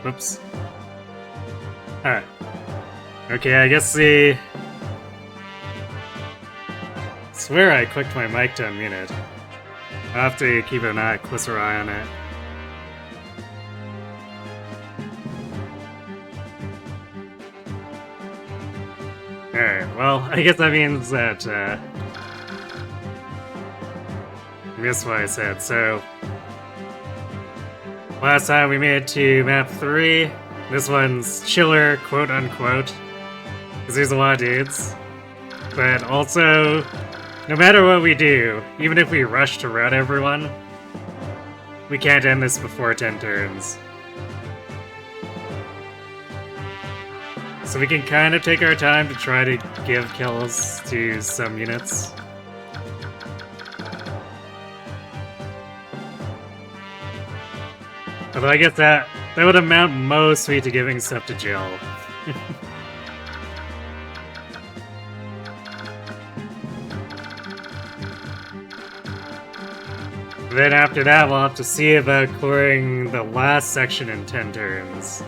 Whoops. Alright. Okay, I guess the... swear I clicked my mic to unmute it. I'll have to keep an closer eye on it. Alright, well, I guess that means that, I missed what I said, so... last time we made it to map 3. This one's chiller, quote-unquote, because there's a lot of dudes. But also, no matter what we do, even if we rush to rout everyone, we can't end this before 10 turns. So we can kind of take our time to try to give kills to some units. Although I guess that would amount mostly to giving stuff to Jill. Then after that, we'll have to see about clearing the last section in 10 turns.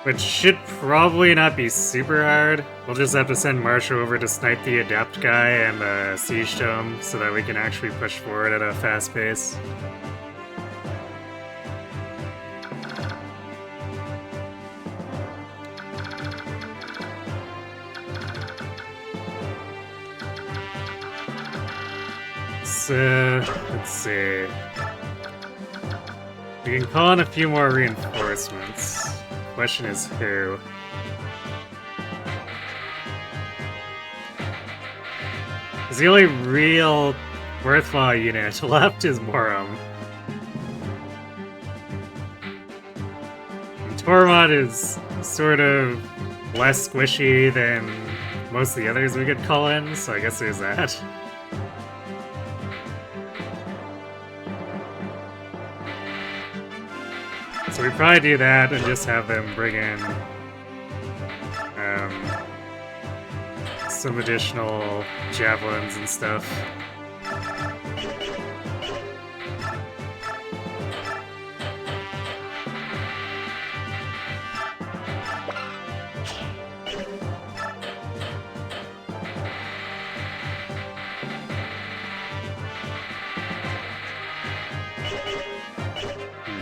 Which should probably not be super hard. We'll just have to send Marshall over to snipe the Adept guy and the Siege Tome so that we can actually push forward at a fast pace. So, let's see. We can call in a few more reinforcements. Question is who? Because the only real worthwhile unit left is Morum. And Tormod is sort of less squishy than most of the others we could call in, so I guess there's that. So we probably do that and just have them bring in some additional javelins and stuff.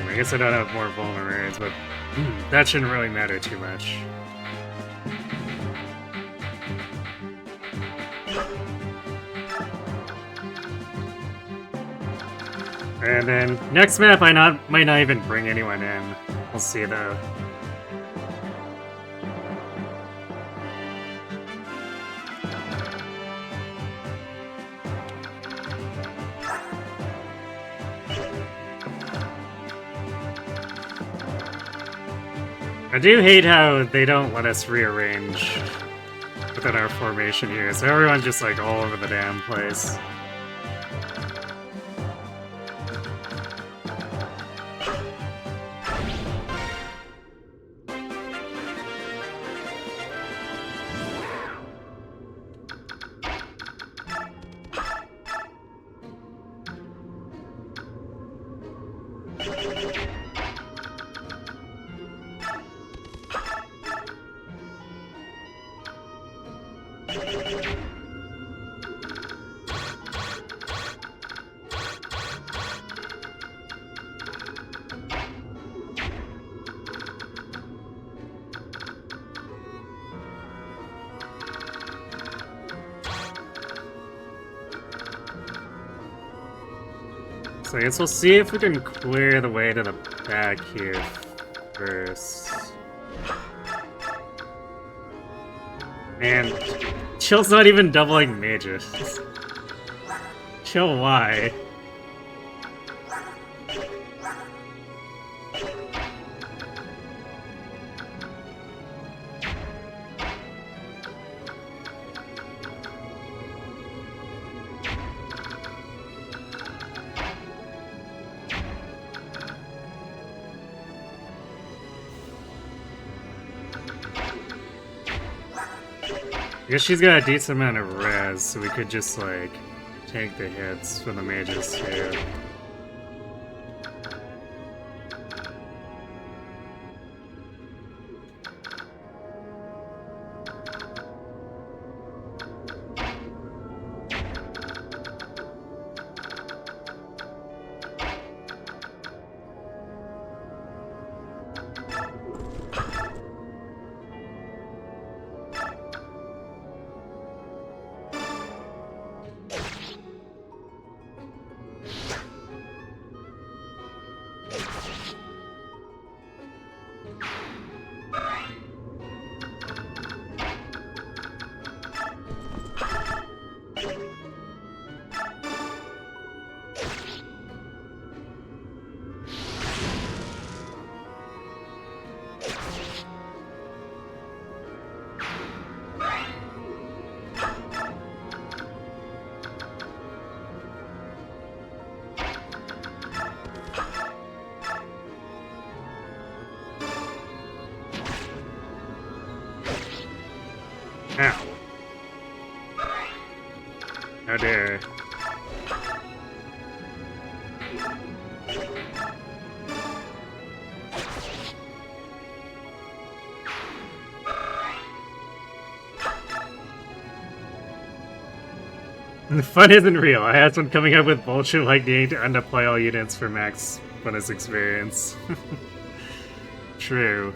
I guess I don't have more vulneraries, but that shouldn't really matter too much. And then next map might not even bring anyone in. We'll see though. I do hate how they don't let us rearrange within our formation here, so everyone's just like all over the damn place. So I guess we'll see if we can clear the way to the back here first. And Chill's not even doubling mages. Chill, why? I guess she's got a decent amount of res, so we could just, like, take the hits from the mages, too. Ow. How dare. The fun isn't real. I had someone coming up with bullshit like needing to undeploy all units for max bonus experience. True.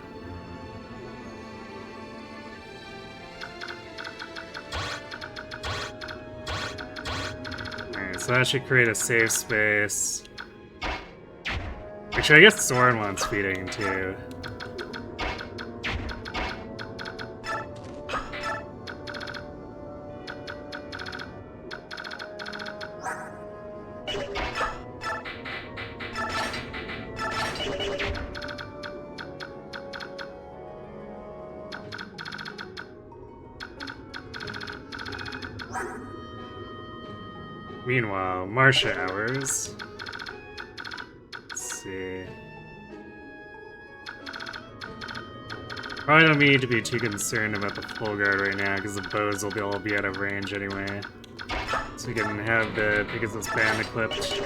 Alright, so that should create a safe space. Actually, I guess Soren wants feeding too. Meanwhile, Marcia hours. Let's see. Probably don't need to be too concerned about the full guard right now, because the bows will all be out of range anyway. So we can have the Pegasus band equipped.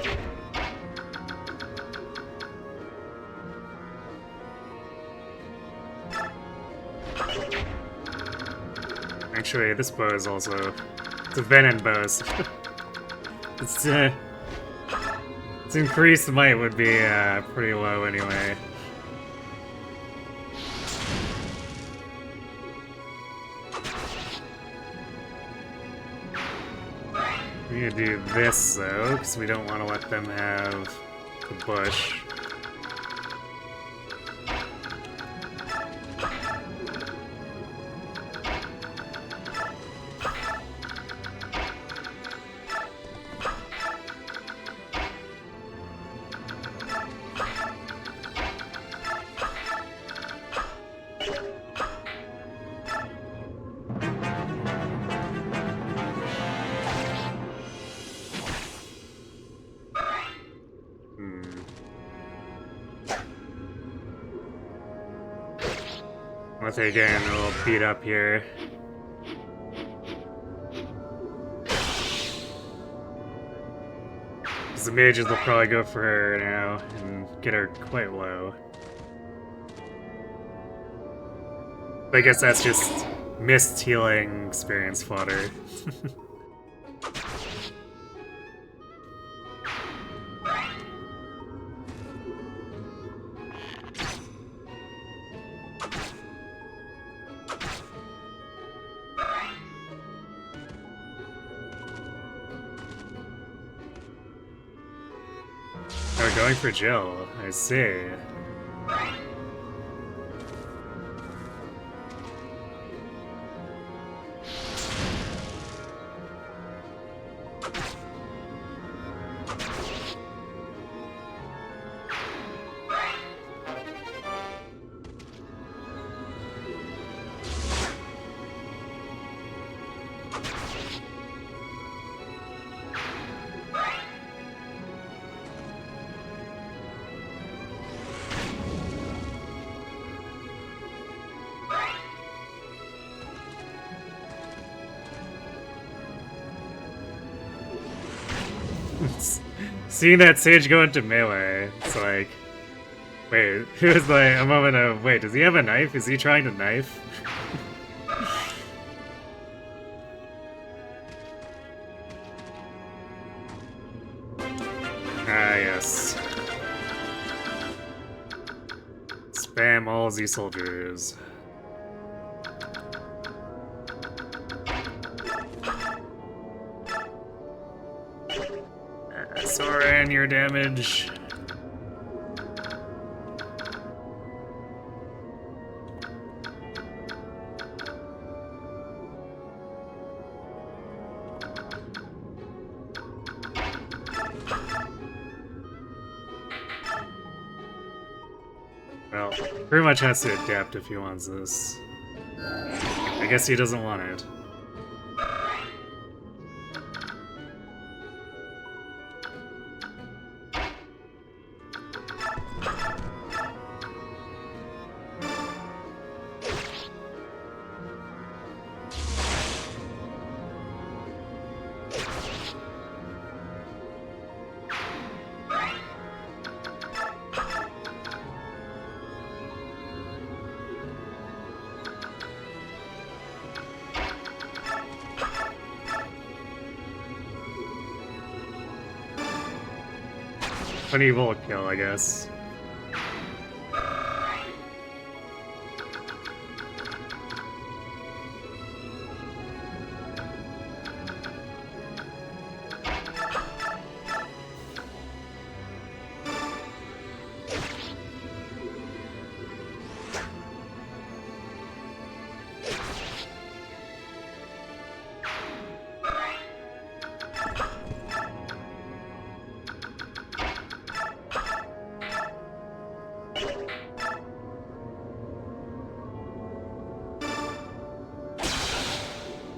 Actually, this bow is also... It's a Venom bow, so its increased might would be pretty low anyway. We need to do this though, because we don't want to let them have the bush. Once they're getting a little beat up here. Because the mages will probably go for her now and get her quite low. But I guess that's just missed healing experience fodder. Oh, going for Jill. I see. Seeing that Sage go into melee, it's like... Wait, it was like a moment of, wait, does he have a knife? Is he trying to knife? Ah, yes. Spam all Z soldiers. Soren, your damage. Well, pretty much has to adapt if he wants this. I guess he doesn't want it. funny bullet kill, I guess.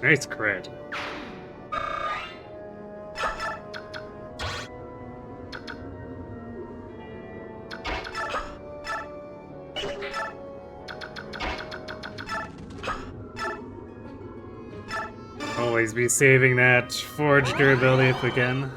Nice crit. Always be saving that forge durability if we can.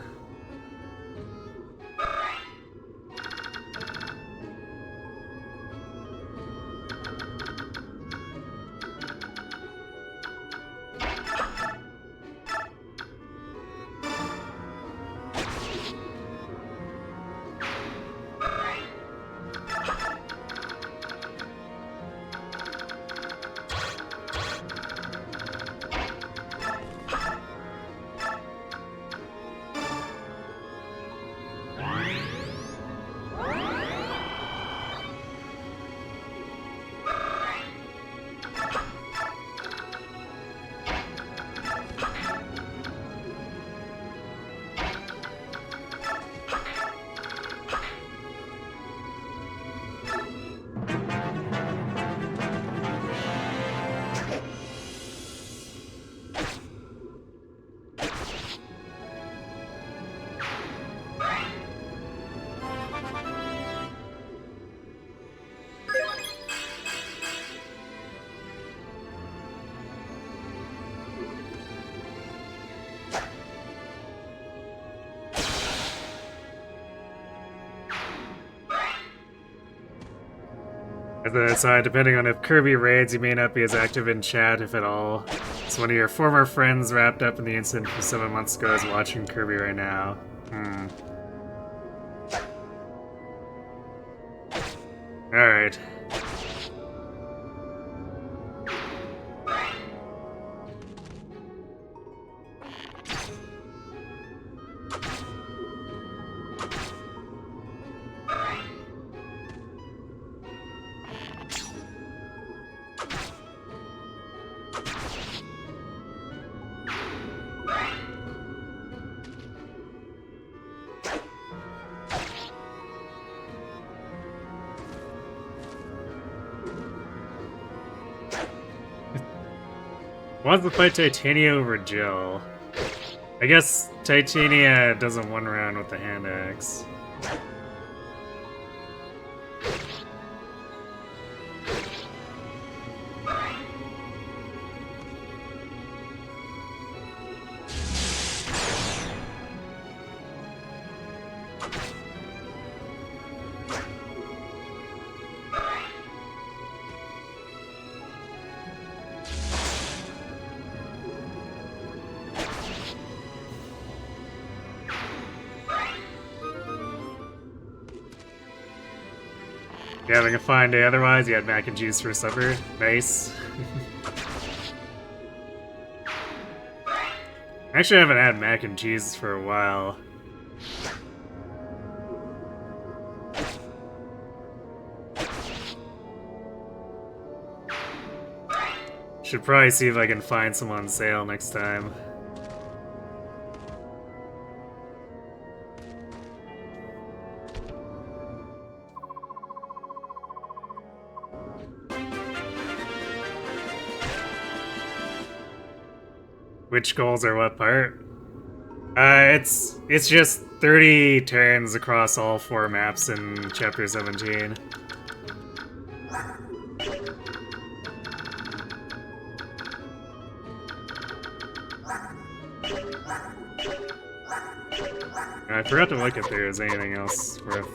As an aside, depending on if Kirby raids, you may not be as active in chat, if at all. So one of your former friends wrapped up in the incident from 7 months ago is watching Kirby right now. Alright. Wants to fight Titania over Jill. I guess Titania doesn't one round with the hand axe. You having a fine day otherwise? You had mac and cheese for supper? Nice. Actually, I haven't had mac and cheese for a while. Should probably see if I can find some on sale next time. Which goals are what part? It's just 30 turns across all 4 maps in Chapter 17. I forgot to look if there was anything else worth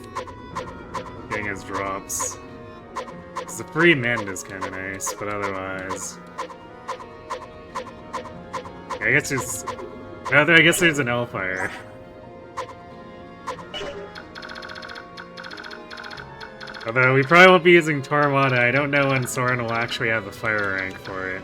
getting as drops. 'Cause the free mend is kind of nice, but otherwise... I guess there's... No, I guess there's an Hellfire. Although we probably won't be using Tormata, I don't know when Soren will actually have the fire rank for it.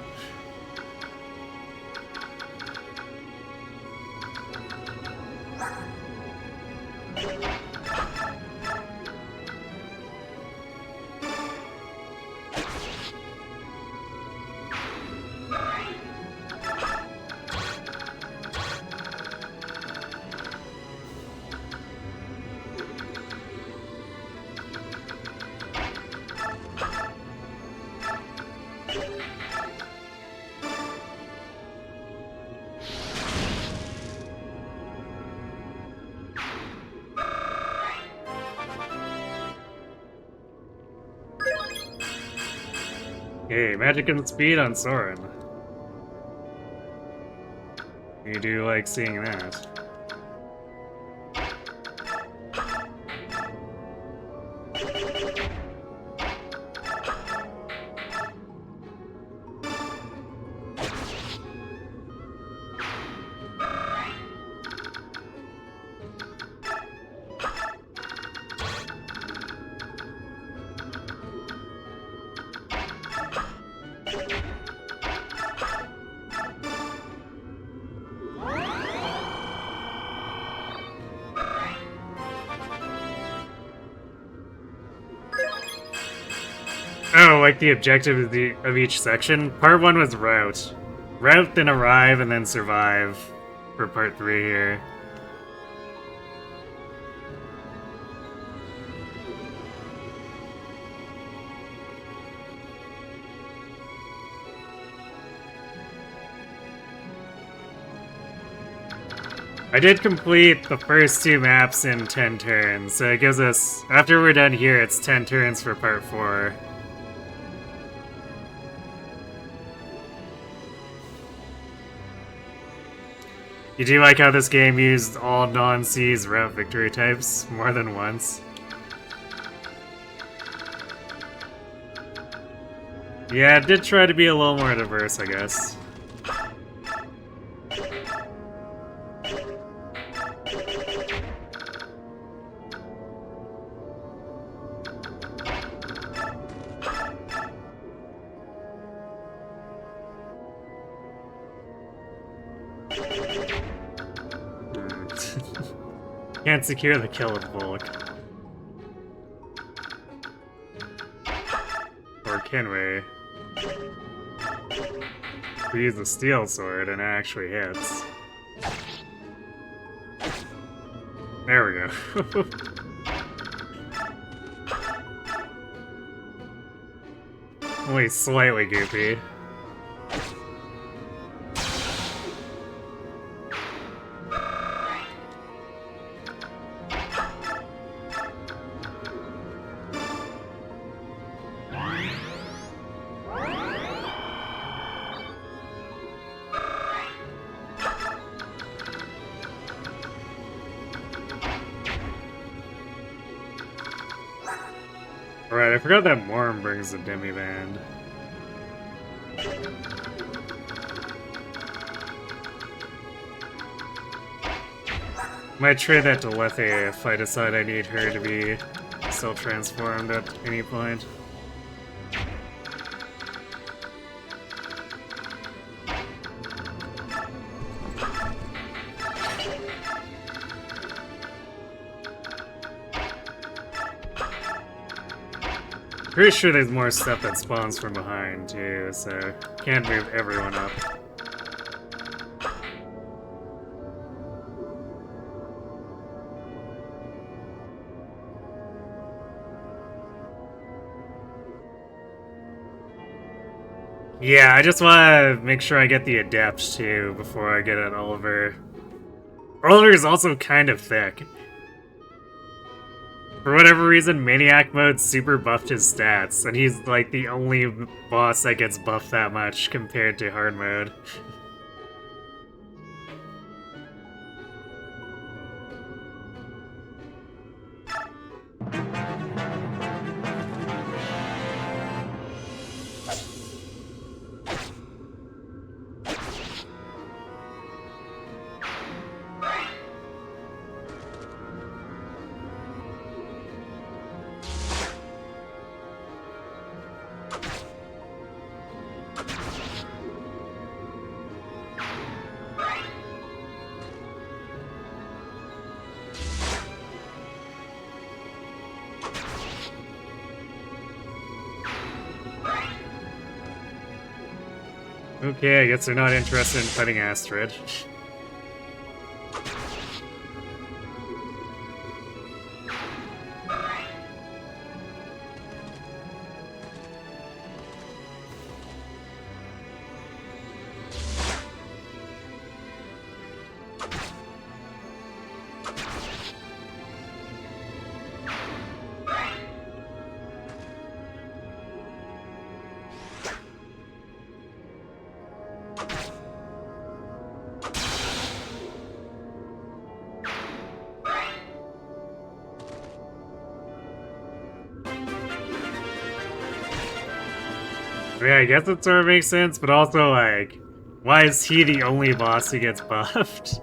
Hey, magic and speed on Soren. You do like seeing that. Oh, like the objective of each section? Part 1 was route. Route, then arrive, and then survive for part 3 here. I did complete the first 2 maps in 10 turns, so it gives us, after we're done here, it's 10 turns for part 4. You do like how this game used all non-C's route victory types more than once? Yeah, it did try to be a little more diverse, I guess. Can't secure the kill with Volk. Or can we? We use the steel sword and it actually hits. There we go. Only slightly goofy. Alright, I forgot that Morm brings the Demi Band. Might trade that to Lethe if I decide I need her to be self-transformed at any point. Pretty sure there's more stuff that spawns from behind too, so can't move everyone up. Yeah, I just want to make sure I get the Adept too before I get an Oliver. Oliver is also kind of thick. For whatever reason, Maniac mode super buffed his stats, and he's like the only boss that gets buffed that much compared to hard mode. Okay, I guess they're not interested in fighting Astrid. Yeah, I guess it sort of makes sense, but also, like, why is he the only boss who gets buffed?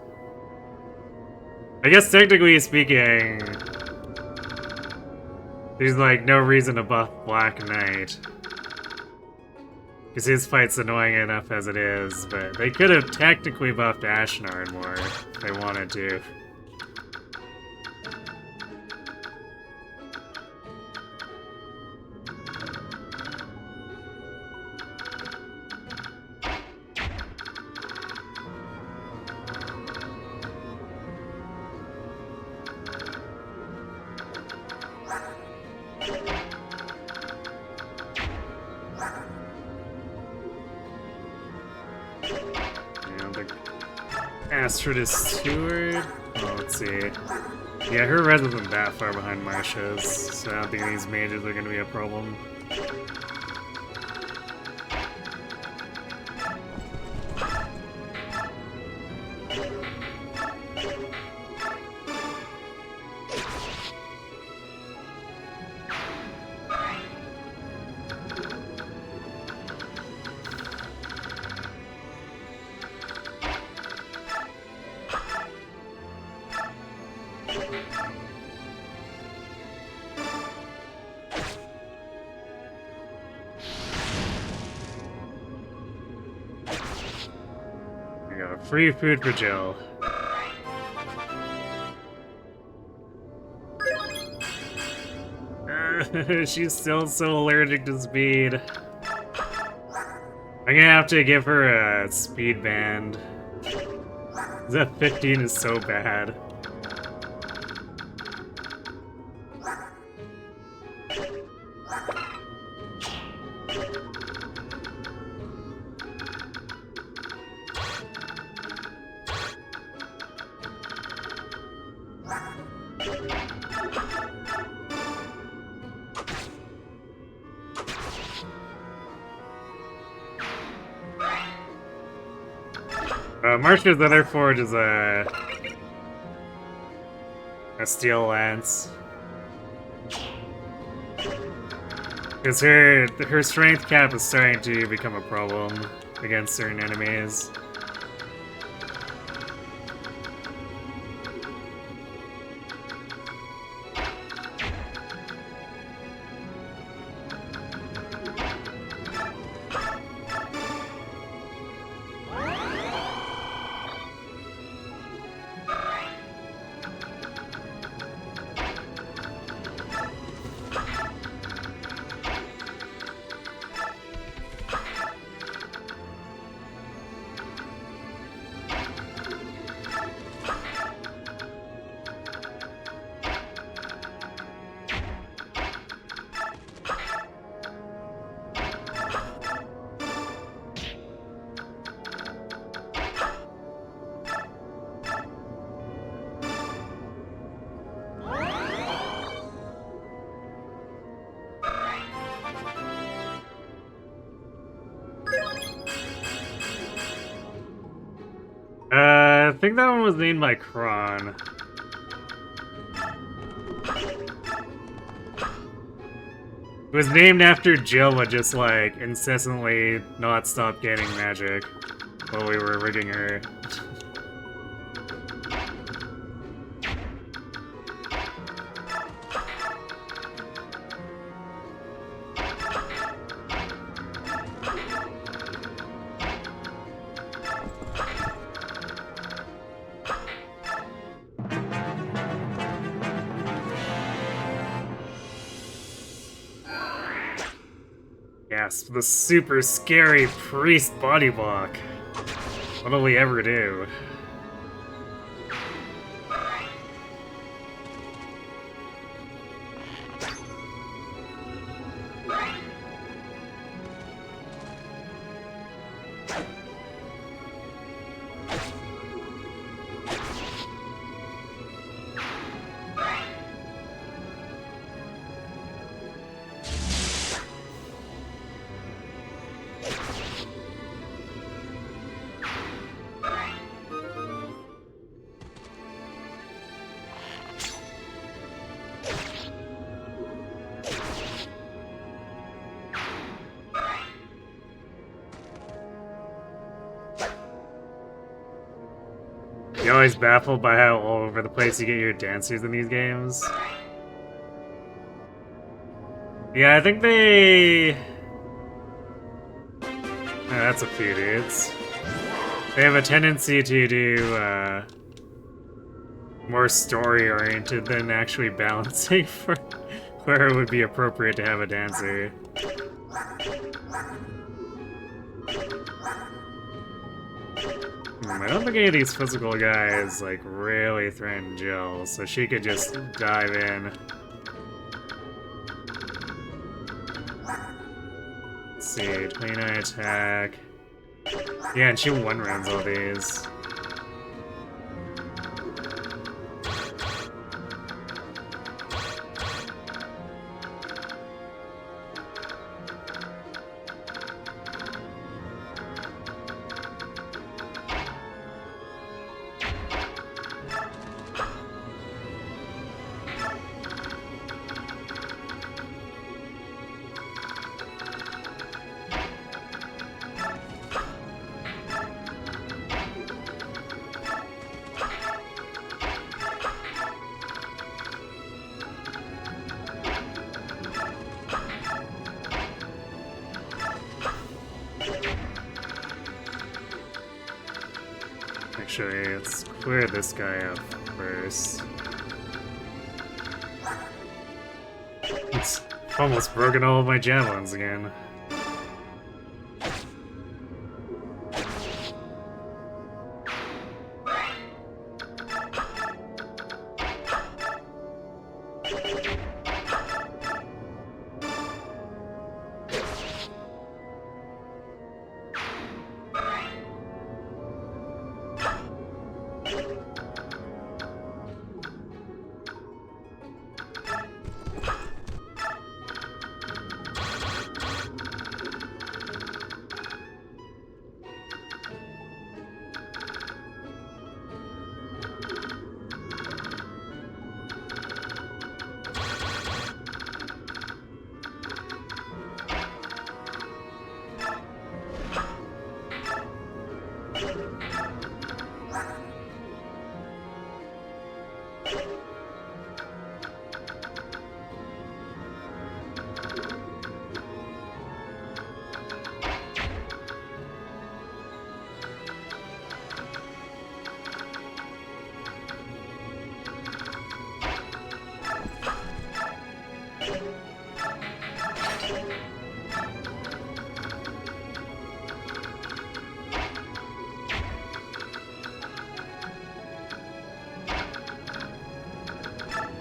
I guess technically speaking, there's like no reason to buff Black Knight. Because his fight's annoying enough as it is, but they could have technically buffed Ashnard more if they wanted to. Astrid is Steward. Oh, let's see. Yeah, her res isn't that far behind Marsha's, so I don't think these mages are going to be a problem. Free food for Jill. She's still so allergic to speed. I'm gonna have to give her a speed band. That 15 is so bad. Marsha's other forge is a steel lance. Because her strength cap is starting to become a problem against certain enemies. I think that one was named by Kron. It was named after Jill would just like incessantly not stop gaining magic while we were rigging her. Yes, the super scary priest body block. What'll we ever do? You're always baffled by how all over the place you get your dancers in these games. Yeah, I think they... Oh, that's a few dudes. They have a tendency to do, more story-oriented than actually balancing for where it would be appropriate to have a dancer. I don't think any of these physical guys, like, really threaten Jill, so she could just dive in. Let's see, 29 attack. Yeah, and she one-rounds all these. Actually, let's clear this guy up first. It's almost broken all of my javelins again.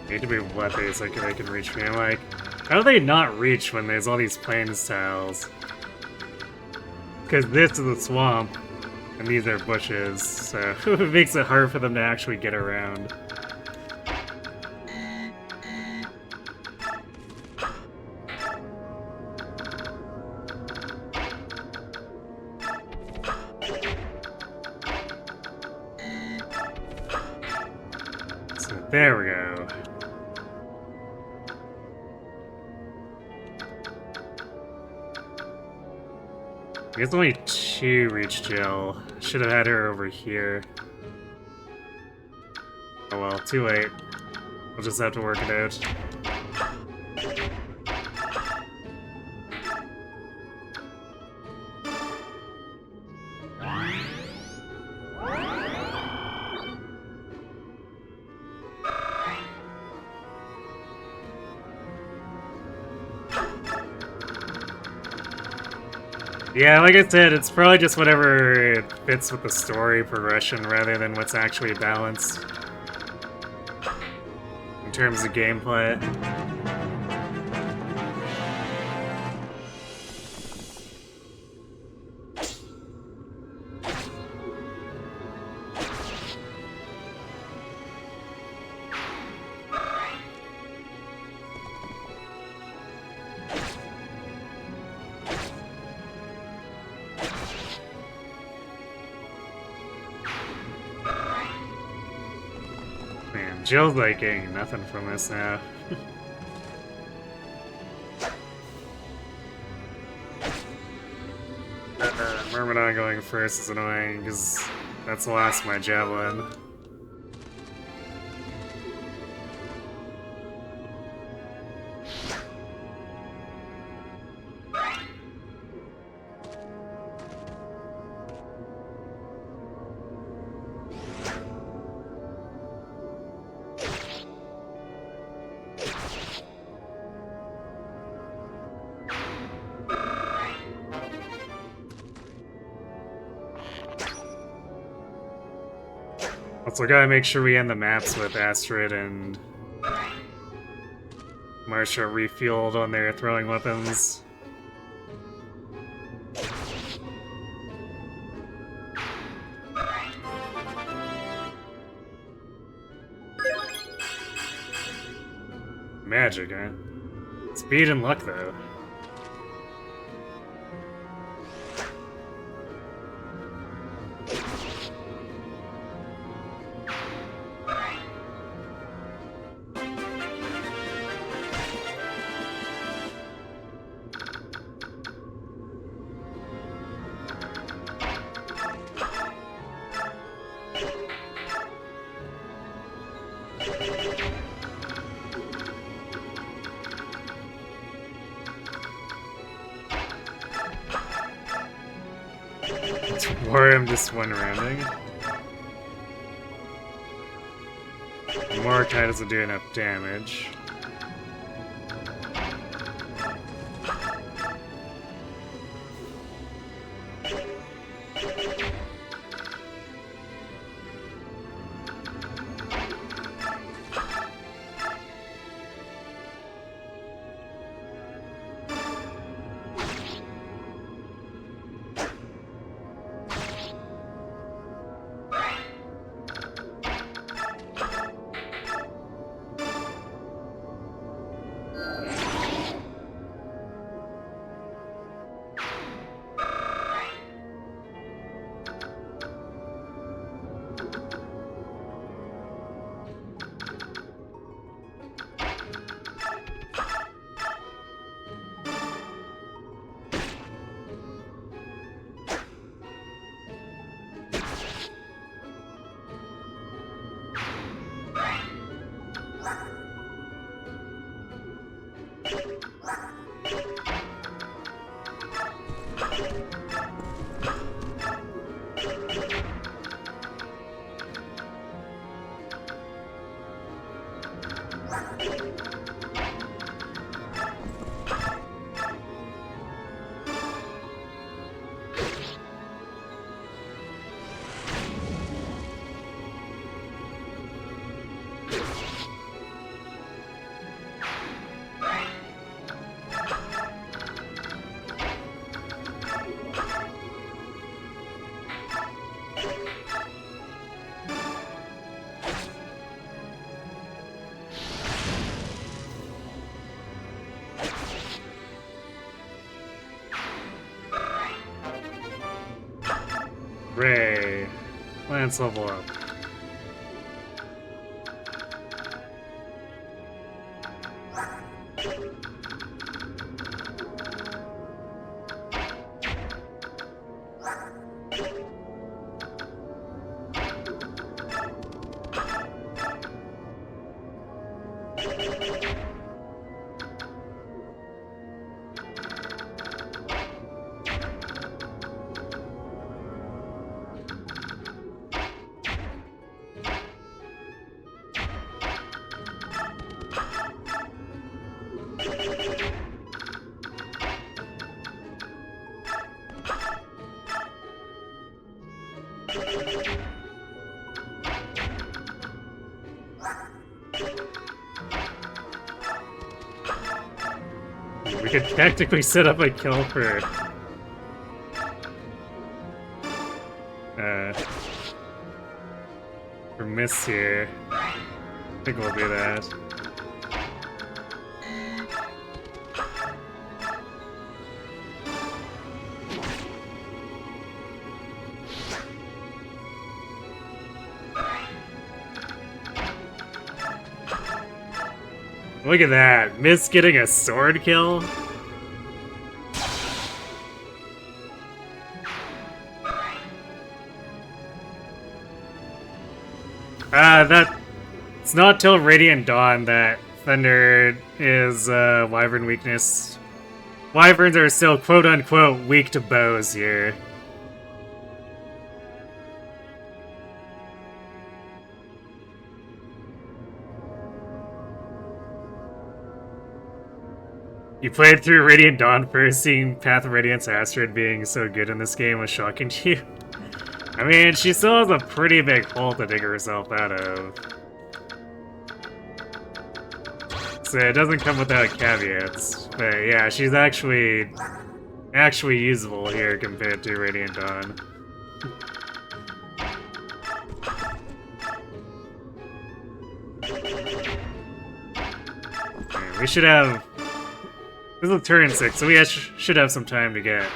Need to be weapons so they can reach me. I'm like, how do they not reach when there's all these plains tiles? Because this is the swamp, and these are bushes, so it makes it hard for them to actually get around. So there we go. There's only 2 reach Jill. Should have had her over here. Oh well, too late. We'll just have to work it out. Yeah, like I said, it's probably just whatever it fits with the story progression rather than what's actually balanced in terms of gameplay. Man, Jill's like getting nothing from this now. Myrmidon going first is annoying because that's the last of my javelin. Also gotta make sure we end the maps with Astrid and Marcia refueled on their throwing weapons. Magic, huh? Speed and luck, though. Or I'm just one rounding. Mordecai doesn't do enough damage. Ray, Lance level up. We could tactically set up a kill for miss here. I think we'll do that. Look at that! Miss getting a sword kill? It's not till Radiant Dawn that Thunder is Wyvern weakness. Wyverns are still quote-unquote weak to bows here. You played through Radiant Dawn first, seeing Path of Radiance Astrid being so good in this game was shocking to you. I mean, she still has a pretty big hole to dig herself out of. So it doesn't come without caveats. But yeah, she's actually usable here compared to Radiant Dawn. Okay, we should have... This is turn 6, so we should have some time to get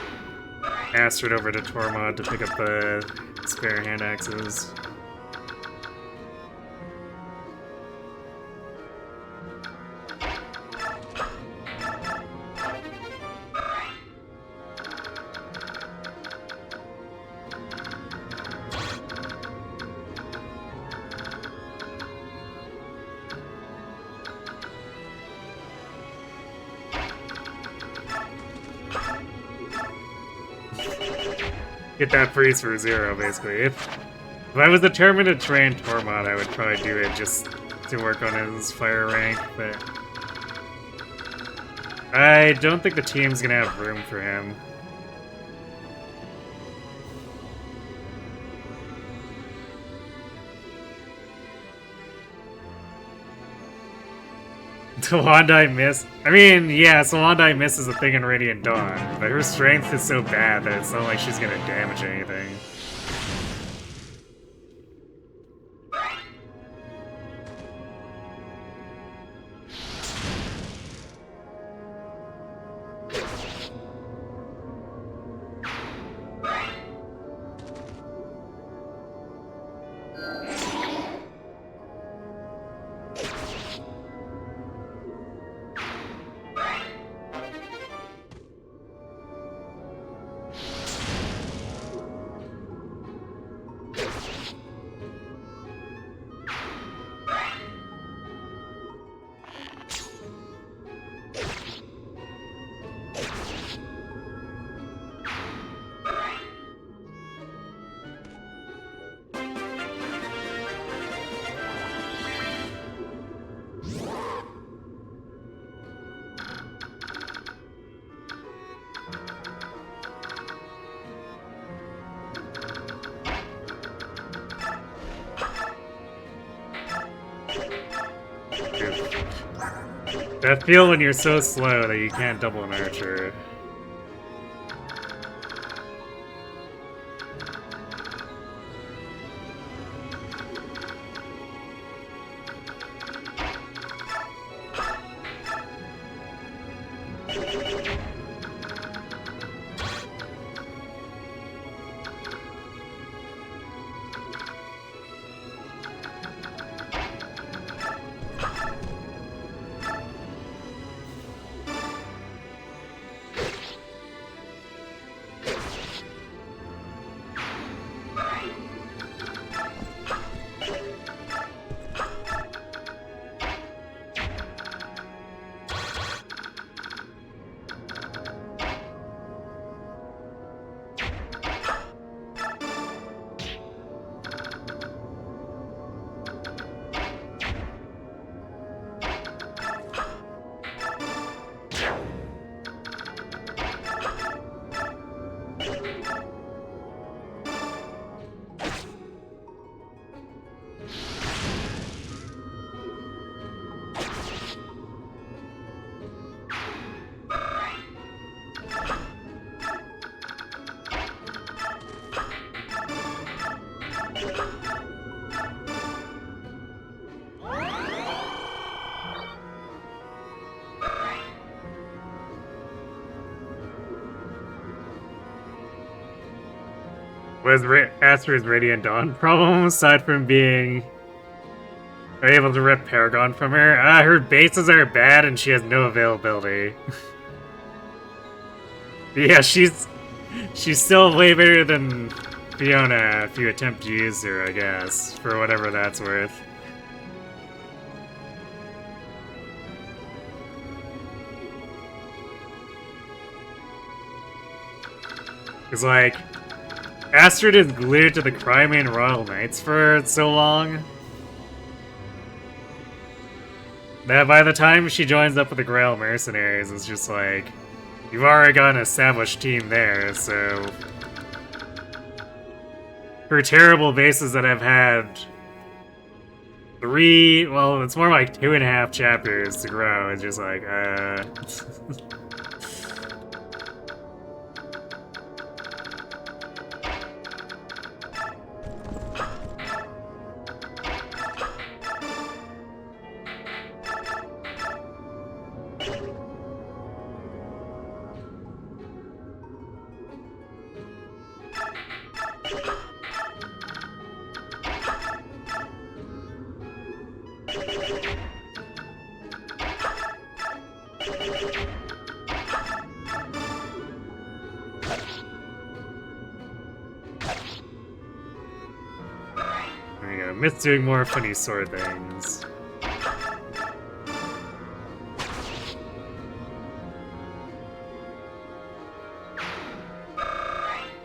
Astrid over to Tormod to pick up the spare hand axes. Get that freeze for 0, basically. If I was determined to train Tormod, I would probably do it just to work on his fire rank, but I don't think the team's gonna have room for him. Solandai miss. I mean, yeah, Solandai miss is a thing in Radiant Dawn, but her strength is so bad that it's not like she's gonna damage anything. That feel when you're so slow that you can't double an archer. Was Astra's Radiant Dawn problem, aside from being able to rip Paragon from her? Her bases are bad and she has no availability. Yeah, she's still way better than Fiona if you attempt to use her, I guess, for whatever that's worth. It's like, Astrid is glued to the Crimean Royal Knights for so long that by the time she joins up with the Grail Mercenaries, it's just like, you've already got an established team there, so her terrible bases that have had well, it's more like 2.5 chapters to grow, it's just like, Myth doing more funny sword things.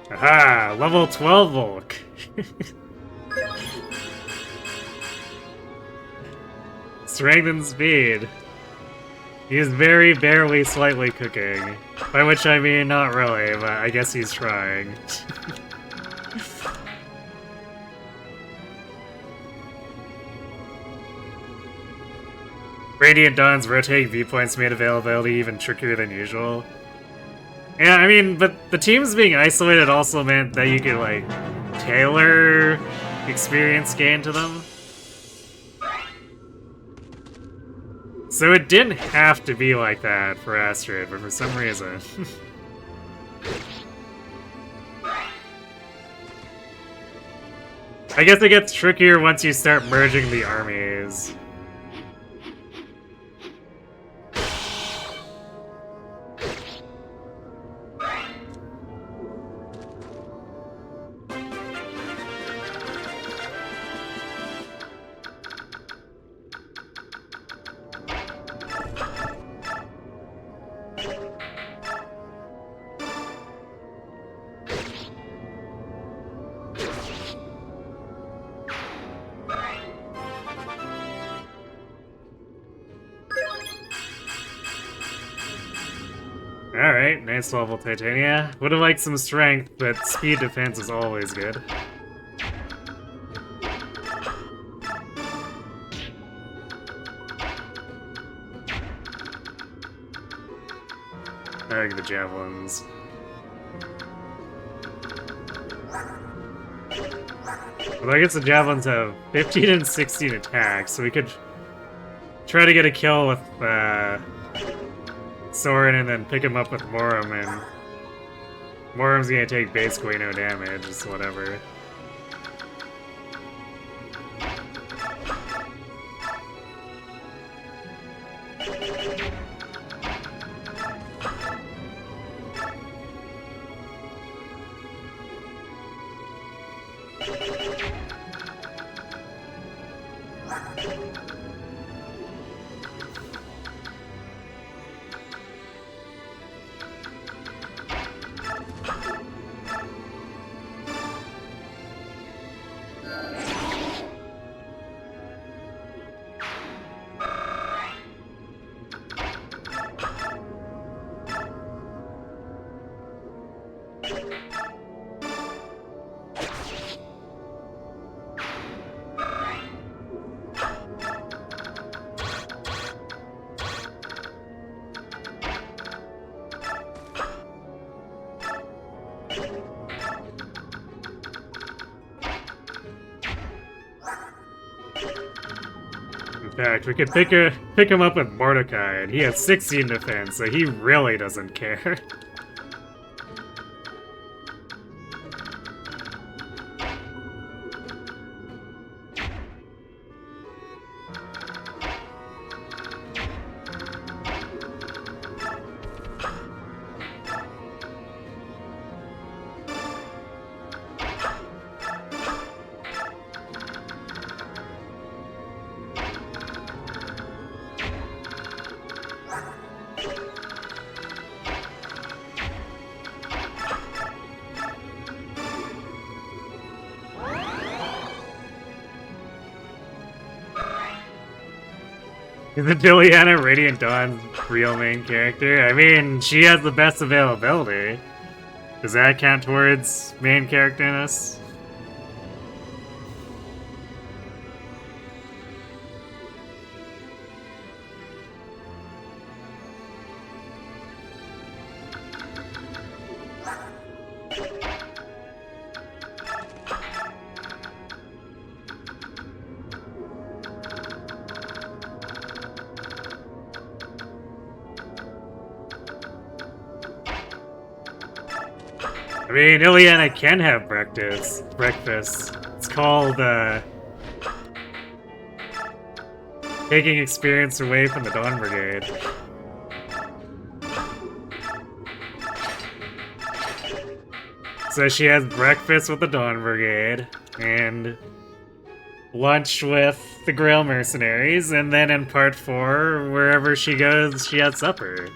Aha! Level 12 Volk! Strength and speed. He is very barely slightly cooking. By which I mean not really, but I guess he's trying. Radiant Dawn's rotating viewpoints made availability even trickier than usual. Yeah, I mean, but the teams being isolated also meant that you could, like, tailor experience gain to them. So it didn't have to be like that for Astrid, but for some reason. I guess it gets trickier once you start merging the armies. Alright, nice level Titania. Would've liked some strength, but speed defense is always good. I like the javelins. Well, I guess the javelins have 15 and 16 attacks, so we could try to get a kill with Soren and then pick him up with Morum, and Morum's gonna take basically no damage, it's whatever. In fact, we could pick him up with Mordecai, and he has 16 defense, so he really doesn't care. Isn't Juliana Radiant Dawn's real main character? I mean, she has the best availability. Does that count towards main characterness? I mean, Ileana can have breakfast. It's called, taking experience away from the Dawn Brigade. So she has breakfast with the Dawn Brigade, and lunch with the Grail Mercenaries, and then in part 4, wherever she goes, she has supper.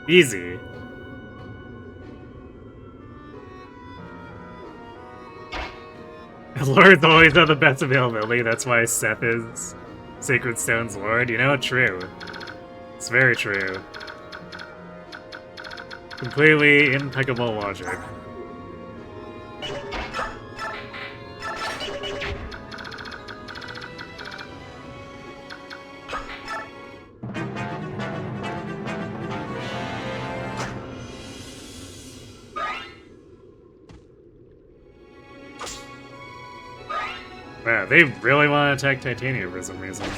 Easy. Lords always have the best availability, that's why Seth is Sacred Stone's Lord. You know, true. It's very true. Completely impeccable logic. Wow, they really want to attack Titania for some reason.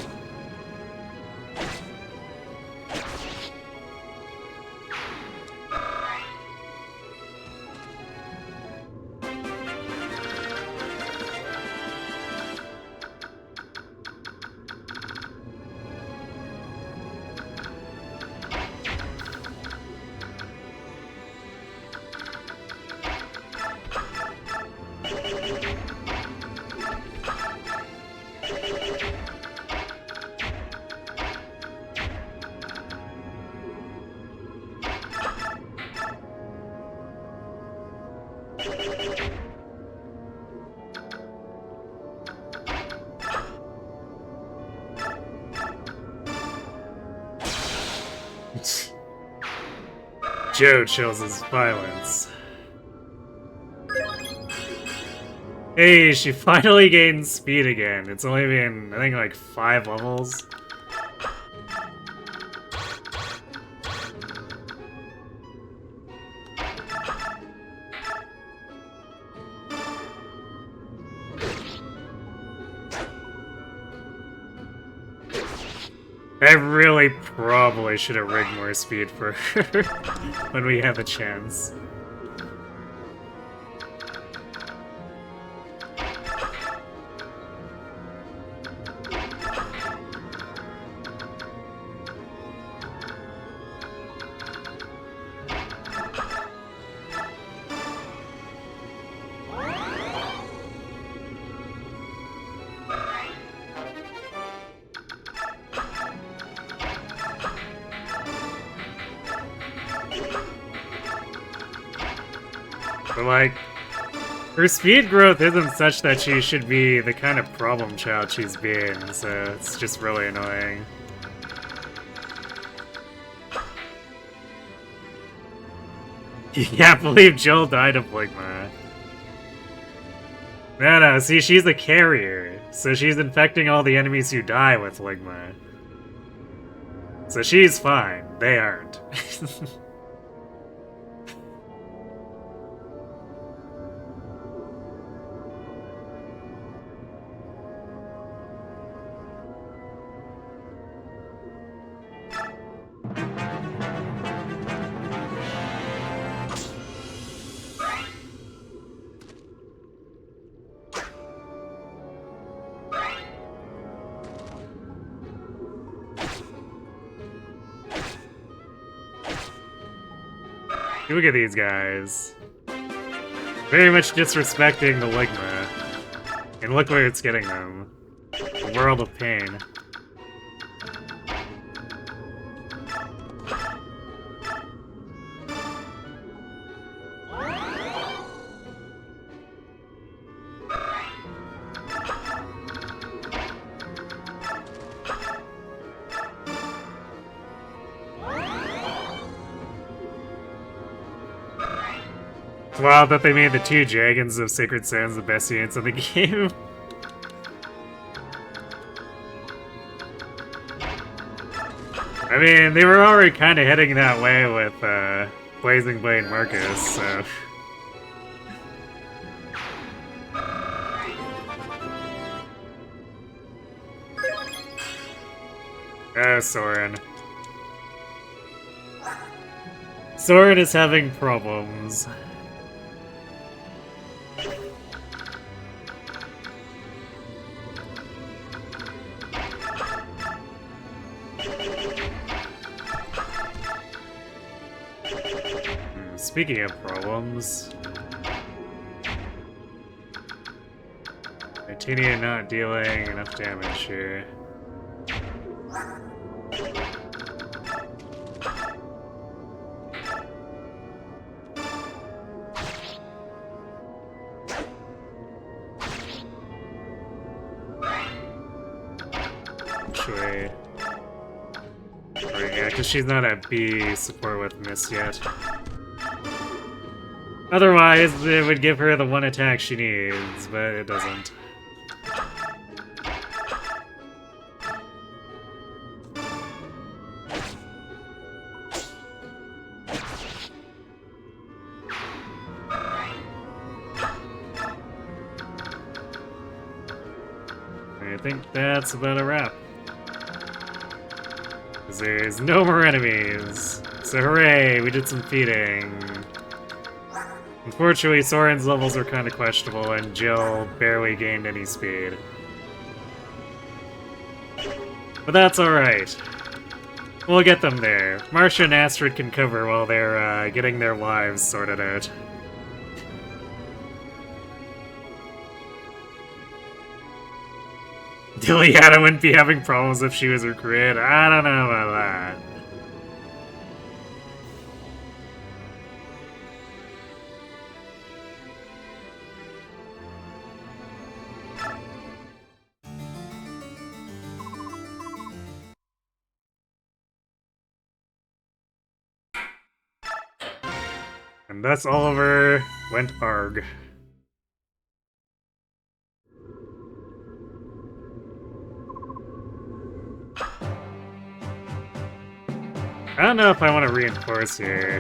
Joe chills his violence. Hey, she finally gained speed again. It's only been, I think, like 5 levels. I really probably should have rigged more speed for her when we have a chance. But like, her speed growth isn't such that she should be the kind of problem child she's been, so it's just really annoying. You can't believe Jill died of Ligma. No, see, she's the carrier, so she's infecting all the enemies who die with Ligma. So she's fine, they aren't. Look at these guys. Very much disrespecting the Ligma. And look where it's getting them. A world of pain. It's wild that they made the 2 Dragons of Sacred Sands the best units in the game. I mean, they were already kind of heading that way with Blazing Blade Marcus, so... Oh, Soren. Soren is having problems. Speaking of problems... Titania not dealing enough damage here. Actually... Right, yeah, because she's not at B support with Miss yet. Otherwise, it would give her the 1 attack she needs, but it doesn't. I think that's about a wrap. Because there's no more enemies. So hooray, we did some feeding. Unfortunately, Soren's levels are kind of questionable, and Jill barely gained any speed. But that's alright. We'll get them there. Marcia and Astrid can cover while they're getting their lives sorted out. Diliana wouldn't be having problems if she was recruited. I don't know about that. And thus Oliver went arg. I don't know if I want to reinforce here.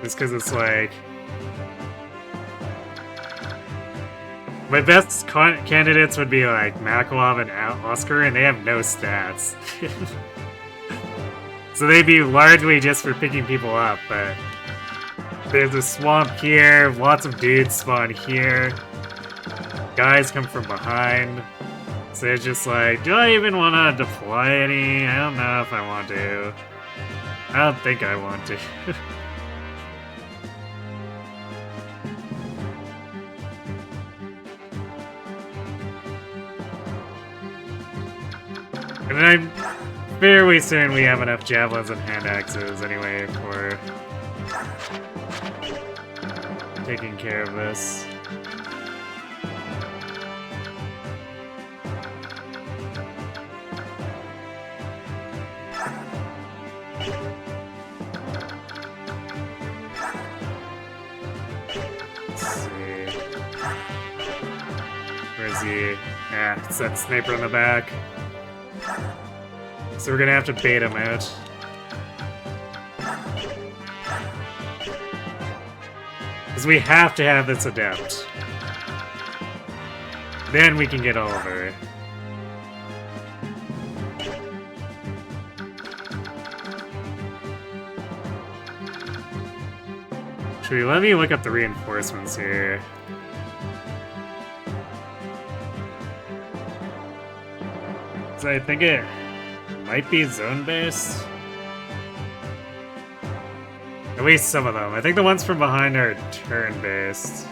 Just because it's like... My best candidates would be like Makalov and Oscar, and they have no stats. So they'd be largely just for picking people up, but... There's a swamp here, lots of dudes spawn here. Guys come from behind. So it's just like, do I even want to deploy any? I don't know if I want to. I don't think I want to. And I'm fairly certain we have enough javelins and hand axes anyway for taking care of this. Where's he? Yeah, it's that sniper in the back. So we're gonna have to bait him out. Because we have to have this adept. Then we can get Oliver. Let me look up the reinforcements here. So I think it might be zone-based. At least some of them. I think the ones from behind are turn-based.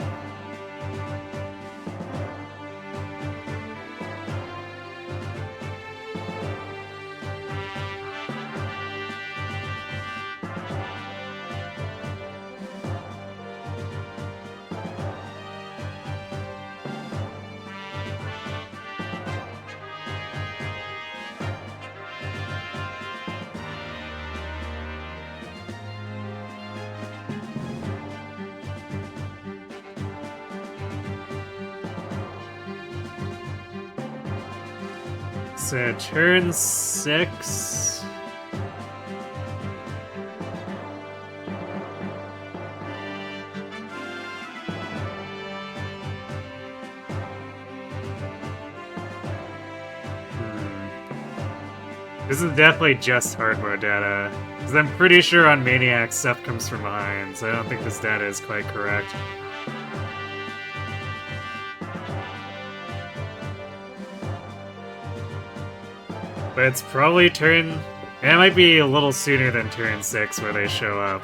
So turn 6. This is definitely just hard mode data. Because I'm pretty sure on Maniac stuff comes from behind, so I don't think this data is quite correct. But it's probably turn... It might be a little sooner than turn 6 where they show up.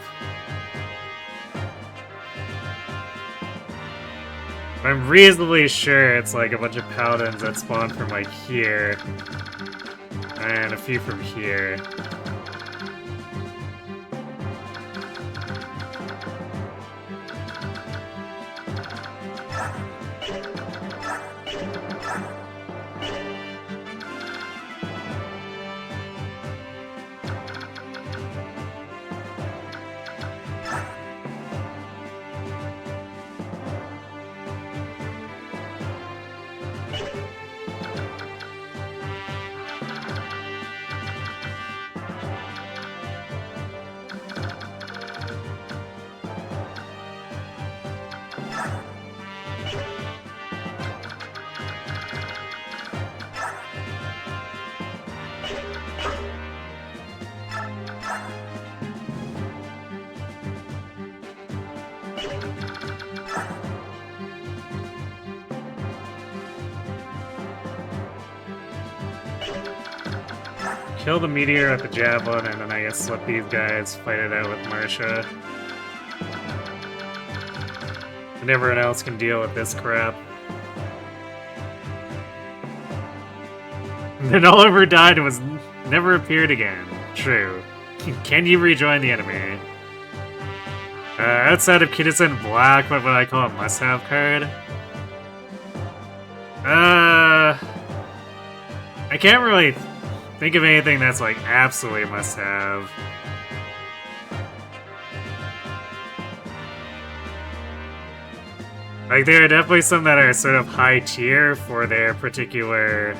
I'm reasonably sure it's like a bunch of paladins that spawn from like here. And a few from here. Kill the meteor at the javelin, and then I guess let these guys fight it out with Marsha. And everyone else can deal with this crap. And then Oliver died and was never appeared again. True. Can you rejoin the enemy? Outside of Kidison Black, what would I call a must-have card? I can't really think of anything that's like absolutely must-have. Like, there are definitely some that are sort of high tier for their particular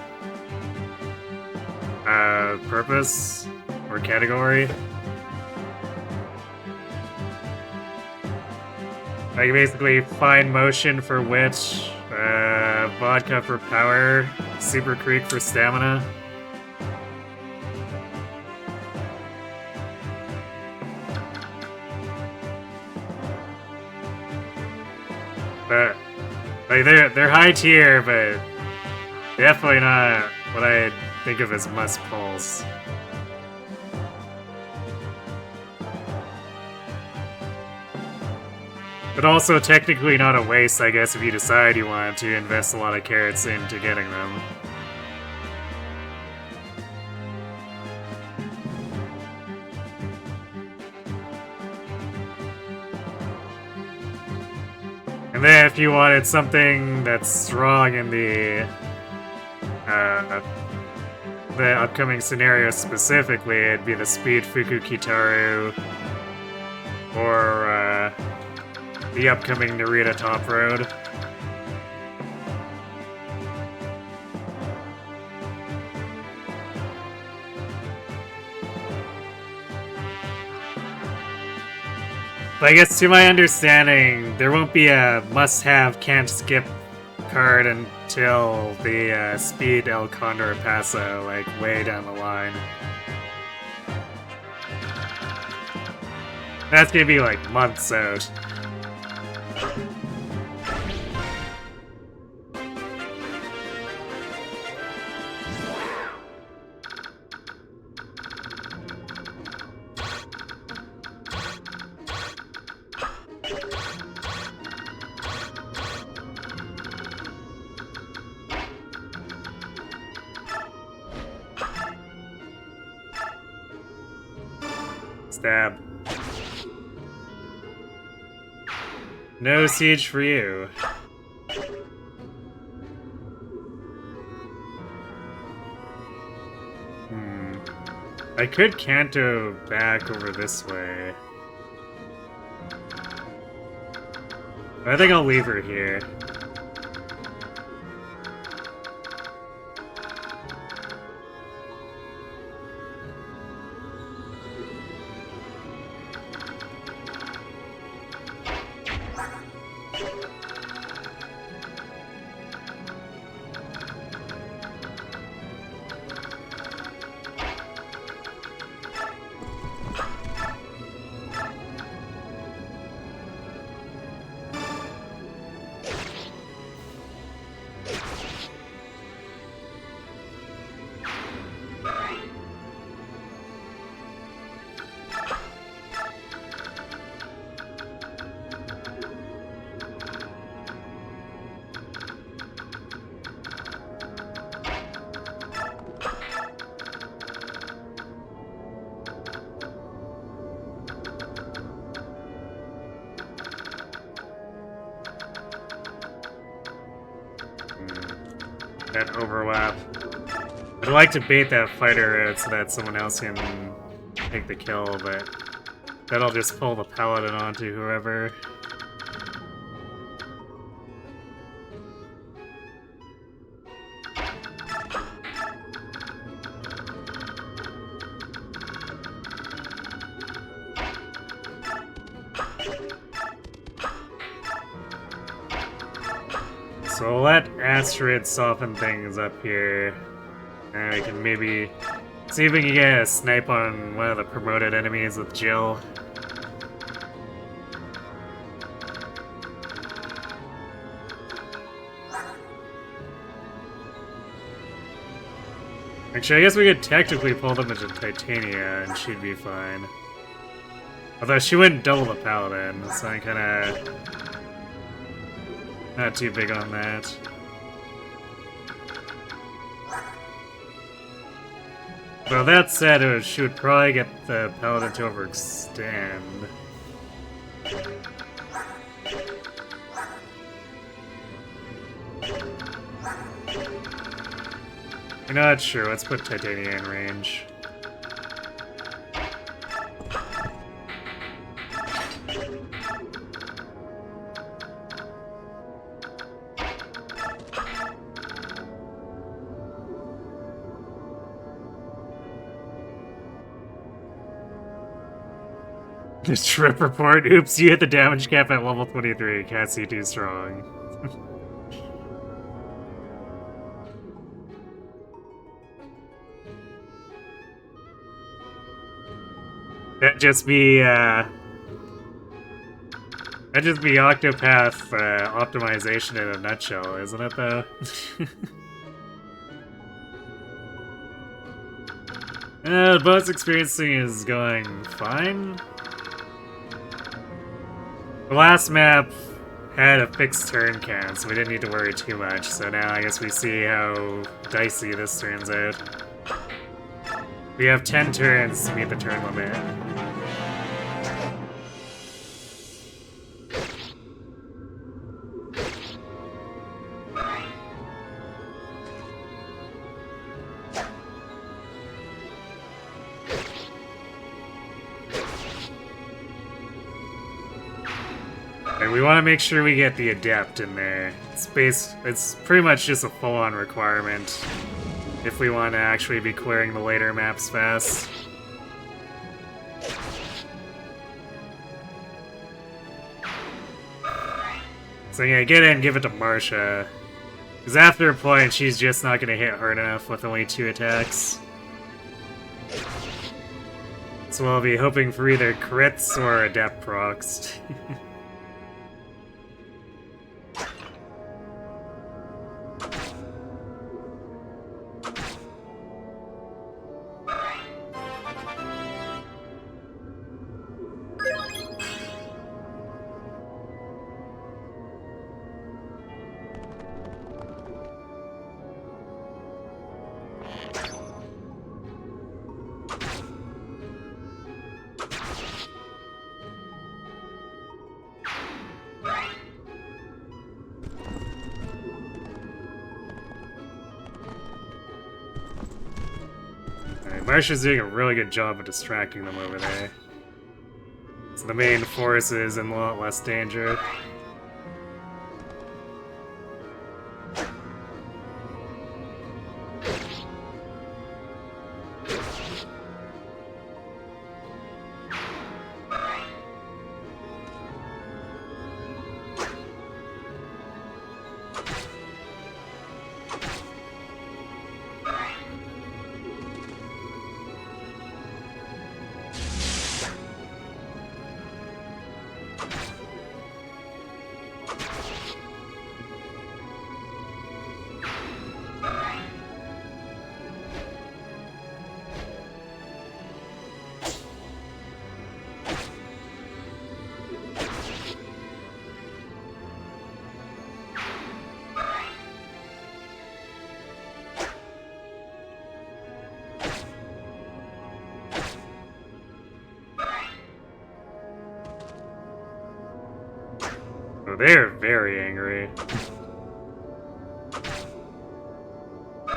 purpose or category. Like basically Fine Motion for Witch, Vodka for Power, Super Creek for Stamina. But like they're high tier, but definitely not what I think of as must pulls. But also technically not a waste, I guess, if you decide you want to invest a lot of carrots into getting them. And then if you wanted something that's strong in the upcoming scenario specifically, it'd be the Speed Fuku Kitaru or the upcoming Narita Top Road. But I guess to my understanding, there won't be a must-have can't skip card until the Speed El Condor Paso, like way down the line. That's gonna be like months out. Stab. No siege for you. I could canto back over this way. I think I'll leave her here. that overlap. I'd like to bait that fighter out so that someone else can take the kill, but that'll just pull the paladin onto whoever. So we'll let Astrid soften things up here. And we can maybe see if we can get a snipe on one of the promoted enemies with Jill. Actually, I guess we could technically pull them into Titania and she'd be fine. Although she wouldn't double the paladin, so I'm kinda not too big on that. Well, that said, she would probably get the paladin to overextend. I'm not sure. Let's put Titania in range. This trip report. Oops, you hit the damage cap at level 23. Can't see too strong. That'd just be Octopath optimization in a nutshell, isn't it, though? The bonus experiencing is going fine. The last map had a fixed turn count, so we didn't need to worry too much, so now I guess we see how dicey this turns out. We have 10 turns to meet the turn limit. And we want to make sure we get the Adept in there. It's pretty much just a full-on requirement if we want to actually be clearing the later maps fast. So yeah, get in, give it to Marsha. Because after a point, she's just not going to hit hard enough with only 2 attacks. So we'll be hoping for either crits or Adept procs. Marsha's doing a really good job of distracting them over there. So the main force is in a lot less danger. Oh, they're very angry.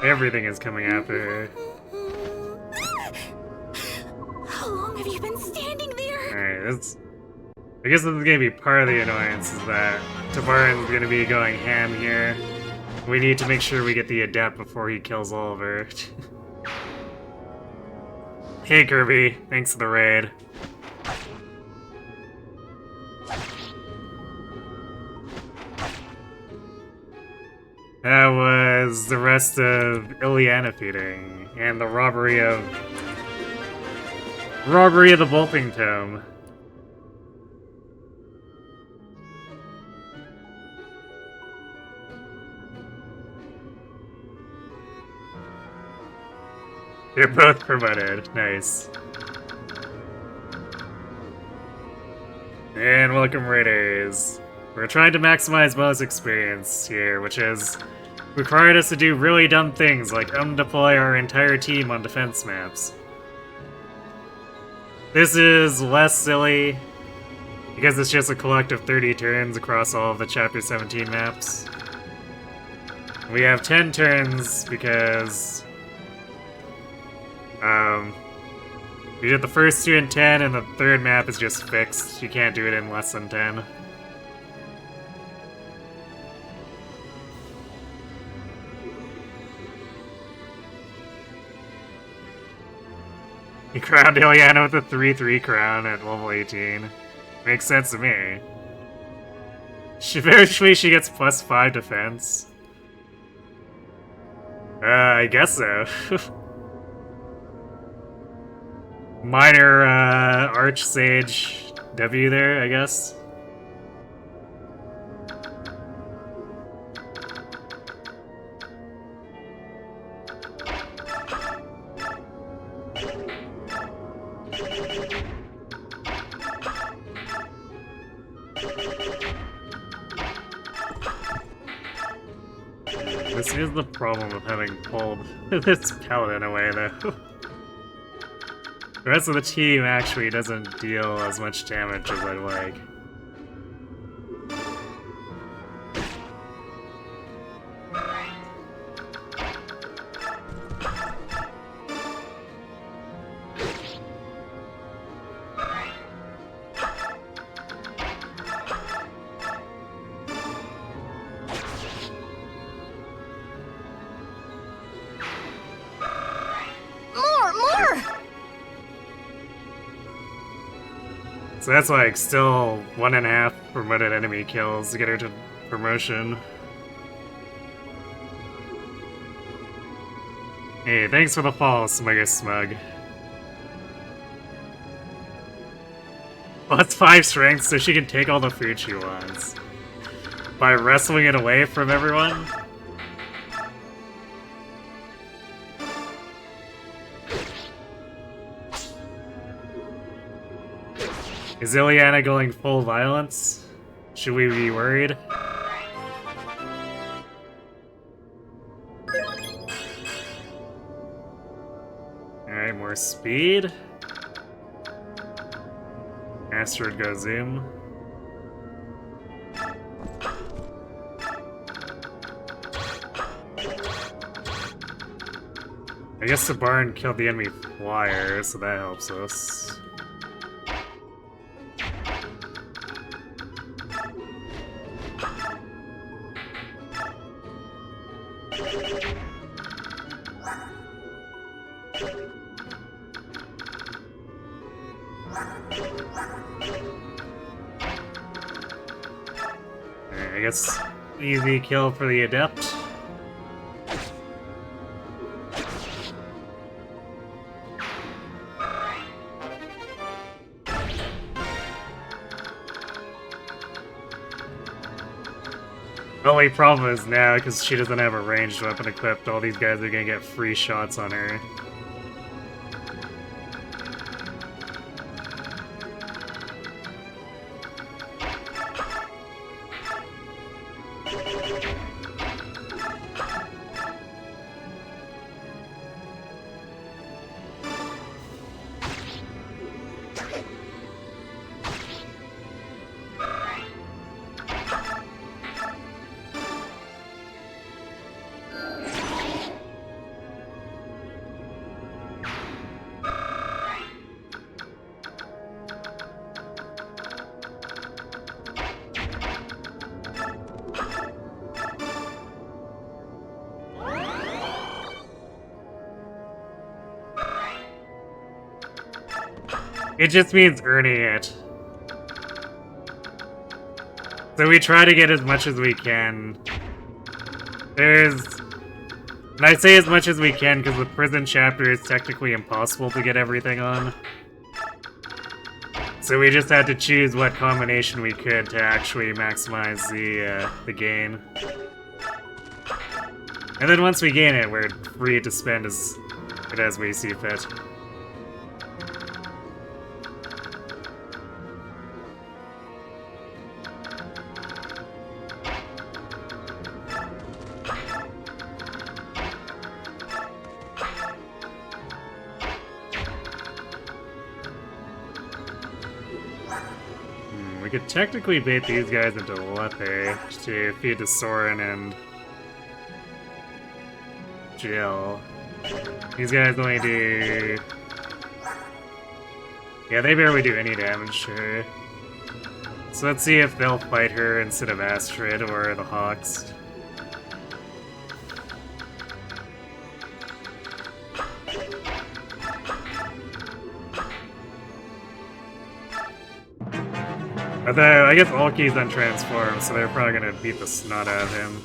Everything is coming after her. How long have you been standing there? Alright, I guess this is gonna be part of the annoyance, is that Tabaran's gonna be going ham here. We need to make sure we get the Adept before he kills Oliver. Hey Kirby, thanks for the raid. That was the rest of Ileana feeding, and the robbery of the Bolting Tome. You're both promoted. Nice. And welcome raiders. We're trying to maximize bonus experience here, which has required us to do really dumb things like undeploy our entire team on defense maps. This is less silly, because it's just a collective 30 turns across all of the Chapter 17 maps. We have 10 turns because we did the first two in 10, and the third map is just fixed. You can't do it in less than 10. He crowned Ileana with a 3-3 crown at level 18. Makes sense to me. Eventually she gets +5 defense. I guess so. Minor Archsage W there, I guess. This is the problem with having pulled this paladin away, though. The rest of the team actually doesn't deal as much damage as I'd like. So that's like still 1.5 promoted enemy kills to get her to promotion. Hey, thanks for the follow, Smugger Smug. +5 strength so she can take all the food she wants. By wrestling it away from everyone? Is Ileana going full violence? Should we be worried? Alright, more speed. Asteroid go zoom. I guess the barn killed the enemy flyer, so that helps us. I guess easy kill for the Adept. The only problem is now, because she doesn't have a ranged weapon equipped, all these guys are gonna get free shots on her. It just means earning it. So we try to get as much as we can. And I say as much as we can because the prison chapter is technically impossible to get everything on. So we just had to choose what combination we could to actually maximize the gain. And then once we gain it, we're free to spend it as we see fit. We could technically bait these guys into Lepe to feed to Soren and Jill. These guys only do... Yeah, they barely do any damage to her. So let's see if they'll fight her instead of Astrid or the Hawks. Although, I guess Alki's untransformed, so they're probably gonna beat the snot out of him.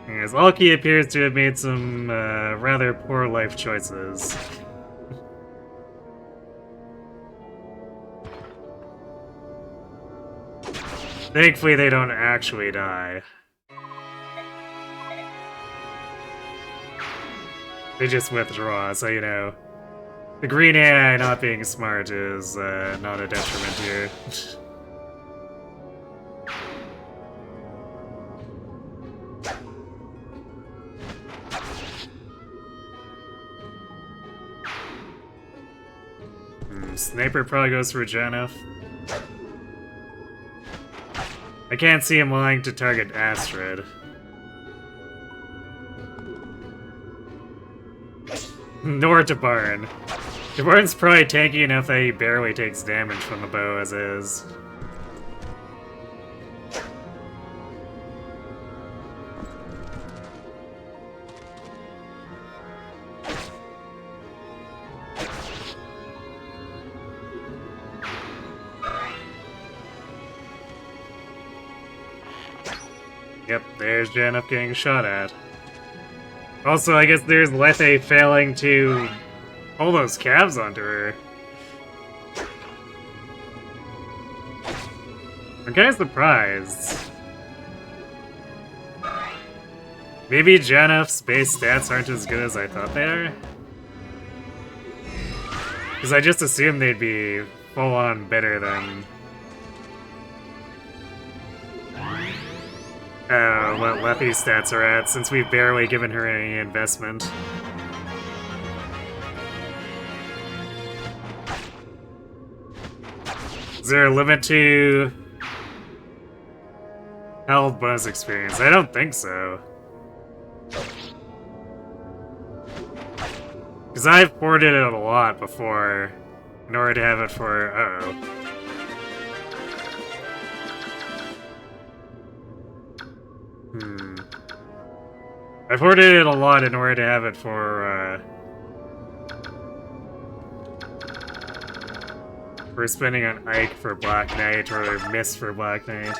Yes, Alki appears to have made some rather poor life choices. Thankfully, they don't actually die. They just withdraw, so you know. The green AI not being smart is not a detriment here. Sniper probably goes for Janeth. I can't see him wanting to target Astrid. Nor Tabarn. Tabarn's probably tanky enough that he barely takes damage from the bow as is. Yep, there's Janeth getting shot at. Also, I guess there's Lethe failing to pull those calves onto her. I'm kinda surprised. Maybe Janeth's base stats aren't as good as I thought they are? Because I just assumed they'd be full-on better than... what Lethe's stats are at, since we've barely given her any investment. Is there a limit to health bonus experience? I don't think so. Because I've hoarded it a lot before in order to have it for... Uh-oh. I've hoarded it a lot in order to have it for spending on Ike for Black Knight, or Mist for Black Knight.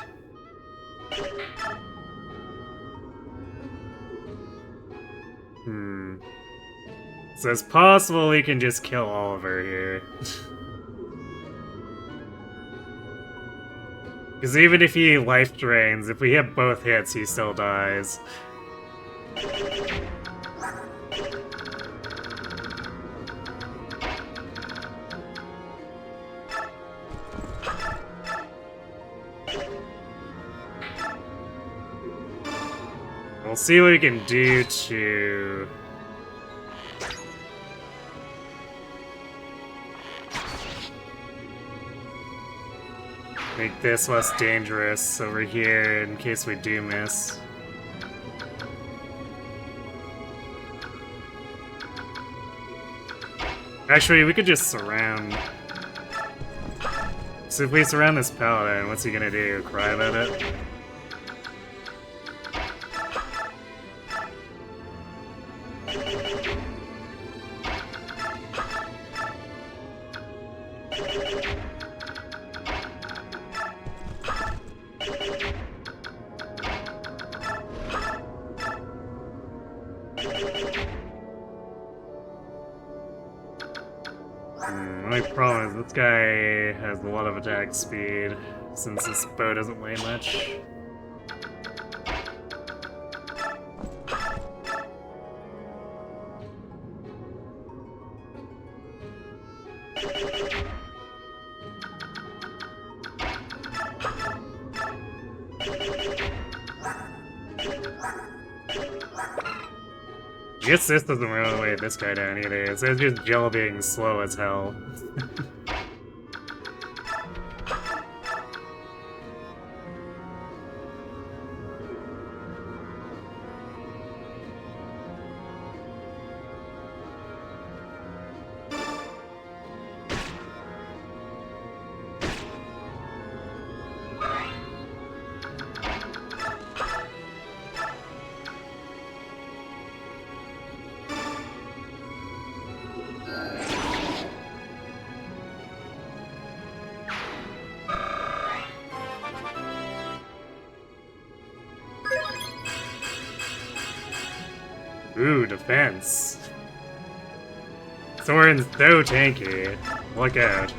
So it's possible we can just kill Oliver here. Because even if he life drains, if we hit both hits, he still dies. We'll see what we can do to... make this less dangerous over here in case we do miss. Actually, we could just surround. So if we surround this paladin, what's he gonna do? Cry about it? My problem is this guy has a lot of attack speed, since this bow doesn't weigh much. I guess this doesn't really weigh this guy down either. It's just Gel being slow as hell. Ooh, defense. Soren's so tanky. Look out.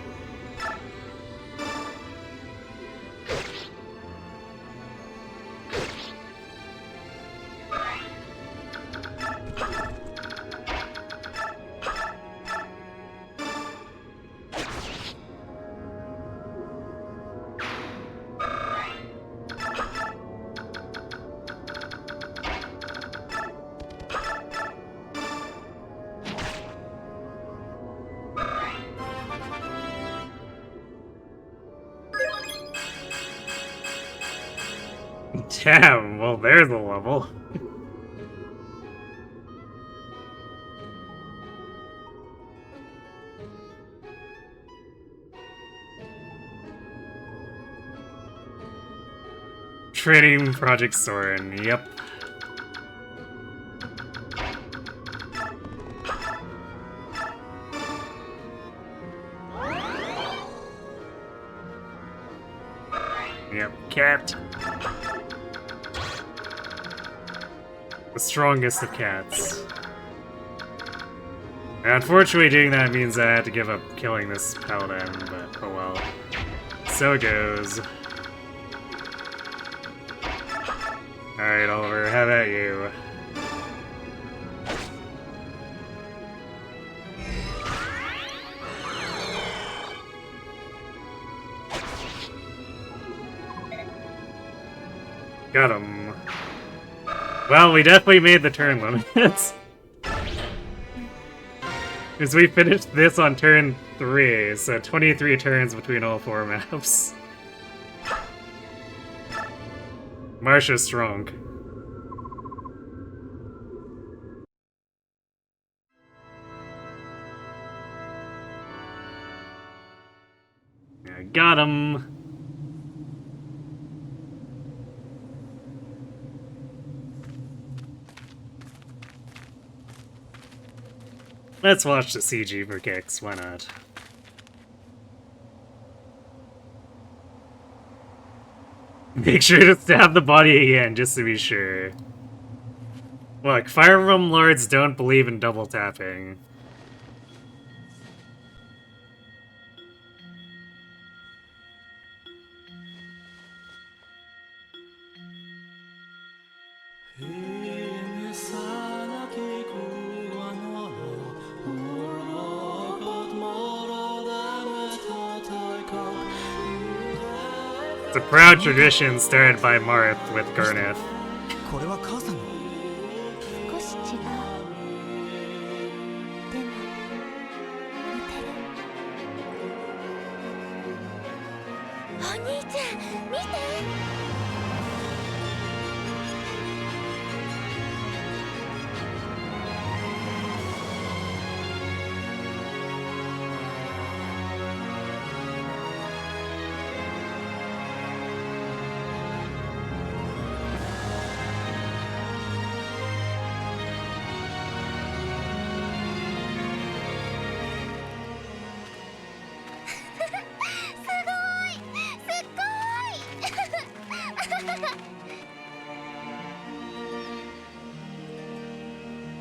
Damn, well there's a level. Training Project Soren, yep. Yep, cat. The strongest of cats. Unfortunately, doing that means I had to give up killing this paladin, but oh well. So it goes. Alright, Oliver, how about you? Got him. Well, we definitely made the turn limits. Because we finished this on turn 3, so 23 turns between all 4 maps. Marsha's strong. I got him. Let's watch the CG for kicks, why not? Make sure to stab the body again, just to be sure. Look, Fire Emblem Lords don't believe in double tapping. It's a proud tradition started by Marth with Garneth. これは母さんの少し違う。でも、似てる。お兄ちゃん、見て。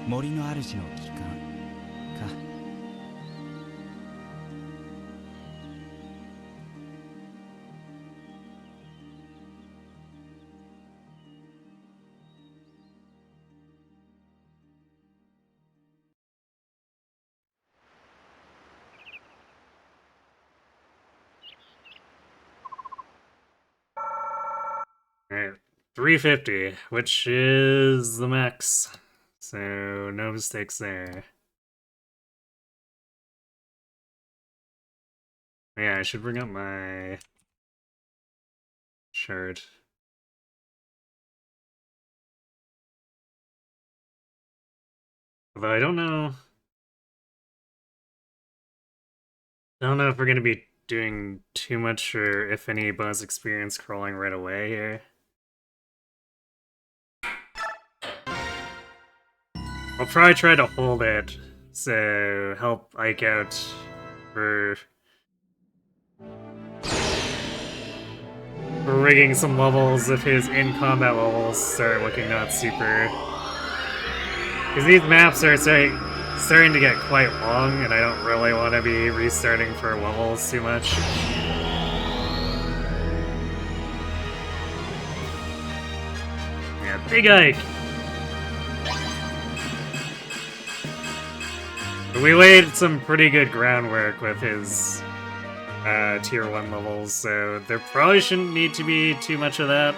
森の主の帰還か。Alright, 350, which is the max. So, no mistakes there. Yeah, I should bring up my chart. Although I don't know if we're gonna be doing too much or if any bonus experience crawling right away here. I'll probably try to hold it, so help Ike out for rigging some levels if his in-combat levels start looking not super. Because these maps are starting to get quite long, and I don't really want to be restarting for levels too much. Yeah, Big Ike! But we laid some pretty good groundwork with his tier 1 levels, so there probably shouldn't need to be too much of that.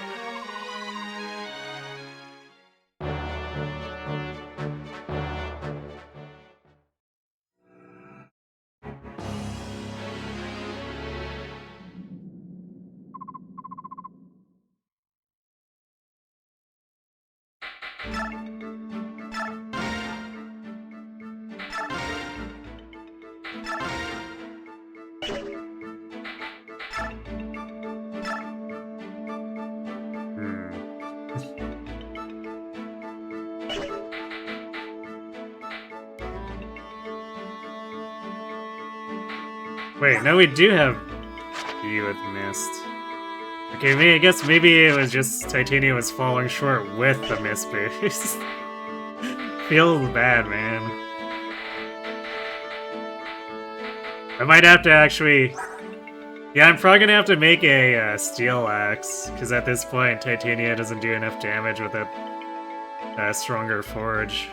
Wait, no, we do have B with Mist. Okay, I guess maybe it was just Titania was falling short with the Mist boost. Feels bad, man. I might have to actually... Yeah, I'm probably gonna have to make a Steel Axe, because at this point Titania doesn't do enough damage with a stronger Forge.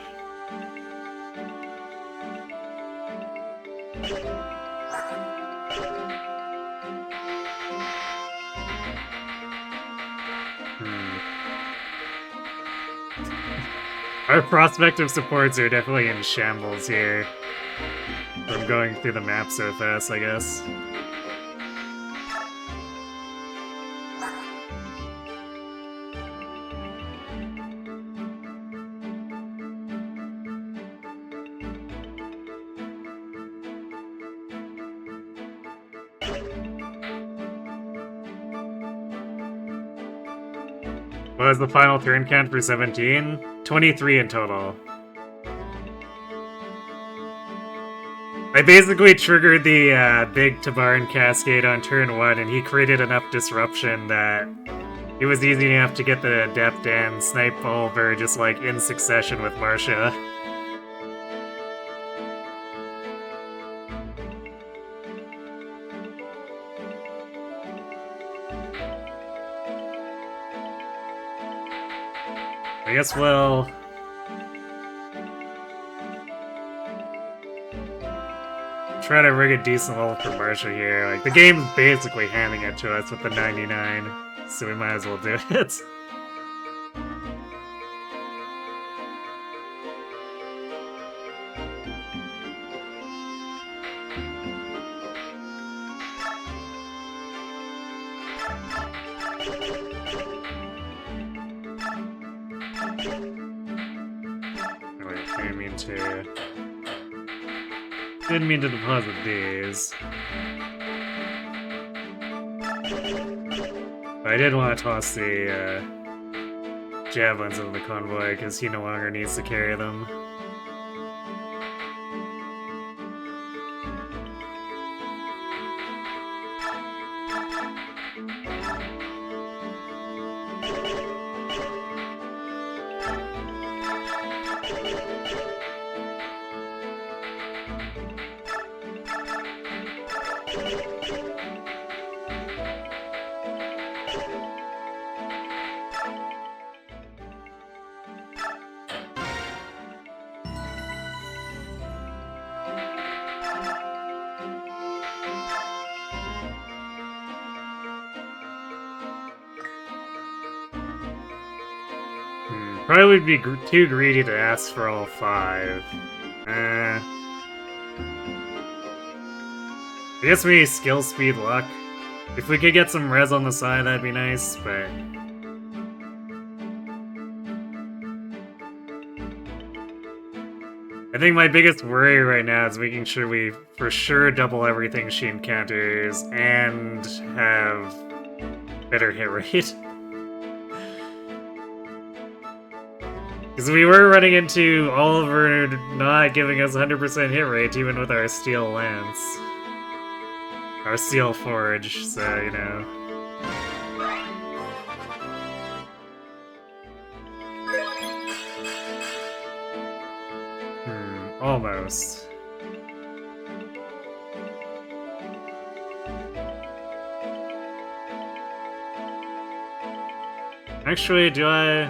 Our prospective supports are definitely in shambles here. From going through the map so fast, I guess. What was the final turn count for 17? 23 in total. I basically triggered the big Tabaran Cascade on turn 1, and he created enough disruption that it was easy enough to get the Adept and Snipe Pulver just like in succession with Marcia. I guess we'll... try to rig a decent level for Marcia here. Like, the game's basically handing it to us with the 99, so we might as well do it. Didn't mean to deposit these. But I did want to toss the javelins into the convoy because he no longer needs to carry them. Probably would be too greedy to ask for all 5. I guess we skill, speed, luck. If we could get some res on the side, that'd be nice, but... I think my biggest worry right now is making sure we for sure double everything she encounters and have better hit rate. Because we were running into Oliver not giving us 100% hit rate even with our steel lance. Our steel forge, so, you know. Almost. Actually, do I?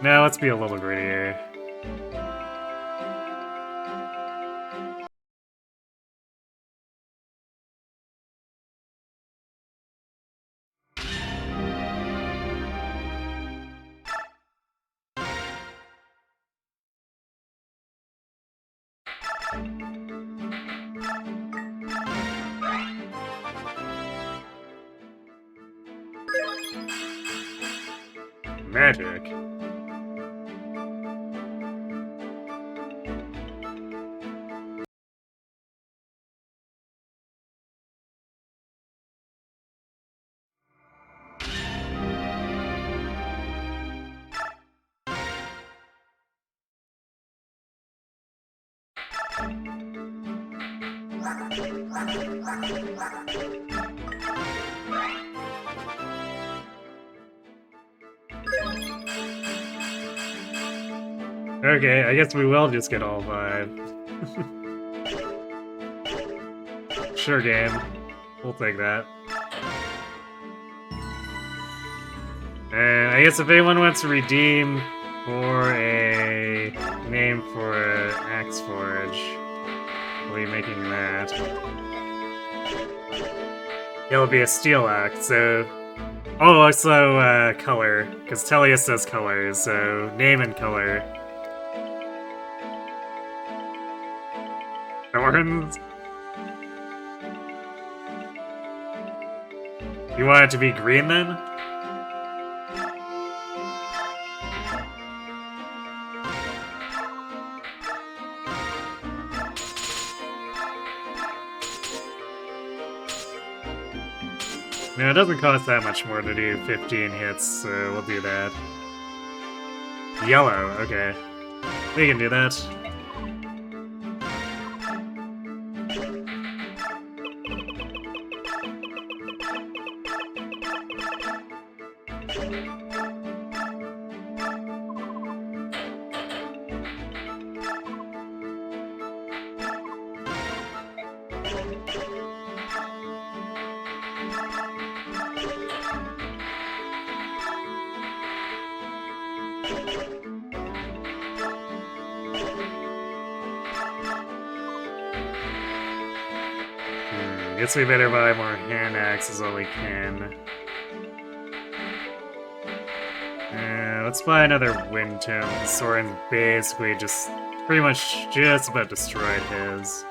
No, let's be a little greedier. Magic. Okay, I guess we will just get all 5. Sure, game. We'll take that. And I guess if anyone wants to redeem for a name for Axe Forge, we'll be making that. It'll be a steel axe, so... Oh, also, color, because Tellius says color, so name and color. Thorns? You want it to be green, then? No, it doesn't cost that much more to do 15 hits, so we'll do that. Yellow, okay. We can do that. Guess we better buy more hand axes while we can. Let's buy another wind tome. Soren's basically just pretty much just about destroyed his.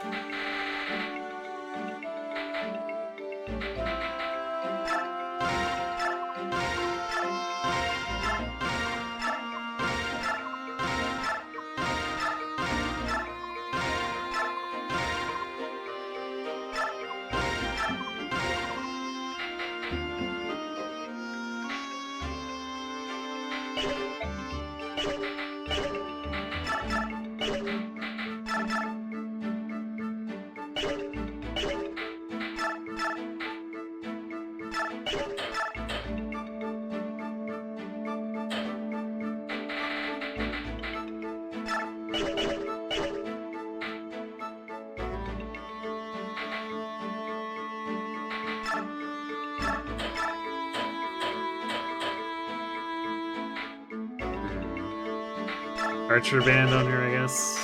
archer band on her, I guess.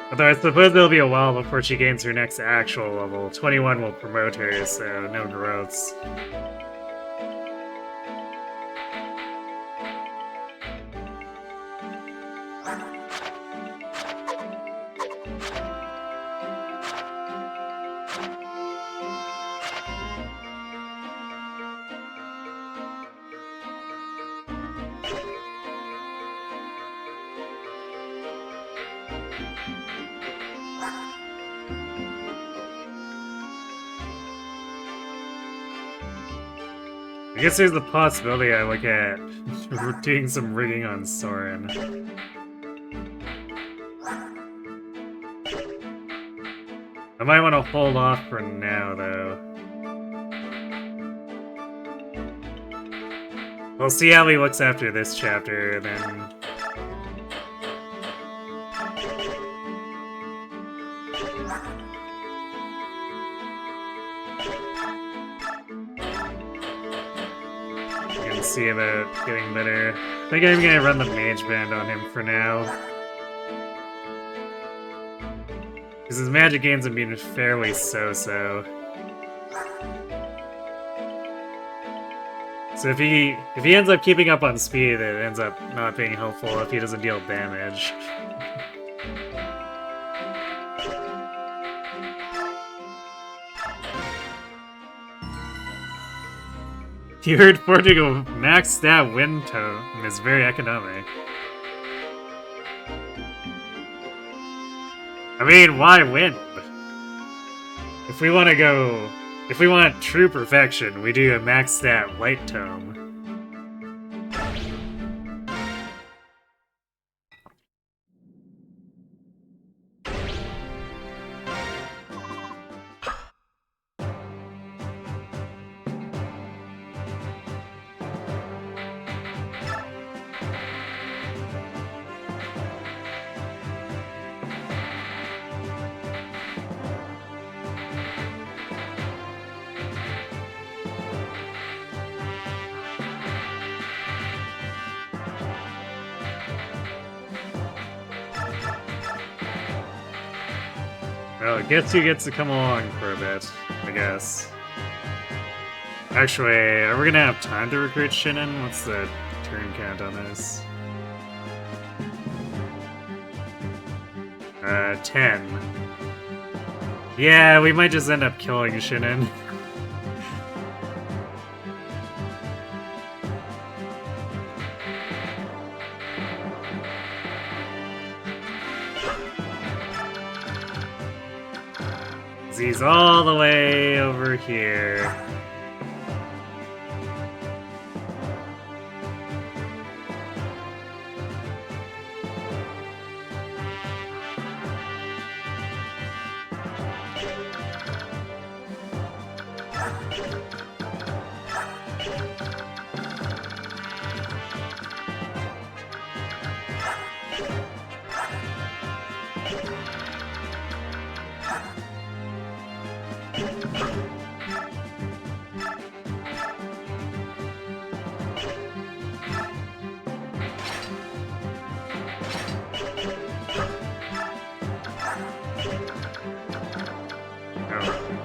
Although I suppose it'll be a while before she gains her next actual level. 21 will promote her, so no growths. I guess there's the possibility I look at doing some rigging on Soren. I might want to hold off for now, though. We'll see how he looks after this chapter, then... see about getting better. I think I'm gonna run the mage band on him for now. Because his magic gains have been fairly so-so. So if he ends up keeping up on speed, it ends up not being helpful if he doesn't deal damage. You heard forging a max stat wind tome is very economic. I mean, why wind? If we want true perfection, we do a max stat light tome. Well, Getsu gets to come along for a bit, I guess. Actually, are we gonna have time to recruit Shinin? What's the turn count on this? 10. Yeah, we might just end up killing Shinin. He's all the way over here.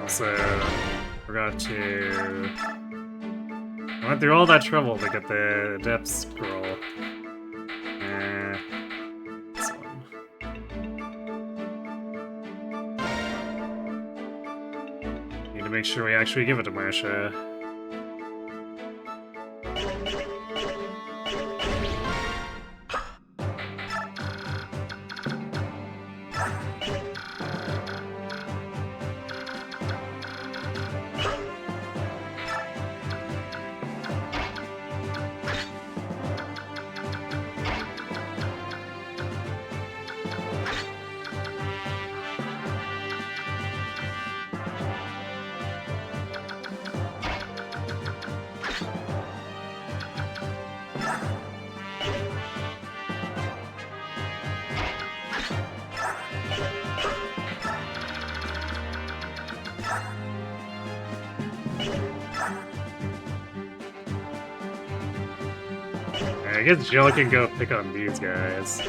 Also, forgot to... I went through all that trouble to get the depth scroll. This one. Need to make sure we actually give it to Marsha. I guess Jill can go pick on these guys.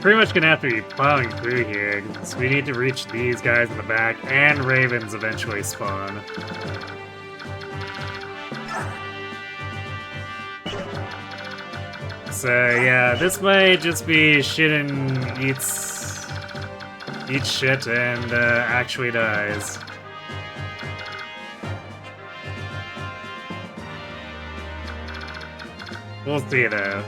Pretty much gonna have to be plowing through here, because we need to reach these guys in the back, and ravens eventually spawn. So yeah, this might just be shit and eats shit and actually dies. We'll see though.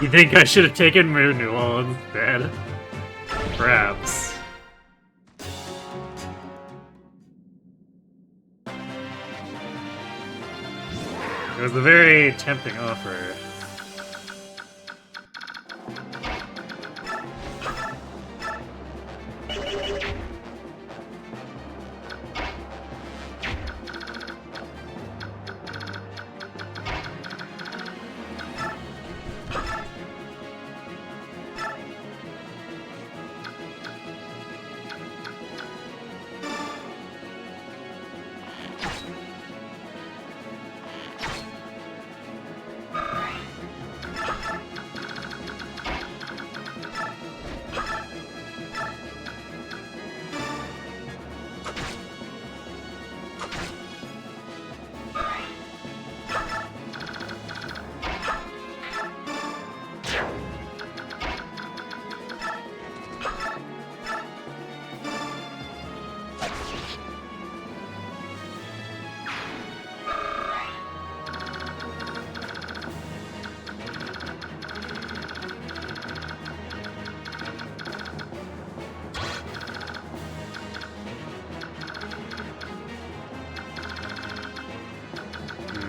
You think I should have taken renewal instead? Perhaps. It was a very tempting offer.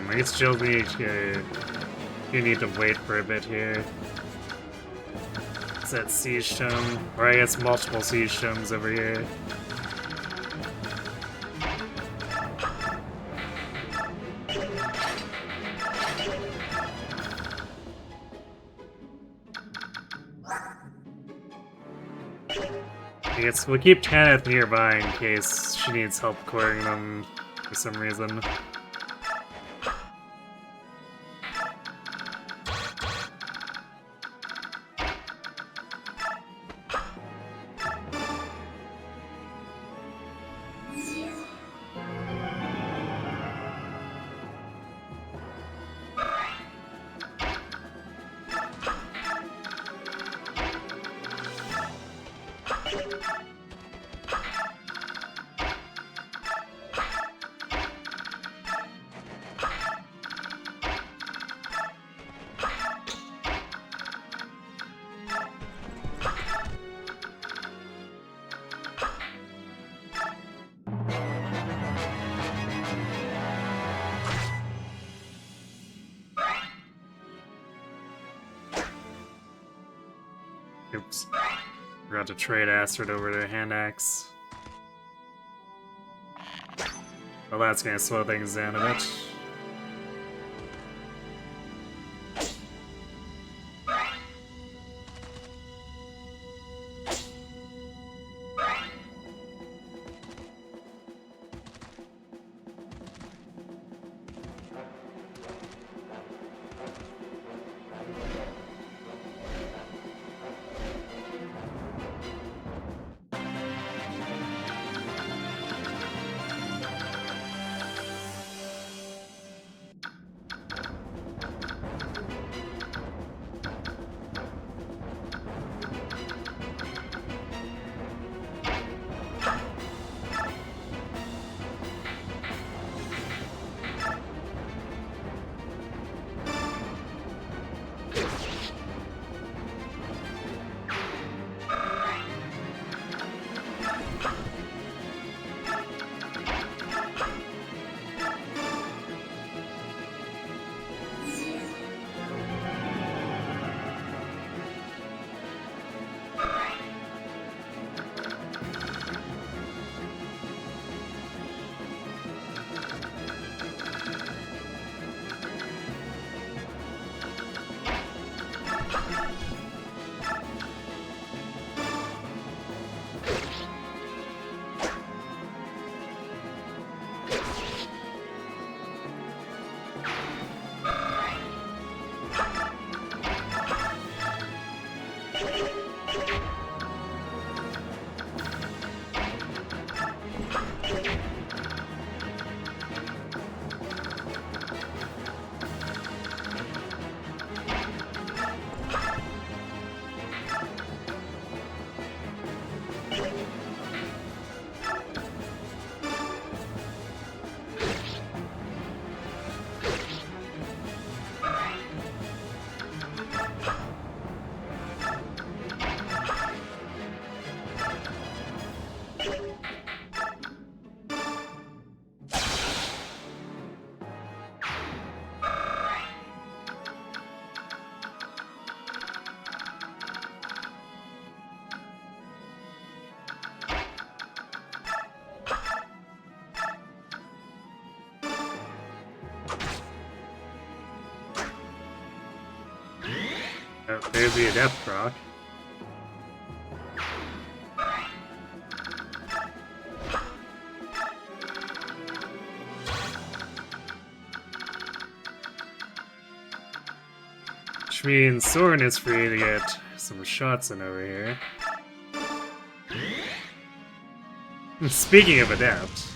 I guess Jill you need to wait for a bit here. It's that siege tome, or I guess multiple siege tomes over here. I guess we'll keep Tanith nearby in case she needs help clearing them for some reason. Oops. Forgot to trade Astrid over to hand axe. Well, that's gonna slow things down a bit. Oh, there's the Adept proc. Which means Soren is free to get some shots in over here. Speaking of Adept,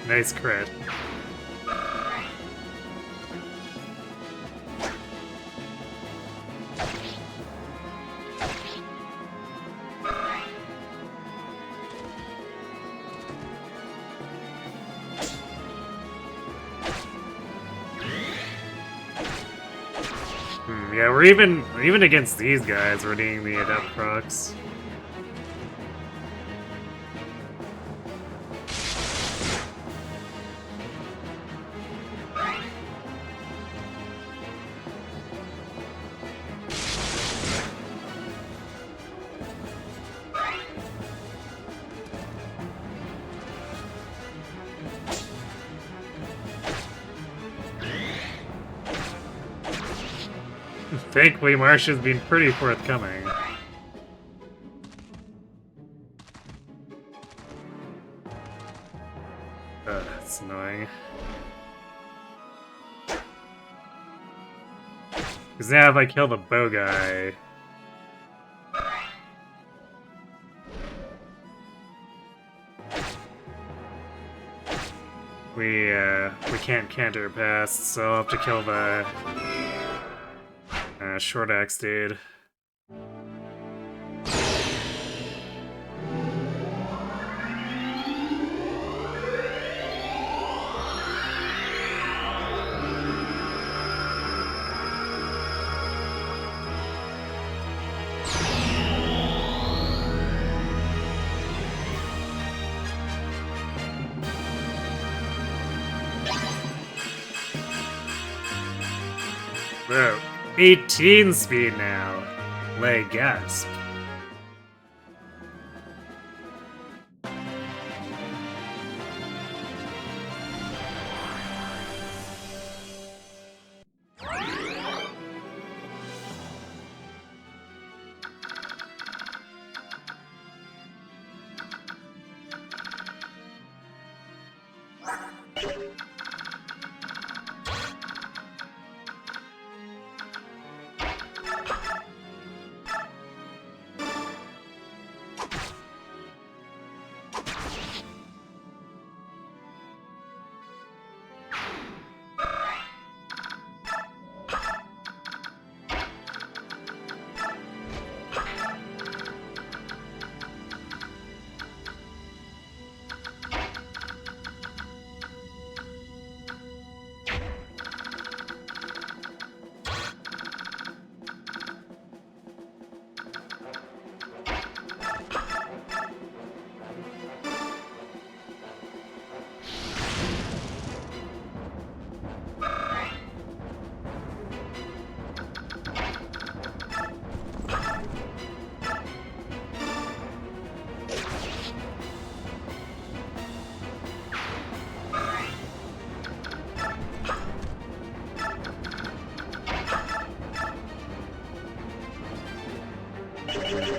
Nice crit. Yeah, we're even against these guys, we're needing the adept procs. Thankfully, Marsha's been pretty forthcoming. That's annoying. Because now if I kill the bow guy... We can't counter pass, so I'll have to kill the short axe dude. Whoa, 18 speed now. BEXP.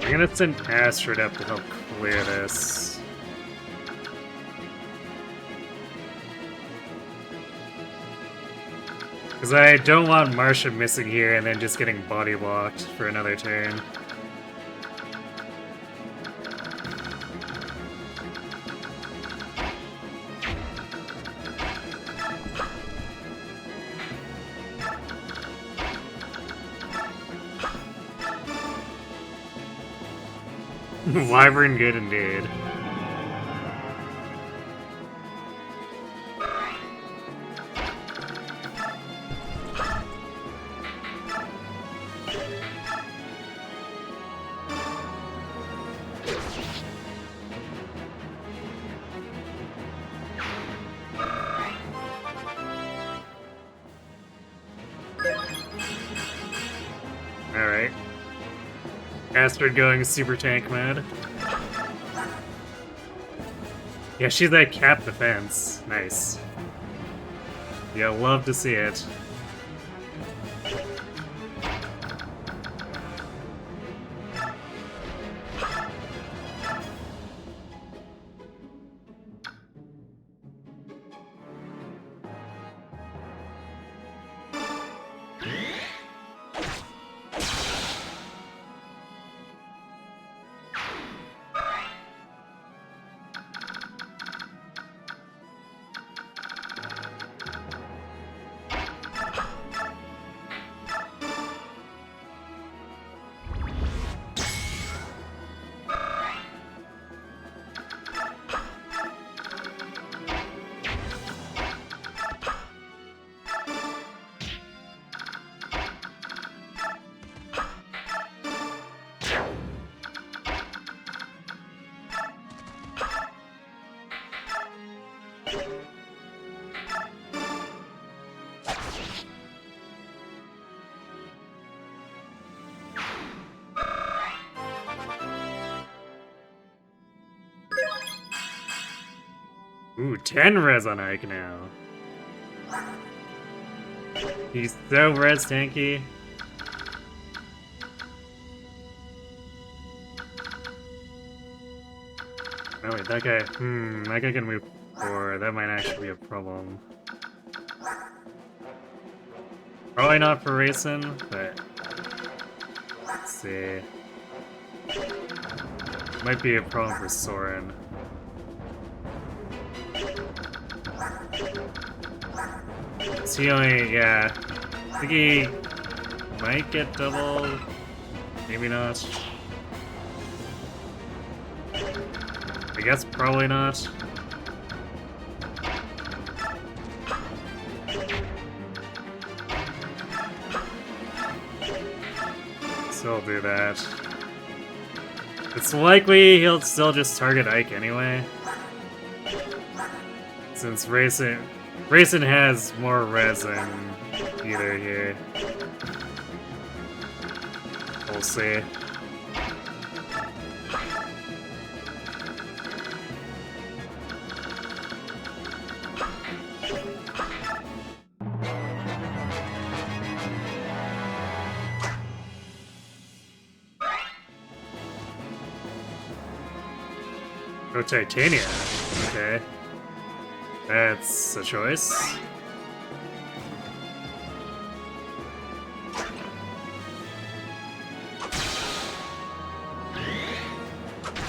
I'm gonna send Astrid up to help clear this. Because I don't want Marsha missing here and then just getting body blocked for another turn. Wyvern good indeed. Alright. Astrid going super tank mode. Yeah, she's that cap defense. Nice. Yeah, love to see it. Ooh, 10 res on Ike now. He's so res tanky. Oh wait, that guy can move forward. That might actually be a problem. Probably not for racing, but let's see. Might be a problem for Soren. Is he only, yeah. I think he might get double. Maybe not. I guess probably not. Still do that. It's likely he'll still just target Ike anyway. Since Racing has more res than either here. We'll see. Oh, Titania. Okay. That's a choice.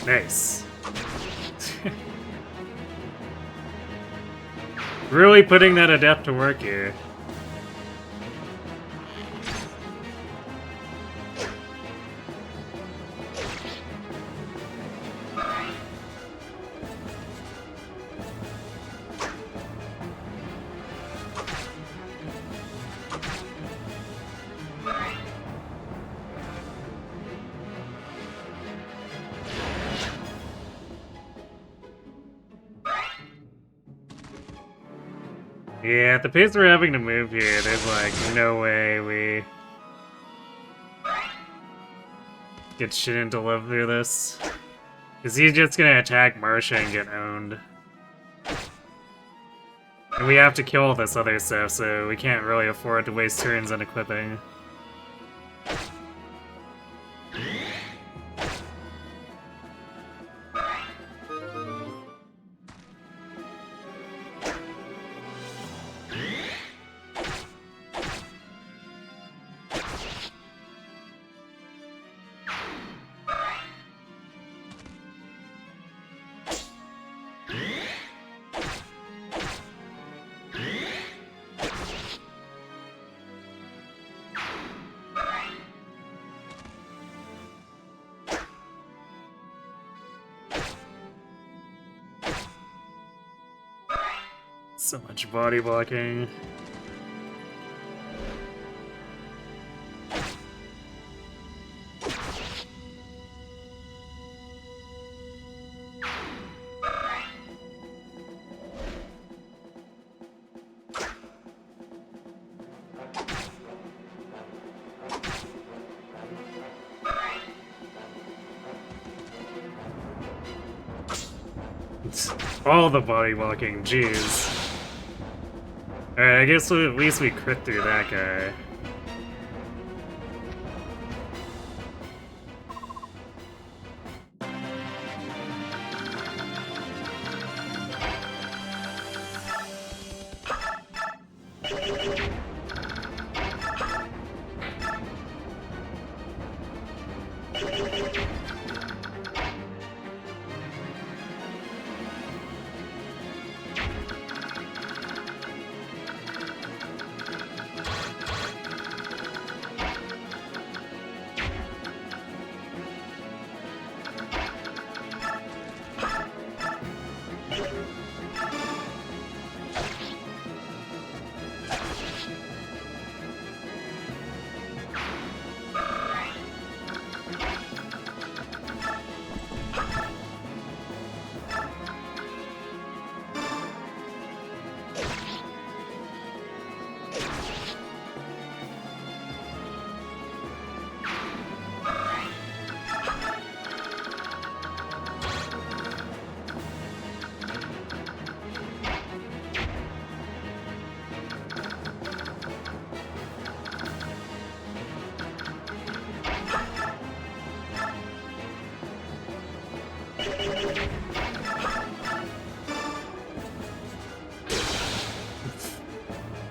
Nice. Really putting that adept to work here. Yeah, at the pace we're having to move here, there's like no way we get shit to live through this. Because he's just gonna attack Marsha and get owned. And we have to kill all this other stuff, so we can't really afford to waste turns on equipping. So much body blocking. All the body blocking, jeez. Alright, I guess at least we crit through that guy.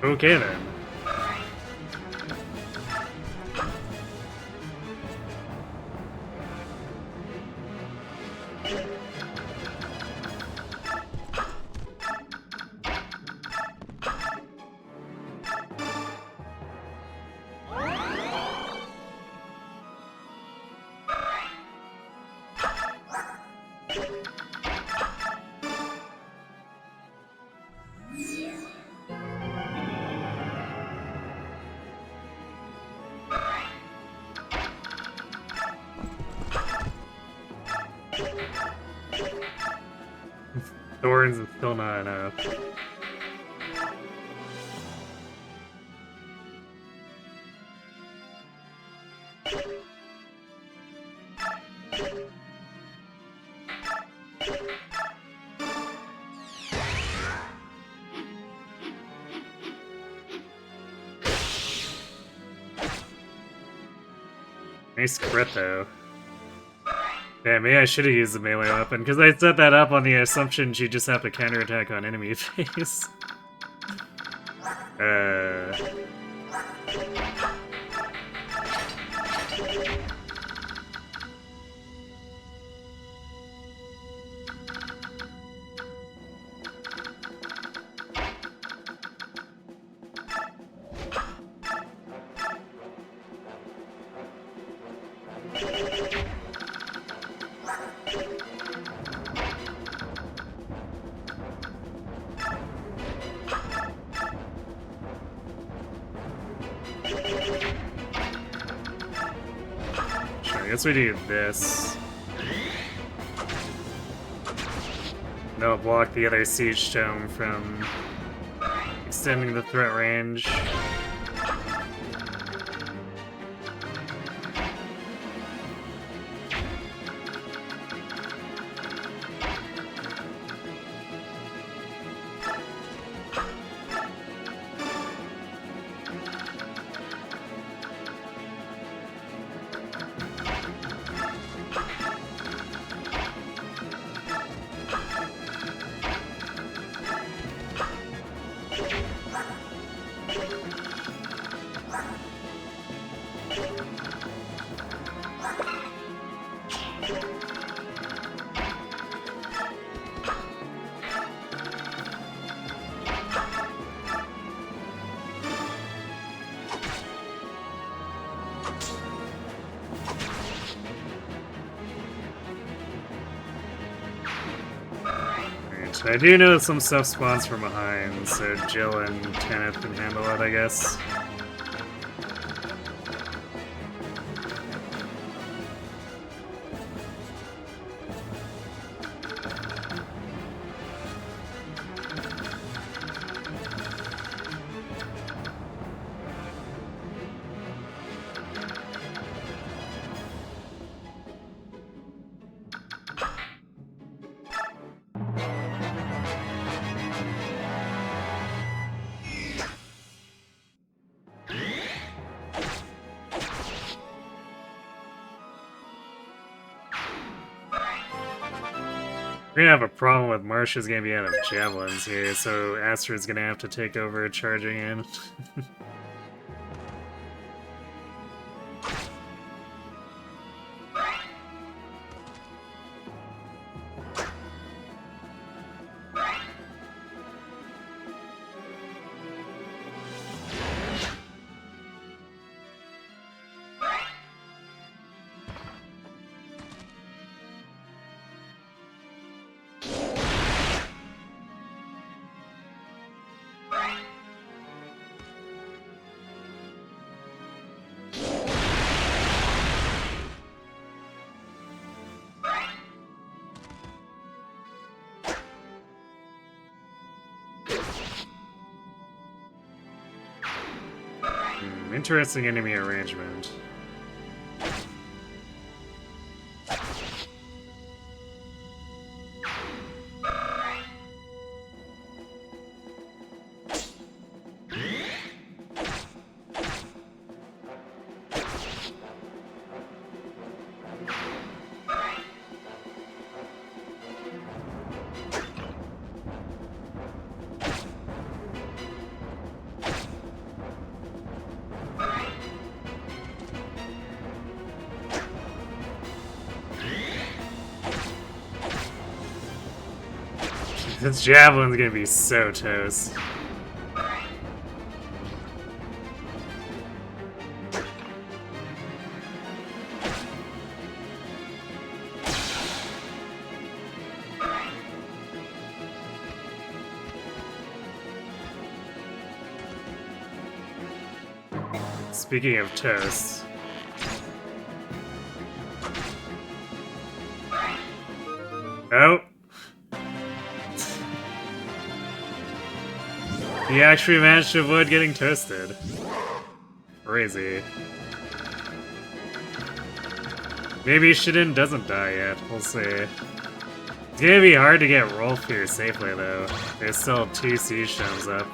Okay then. Thorns is still not enough. Nice crit though. Yeah, maybe I should have used the melee weapon, because I set that up on the assumption she'd just have to counterattack on enemy face. Sure, I guess we do this. That'll block the other siege stone from extending the threat range. I do know that some stuff spawns from behind, so Jill and Kenneth can handle it, I guess. We're gonna have a problem with Marsha's gonna be out of javelins here, so Astrid's gonna have to take over charging in. Interesting enemy arrangement. This javelin's gonna be so toast. Speaking of toast. Oh. He actually managed to avoid getting toasted. Crazy. Maybe Shiden doesn't die yet. We'll see. It's gonna be hard to get Rolf here safely, though. There's still 2 siege stones up.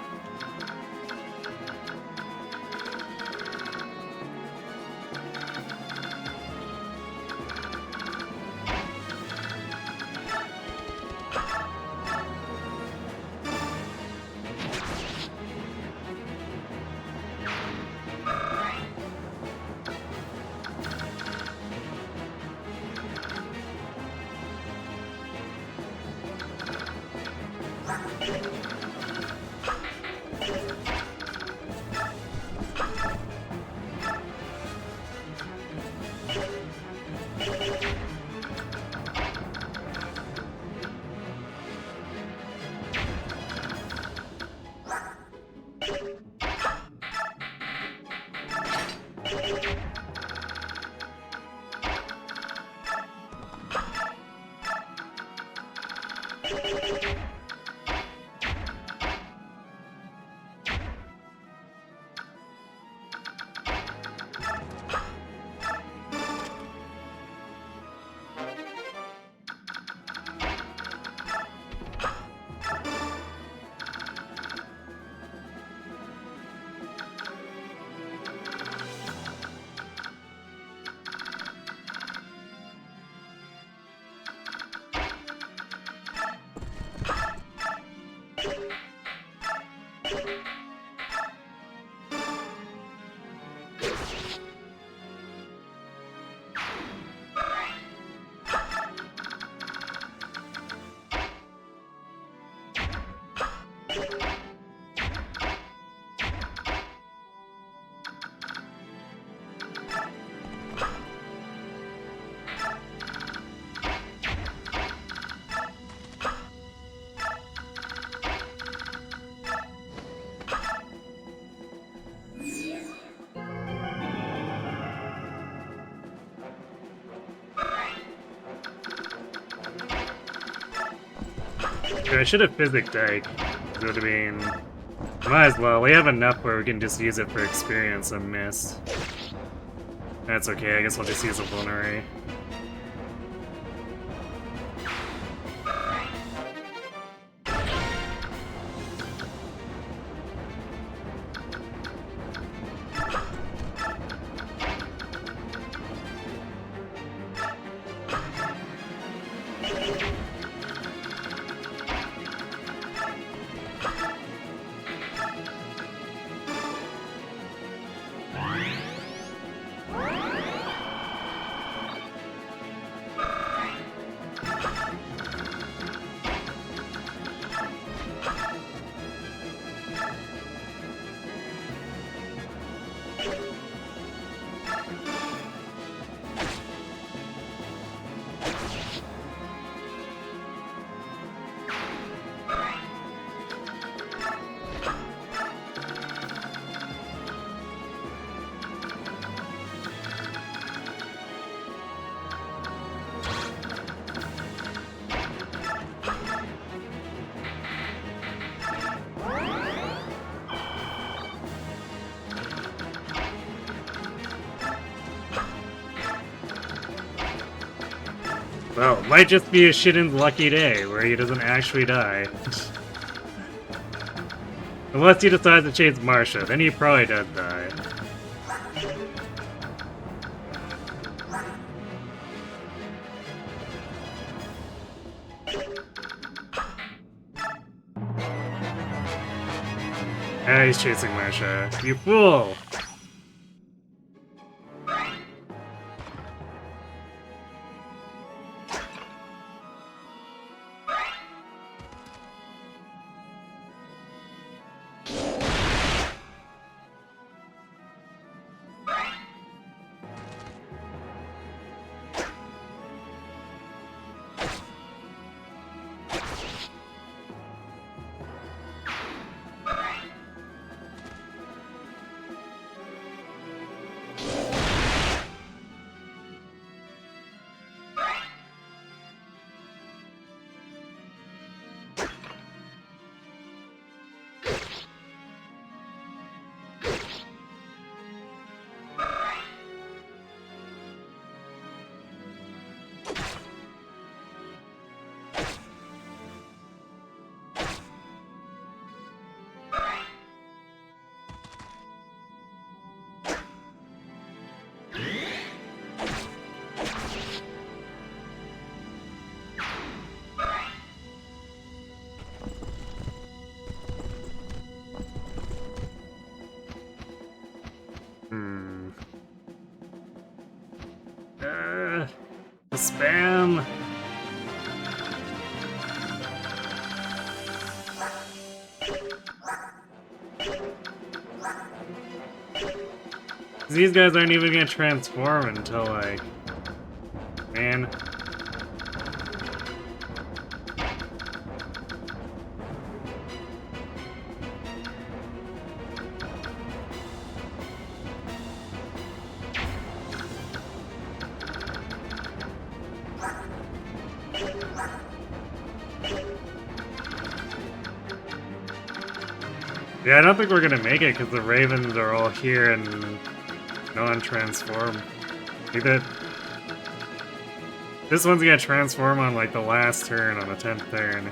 I should have physic Dyke. It would have been... Might as well. We have enough where we can just use it for experience and miss. That's okay, I guess I'll just use a Vulnerary. Well, it might just be a Shiden's lucky day, where he doesn't actually die. Unless he decides to chase Marsha, then he probably does die. Ah, he's chasing Marsha. You fool! The spam! These guys aren't even gonna transform until, like... Man. Yeah, I don't think we're gonna make it because the ravens are all here and non-transform. Either this one's gonna transform on like the last turn, on the 10th turn.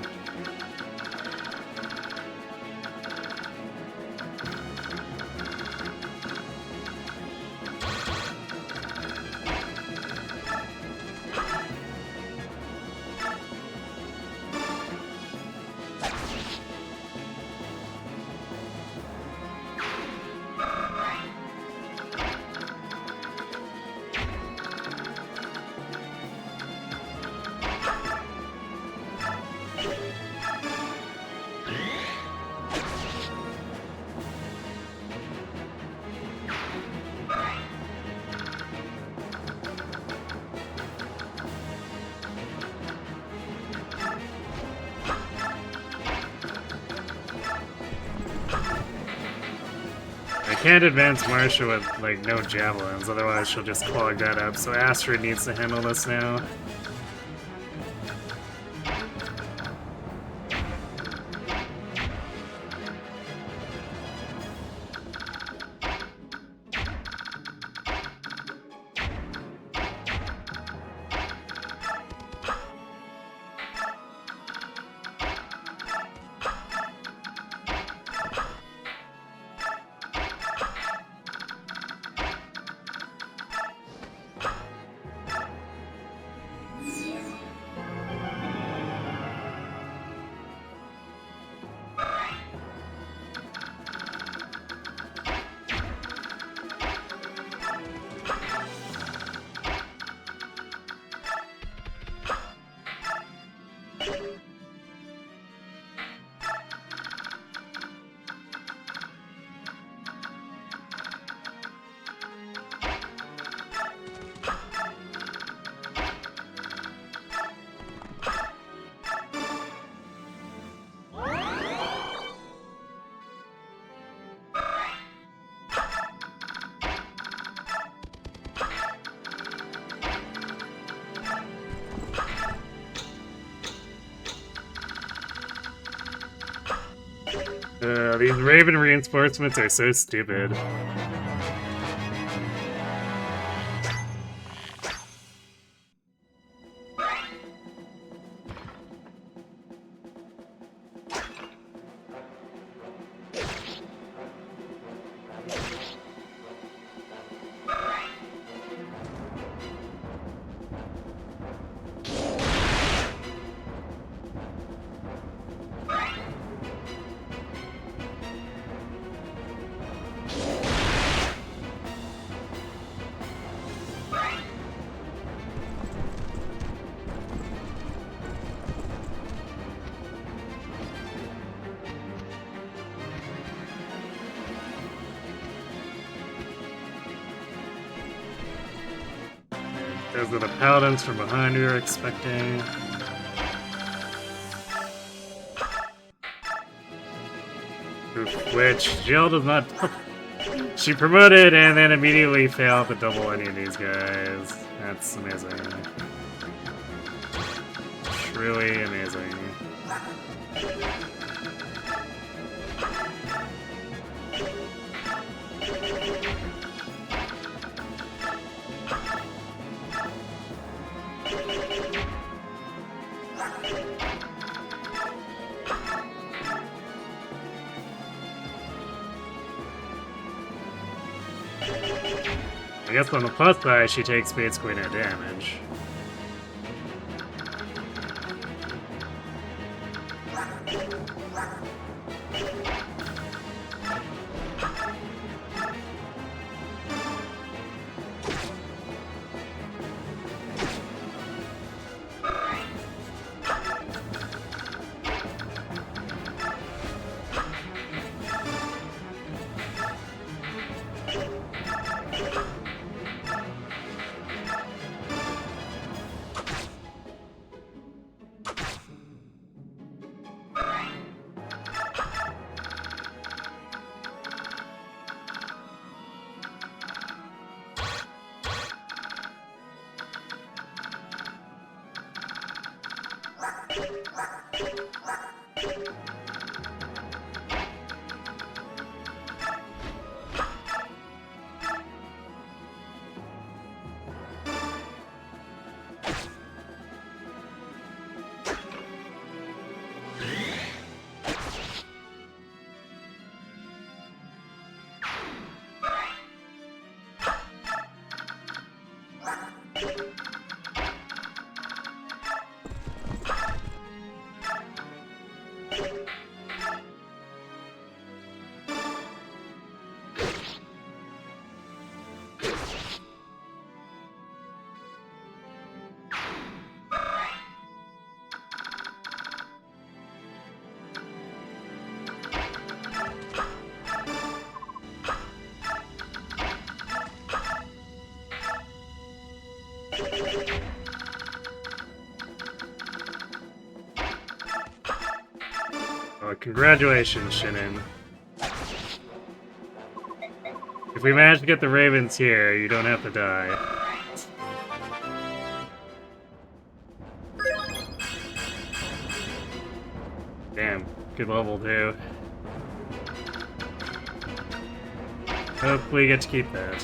I can't advance Marsha with, like, no javelins, otherwise she'll just clog that up, so Astrid needs to handle this now. These Raven reinforcements are so stupid. Those are the paladins from behind we were expecting. Which Jill does not. She promoted and then immediately failed to double any of these guys. That's amazing. Truly amazing. I guess on the plus side, she takes basically no damage. Oh, congratulations, Shinin. If we manage to get the ravens here, you don't have to die. Damn, good level too. Hopefully you get to keep that.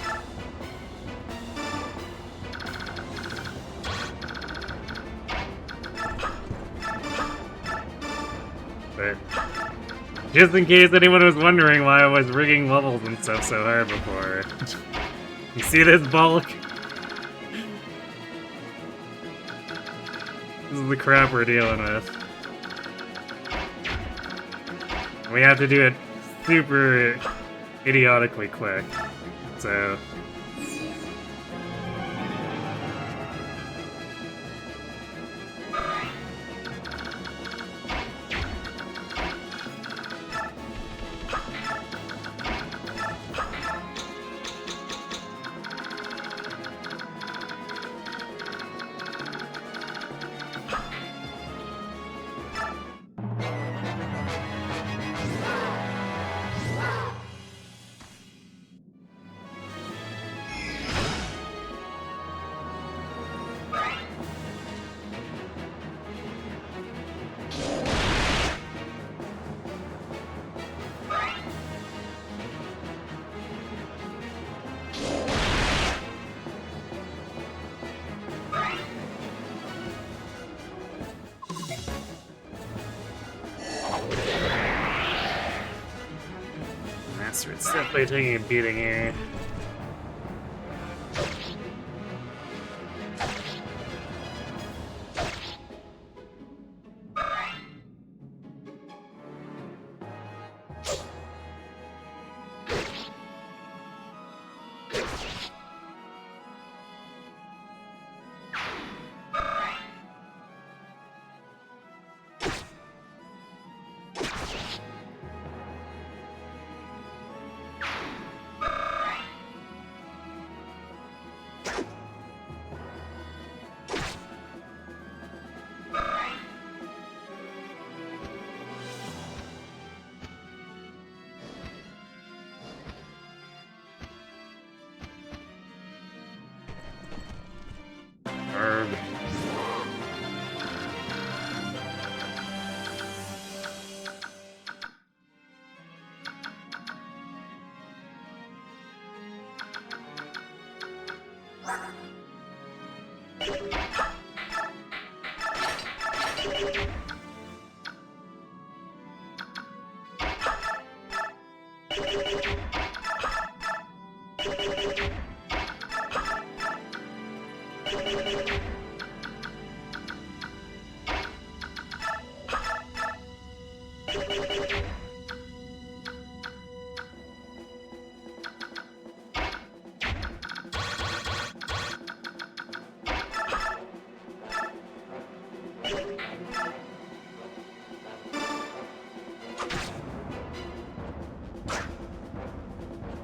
But just in case anyone was wondering why I was rigging levels and stuff so hard before. You see this bulk? This is the crap we're dealing with. We have to do it super idiotically quick, so... It's definitely taking a beating here.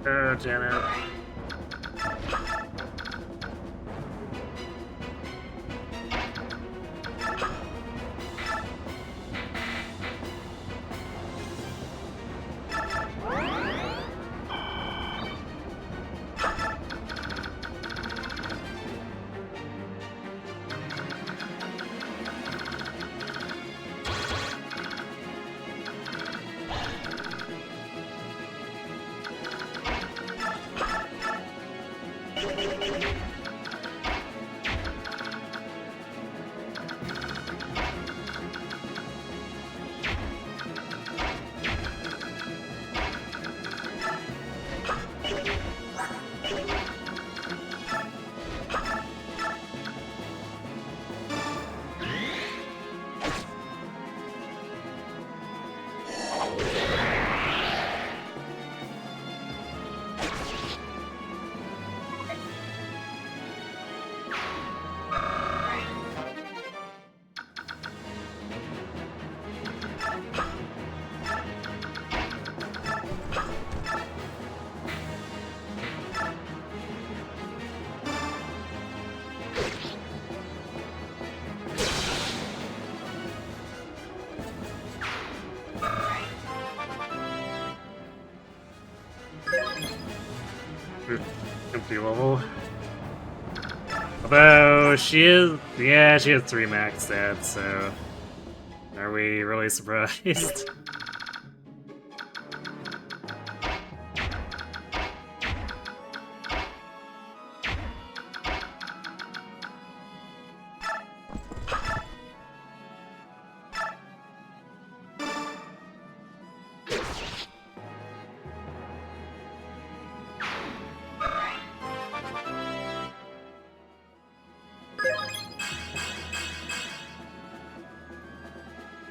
Oh, Janet. Empty level. Although she is, yeah, she has 3 max stats, so are we really surprised?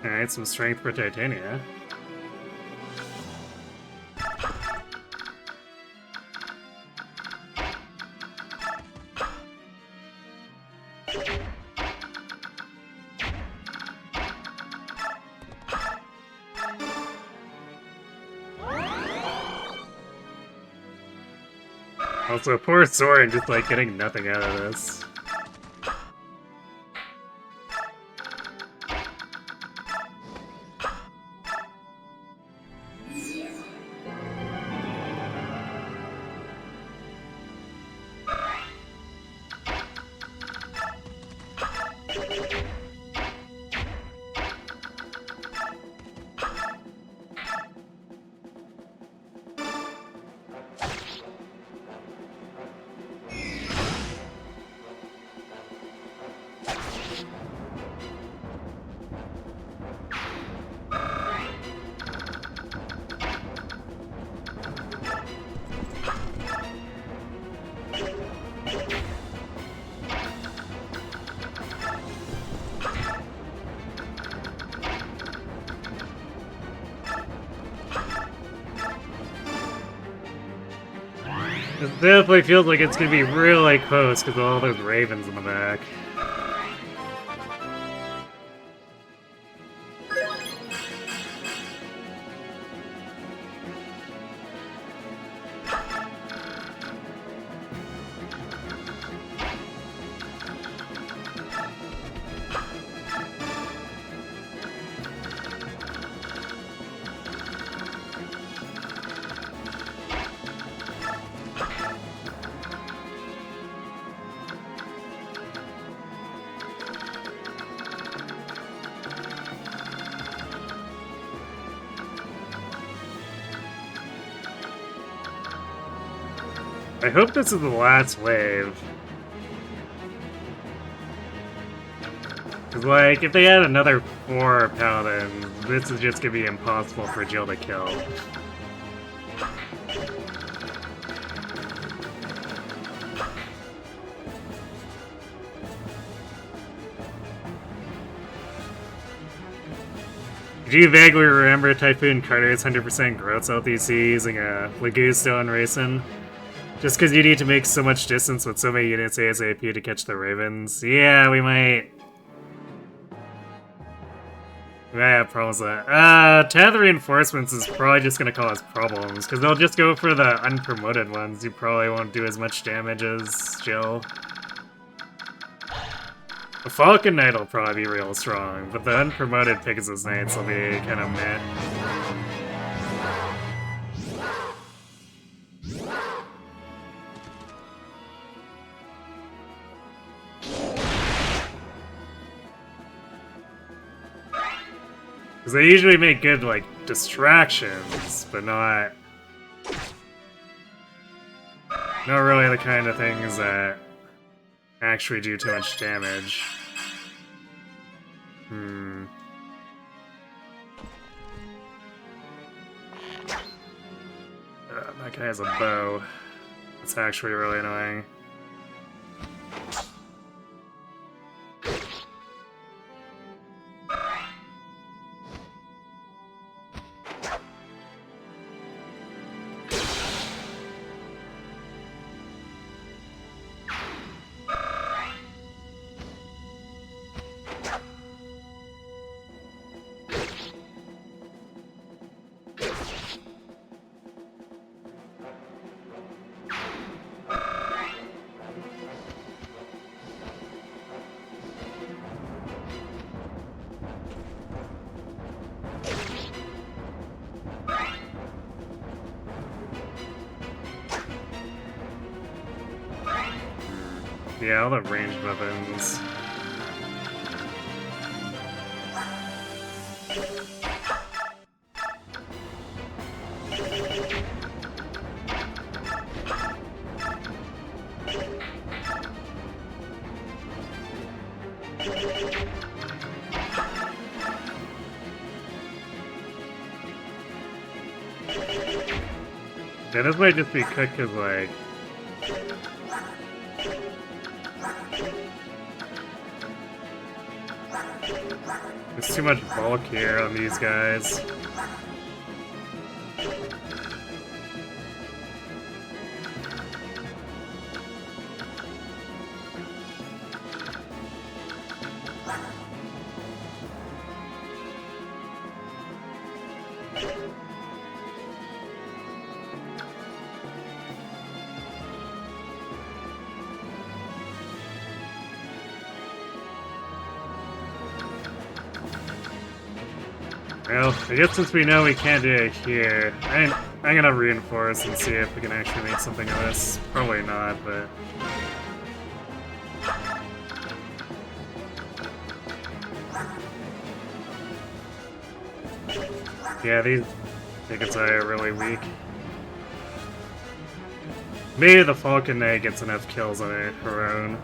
Alright, some strength for Titania. Also, poor Soren just like getting nothing out of this. It definitely feels like it's gonna be really close because of all those ravens in the back. I hope this is the last wave. Cause like, if they add another 4 paladins, this is just gonna be impossible for Jill to kill. Do you vaguely remember Typhoon Carter's 100% growth LTC using a Lagusto and Racing? Just because you need to make so much distance with so many units ASAP to catch the ravens? Yeah, we might have problems with that. To have the reinforcements is probably just gonna cause problems, because they'll just go for the unpromoted ones. You probably won't do as much damage as Jill. The Falcon Knight will probably be real strong, but the unpromoted Pegasus Knights will be kind of meh. Because they usually make good, like, distractions, but not really the kind of things that actually do too much damage. That guy has a bow. That's actually really annoying. Yeah, all the ranged weapons. Yeah, this might just be cooked because, like, there's too much bulk here on these guys. Well, I guess since we know we can't do it here, I'm gonna reinforce and see if we can actually make something of this. Probably not, but... yeah, these tickets are really weak. Maybe the Falcon Knight gets enough kills on her own.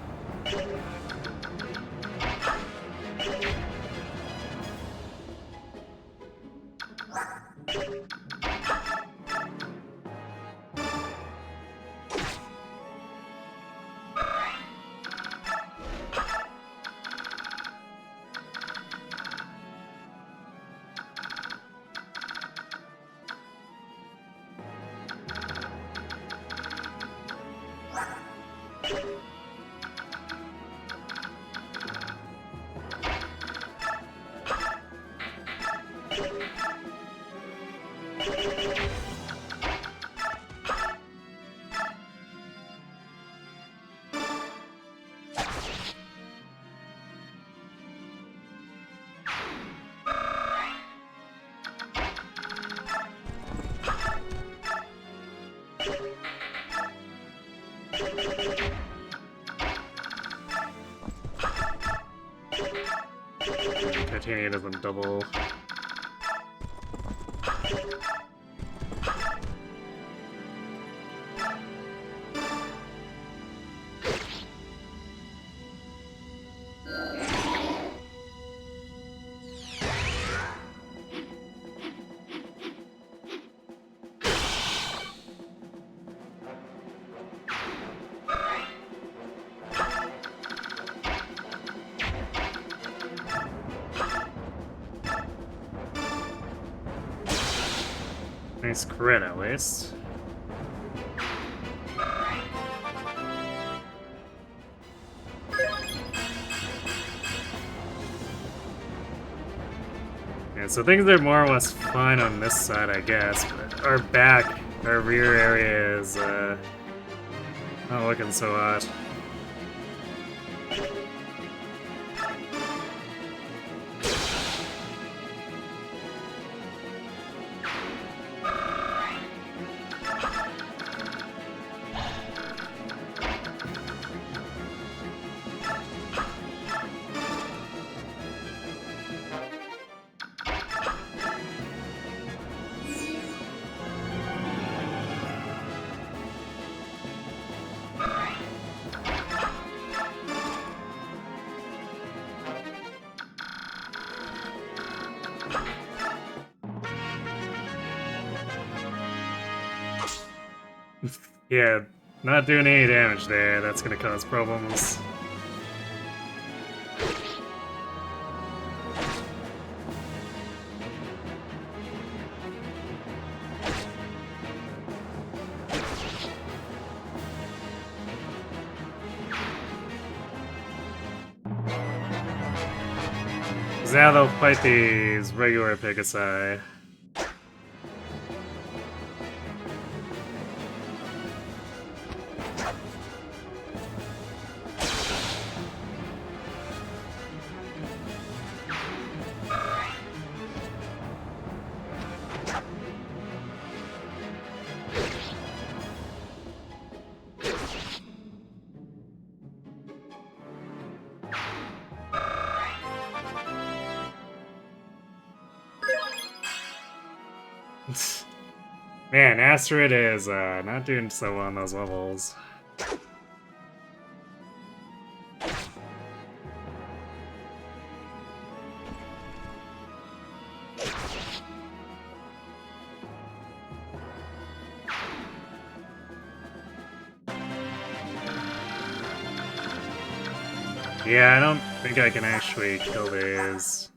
Titania doesn't double. Nice crit, at least. Yeah, so things are more or less fine on this side, I guess, but our back, our rear area is, not looking so hot. Yeah, not doing any damage there, that's gonna cause problems. Now they'll fight these regular Pegasi. Man, Asteroid is not doing so well on those levels. Yeah, I don't think I can actually kill these.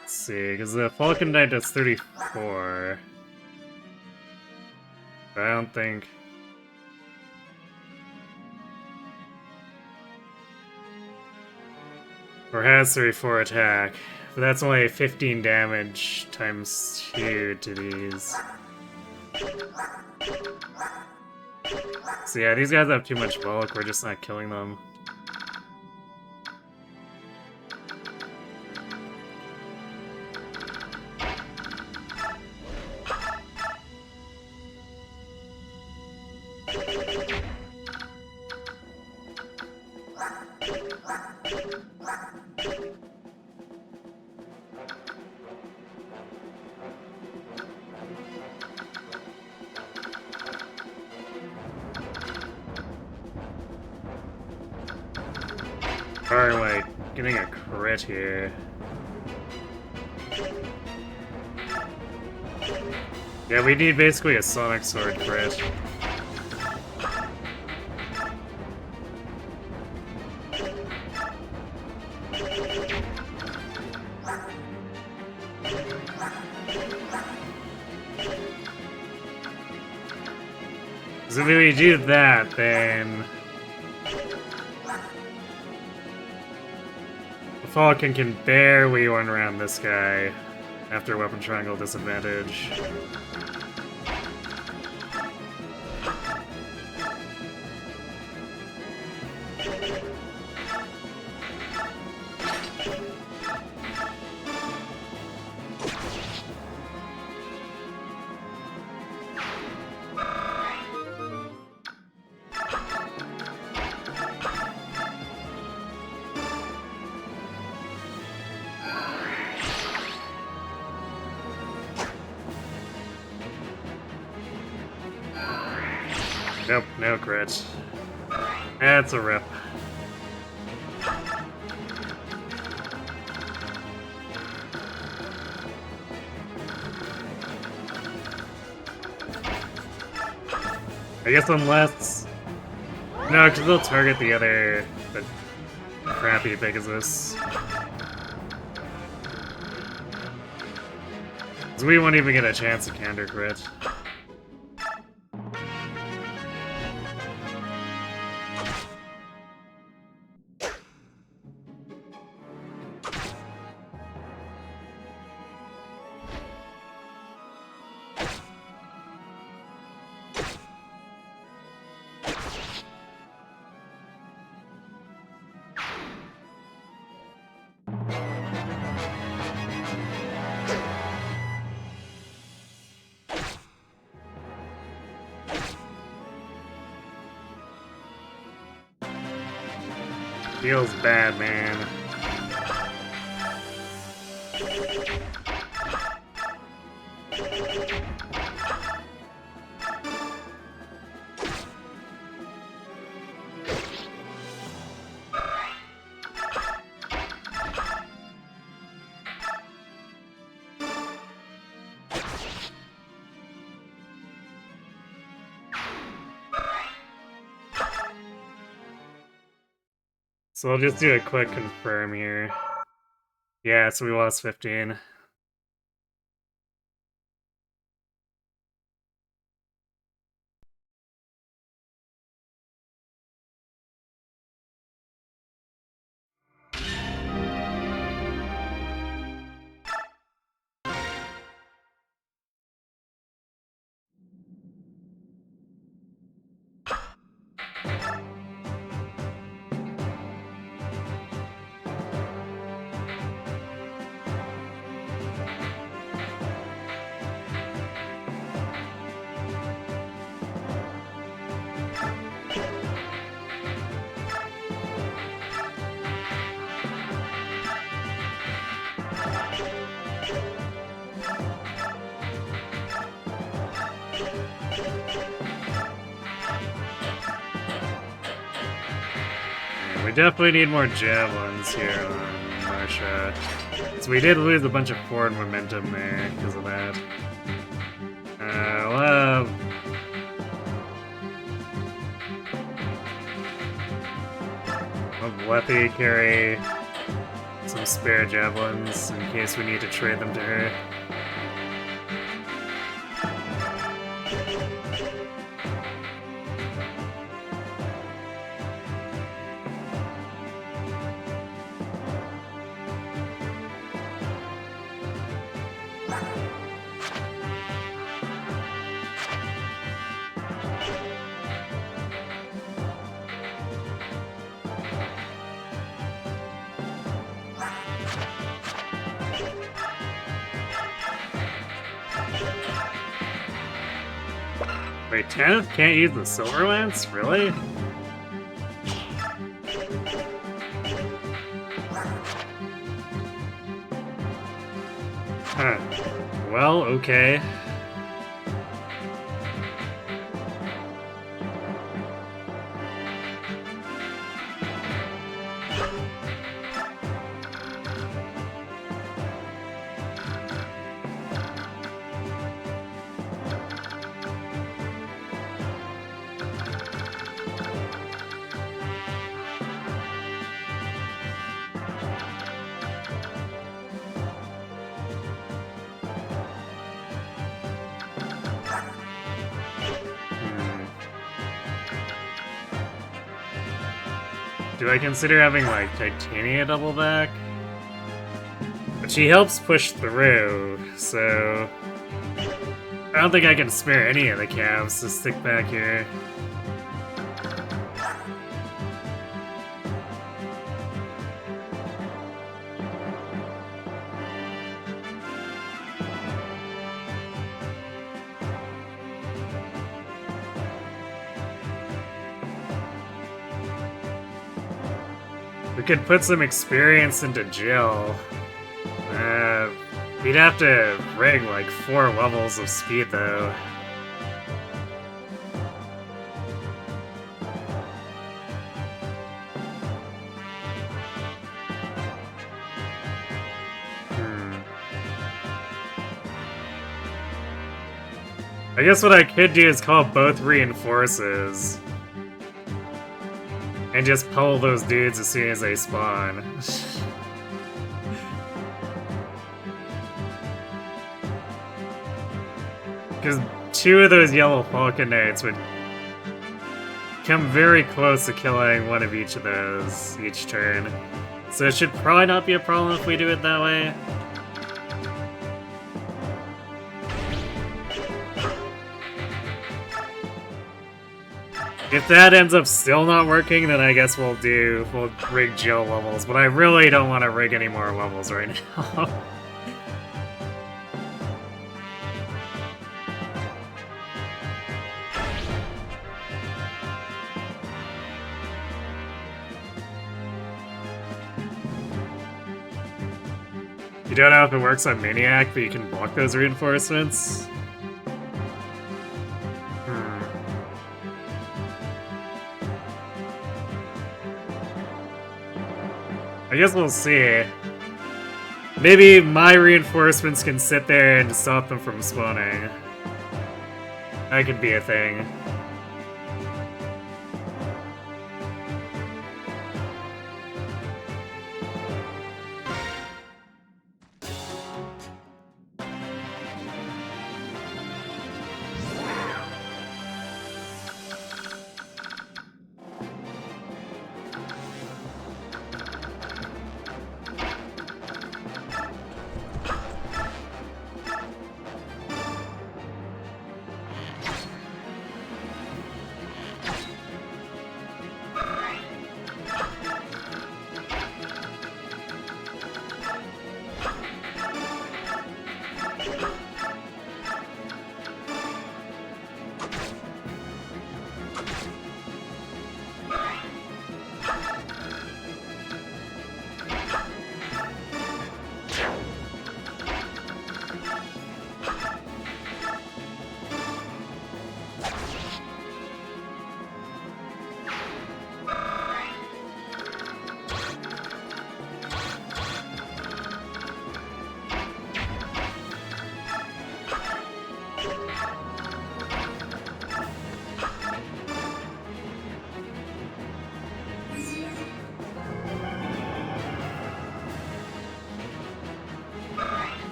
Let's see, because the Falcon Knight does 34. But I don't think... Or has 34 attack. But that's only 15 damage times 2 to these. So yeah, these guys have too much bulk, we're just not killing them. Or like, getting a crit here. Yeah, we need basically a Sonic Sword crit. So if we do that, then... the Falcon can barely run around this guy after Weapon Triangle disadvantage. Nope, no crit. That's a rip. I guess unless... No, because they'll target the other... the crappy Pegasus. Because we won't even get a chance to counter crit. Feels bad, man. So I'll just do a quick confirm here. Yeah, so we lost 15. We definitely need more javelins here on Marsha. So we did lose a bunch of forward momentum there because of that. We'll have Lethe carry some spare javelins in case we need to trade them to her. Wait, Tanith can't use the Silver Lance? Really? Huh. Well, okay. Do I consider having, like, Titania double back? But she helps push through, so... I don't think I can spare any of the calves to stick back here. We could put some experience into Jill. We'd have to rig like 4 levels of speed though. I guess what I could do is call both reinforces. And just pull those dudes as soon as they spawn. Because 2 of those yellow Falcon Knights would come very close to killing one of each of those each turn. So it should probably not be a problem if we do it that way. If that ends up still not working, then I guess we'll rig Jill levels, but I really don't want to rig any more levels right now. You don't know if it works on Maniac, but you can block those reinforcements? I guess we'll see. Maybe my reinforcements can sit there and stop them from spawning. That could be a thing.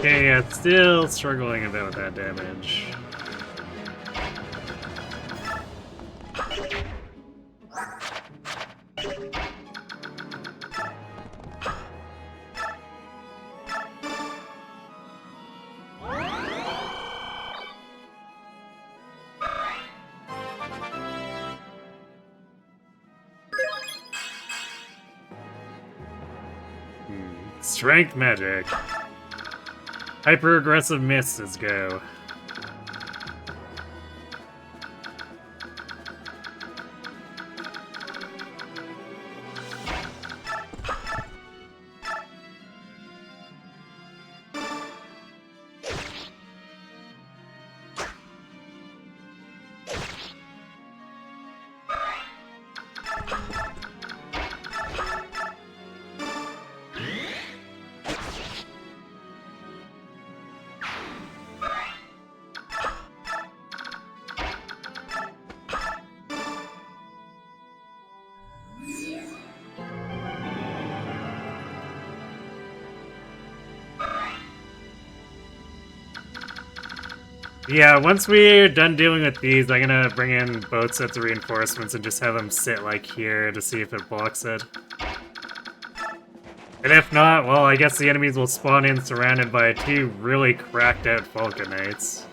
Okay, yeah, still struggling a bit with that damage. Strength magic. Hyper aggressive misses go. Yeah, once we're done dealing with these, I'm gonna bring in both sets of reinforcements and just have them sit like here to see if it blocks it. And if not, well, I guess the enemies will spawn in surrounded by two really cracked out Falcon Knights.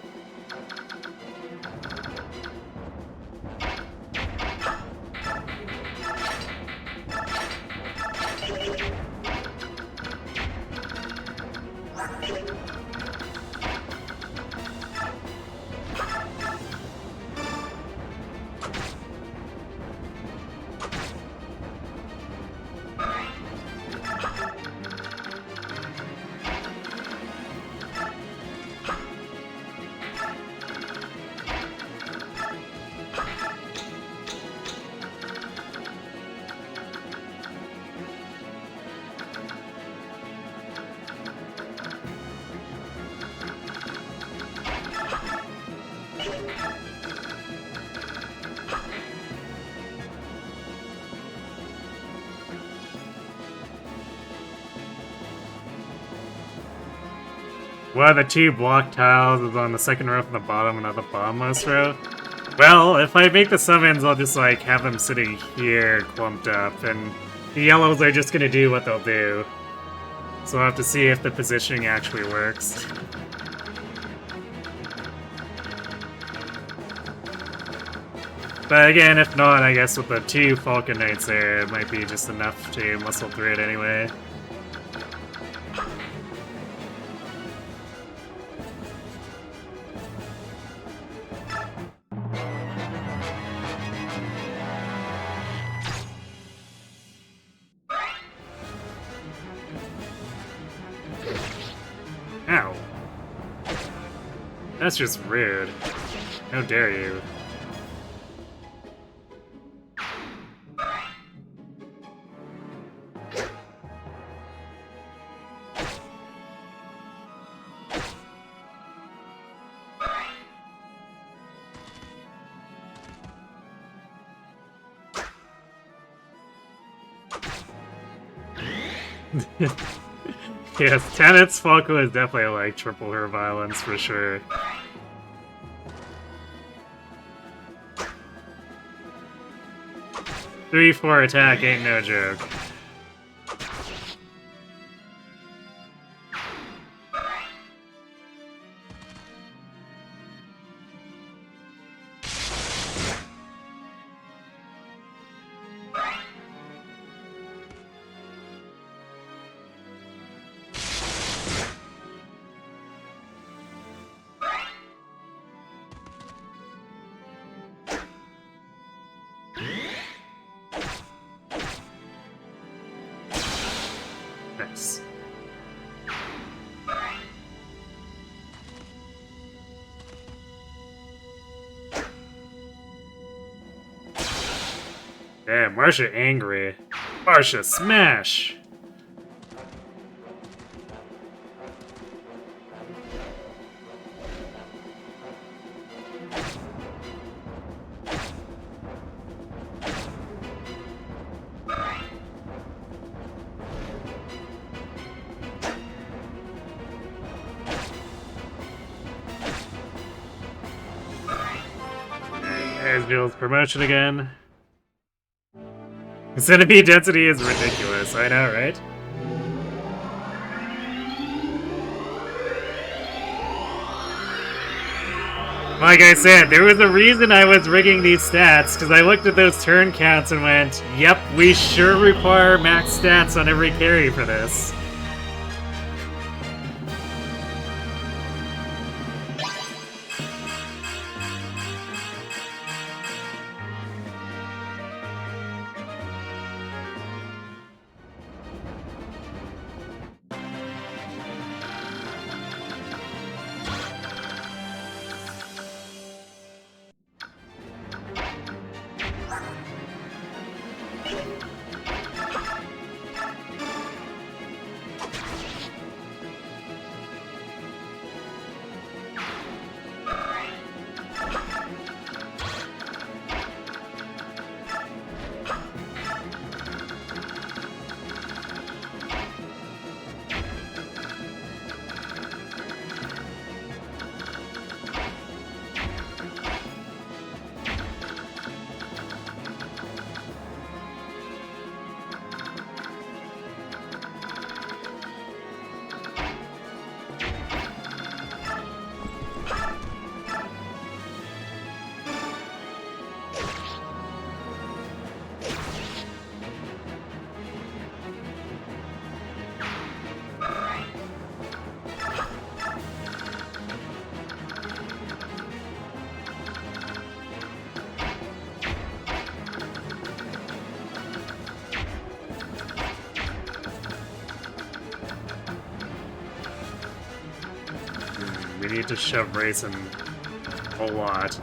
One of the two block tiles is on the second row from the bottom, and not the bottommost row. Well, if I make the summons, I'll just like have them sitting here clumped up, and the yellows are just gonna do what they'll do. So I'll have to see if the positioning actually works. But again, if not, I guess with the two Falcon Knights there, it might be just enough to muscle through it anyway. Ow. That's just rude. How dare you. Yes, Tanit's Falco is definitely like triple her violence for sure. Three, 4 attack ain't no joke. Nice. Damn, Marsha angry. Marsha, smash! There's Jill's promotion again. Centipede density is ridiculous, I know, right? Like I said, there was a reason I was rigging these stats, because I looked at those turn counts and went, yep, we sure require max stats on every carry for this. We need to shove Raisin a lot.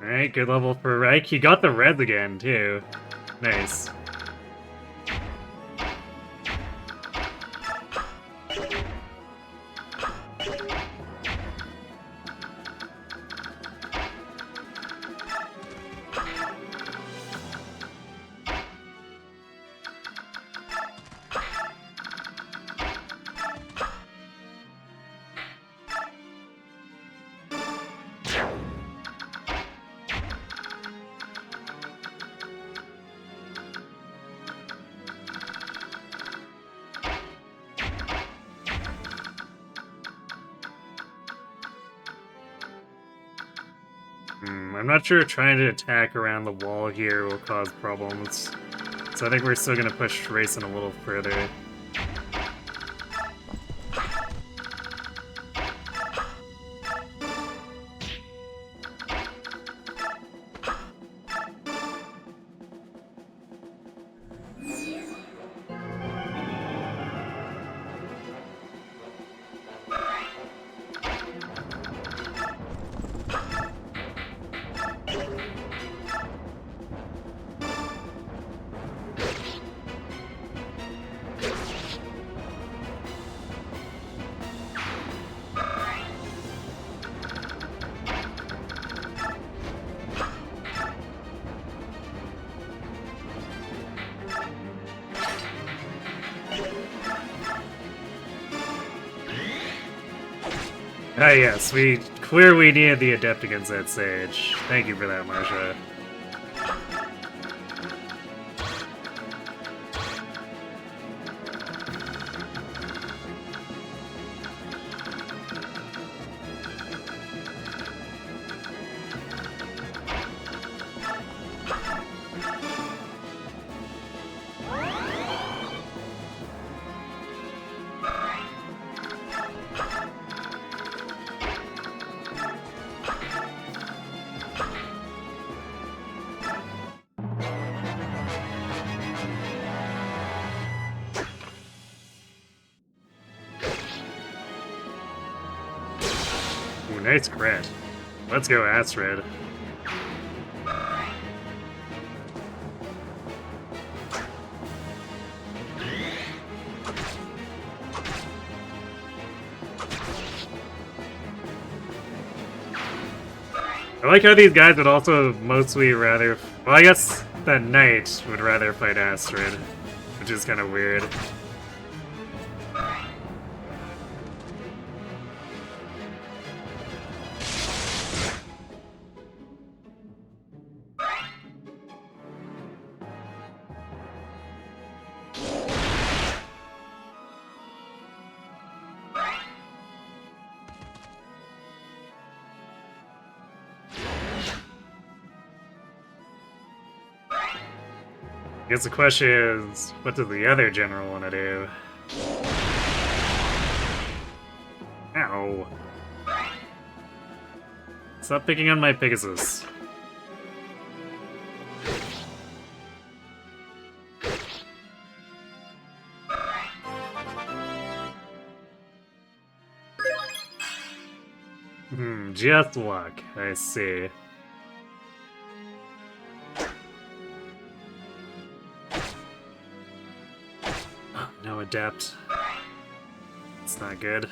Alright, good level for Reich. He got the reds again, too. Nice. I'm not sure trying to attack around the wall here will cause problems. So I think we're still gonna push Raisin a little further. Ah yes, we clearly needed the Adept against that Sage. Thank you for that, Marsha. Ooh, nice crit. Let's go, Astrid. I like how these guys would also mostly rather... Well, I guess that knight would rather fight Astrid, which is kind of weird. I guess the question is, what does the other general want to do? Ow. Stop picking on my Pegasus. Just luck, I see. No adept. It's not good.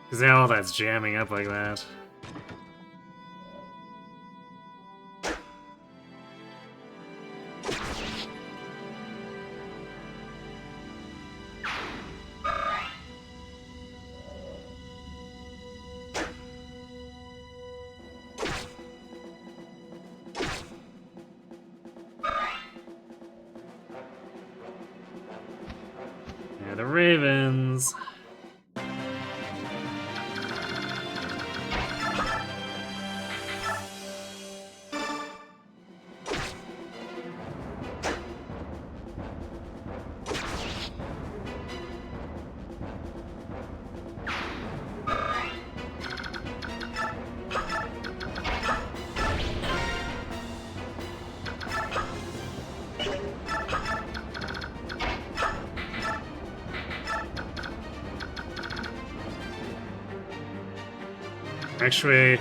Because now all that's jamming up like that. Yeah, the Ravens. Actually,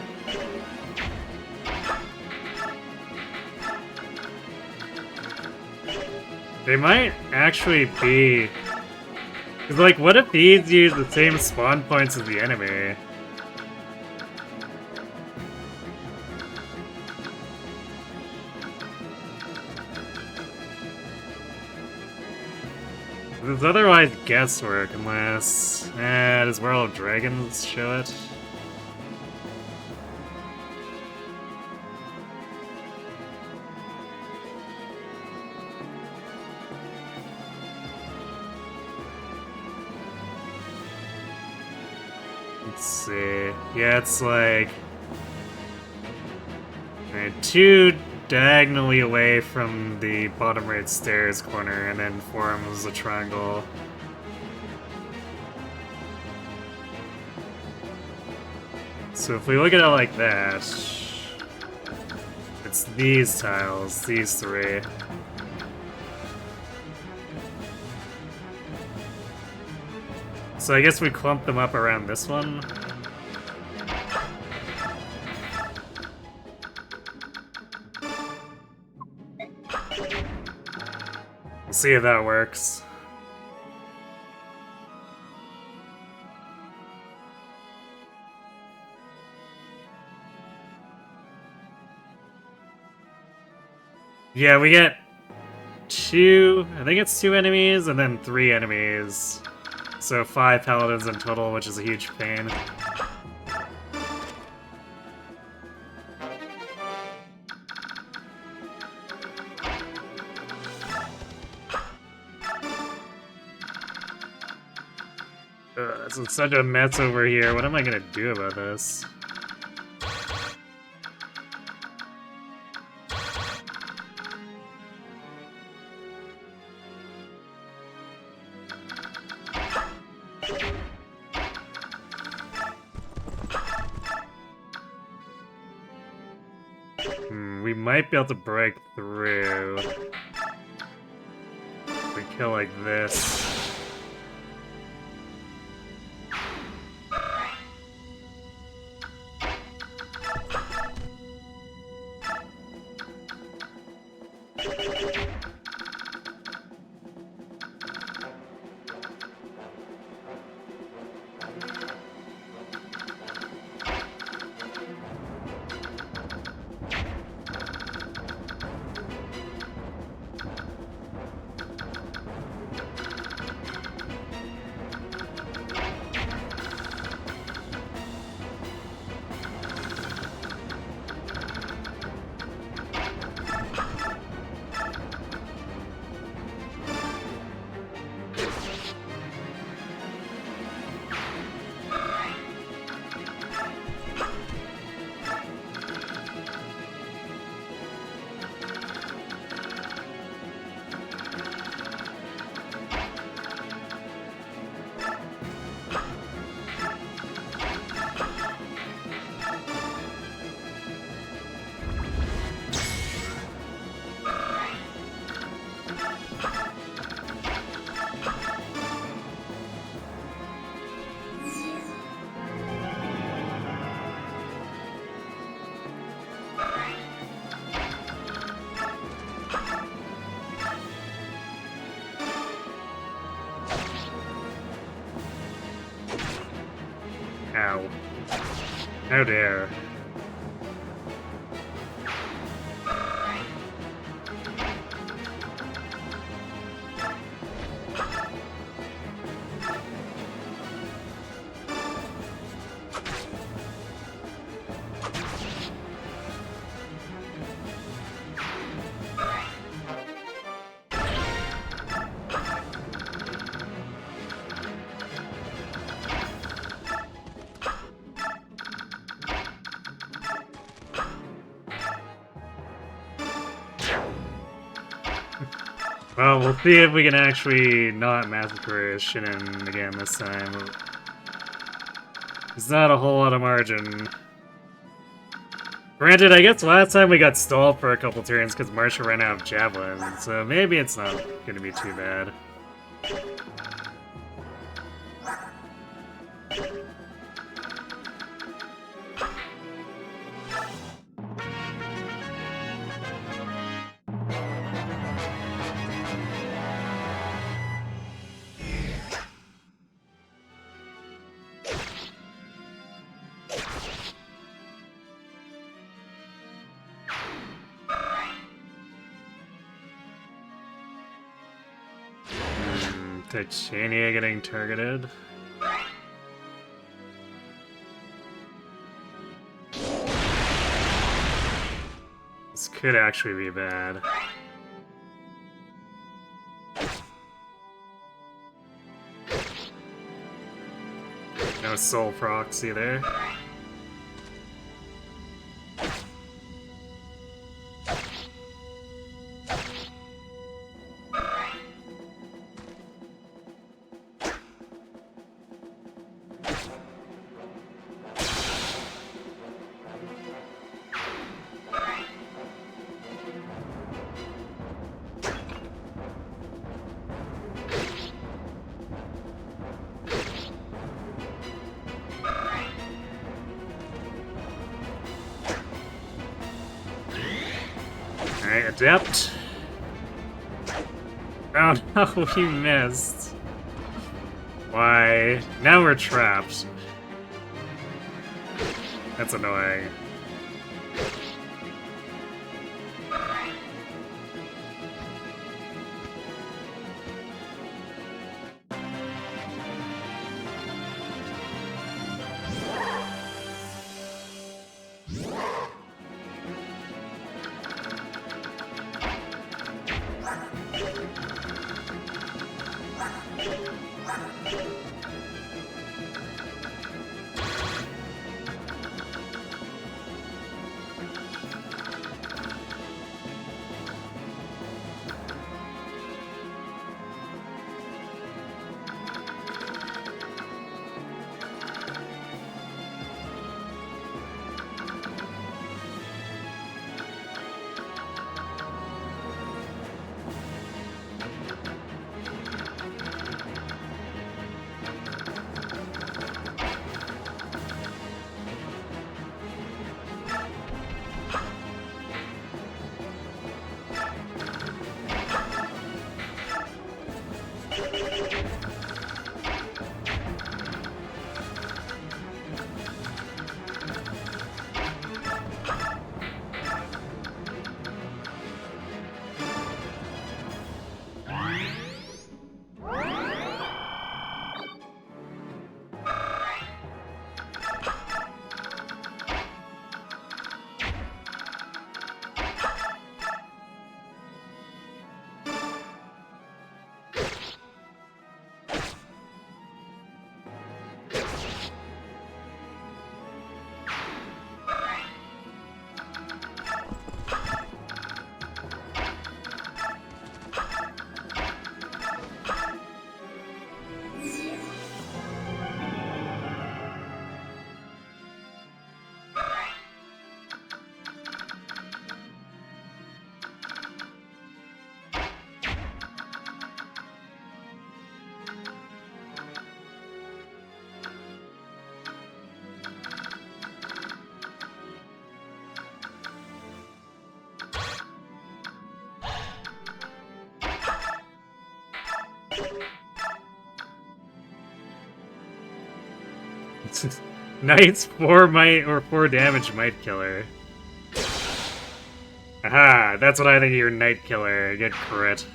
they might actually be... 'Cause, like, what if these use the same spawn points as the enemy? It's otherwise guesswork, unless... does World of Dragons show it? Let's see. Yeah, it's like... Alright, 2 diagonally away from the bottom right stairs corner, and then forms a triangle. So if we look at it like that, it's these tiles, these 3. So I guess we clump them up around this one. We'll see if that works. Yeah, we get 2, I think it's 2 enemies and then 3 enemies. So 5 paladins in total, which is a huge pain. It's such a mess over here. What am I gonna do about this? We might be able to break through. If we kill like this. Ow. How dare. Well, we'll see if we can actually not massacre Shinin again this time. There's not a whole lot of margin. Granted, I guess last time we got stalled for a couple turns because Marsha ran out of javelins, so maybe it's not going to be too bad. Titania getting targeted. This could actually be bad. No soul procs either. Alright, adept. Oh no, we missed. Why? Now we're trapped. That's annoying. Knight's 4 might or 4 damage might killer. Aha, that's what I think of your Knight killer. Get crit.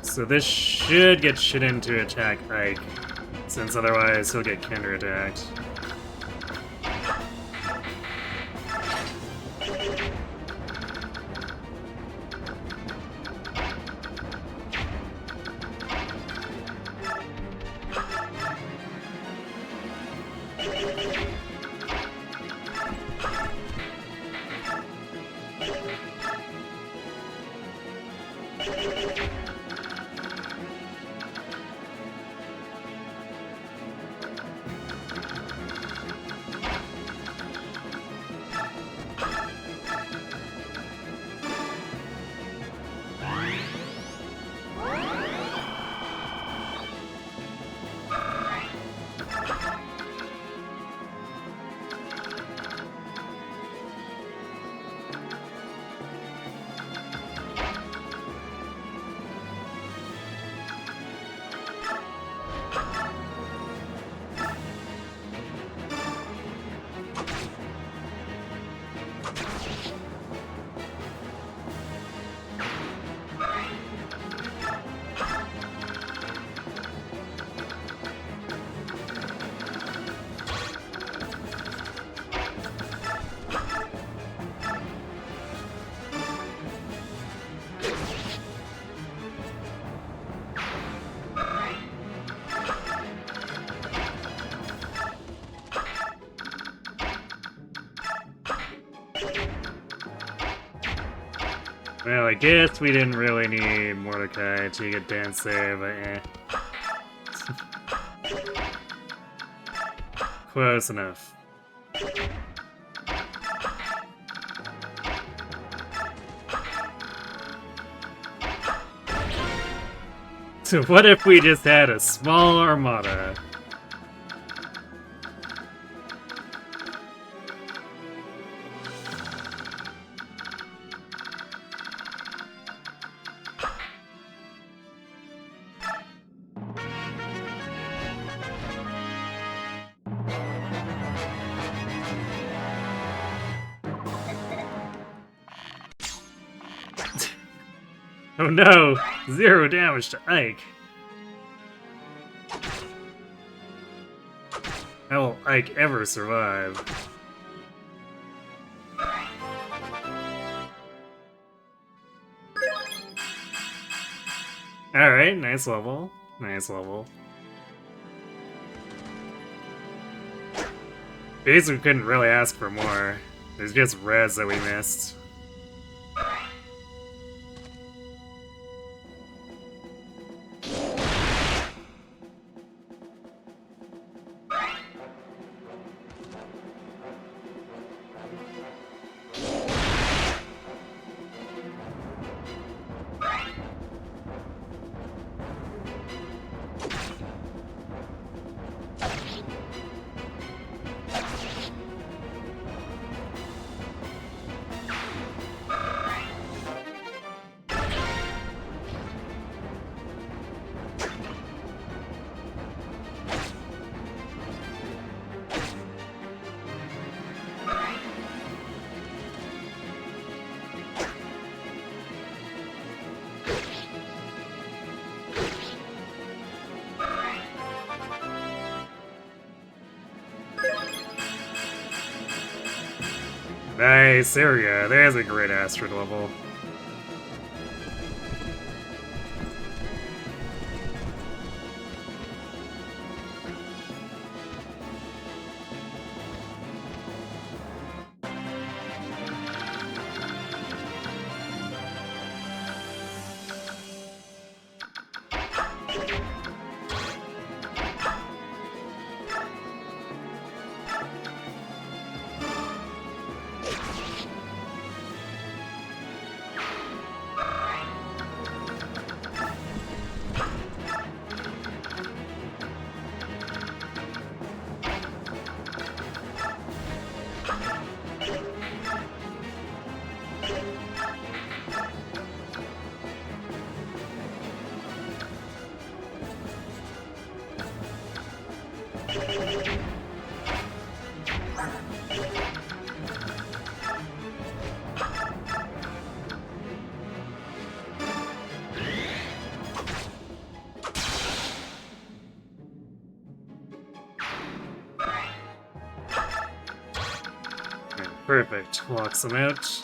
So this should get Shiden to attack Ike, since otherwise he'll get counterattacked. Well, I guess we didn't really need Mordecai to get dance there, but eh. Close enough. So what if we just had a small armada? Oh no! 0 damage to Ike! How will Ike ever survive? Alright, nice level. Nice level. Basically couldn't really ask for more. There's just res that we missed. Nice, there we go. There's a great Astrid level. Perfect. Walks them out.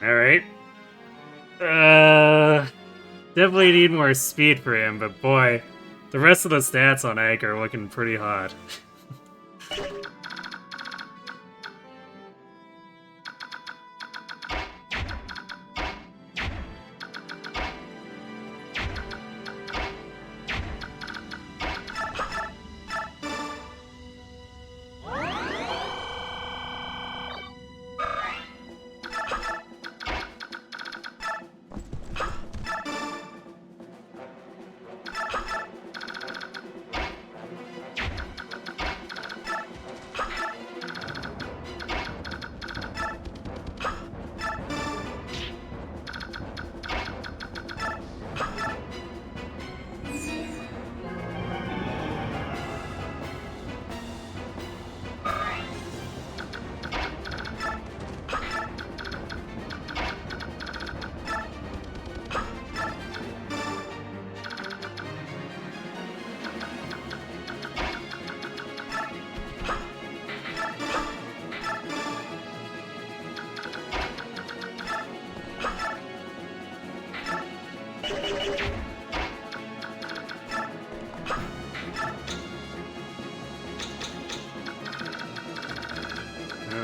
Alright. Definitely need more speed for him, but boy, the rest of the stats on Ike are looking pretty hot.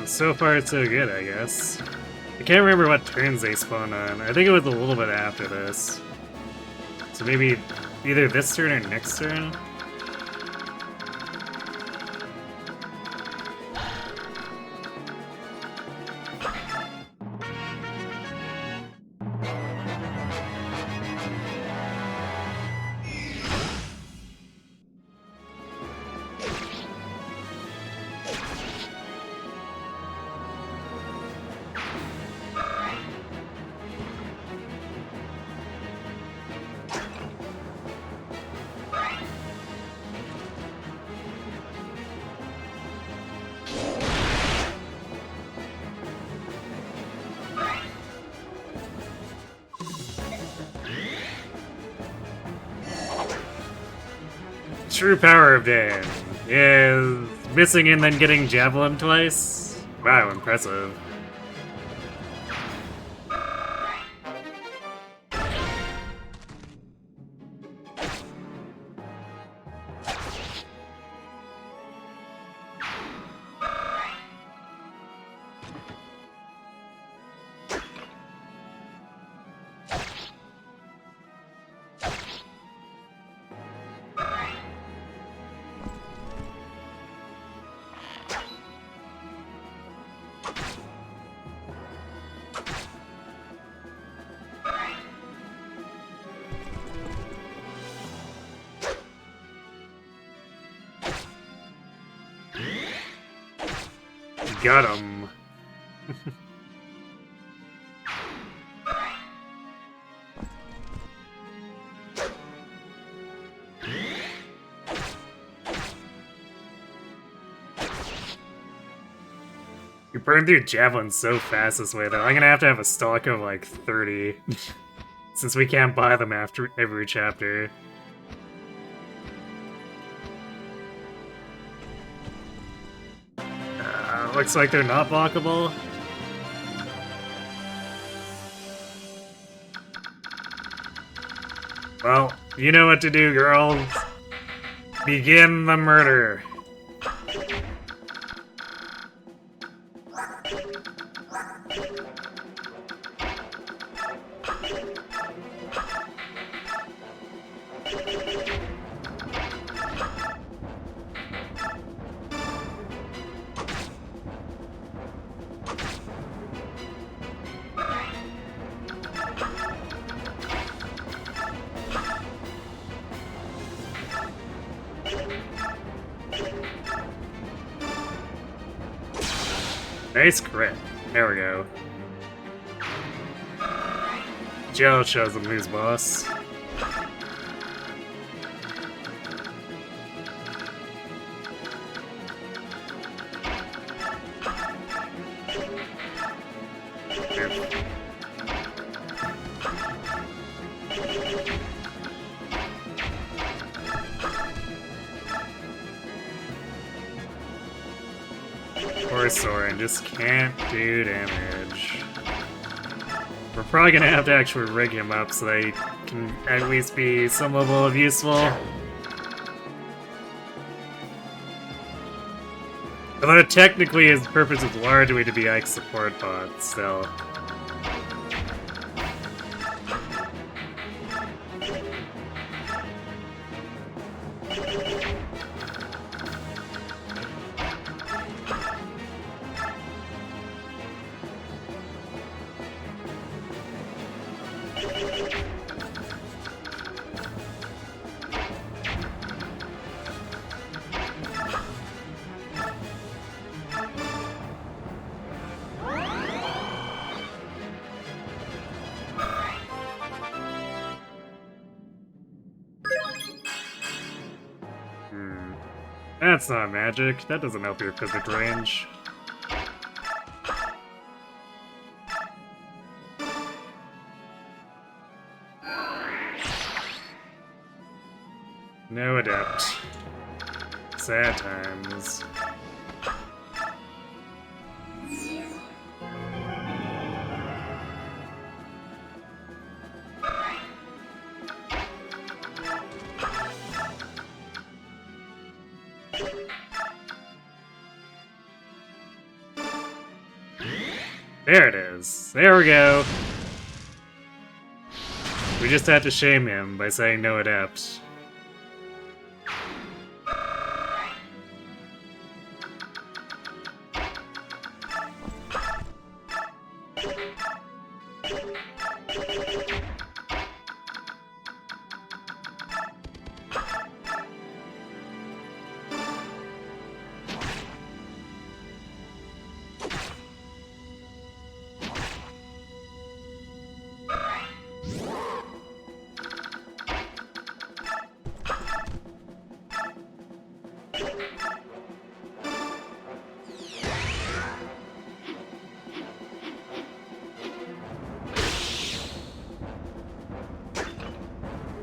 So far, so good, I guess. I can't remember what turns they spawn on. I think it was a little bit after this. So maybe either this turn or next turn? True power of Dan is missing and then getting javelin twice. Wow, impressive. Got him. You burn through javelins so fast this way, though. I'm gonna have to have a stock of like 30, since we can't buy them after every chapter. Looks like they're not blockable. Well, you know what to do, girls. Begin the murder. Nice crit. There we go. Jill shows him who's boss. Poor Soren just can't do damage. We're probably gonna have to actually rig him up so that he can at least be some level of useful. Although technically his purpose is largely to be Ike's support bot, still. That's not magic. That doesn't help your physic range. No adept. Sad times. There it is. There we go. We just had to shame him by saying no adept.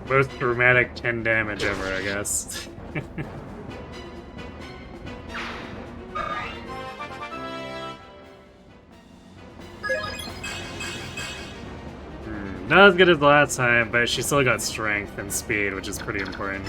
Most dramatic 10 damage ever, I guess. Not as good as the last time, but she still got strength and speed, which is pretty important.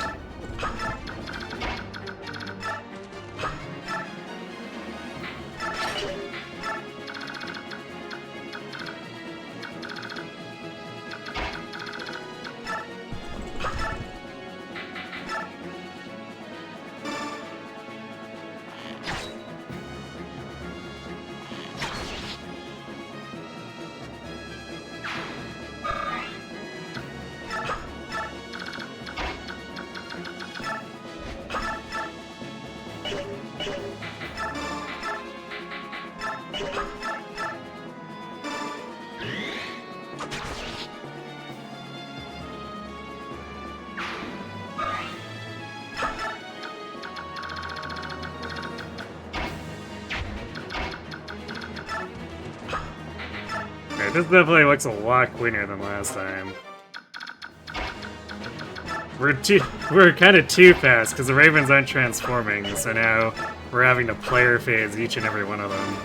This definitely looks a lot cleaner than last time. We're kind of too fast because the Ravens aren't transforming, so now we're having to player phase each and every one of them.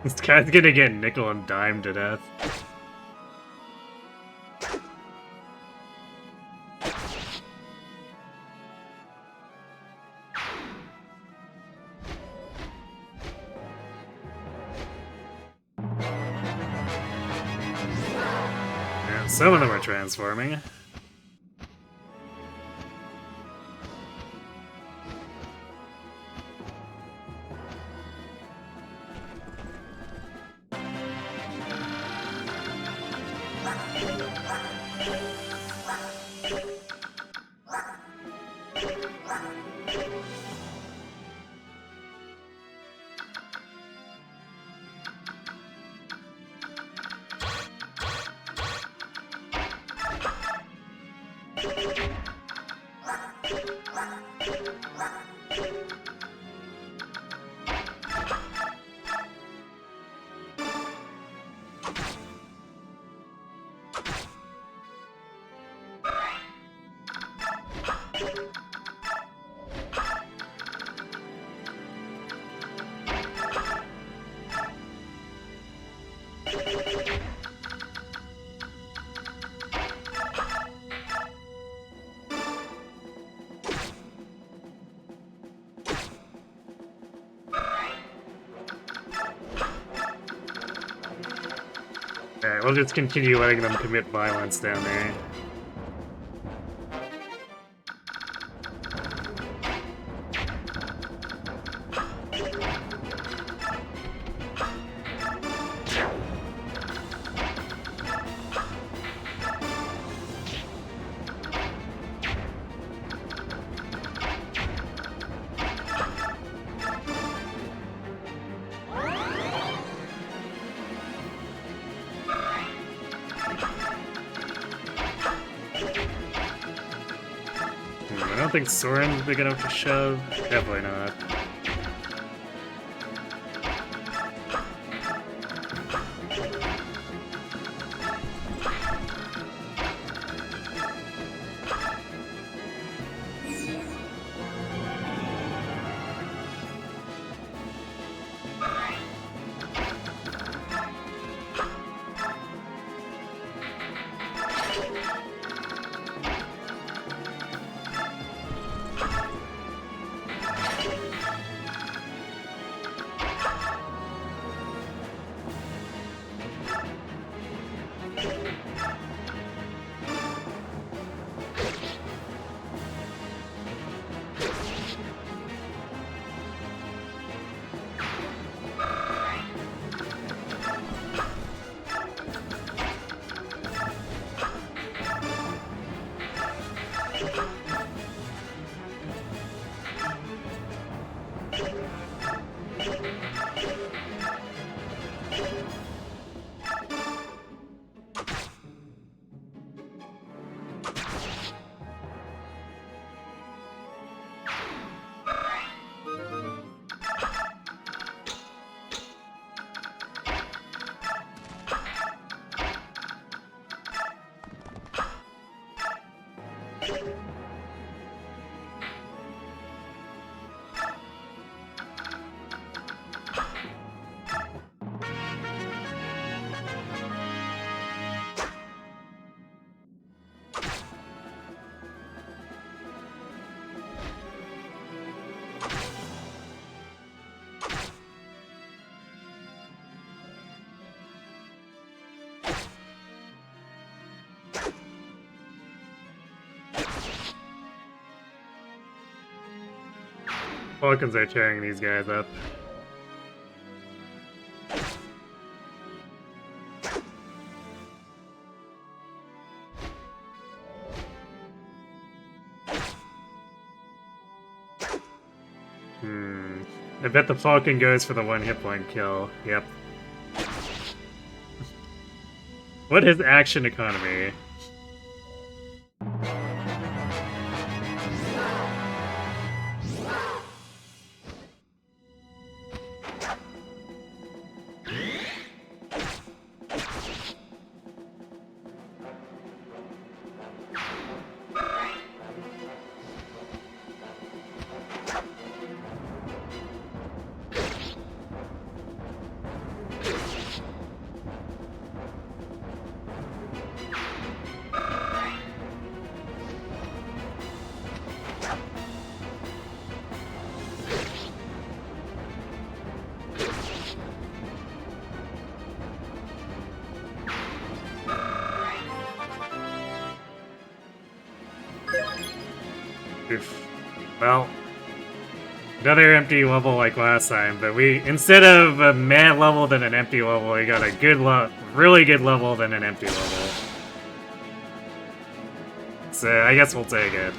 This guy's gonna get nickel and dime to death. some of them are transforming. Alright, we'll just continue letting them commit violence down there. I don't think Soren's big enough to shove. Definitely not. Falcons are tearing these guys up. I bet the Falcon goes for the one hit point kill. Yep. What is action economy? Oof. Well, another empty level like last time, but instead of a mad level then an empty level, we got a really good level then an empty level. So I guess we'll take it.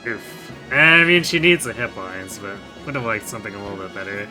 Oof. I mean, she needs the hit lines, but would have liked something a little bit better.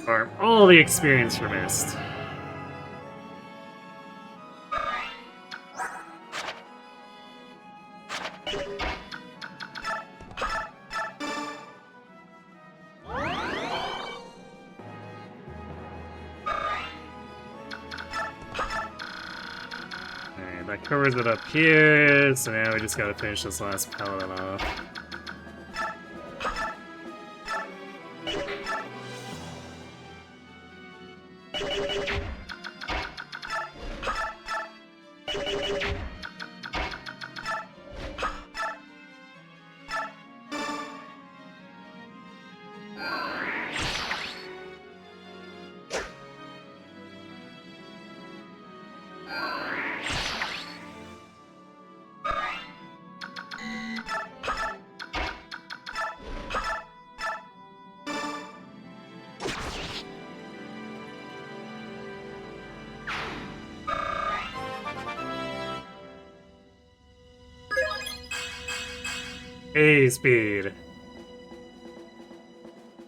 Farm all the experience for Mist. Alright, that covers it up here, so now we just gotta finish this last paladin off. Hey, speed.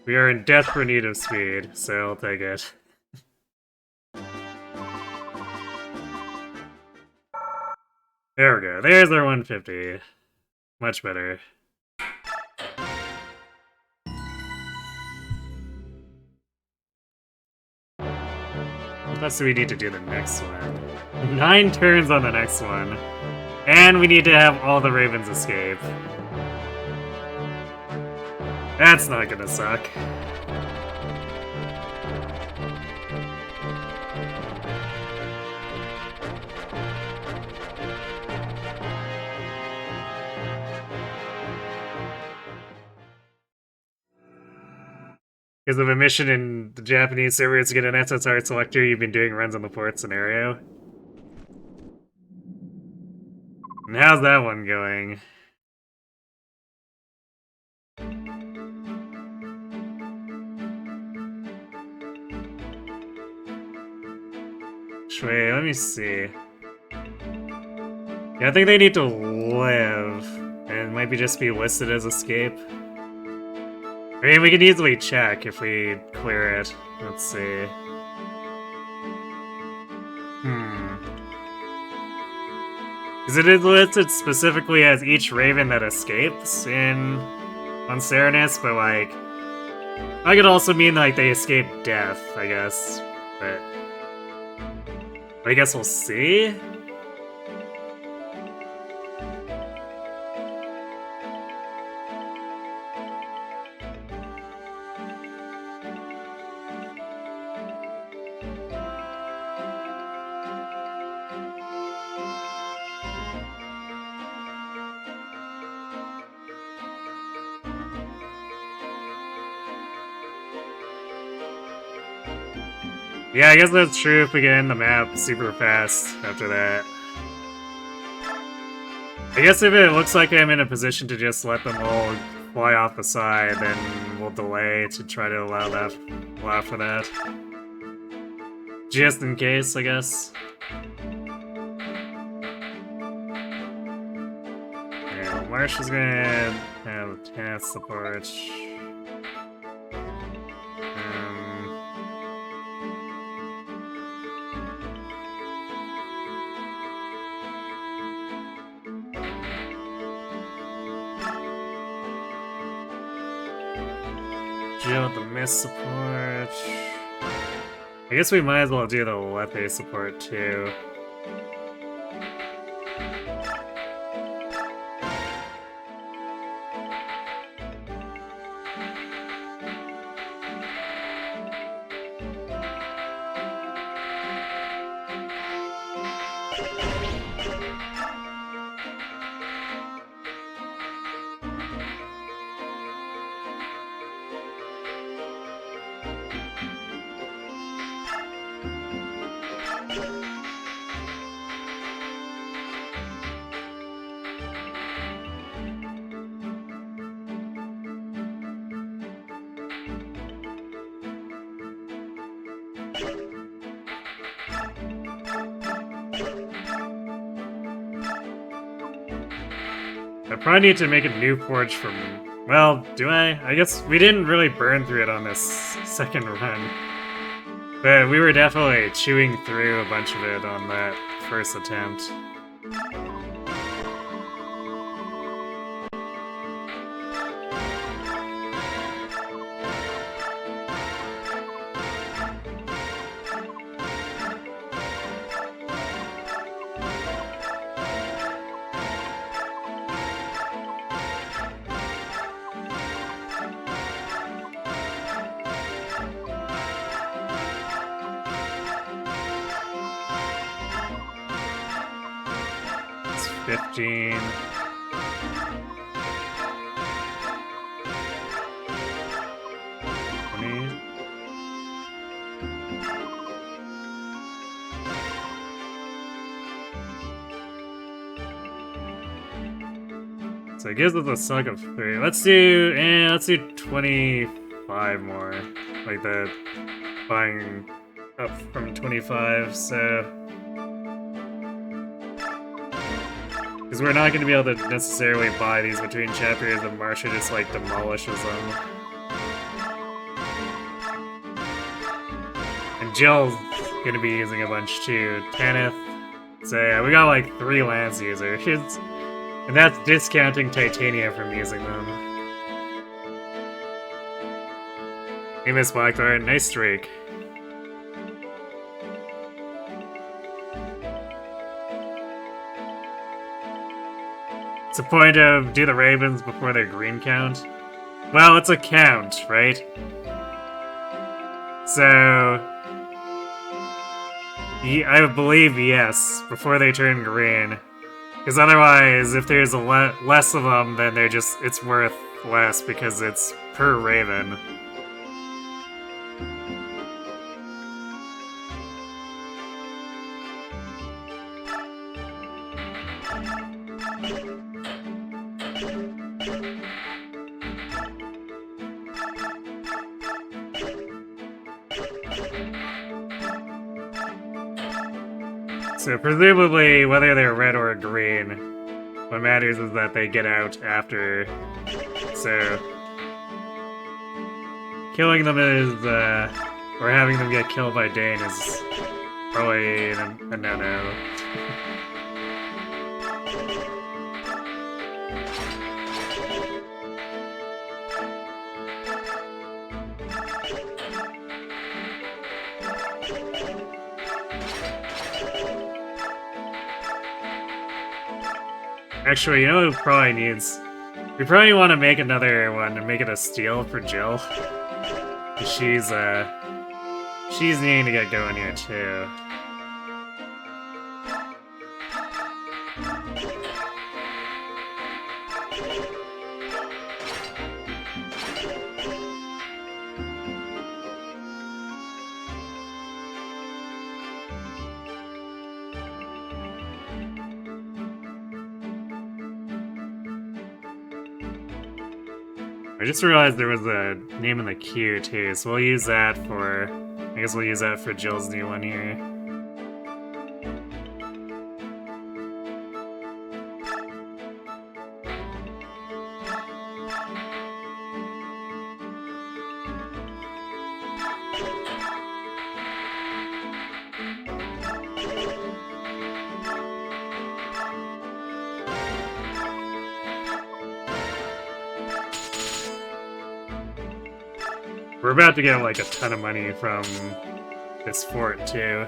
We are in desperate need of speed, so I'll take it. There we go. There's our 150. Much better. What else do we need to do the next one? 9 turns on the next one. And we need to have all the ravens escape. That's not gonna suck. Because of a mission in the Japanese server to get an SSR selector, you've been doing runs on the port scenario. And how's that one going? Wait, let me see. Yeah, I think they need to live, and it might just be listed as escape. I mean, we can easily check if we clear it. Let's see. Because it is listed specifically as each raven that escapes on Serenus, but like, that could also mean like they escape death, I guess. But I guess we'll see. Yeah, I guess that's true if we get in the map super fast after that. I guess if it looks like I'm in a position to just let them all fly off the side, then we'll delay to try to allow for that. Just in case, I guess. Marsh is gonna have task support. Jill with the miss support. I guess we might as well do the Lethe support too. I probably need to make a new forge from... Well, do I? I guess we didn't really burn through it on this second run. But we were definitely chewing through a bunch of it on that first attempt. It's 15. So it gives us a suck of 3. Let's do 25 more. Like the buying up from 25, so because we're not going to be able to necessarily buy these between chapters, and Marsha just like demolishes them. And Jill's going to be using a bunch too. Tanith. So yeah, we got like 3 Lance users. And that's discounting Titania from using them. Hey, Miss Blackthorn, nice streak. It's a point of do the Ravens before their green count. Well, it's a count, right? So... I believe yes, before they turn green. Because otherwise, if there's less of them, then it's worth less because it's per Raven. So presumably, whether they're red or green, what matters is that they get out after. So killing them is, or having them get killed by Dane is probably a no-no. Actually, you know who probably needs... We probably want to make another one and make it a steal for Jill. She's needing to get going here, too. I just realized there was a name in the queue too, so we'll use that for... I guess we'll use that for Jill's new one here. We're about to get like a ton of money from this fort too.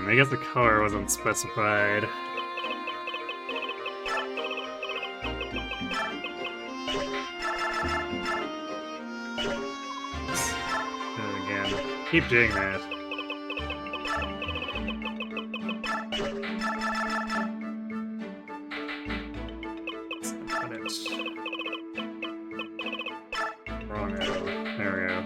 I guess the color wasn't specified. Again, keep doing that. Let's put it wrong arrow. There we go.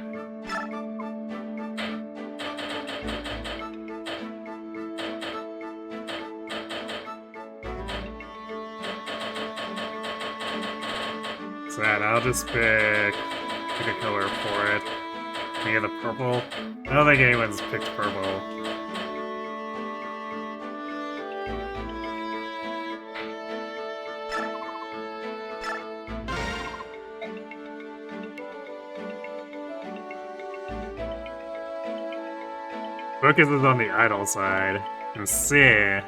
So that I'll just pick a color for it. Maybe the purple? I don't think anyone's picked purple. Focus is on the idle side. Let's see.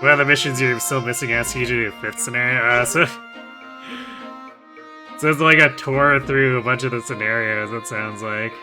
Well, the missions you're still missing ask you to do 5th scenario. So it's like a tour through a bunch of the scenarios, it sounds like.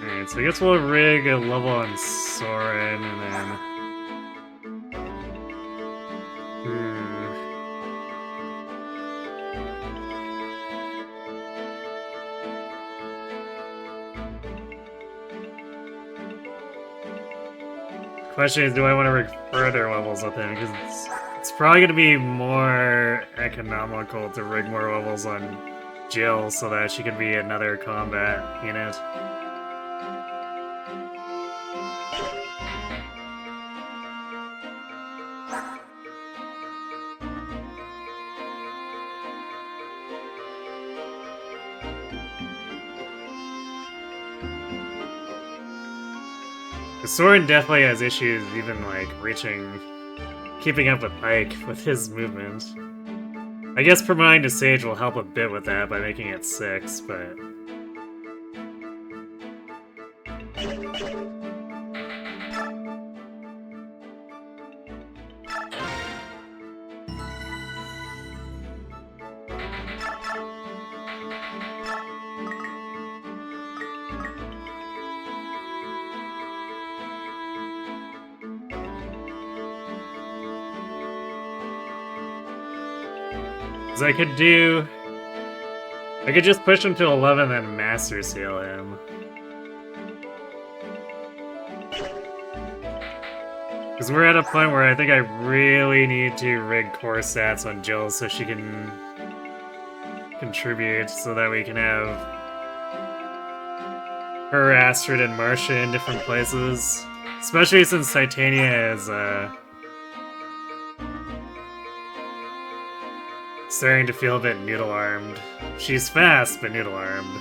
Alright, so I guess we'll rig a level on Soren and then... Question is, do I want to rig further levels with him? Because it's probably going to be more economical to rig more levels on Jill so that she can be another combat unit. Soren definitely has issues even, like, keeping up with Ike with his movement. I guess promoting to Sage will help a bit with that by making it 6, but... I could just push him to 11 and Master Seal him. Because we're at a point where I think I really need to rig core stats on Jill so she can contribute so that we can have her, Astrid, and Marcia in different places. Especially since Titania is, starting to feel a bit noodle-armed. She's fast, but noodle-armed.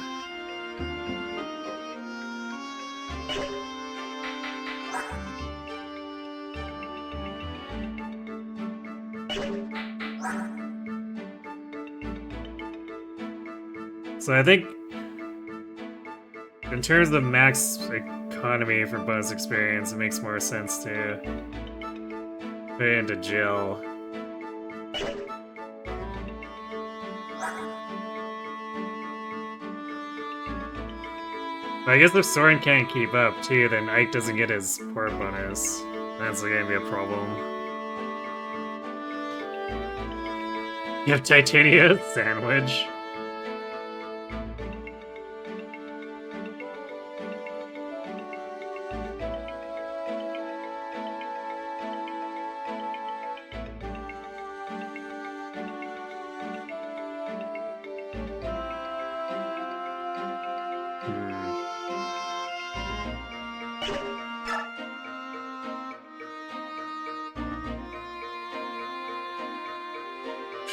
So I think, in terms of max economy for bonus experience, it makes more sense to put it into Jill. I guess if Soren can't keep up, too, then Ike doesn't get his port bonus. That's gonna be a problem. You have Titania sandwich.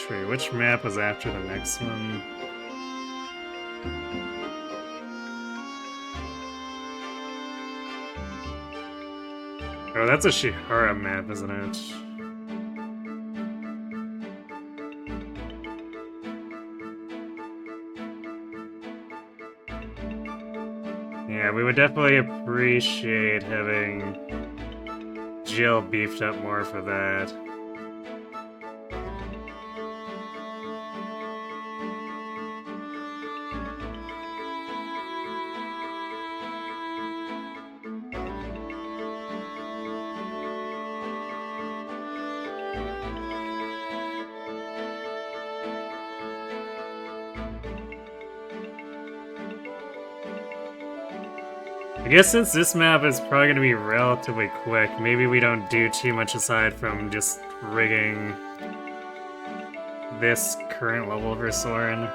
tree. Which map was after the next one? Oh, that's a Shihara map, isn't it? Yeah, we would definitely appreciate having Jill beefed up more for that. I guess since this map is probably going to be relatively quick, maybe we don't do too much aside from just rigging this current level for Soren.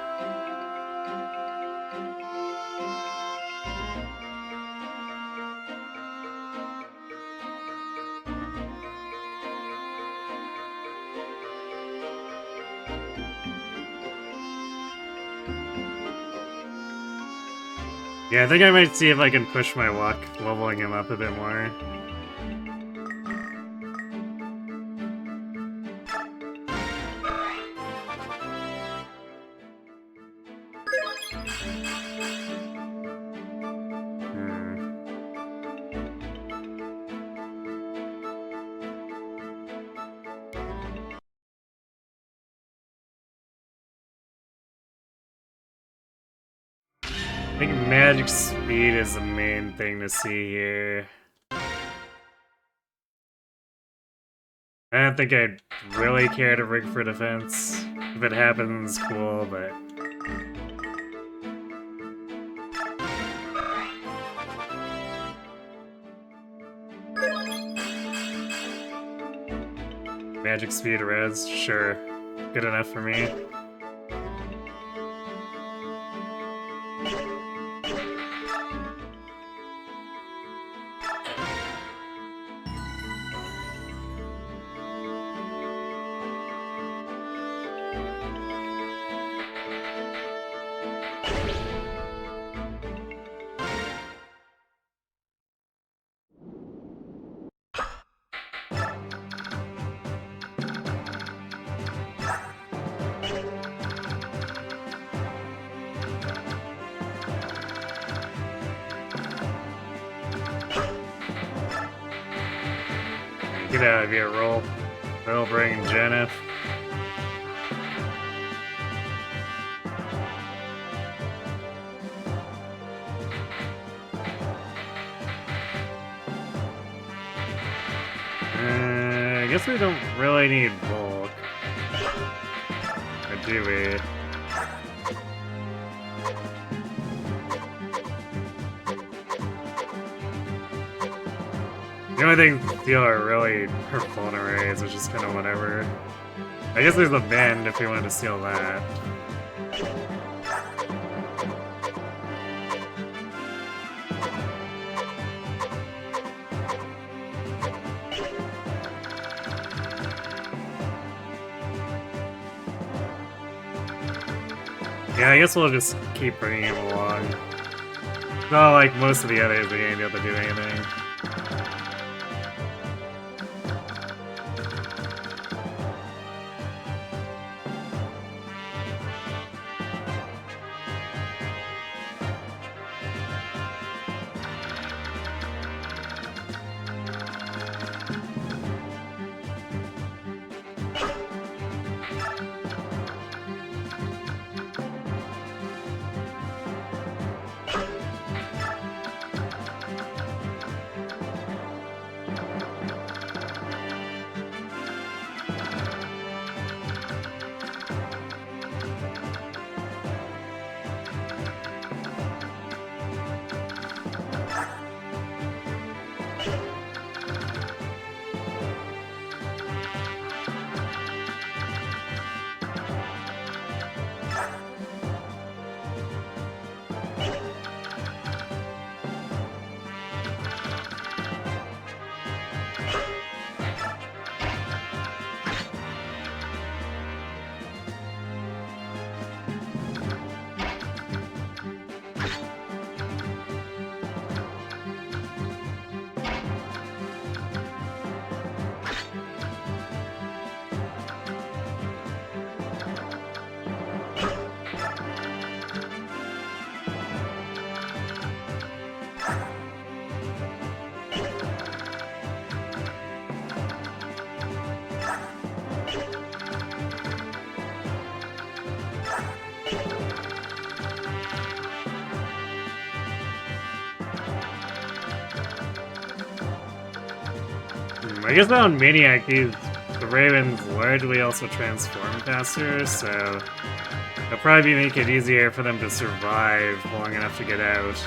Yeah, I think I might see if I can push my luck, leveling him up a bit more. I think magic speed is the main thing to see here. I don't think I'd really care to rig for defense. If it happens, cool, but... Magic speed res, sure. Good enough for me. Get out of here, roll. That'll bring Janet. I guess we don't really need bulk. Or do we? The only thing Steel are really her Vulnerays, which is kind of whatever. I guess there's the bend if we wanted to steal that. Yeah, I guess we'll just keep bringing him along. It's not like most of the others are going to be able to do anything. I guess on Maniac, the Ravens largely also transform faster, so it'll probably make it easier for them to survive long enough to get out.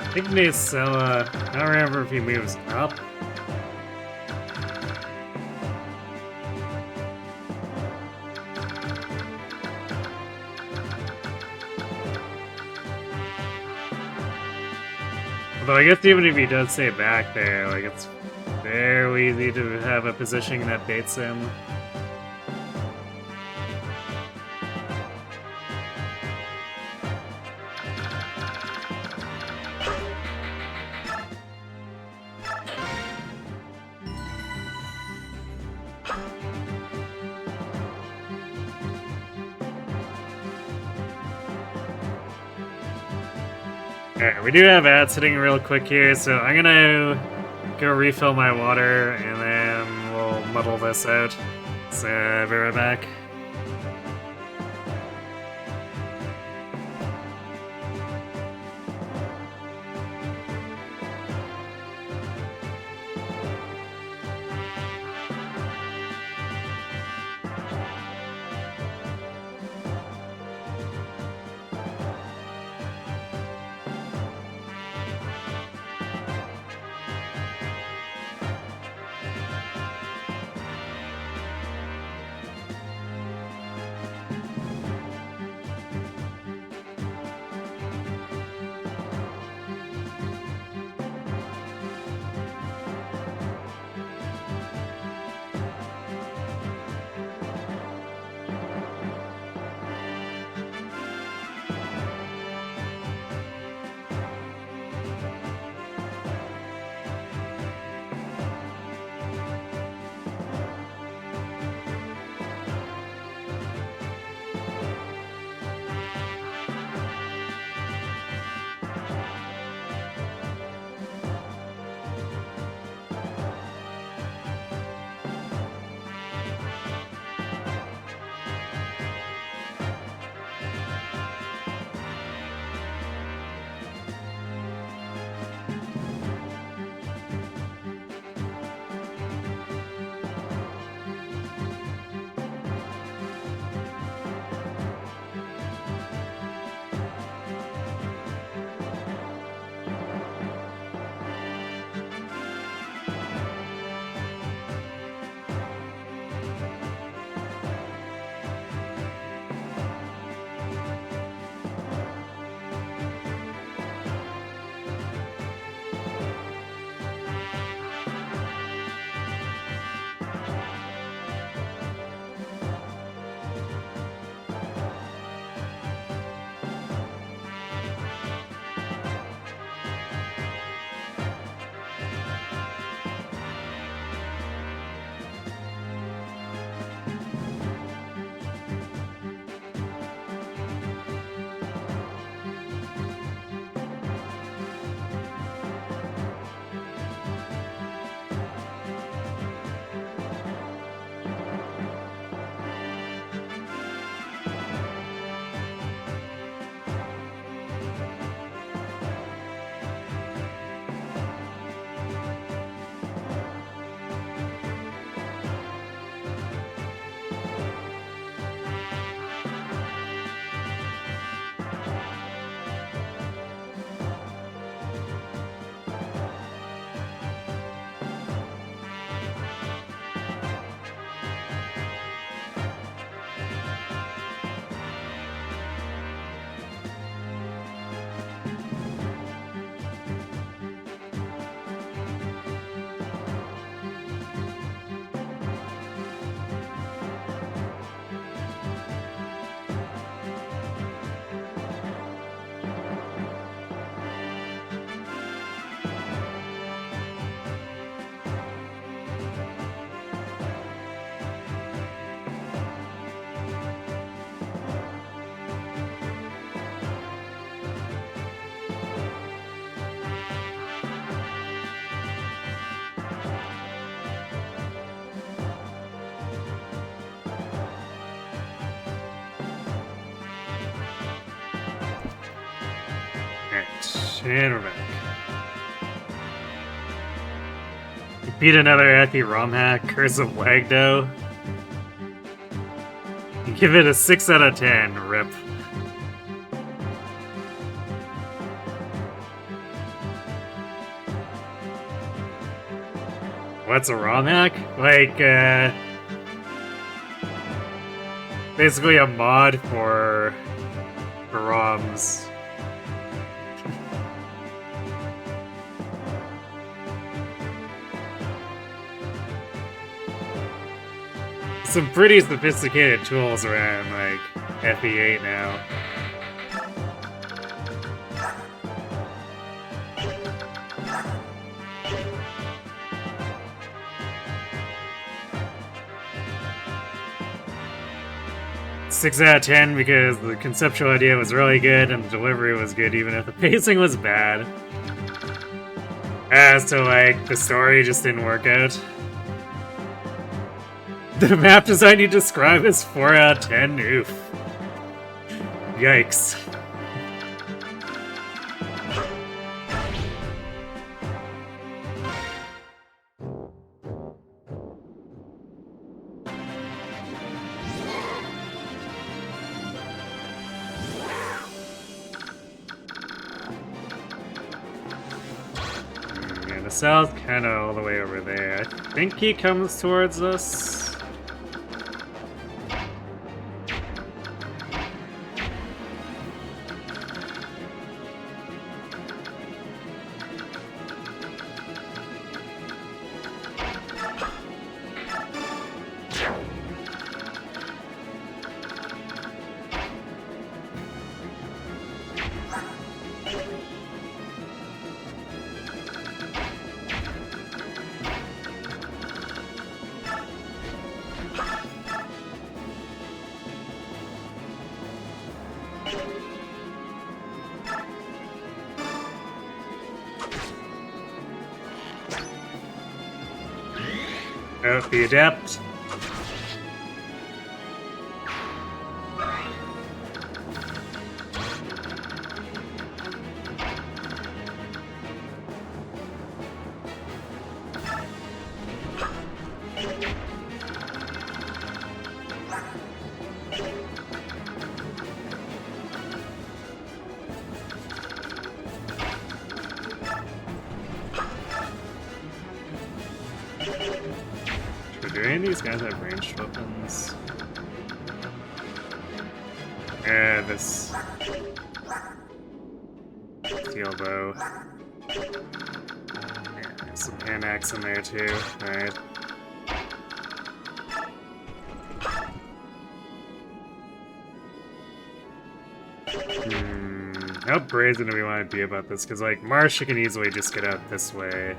I think Nacella, I don't remember if he moves up. Although I guess even if he does stay back there, like it's very easy to have a positioning that baits him. Alright, we do have ads sitting real quick here, so I'm gonna go refill my water and then we'll muddle this out. So, I'll be right back. and we're back. Beat another epic ROM hack, Curse of Wagdo. You give it a 6 out of 10, rip. What's a ROM hack? Like, basically a mod for ROMs. Some pretty sophisticated tools around, like, FE8 now. Six out of 10 because the conceptual idea was really good and the delivery was good even if the pacing was bad. As to, like, the story just didn't work out. The map design you describe is 4 out of 10? Oof. Yikes. Yeah, the south kind of all the way over there. I think he comes towards us. Oh, the adept. Do any of these guys have ranged weapons? Yeah, this steel bow. Yeah, there's some hand axe in there too. Alright. How brazen do we want to be about this? Because, like, Marsha can easily just get out this way.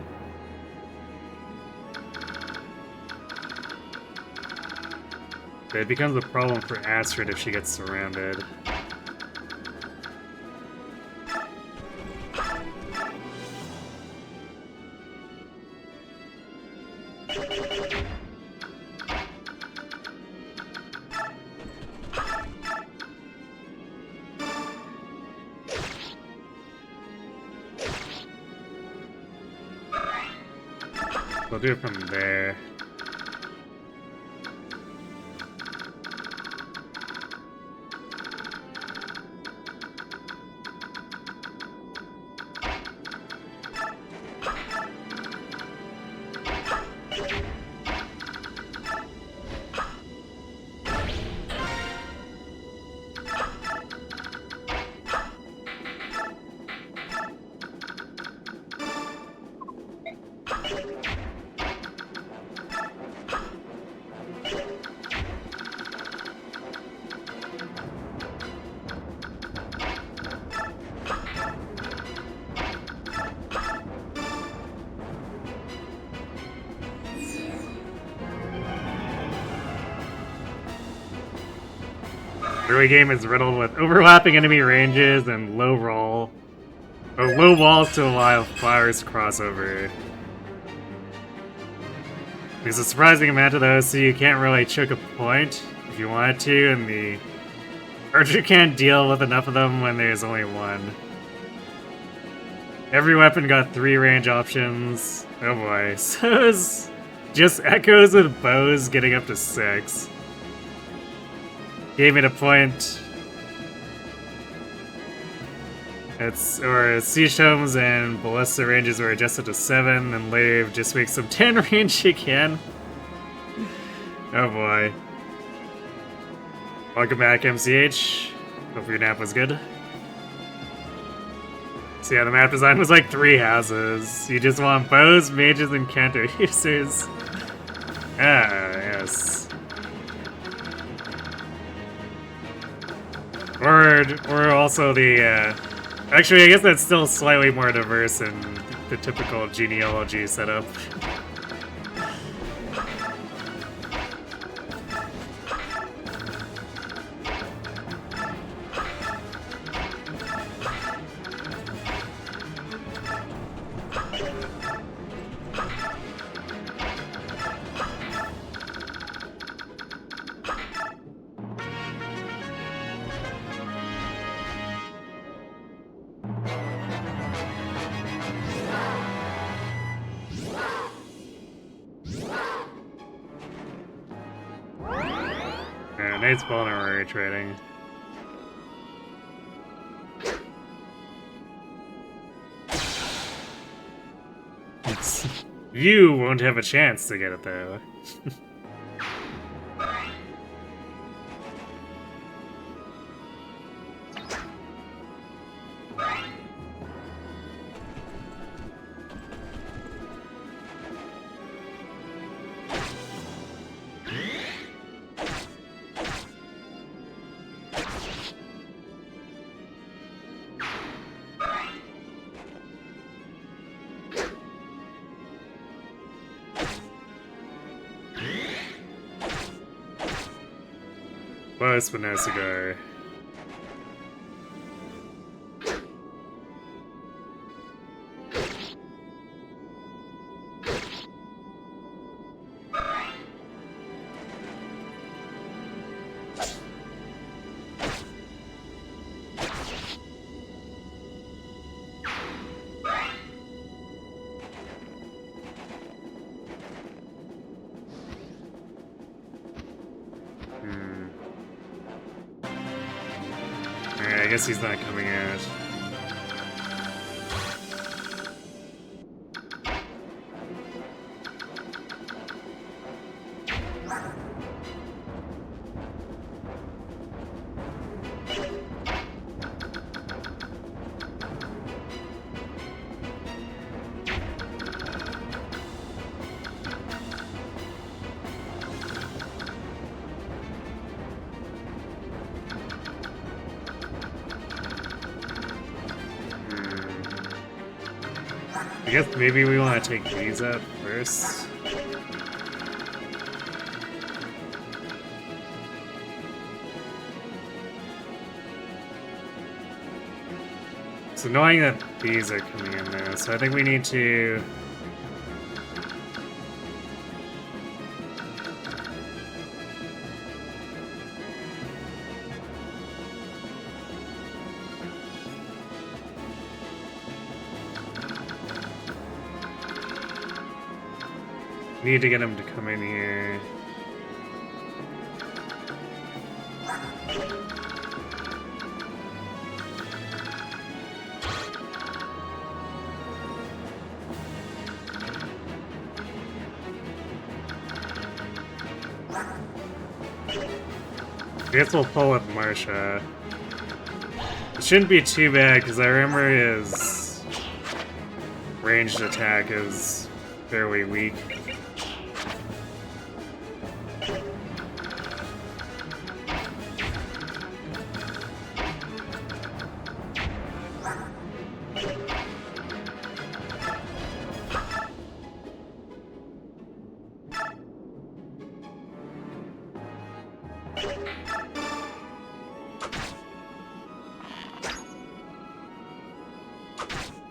It becomes a problem for Astrid if she gets surrounded. We'll do it from there. Early game is riddled with overlapping enemy ranges and low walls to allow flyers to cross over. There's a surprising amount of those, so you can't really choke a point if you wanted to, and the archer can't deal with enough of them when there's only one. Every weapon got 3 range options. Oh boy. So it's just echoes with bows getting up to 6. Gave it a point. Or siege tomes and ballista ranges were adjusted to 7, and Lave just makes some 10 range again. Oh boy. Welcome back, MCH. Hope your nap was good. So yeah, the map design was like 3 houses. You just want bows, mages, and counter users. Ah, yes. Or also the, actually, I guess that's still slightly more diverse than the typical genealogy setup. Nate's vulnerary trading. You won't have a chance to get it though. Close, but no cigar. I guess he's not coming out. I guess maybe we want to take these out first. It's annoying that these are coming in there, so I think we need to... Need to get him to come in here. I guess we'll pull with Marsha. It shouldn't be too bad, because I remember his ranged attack is fairly weak.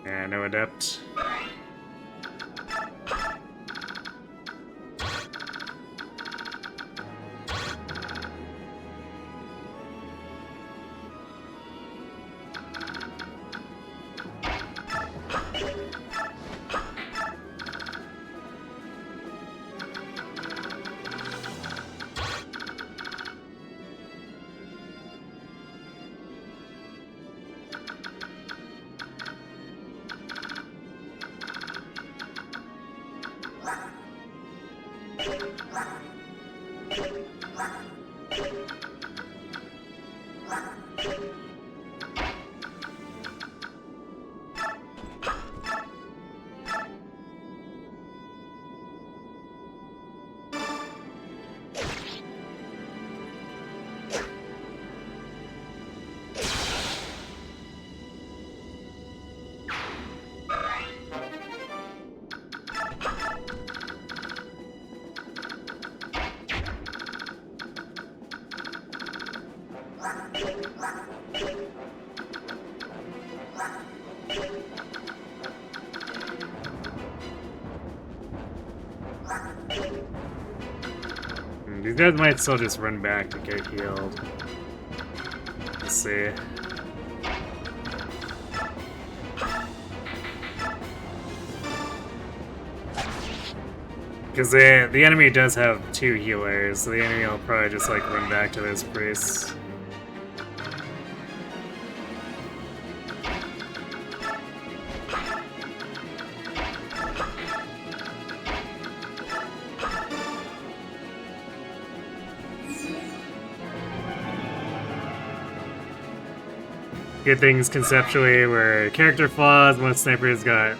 Yeah, no adept. These guys might still just run back to get healed. Let's see. Because the enemy does have 2 healers, so the enemy will probably just like run back to those priests. Good things conceptually were character flaws. Most snipers got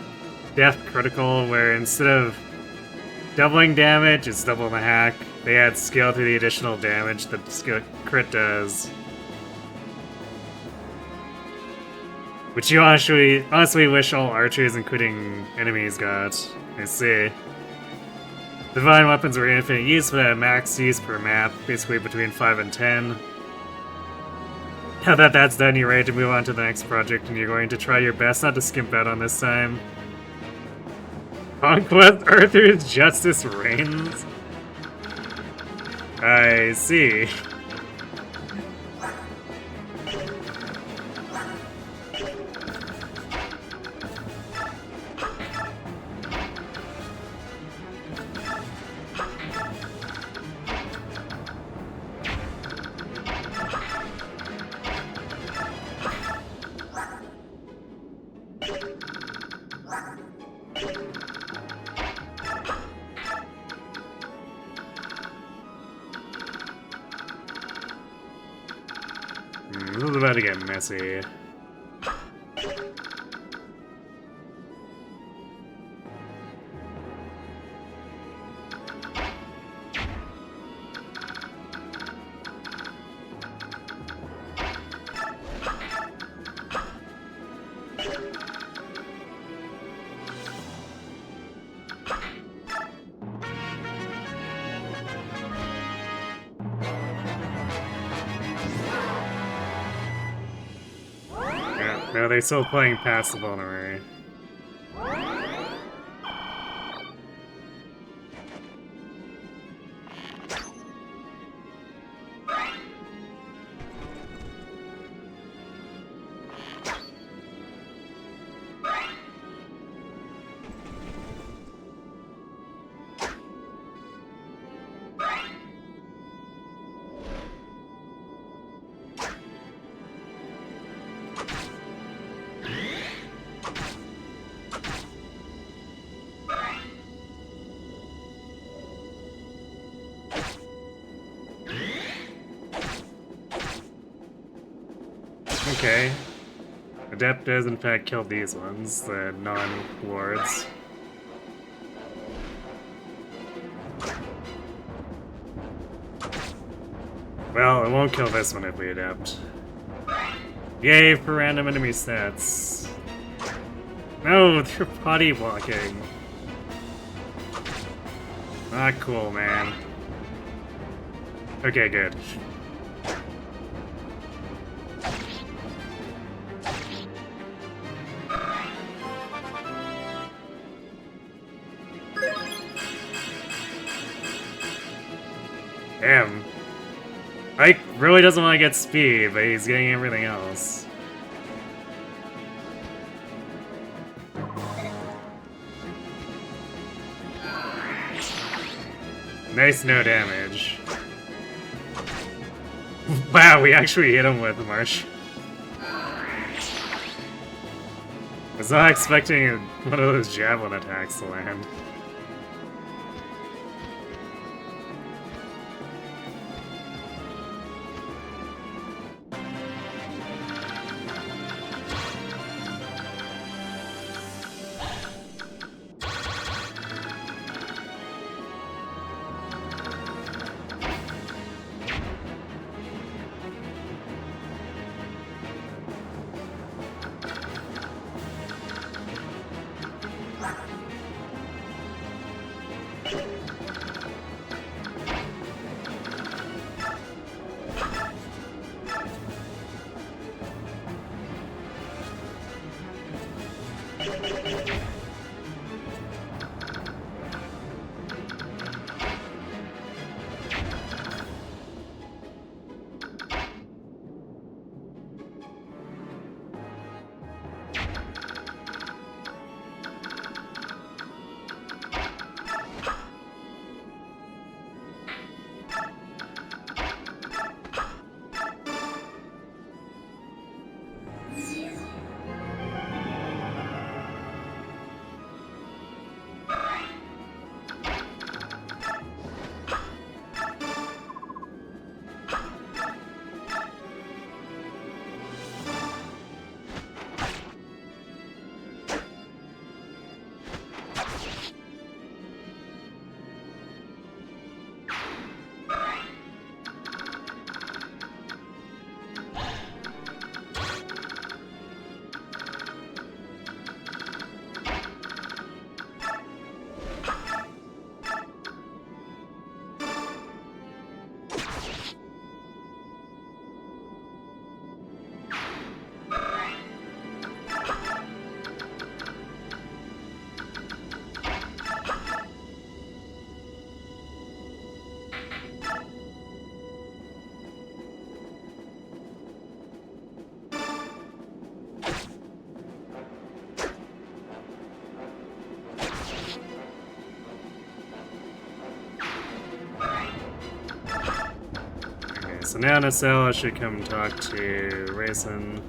death critical, where instead of doubling damage, it's double the hack. They add skill to the additional damage that skill crit does. Which you honestly wish all archers, including enemies, got. I see. Divine weapons were infinite use, but at max use per map, basically between 5 and 10. Now that that's done, you're ready to move on to the next project, and you're going to try your best not to skimp out on this time. Conquest Arthur's Justice reigns? I see. This is about to get messy. No, they're still playing past the vulnerary. Okay. Adept does in fact kill these ones, the non-wards. Well, it won't kill this one if we Adept. Yay for random enemy stats. No, they're body blocking. Not cool, man. Okay, good. Damn. Ike really doesn't want to get speed, but he's getting everything else. Nice no damage. Wow, we actually hit him with Marsh. I was not expecting one of those javelin attacks to land. so now Nacella should come talk to Raisin.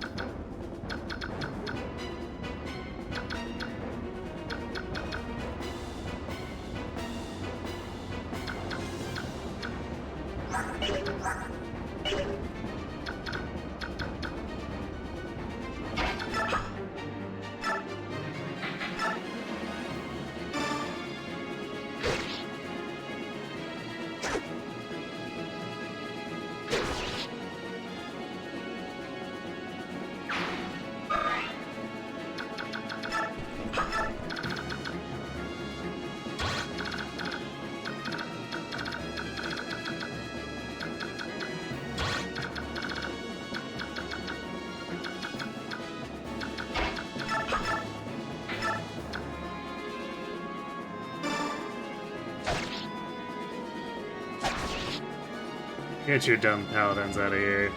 Get your dumb paladins out of here.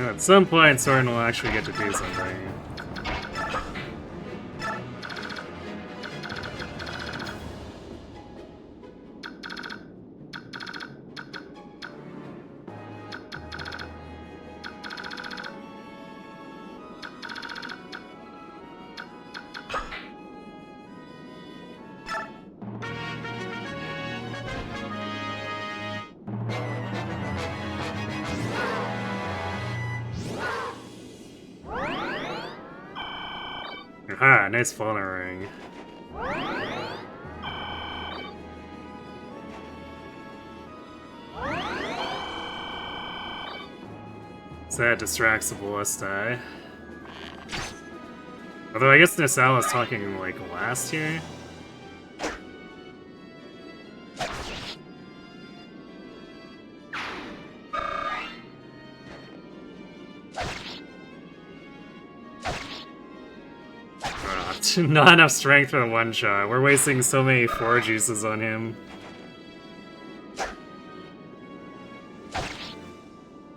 At some point, Soren will actually get to do something. Aha, nice fauna ring. So that distracts the ballista. Although I guess Nacella was talking like last year. Not enough strength for the one shot. We're wasting so many 4 juices on him.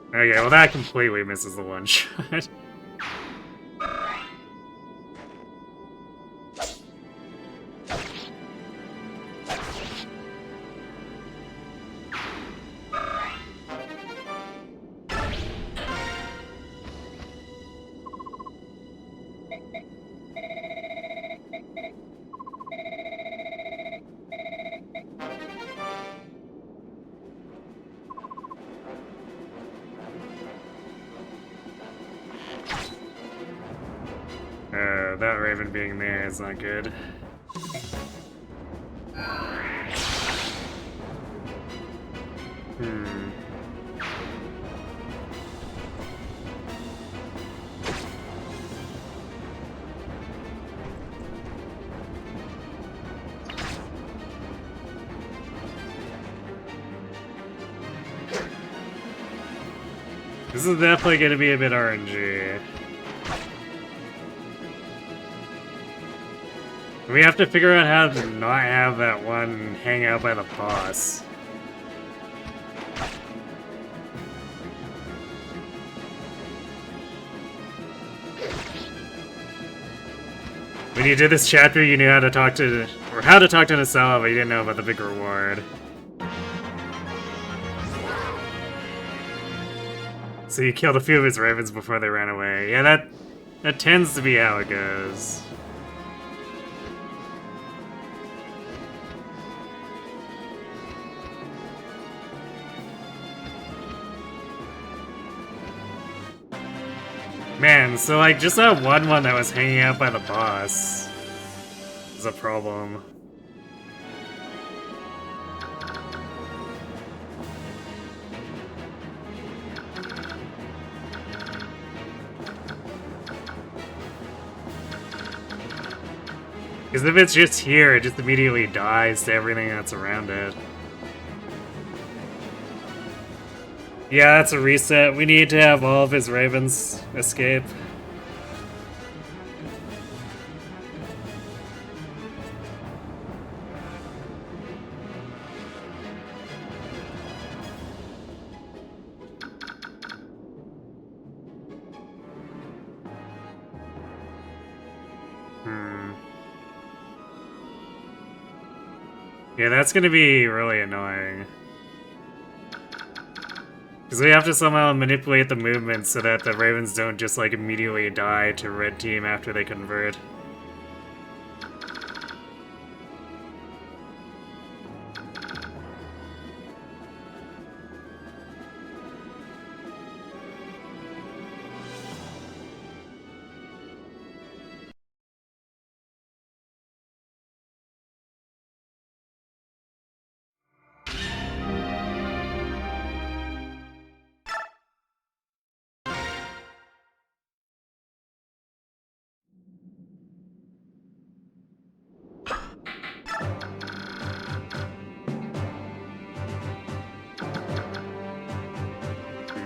Okay, well that completely misses the one shot. That Raven being there is not good. This is definitely going to be a bit RNG. We have to figure out how to not have that one hang out by the boss. When you did this chapter, you knew how to talk to, or how to talk to Nacella, but you didn't know about the big reward. So you killed a few of his ravens before they ran away. Yeah, that tends to be how it goes. Man, so like just that one that was hanging out by the boss is a problem. Because if it's just here, it just immediately dies to everything that's around it. Yeah, that's a reset. We need to have all of his ravens escape. Yeah, that's gonna be really annoying. Because we have to somehow manipulate the movement so that the ravens don't just like immediately die to red team after they convert.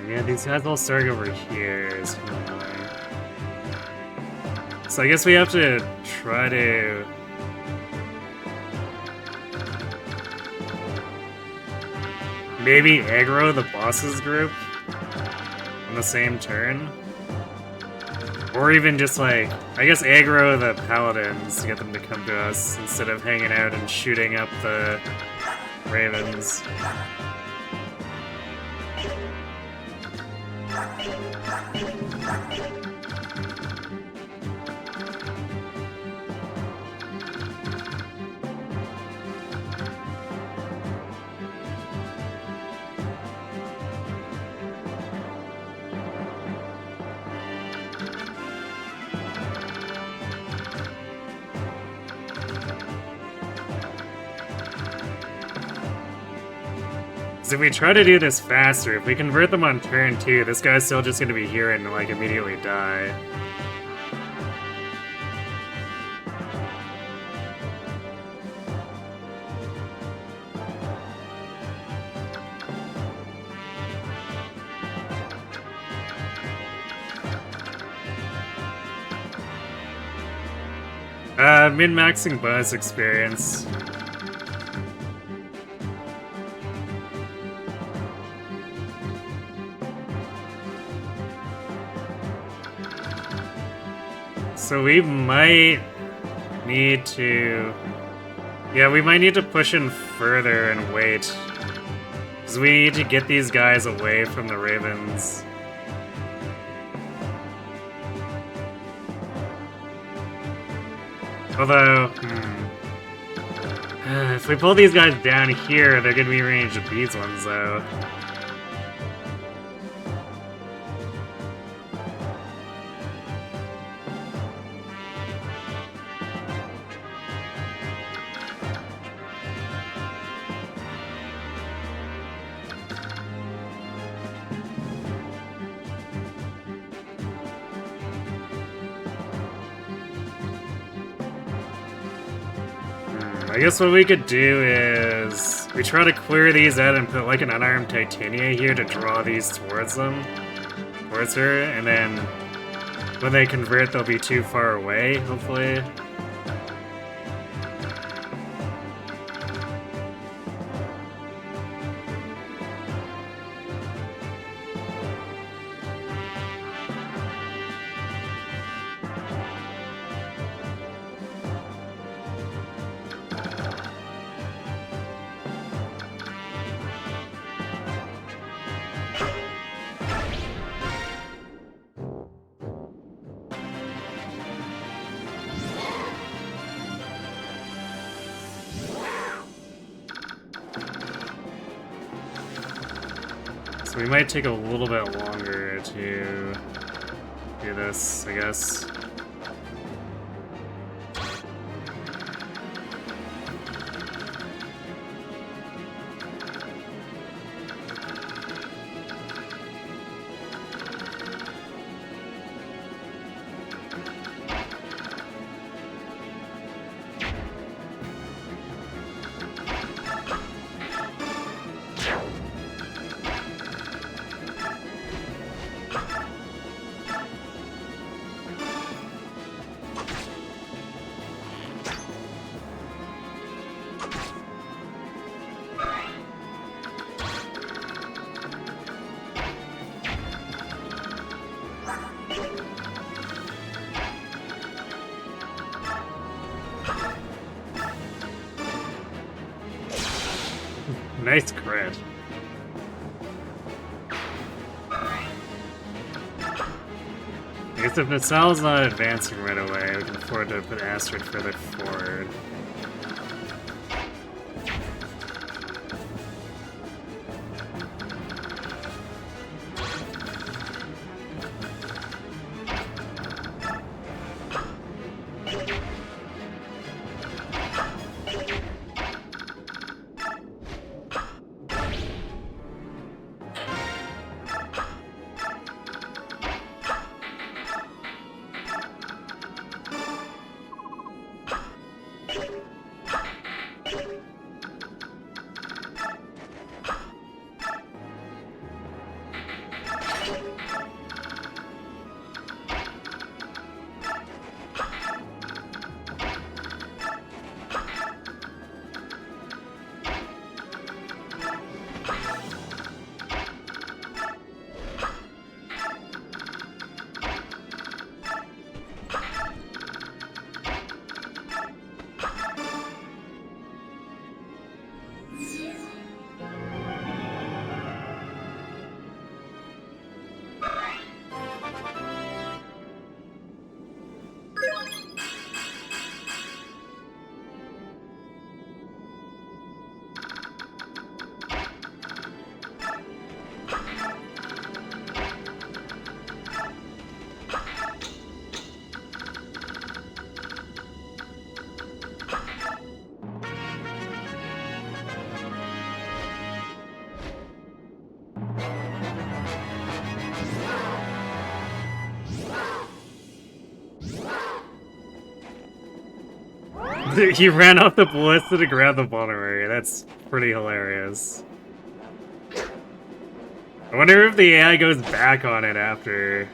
Yeah, these guys all start over here. It's kind of annoying. So I guess we have to try to... maybe aggro the bosses group on the same turn? Or even just like, I guess aggro the paladins to get them to come to us instead of hanging out and shooting up the ravens. So if we try to do this faster, if we convert them on turn 2, this guy's still just gonna be here and like immediately die. Min-maxing bonus experience. So we might need to... yeah, we might need to push in further and wait. Because we need to get these guys away from the ravens. Although, if we pull these guys down here, they're gonna be ranged with these ones, though. I guess what we could do is we try to clear these out and put like an unarmed Titania here to draw these towards her, and then when they convert, they'll be too far away, hopefully. So we might take a little bit longer to do this, I guess. Nice crit. I guess if Nasal's not advancing right away, we can afford to put Astrid further forward. He ran off the ballista to grab the vulnerary. That's pretty hilarious. I wonder if the AI goes back on it after.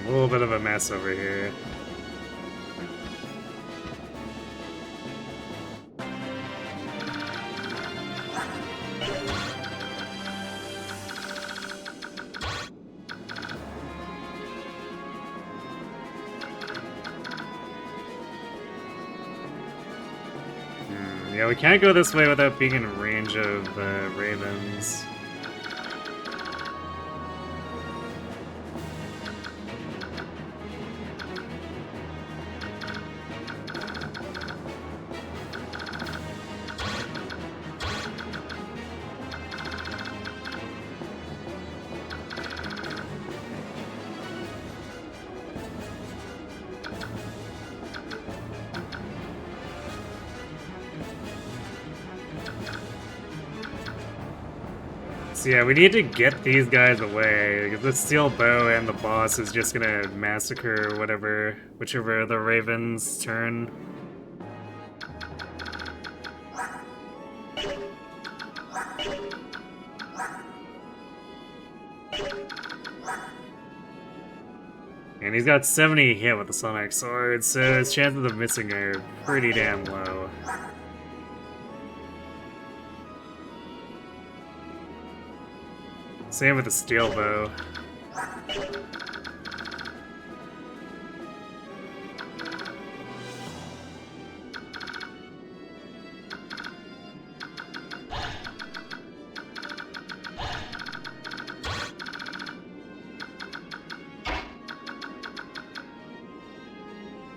A little bit of a mess over here. Yeah, we can't go this way without being in range of ravens. So yeah, we need to get these guys away, because the steel bow and the boss is just gonna massacre whichever the ravens turn. And he's got 70 hit with the Sonic Sword, so his chances of missing are pretty damn low. Same with the steel bow.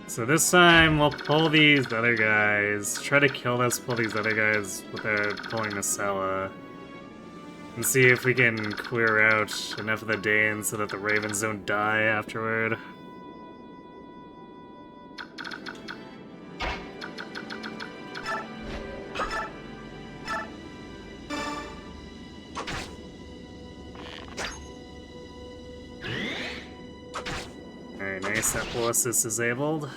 So this time we'll pull these other guys, try to kill this, pull these other guys without pulling the Sella. And see if we can clear out enough of the Danes so that the ravens don't die afterward. Alright, nice. That full assist disabled.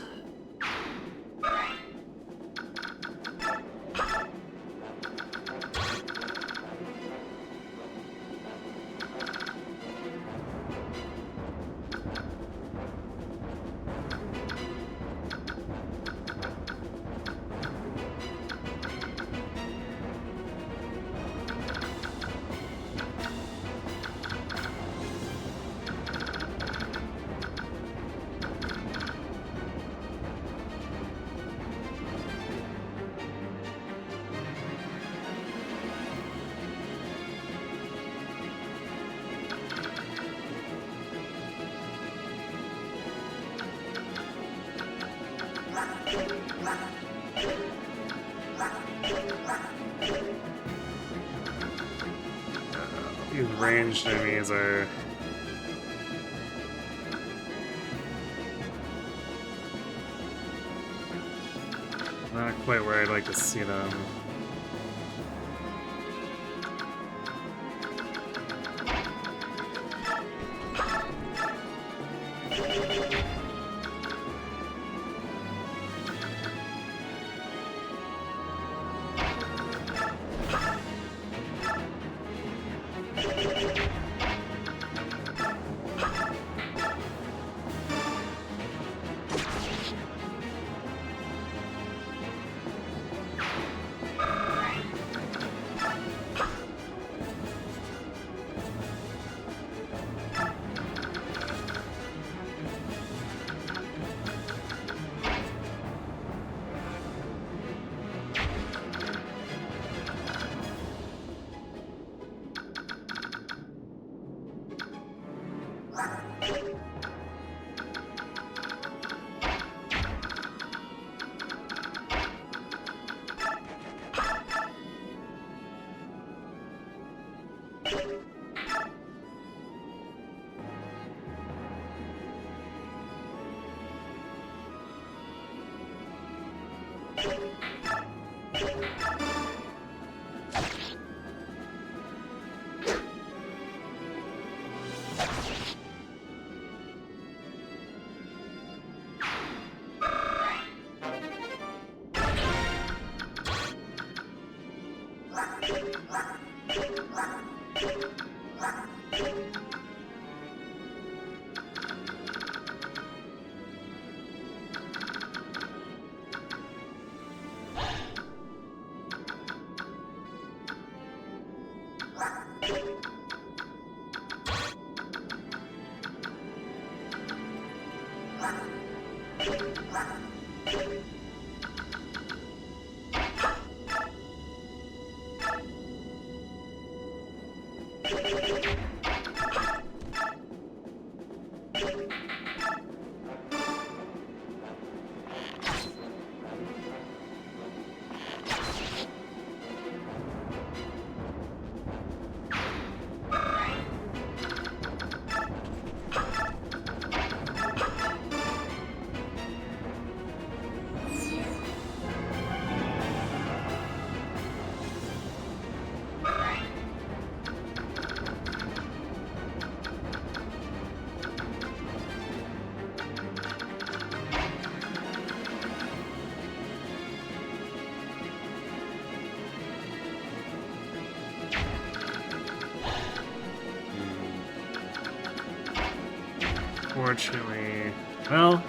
These ranged enemies are not quite where I'd like to see them. Unfortunately, well,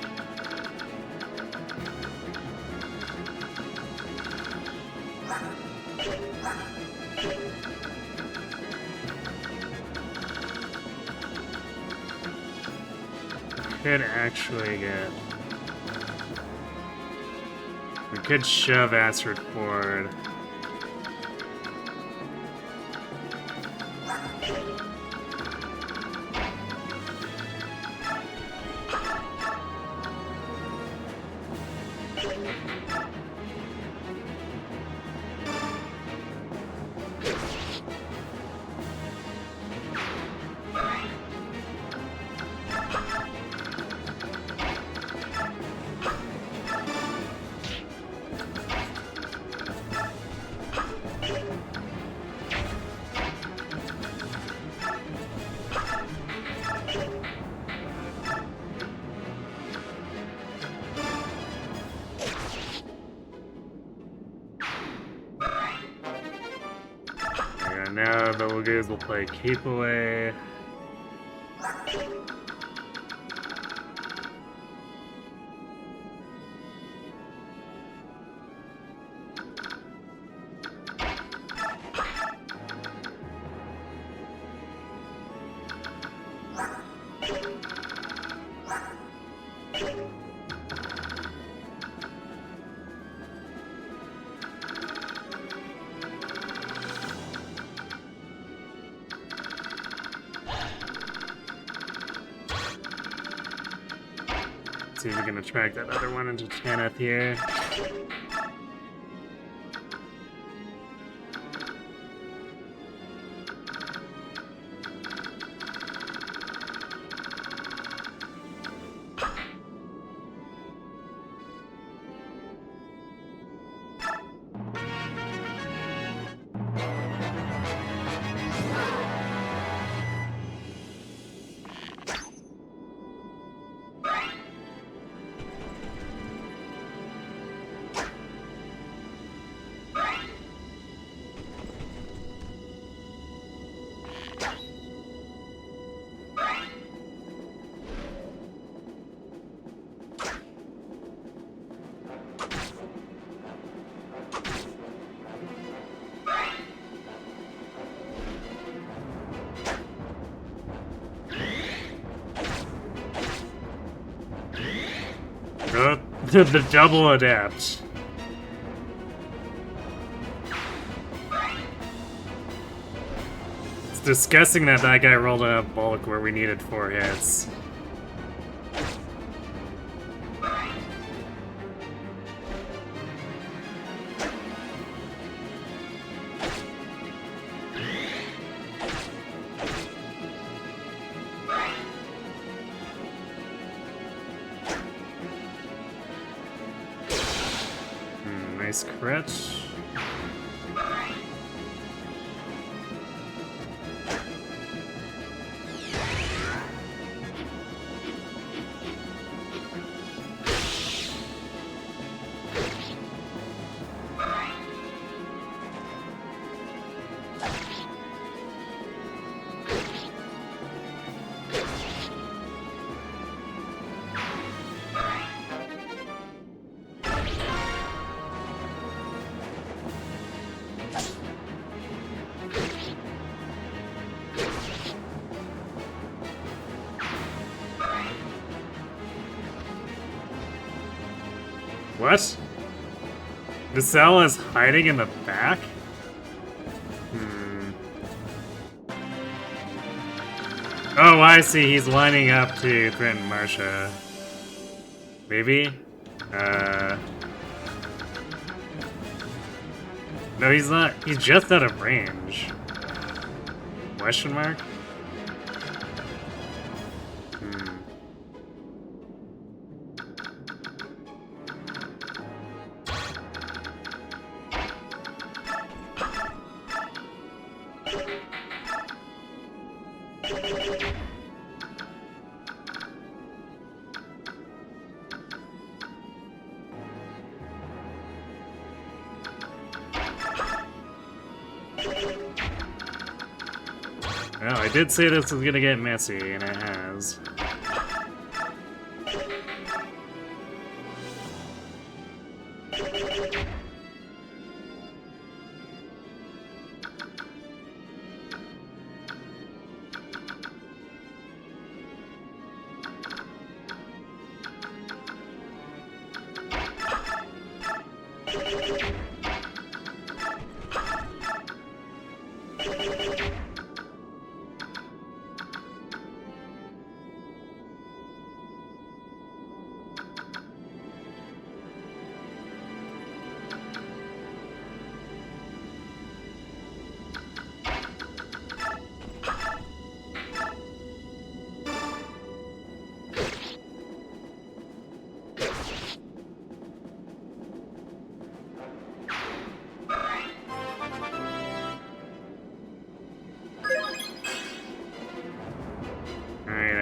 could actually get. We could shove Astrid forward. now the Lagoons will play Keep Away. See if we can attract that other one into Tanith here. Oh, the double adapt. It's disgusting that that guy rolled a bulk where we needed 4 hits. Nice crit. What? The cell is hiding in the back? Oh, I see. He's lining up to threaten Marsha. Maybe? No, he's not. He's just out of range. Question mark? Well, I did say this was gonna get messy, and it has.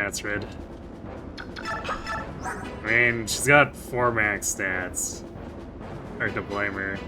That's red. I mean, she's got 4 max stats. Hard to blame her.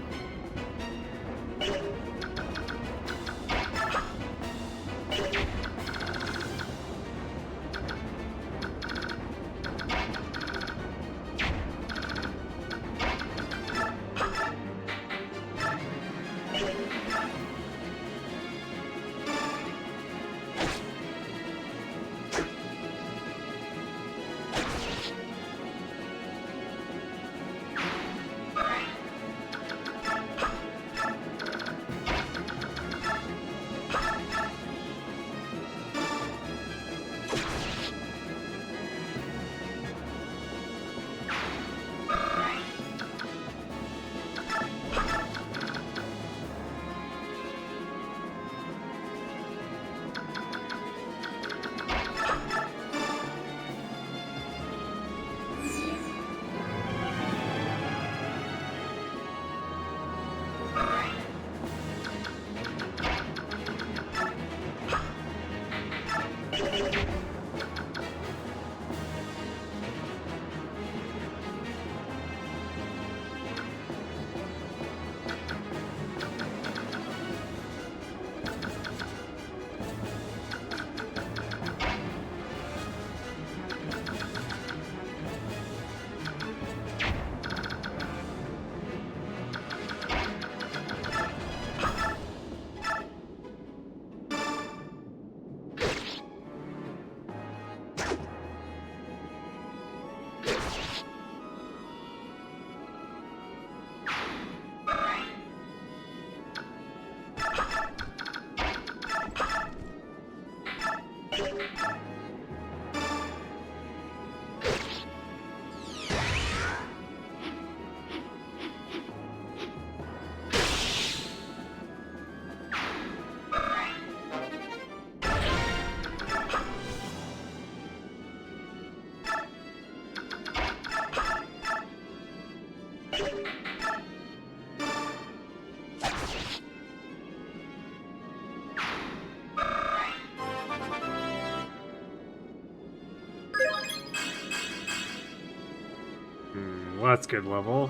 well, that's good level.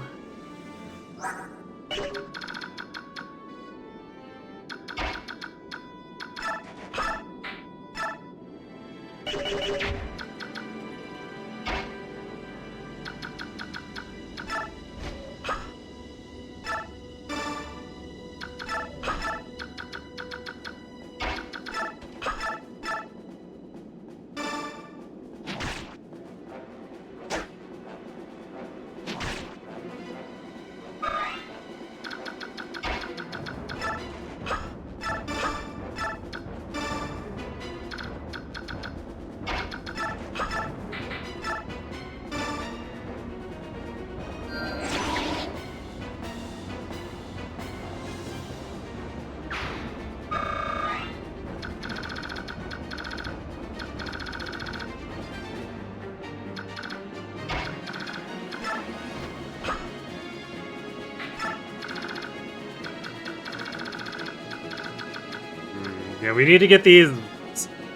Yeah, we need to get these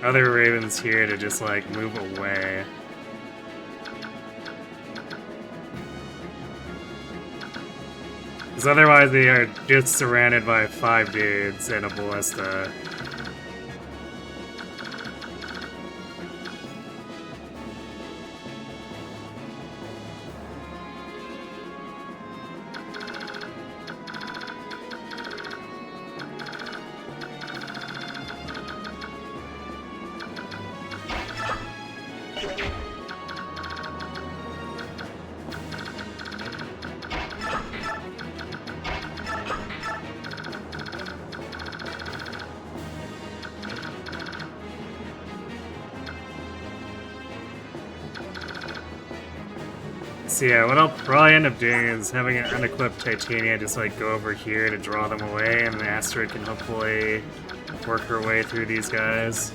other ravens here to just, like, move away. Because otherwise they are just surrounded by 5 dudes and a ballista. So yeah, what I'll probably end up doing is having an unequipped Titania just like go over here to draw them away, and the asteroid can hopefully work her way through these guys.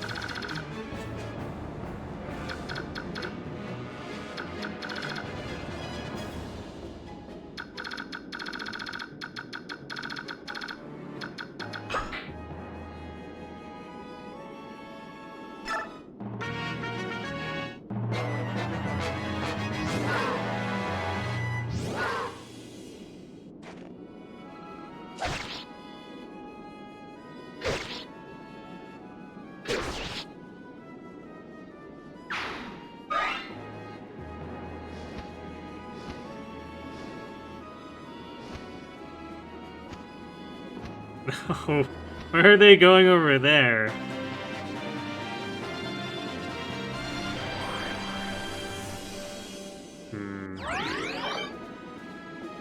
Oh, where are they going over there?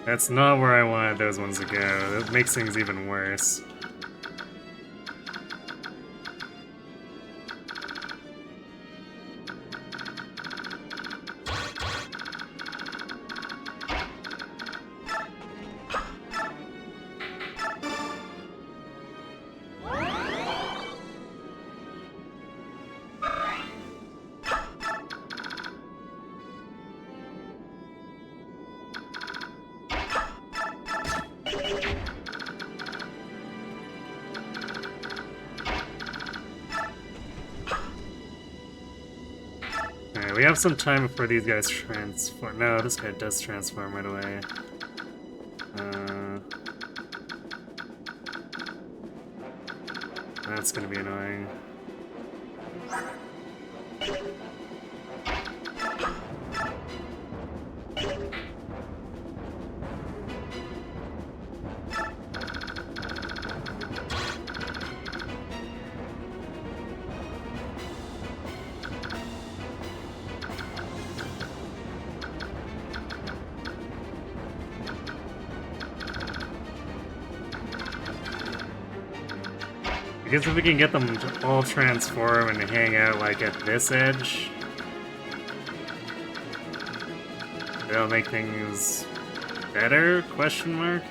That's not where I wanted those ones to go. That makes things even worse. Alright, we have some time before these guys transform. No, this guy does transform right away. That's gonna be annoying. I guess if we can get them to all transform and hang out like at this edge, that'll make things better? Question mark?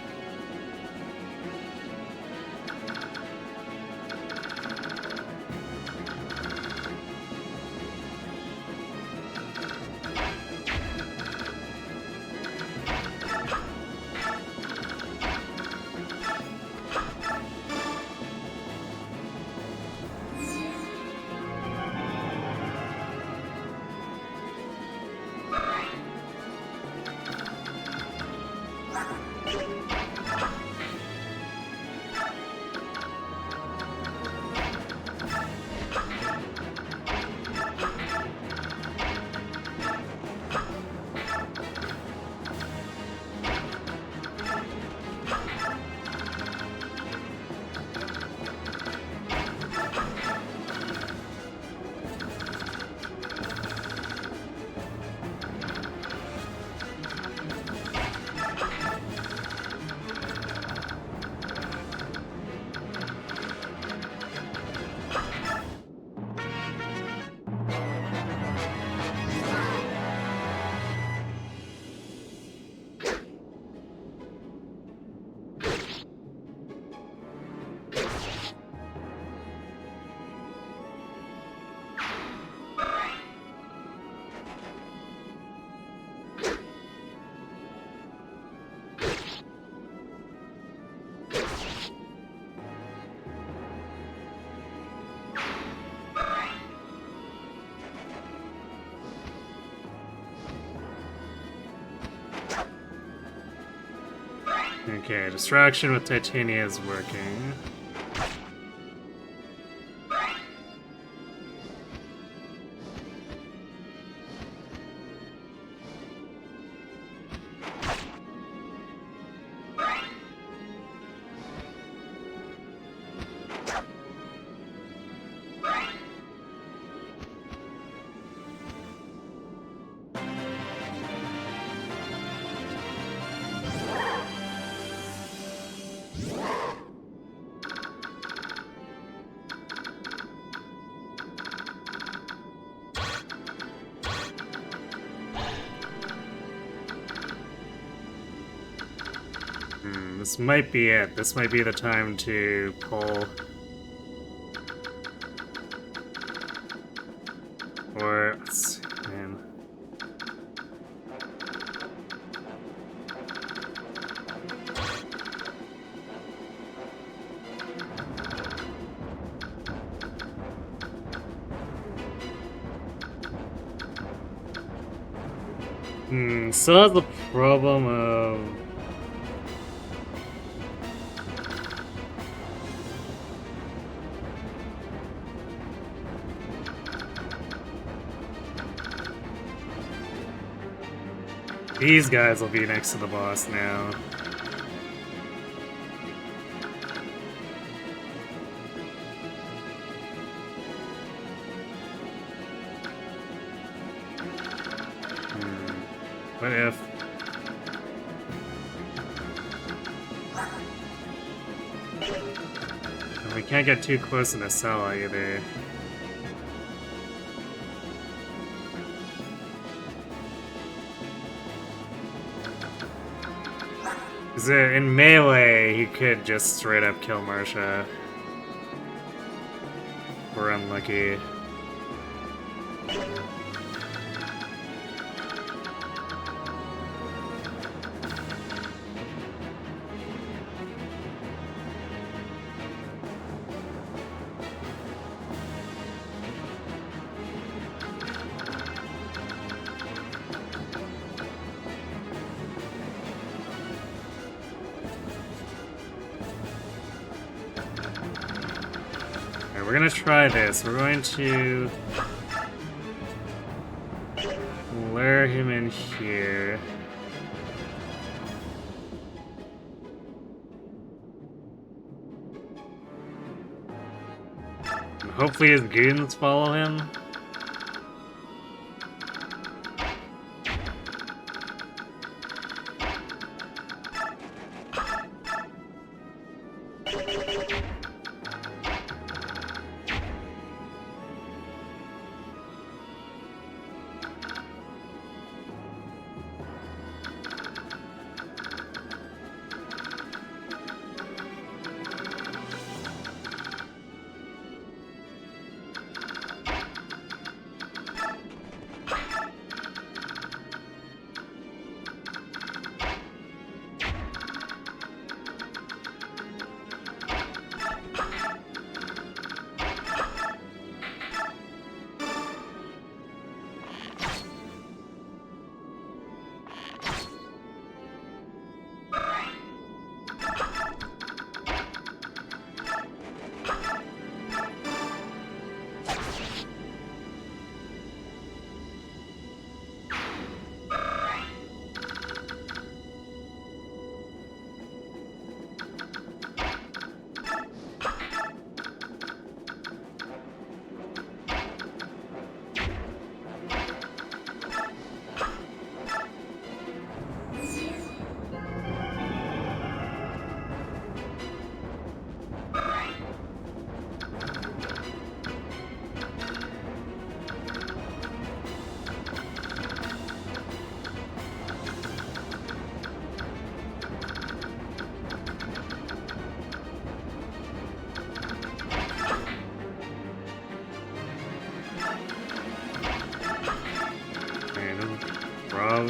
Okay, distraction with Titania is working. This might be it. This might be the time to pull. Or, man. Still has the problem of these guys will be next to the boss now. What if? And we can't get too close in the cell either. Because in melee, he could just straight up kill Marsha. We're unlucky. We're gonna try this. We're going to lure him in here. And hopefully his goons follow him.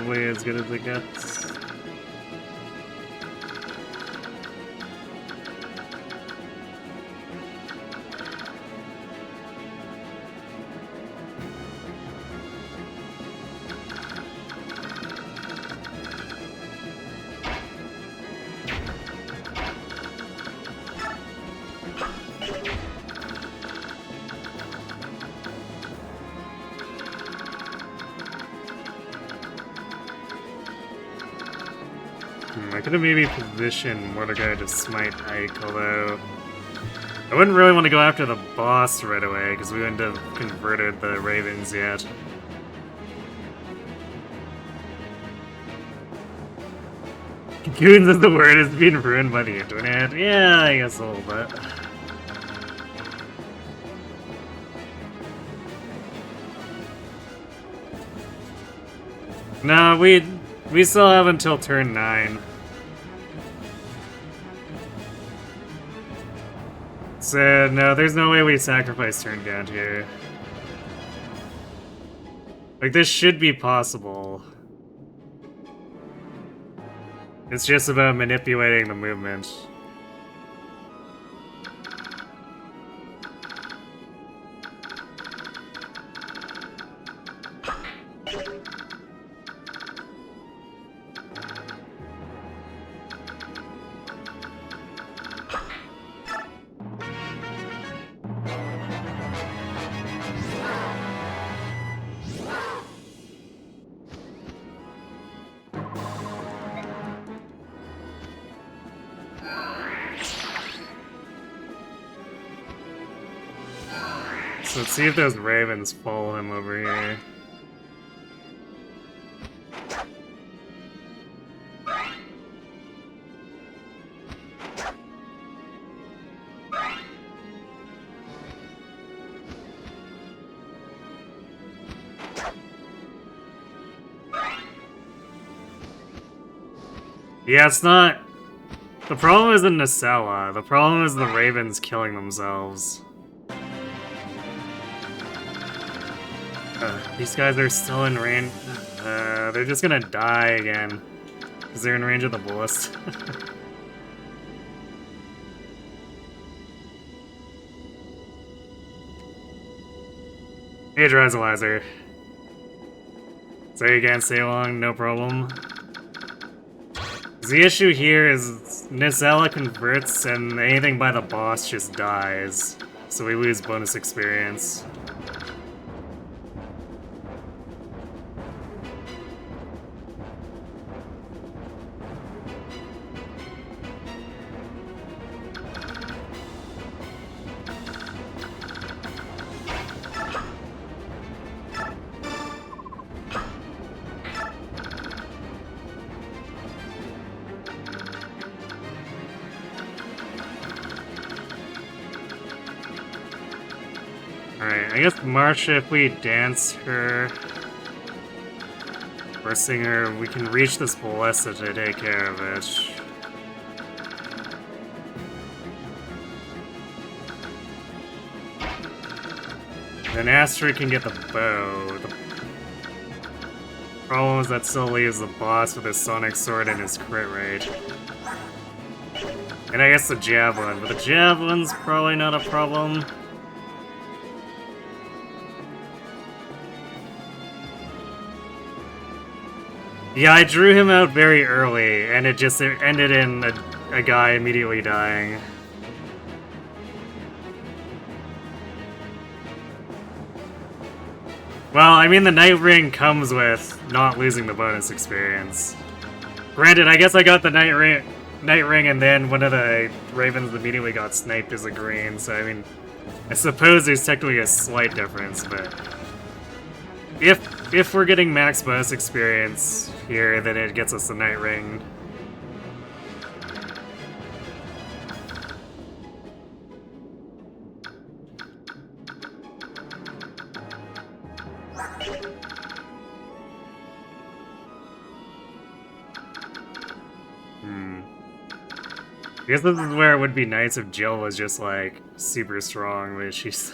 probably as good as it gets. I could have maybe positioned Mordecai to smite Ike, although I wouldn't really want to go after the boss right away, because we wouldn't have converted the Ravens yet. Goons is the word, it's being ruined by the internet. Yeah, I guess a little bit. No, we still have until turn 9. So, no, there's no way we sacrifice turn down here. Like, this should be possible. It's just about manipulating the movement. So let's see if those ravens follow him over here. Yeah, it's not... The problem isn't Nacella. The problem is the ravens killing themselves. These guys are still in range. They're just gonna die again. Because they're in range of the bullets. Hey, Drazalizer. Say again, stay long, no problem. The issue here is Nacella converts and anything by the boss just dies. So we lose bonus experience. Alright, I guess Marsha, if we dance her or sing her, we can reach this ballista to take care of it. Then Astrid can get the bow. The problem is that still leaves the boss with his sonic sword and his crit rate. And I guess the javelin, but the javelin's probably not a problem. Yeah, I drew him out very early, and it just ended in a guy immediately dying. Well, I mean, the Night Ring comes with not losing the bonus experience. Granted, I guess I got the Night Ring, and then one of the Ravens immediately got sniped as a green, so I mean, I suppose there's technically a slight difference, but... If we're getting max bonus experience here, then it gets us the Night Ring. I guess this is where it would be nice if Jill was just, like, super strong, but she's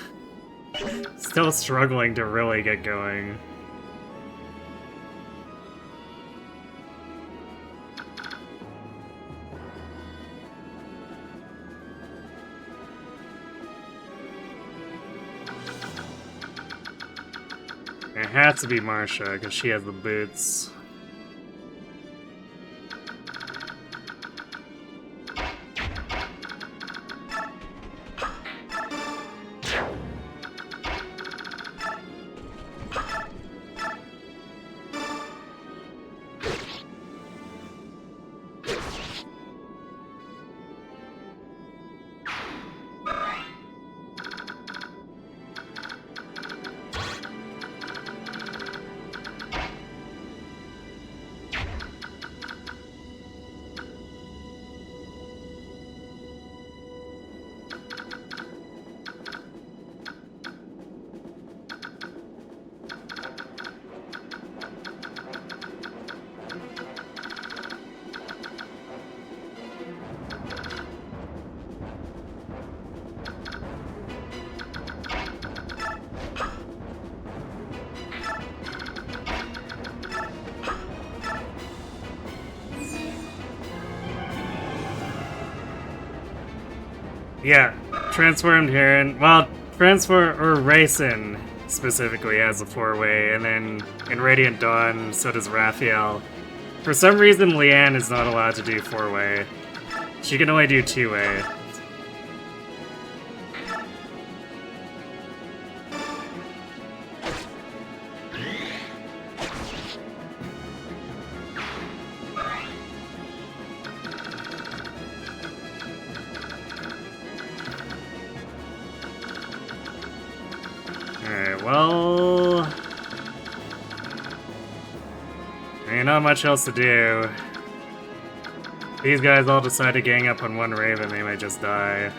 still struggling to really get going. has to be Marsha, because she has the boots. Yeah, transformed Heron. Well, Raisin specifically has a 4-way, and then in Radiant Dawn, so does Raphael. For some reason, Leanne is not allowed to do 4-way. She can only do 2-way. Alright, well... ain't not much else to do. These guys all decide to gang up on one Raven, they might just die.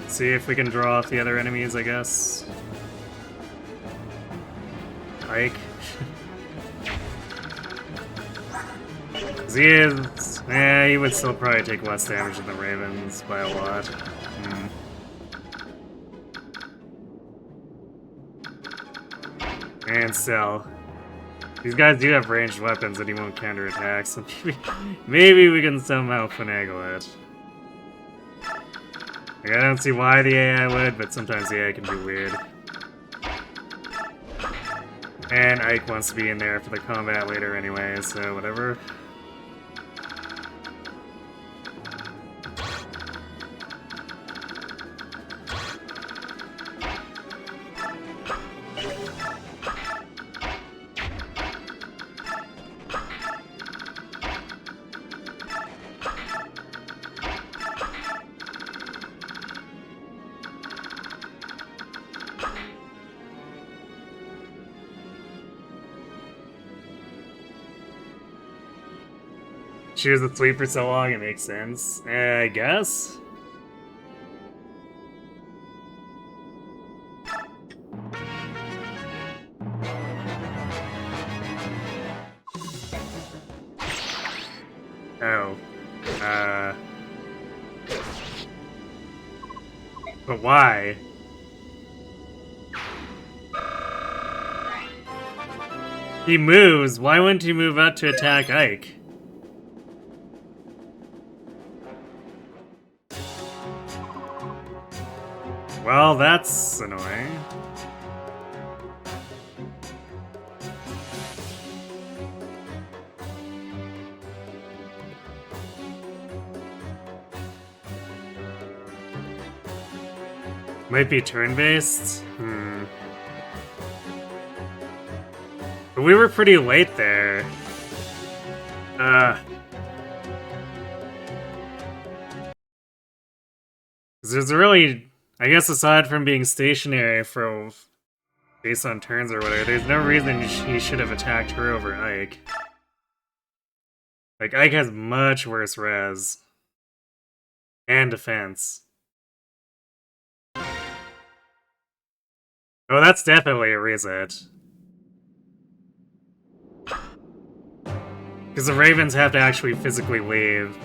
See if we can draw off the other enemies, I guess. Ike. He is... he would still probably take less damage than the Ravens by a lot. And still. These guys do have ranged weapons that he won't counterattack, so maybe we can somehow finagle it. Like, I don't see why the AI would, but sometimes the AI can be weird. And Ike wants to be in there for the combat later anyway, so whatever. She was asleep for so long, it makes sense. I guess? Oh. But why? He moves. Why wouldn't he move out to attack Ike? Well, that's annoying. Might be turn-based? But we were pretty late there. There's really... I guess aside from being stationary for based on turns or whatever, there's no reason he should have attacked her over Ike. Like, Ike has much worse res. And defense. Oh, that's definitely a reset. Because the Ravens have to actually physically leave.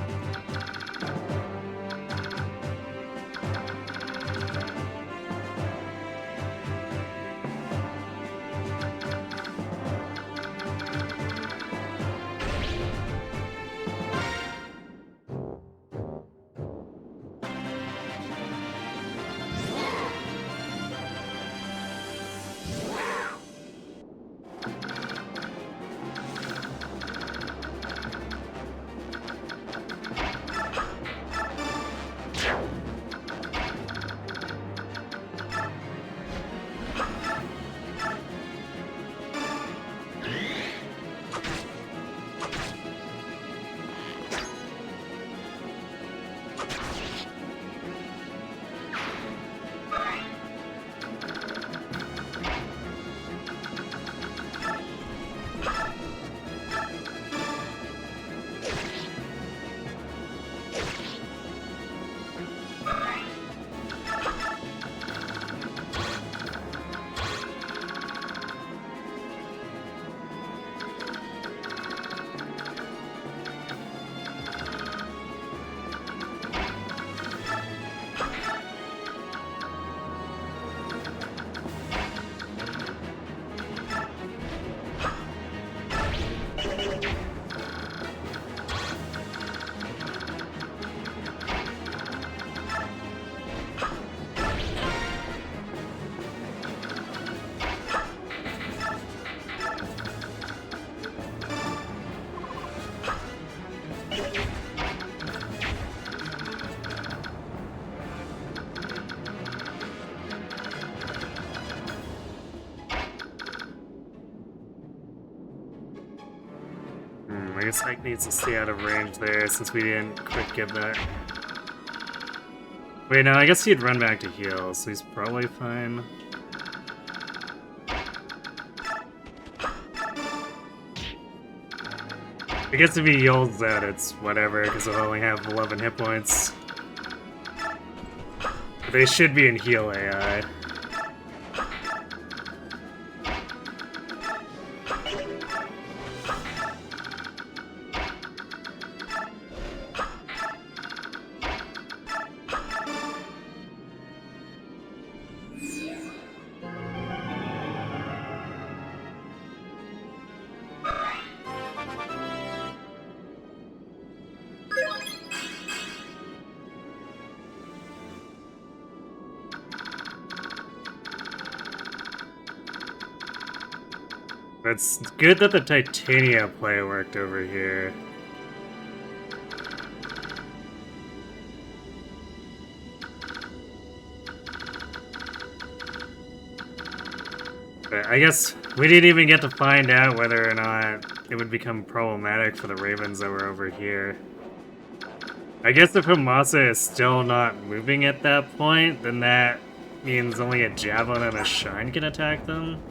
guess Ike needs to stay out of range there since we didn't quick give that. Wait, no, I guess he'd run back to heal, so he's probably fine. I guess if he yells that, it's whatever, because he'll only have 11 hit points. But they should be in heal AI. It's good that the Titania play worked over here. But I guess we didn't even get to find out whether or not it would become problematic for the Ravens that were over here. I guess if Hamasa is still not moving at that point, then that means only a Javelin and a Shine can attack them.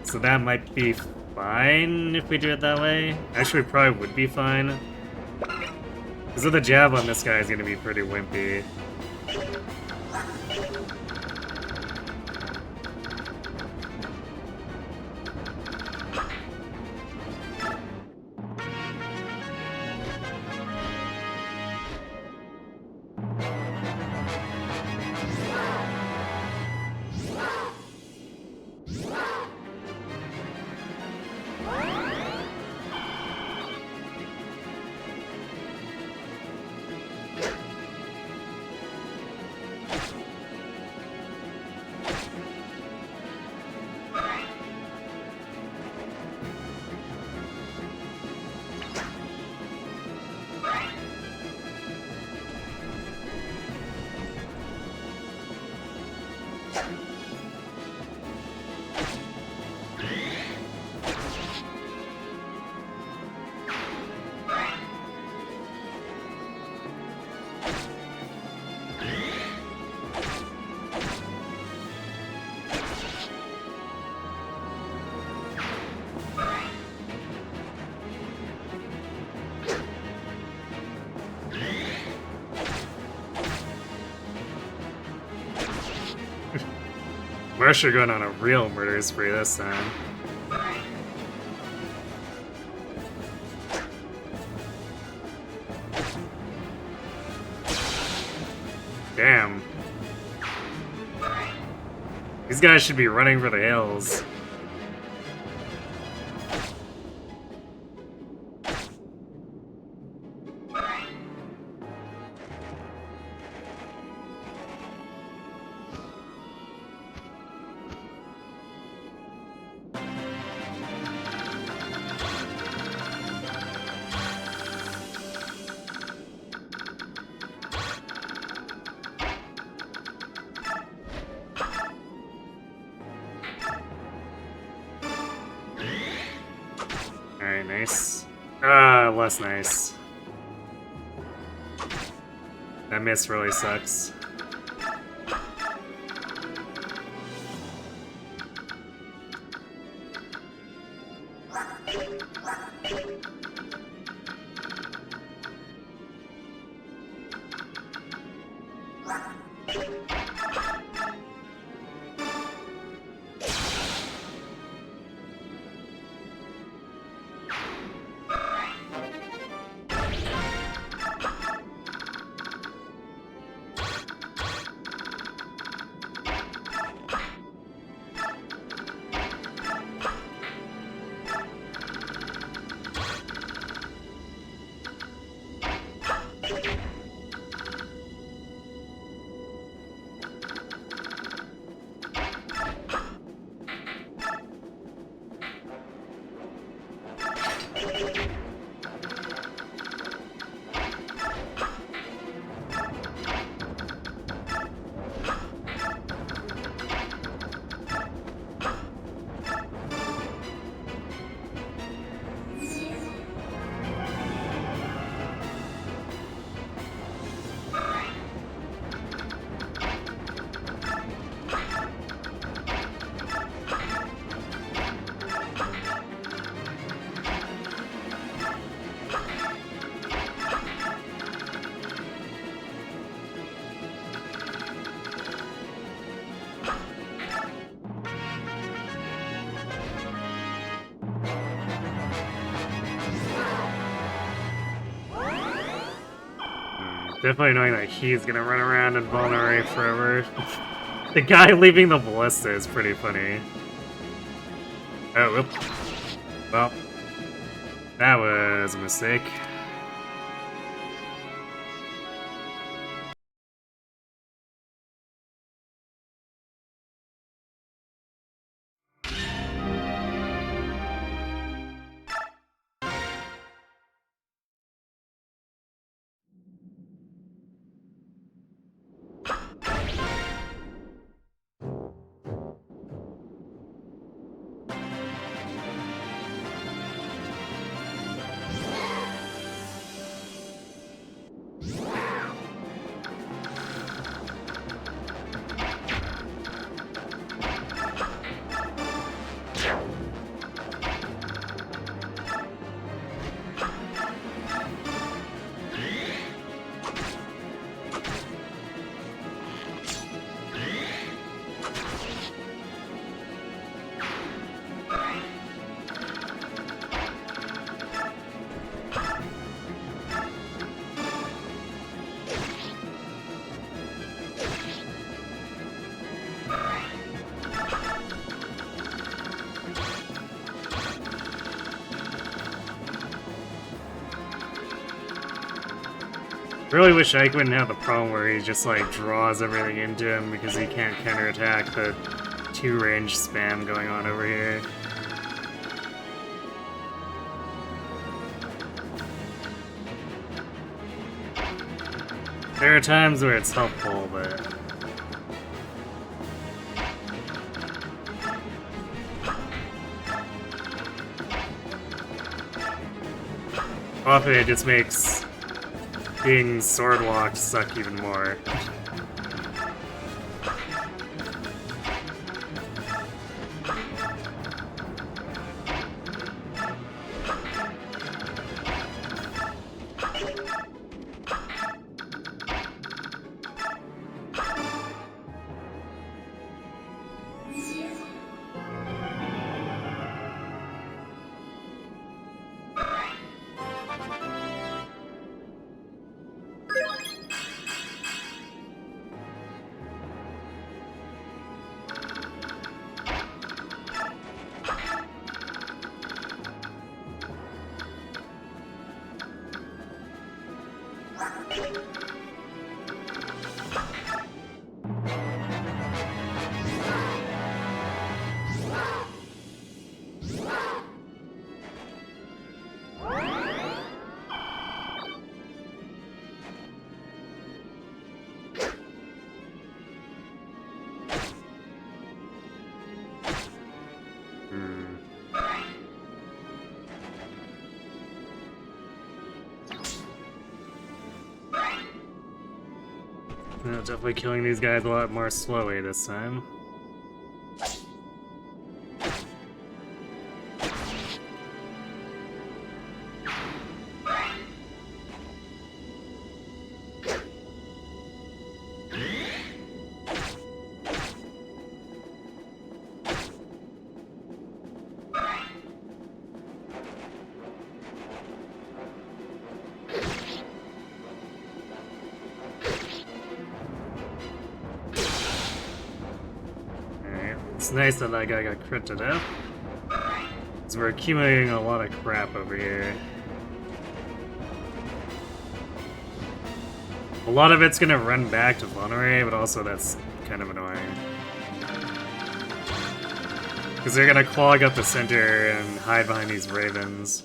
So that might be fine if we do it that way. Actually, probably would be fine. Because with the Javelin, this guy is going to be pretty wimpy. We're actually going on a real murder spree this time. Damn. These guys should be running for the hills. Alright, nice. Less nice. That miss really sucks. Definitely knowing that he's gonna run around and vulnerate forever. The guy leaving the ballista is pretty funny. Oh, whoop. Well, that was a mistake. Really wish Ike wouldn't have the problem where he just like draws everything into him because he can't counterattack the 2-range spam going on over here. There are times where it's helpful, but often it just makes being sword locked suck even more. Definitely killing these guys a lot more slowly this time. It's nice that that guy got crit to death. Because we're accumulating a lot of crap over here. A lot of it's gonna run back to vulnerate, but also that's kind of annoying. Because they're gonna clog up the center and hide behind these ravens.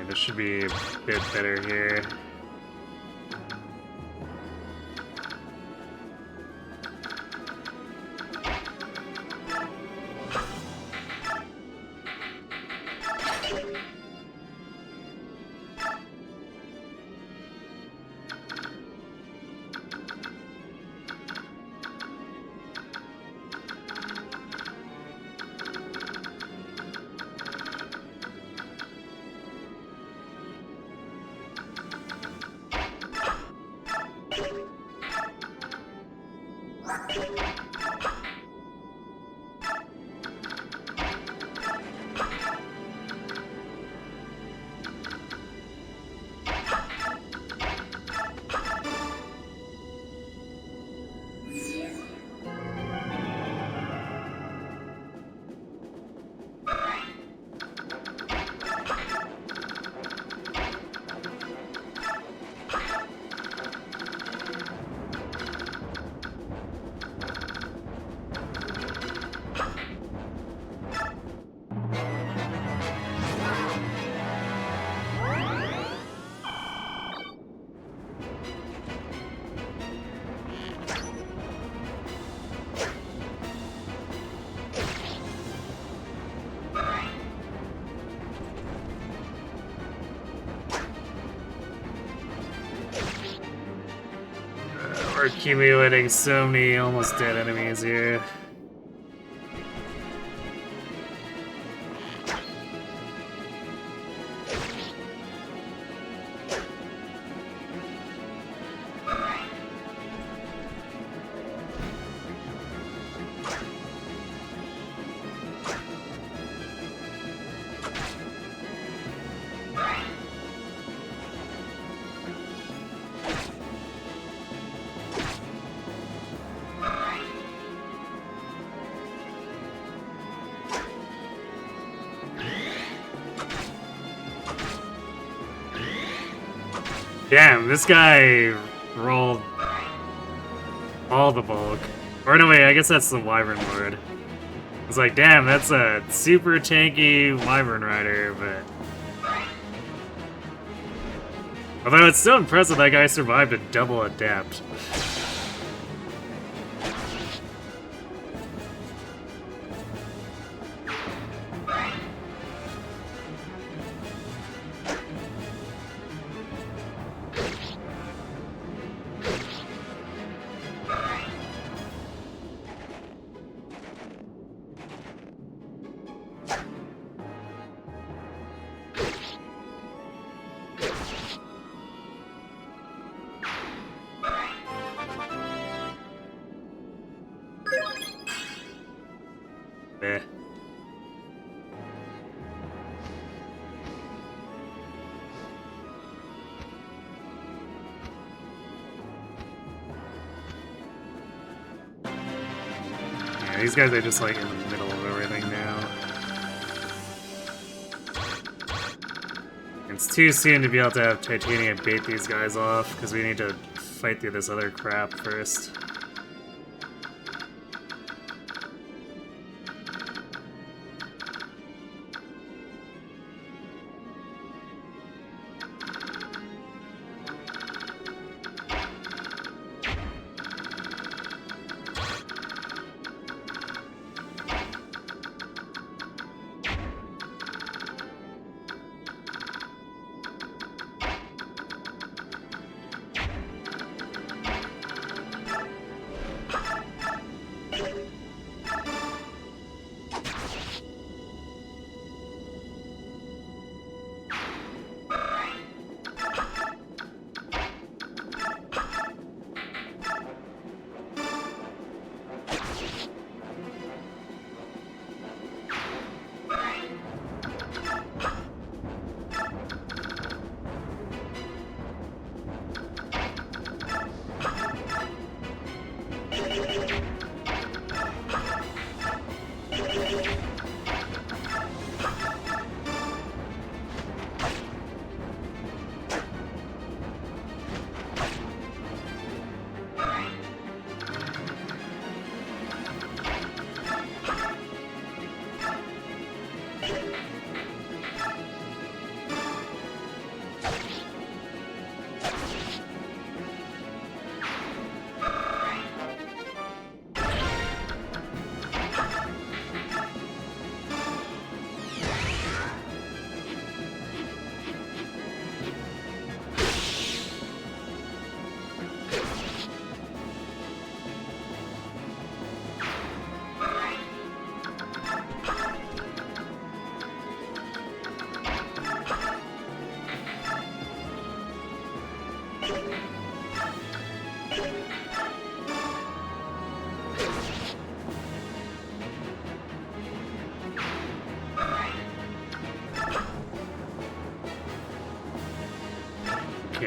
This should be a bit better here. We're accumulating so many almost dead enemies here. Damn, this guy rolled all the bulk. Or no, wait, I guess that's the Wyvern Lord. It's like, damn, that's a super tanky Wyvern Rider, but... Although it's still impressive that guy survived a double adept. Eh. Yeah, these guys are just like in the middle of everything now. It's too soon to be able to have Titania bait these guys off, because we need to fight through this other crap first.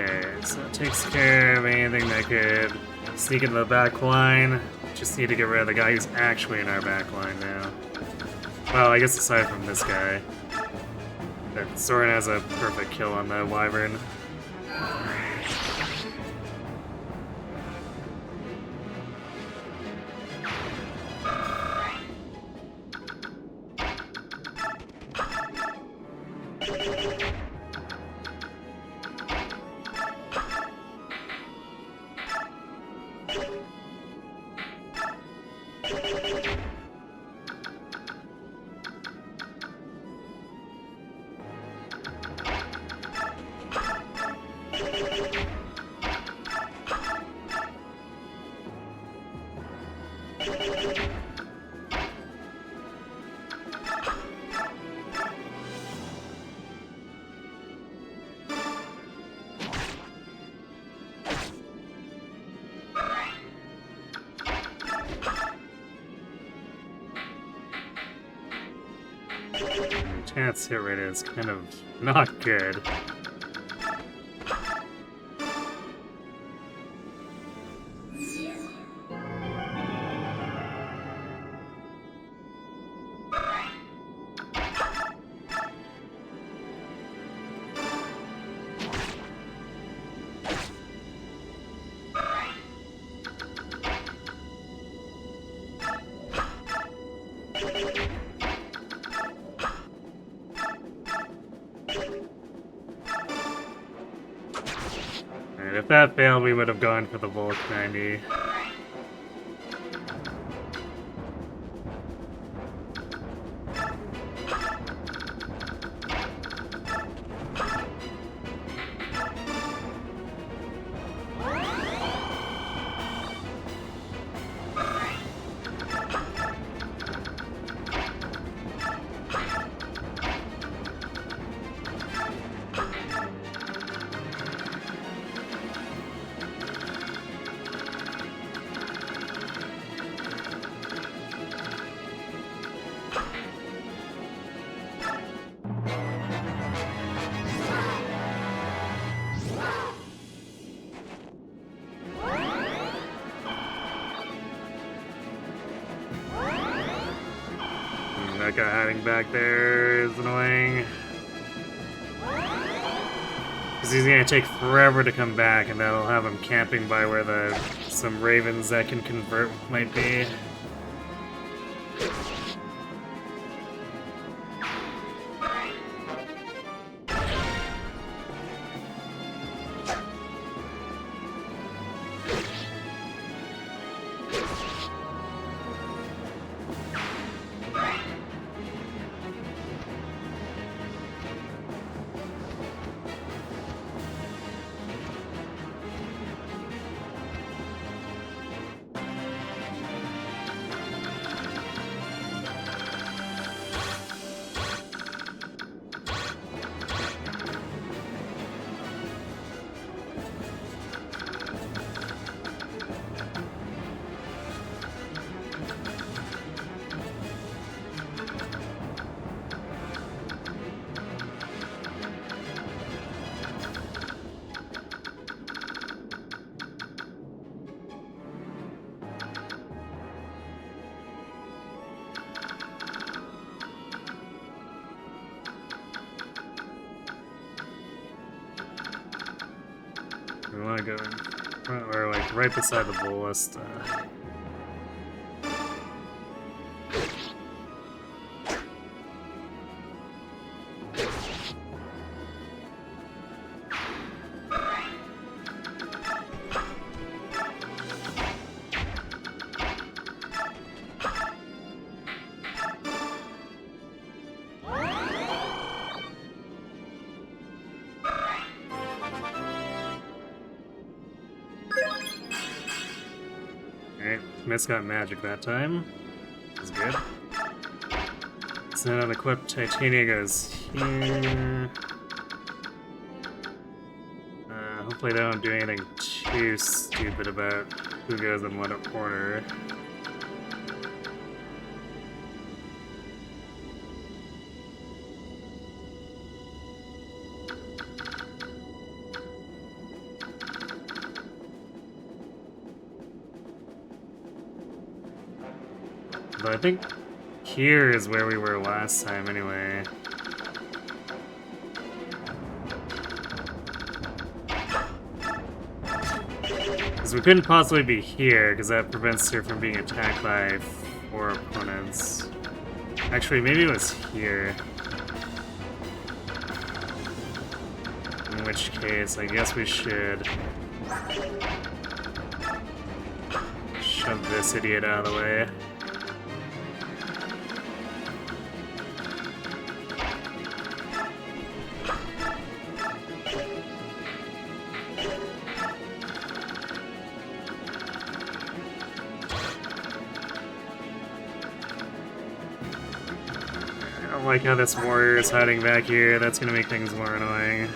Okay, so it takes care of anything that could sneak into the back line. Just need to get rid of the guy who's actually in our back line now. Well, I guess aside from this guy. But Soren has a perfect kill on the Wyvern. Chance hit rate is kind of not good. And if that failed, we would have gone for the Volk 90. That guy hiding back there is annoying. Because he's gonna take forever to come back, and that'll have him camping by where some ravens that can convert might be. We want to go in front, or like right beside the ballista. Alright, Miss got magic that time. That's good. So then unequipped Titania goes here. Hopefully they don't do anything too stupid about who goes in what order. But I think here is where we were last time anyway. Because we couldn't possibly be here, because that prevents her from being attacked by 4 opponents. Actually, maybe it was here. In which case, I guess we should shove this idiot out of the way. I don't like how this warrior is hiding back here. That's gonna make things more annoying.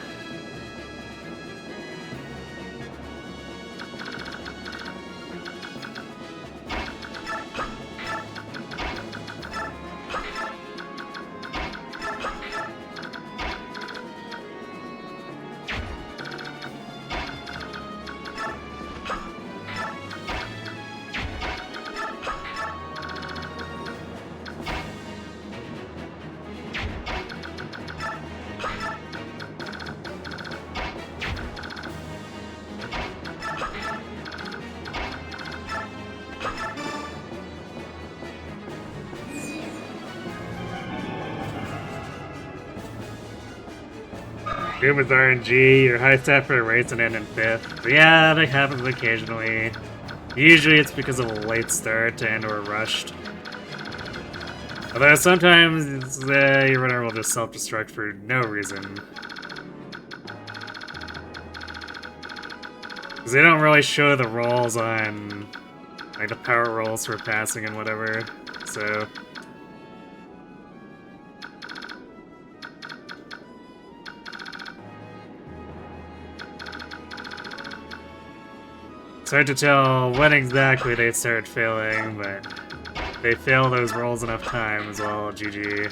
Good with RNG, your high stat for a race and end in 5th. But yeah, that happens occasionally. Usually it's because of a late start and or rushed. Although sometimes your runner will just self-destruct for no reason. Because they don't really show the rolls on, like the power rolls for passing and whatever, so... It's hard to tell when exactly they start failing, but they fail those rolls enough times, well, GG.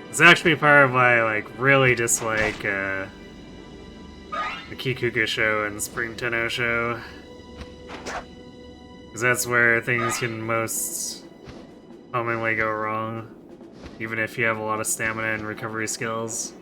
It's actually part of why I like really dislike the Kikuga show and Spring Tenno show. Because that's where things can most commonly go wrong, even if you have a lot of stamina and recovery skills.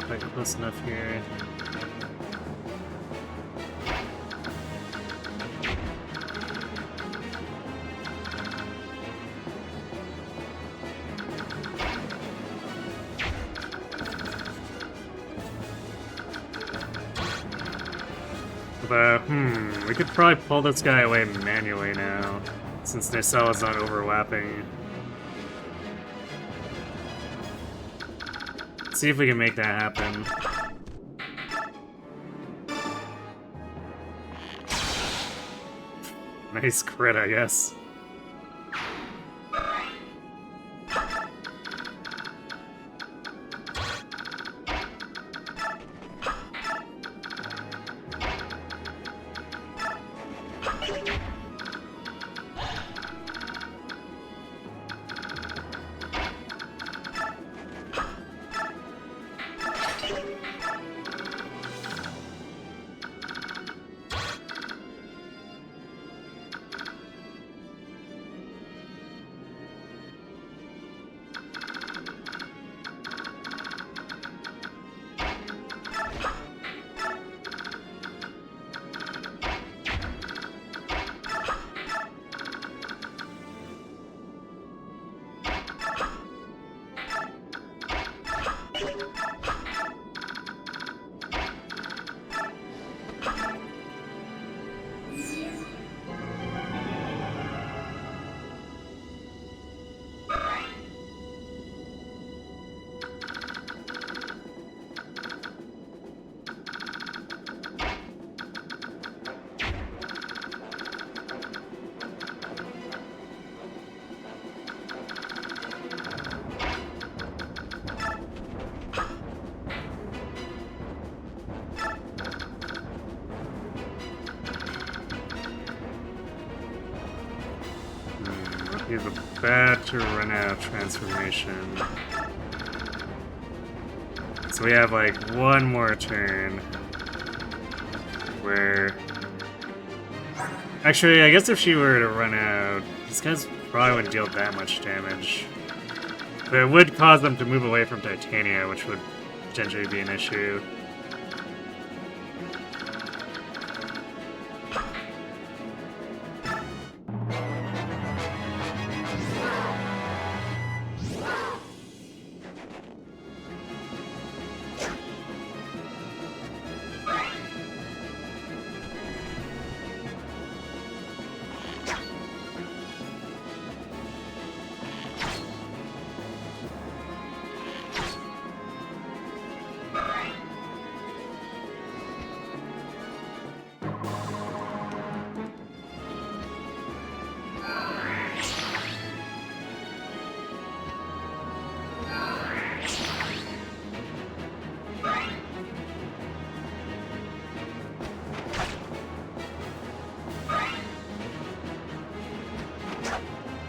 Quite close enough here. But, we could probably pull this guy away manually now, since Nacelle is not overlapping. See if we can make that happen. Nice crit, I guess. He's about to run out of transformation. So we have like one more turn where... Actually, I guess if she were to run out, these guys probably wouldn't deal that much damage. But it would cause them to move away from Titania, which would potentially be an issue.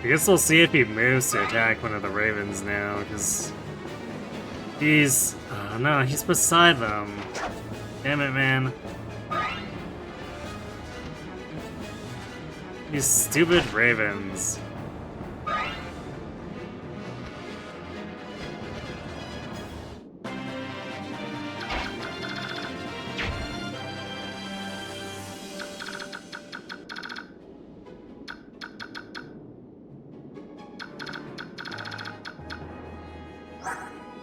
I guess we'll see if he moves to attack one of the Ravens now, because he's... Oh no, he's beside them. Damn it, man. These stupid Ravens.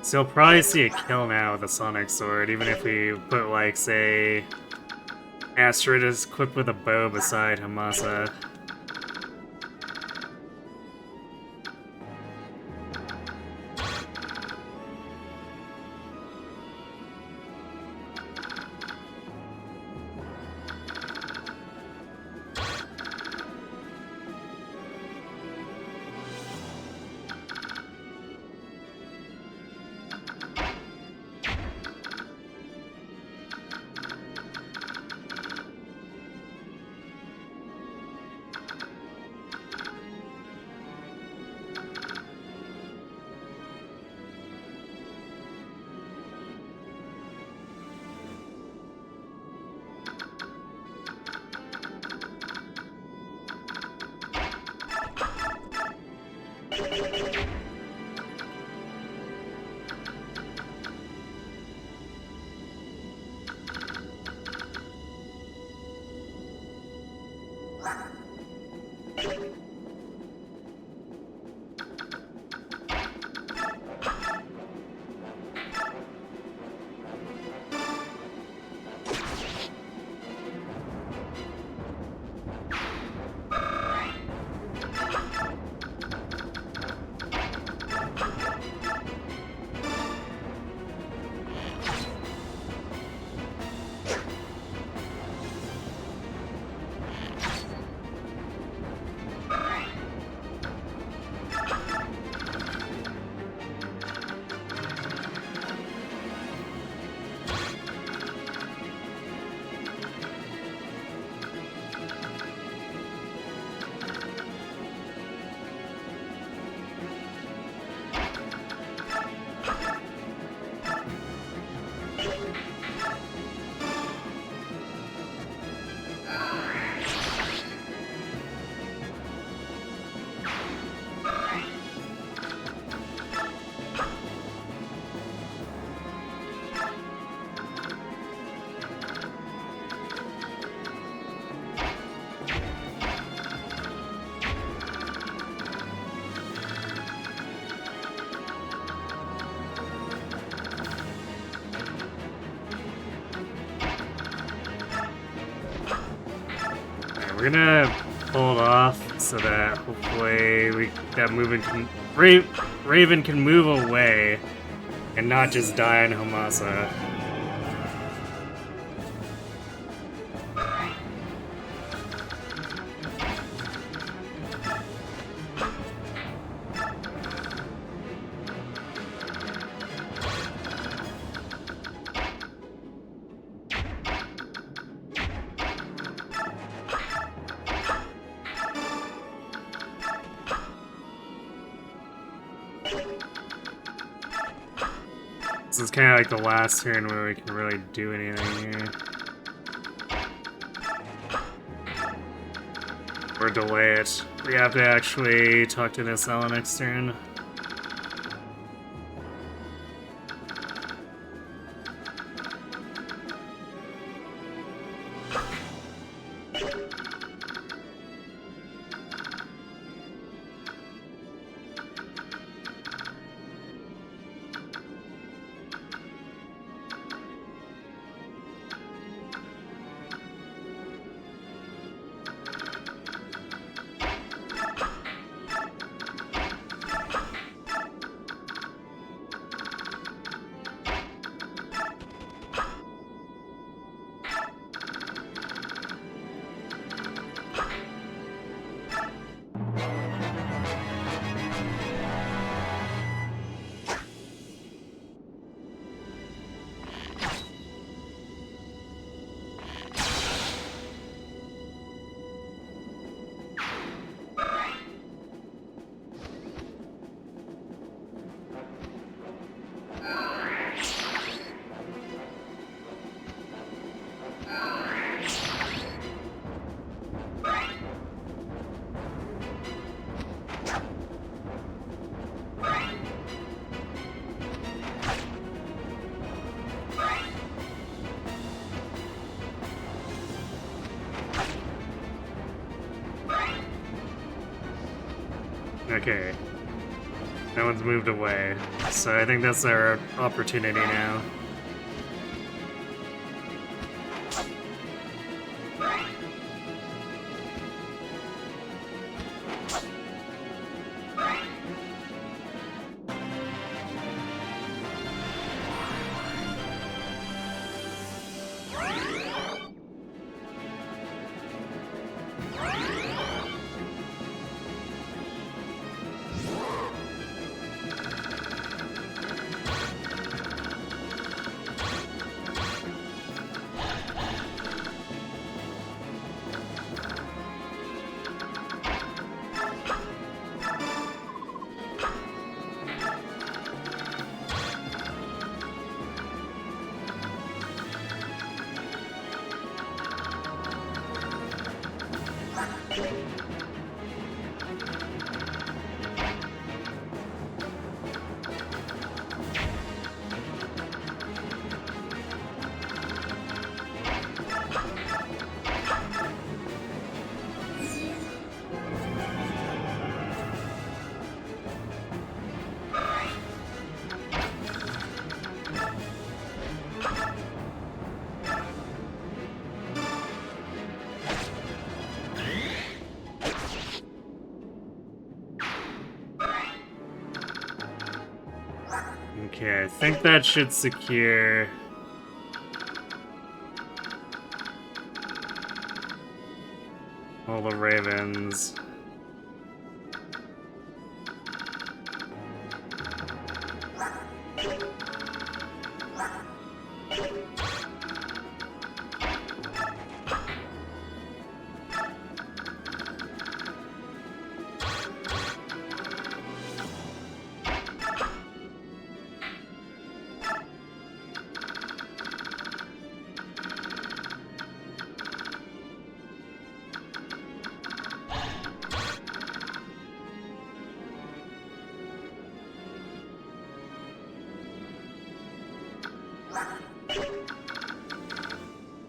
So you'll probably see a kill now with the Sonic Sword, even if we put, like, say, Astrid is equipped with a bow beside Hamasa. we're gonna hold off so that hopefully that Raven can move away and not just die in Homasa. This is kind of like the last turn where we can really do anything here. Or delay it. We have to actually talk to Nisella next turn. Okay. That one's moved away. So I think that's our opportunity now. Okay, I think that should secure all the ravens.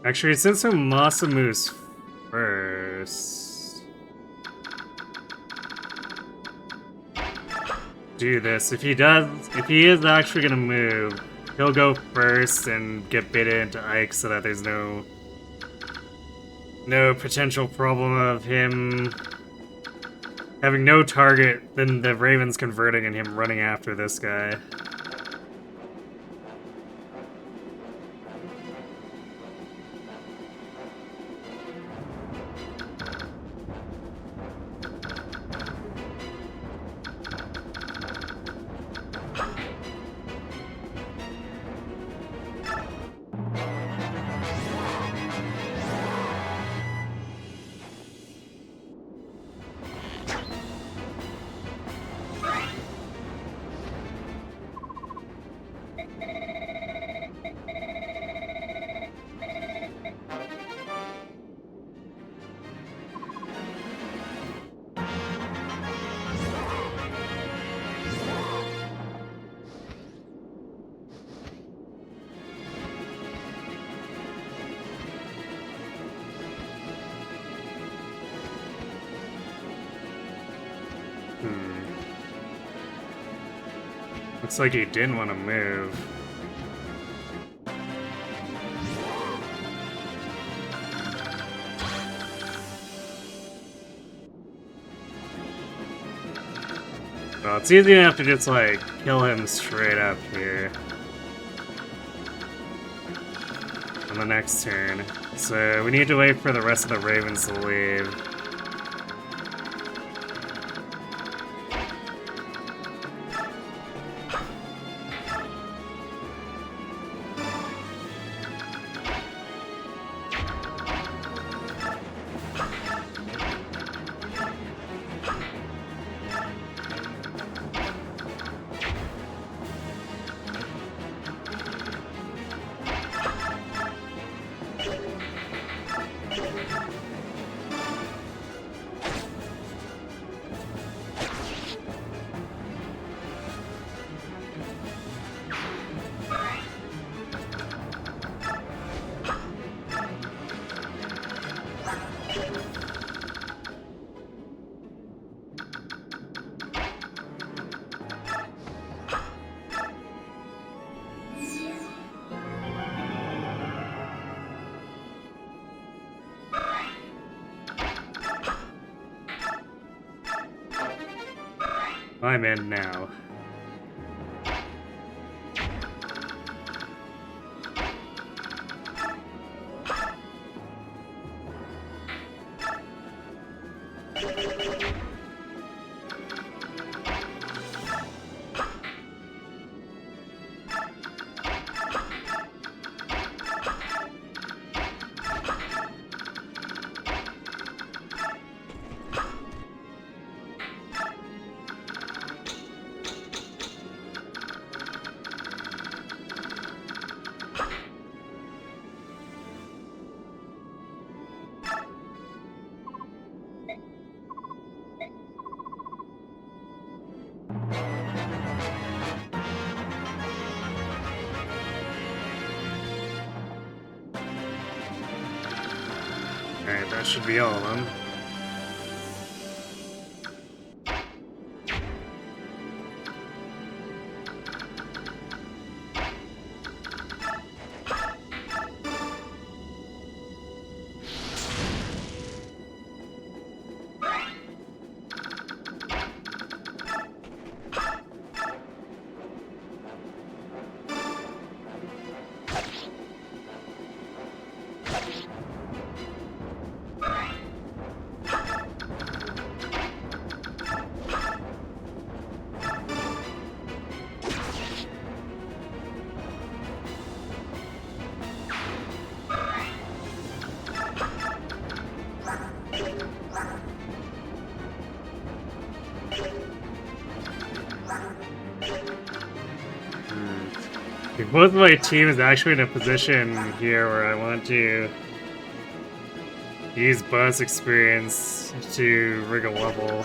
Actually, since Homasa moves first, do this. If he is actually gonna move, he'll go first and get bitten into Ike so that there's no no potential problem of him having no target, then the Ravens converting and him running after this guy. Looks like he didn't want to move. Well, it's easy enough to just, like, kill him straight up here. On the next turn. So, we need to wait for the rest of the Ravens to leave. I'm in now. Alright, that should be all of them. Both of my team is actually in a position here where I want to use bus experience to rig a level.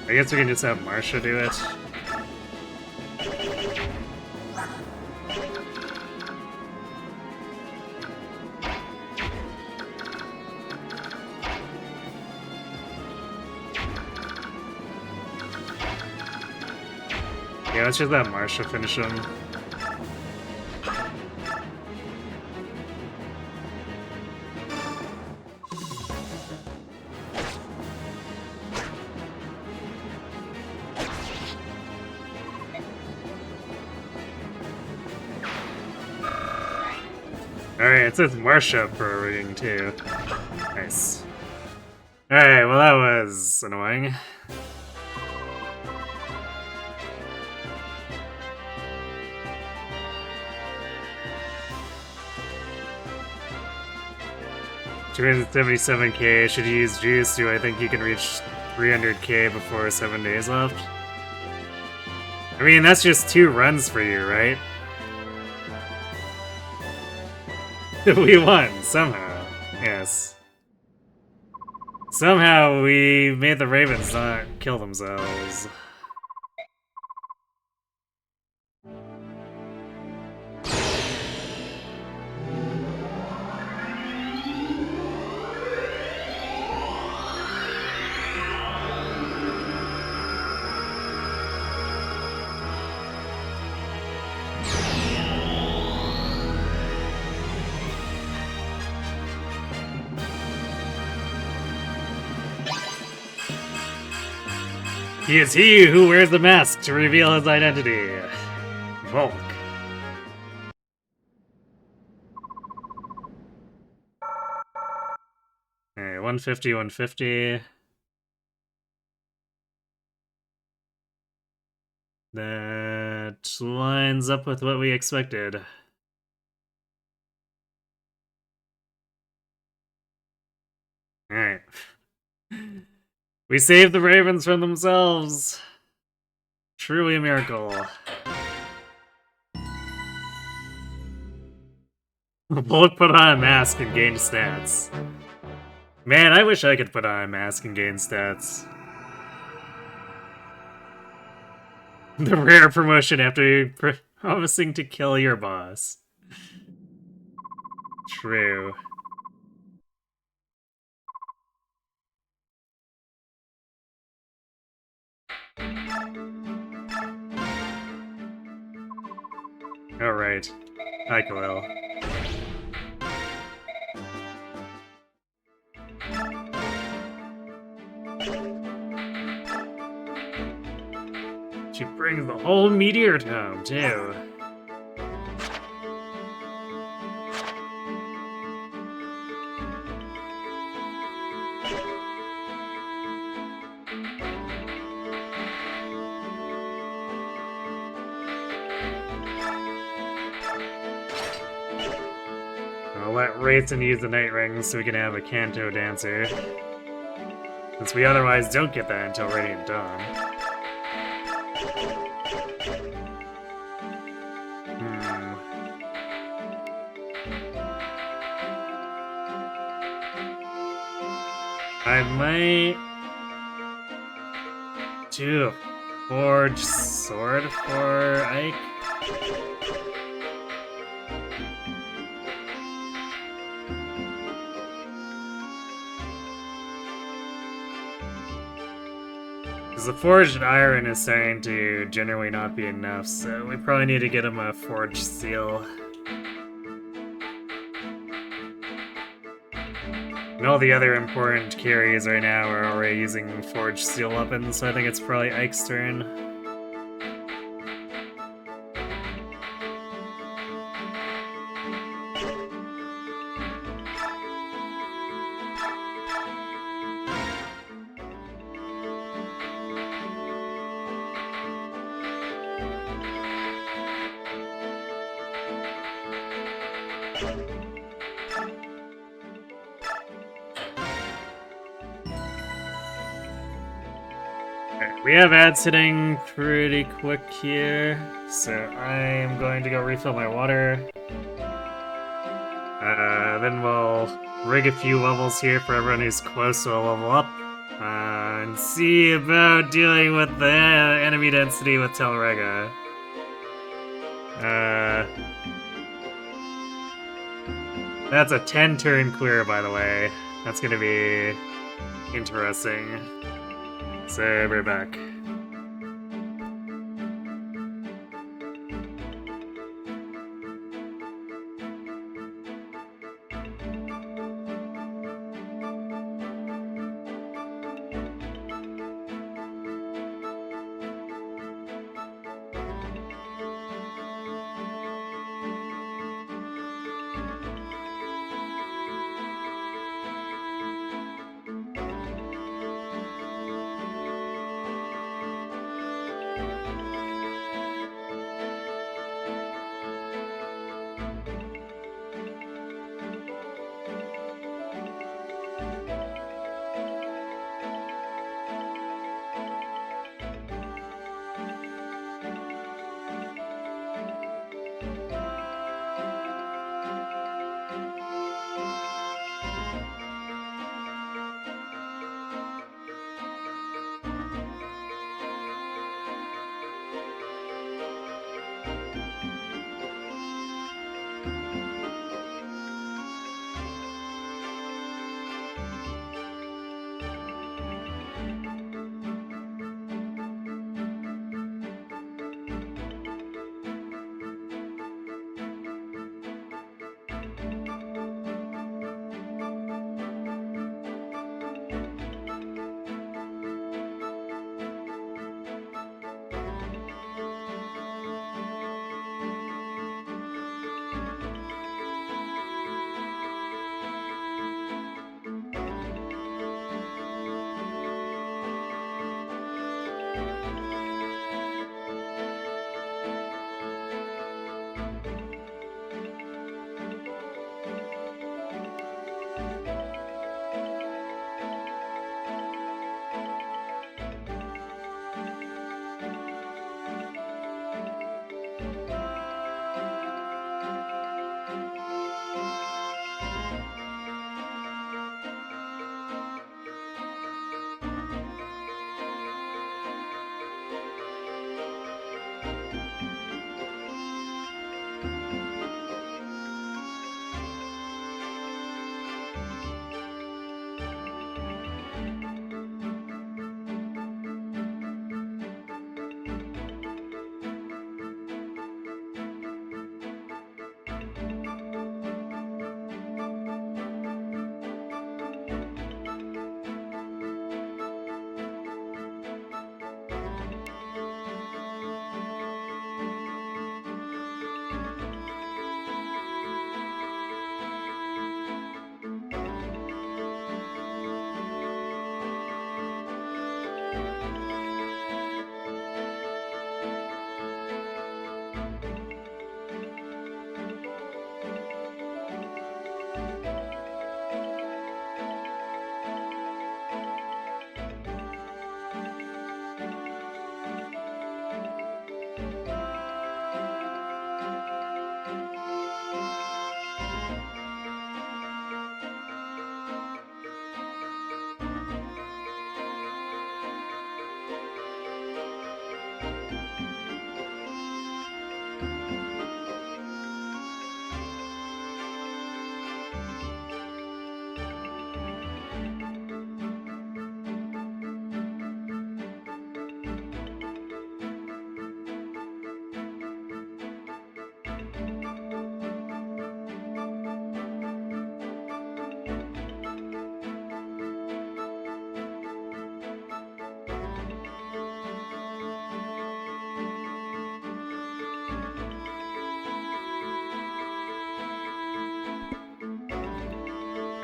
I guess we can just have Marsha do it. Yeah, let's just let Marsha finish him. Alright, it says Marsha for a ring too. Nice. Alright, well that was annoying. $277k, should you use juice? Do I think you can reach 300k before 7 days left? I mean, that's just 2 runs for you, right? We won, somehow. Yes. Somehow we made the Ravens not kill themselves. He is he who wears the mask to reveal his identity. Volk. Alright, 150, 150. That lines up with what we expected. Alright. We saved the Ravens from themselves. Truly a miracle. Bulk put on a mask and gained stats. Man, I wish I could put on a mask and gain stats. The rare promotion after promising to kill your boss. True. Alright. Hi, Khalil. She brings the whole meteor tome, too. I'll let Rayson use the Night Ring so we can have a Kanto dancer. Since we otherwise don't get that until Radiant Dawn. I might do a forged sword for Ike. Because the forged iron is starting to generally not be enough, so we probably need to get him a forged steel. And all the other important carries right now are already using forged steel weapons, so I think it's probably Ike's turn. We have ads hitting pretty quick here, so I am going to go refill my water. Then we'll rig a few levels here for everyone who's close to a level up, and see about dealing with the enemy density with Telrega. That's a 10-turn clear, by the way. That's gonna be interesting. So, we're back.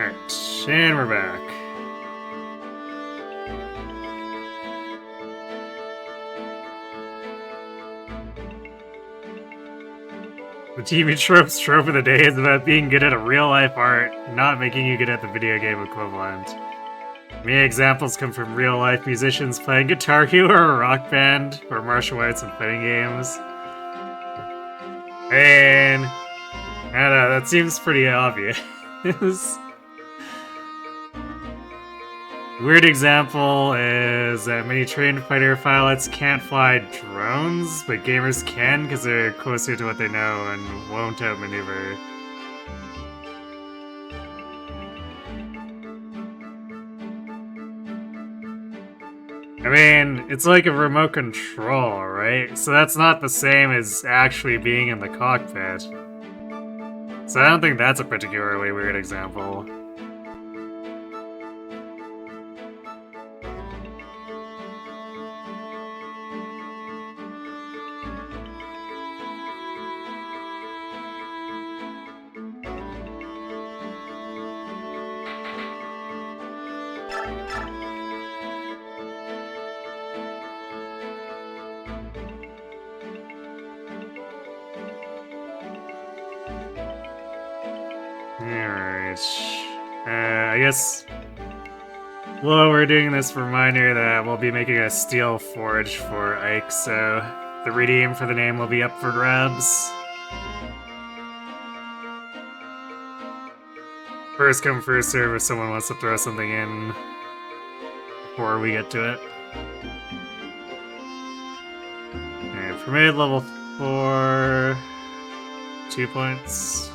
Alright, and we're back. The TV trope of the day is about being good at a real-life art, not making you good at the video game equivalent. Many examples come from real-life musicians playing Guitar Hero or a rock band, or martial arts and fighting games. And I don't know, that seems pretty obvious. Weird example is that many trained fighter pilots can't fly drones, but gamers can because they're closer to what they know and won't outmaneuver. I mean, it's like a remote control, right? So that's not the same as actually being in the cockpit. So I don't think that's a particularly weird example. Alright. I guess while we're doing this reminder that we'll be making a steel forge for Ike, so the redeem for the name will be up for grabs. First come, first serve if someone wants to throw something in before we get to it. Alright, permitted level 4, 2 points.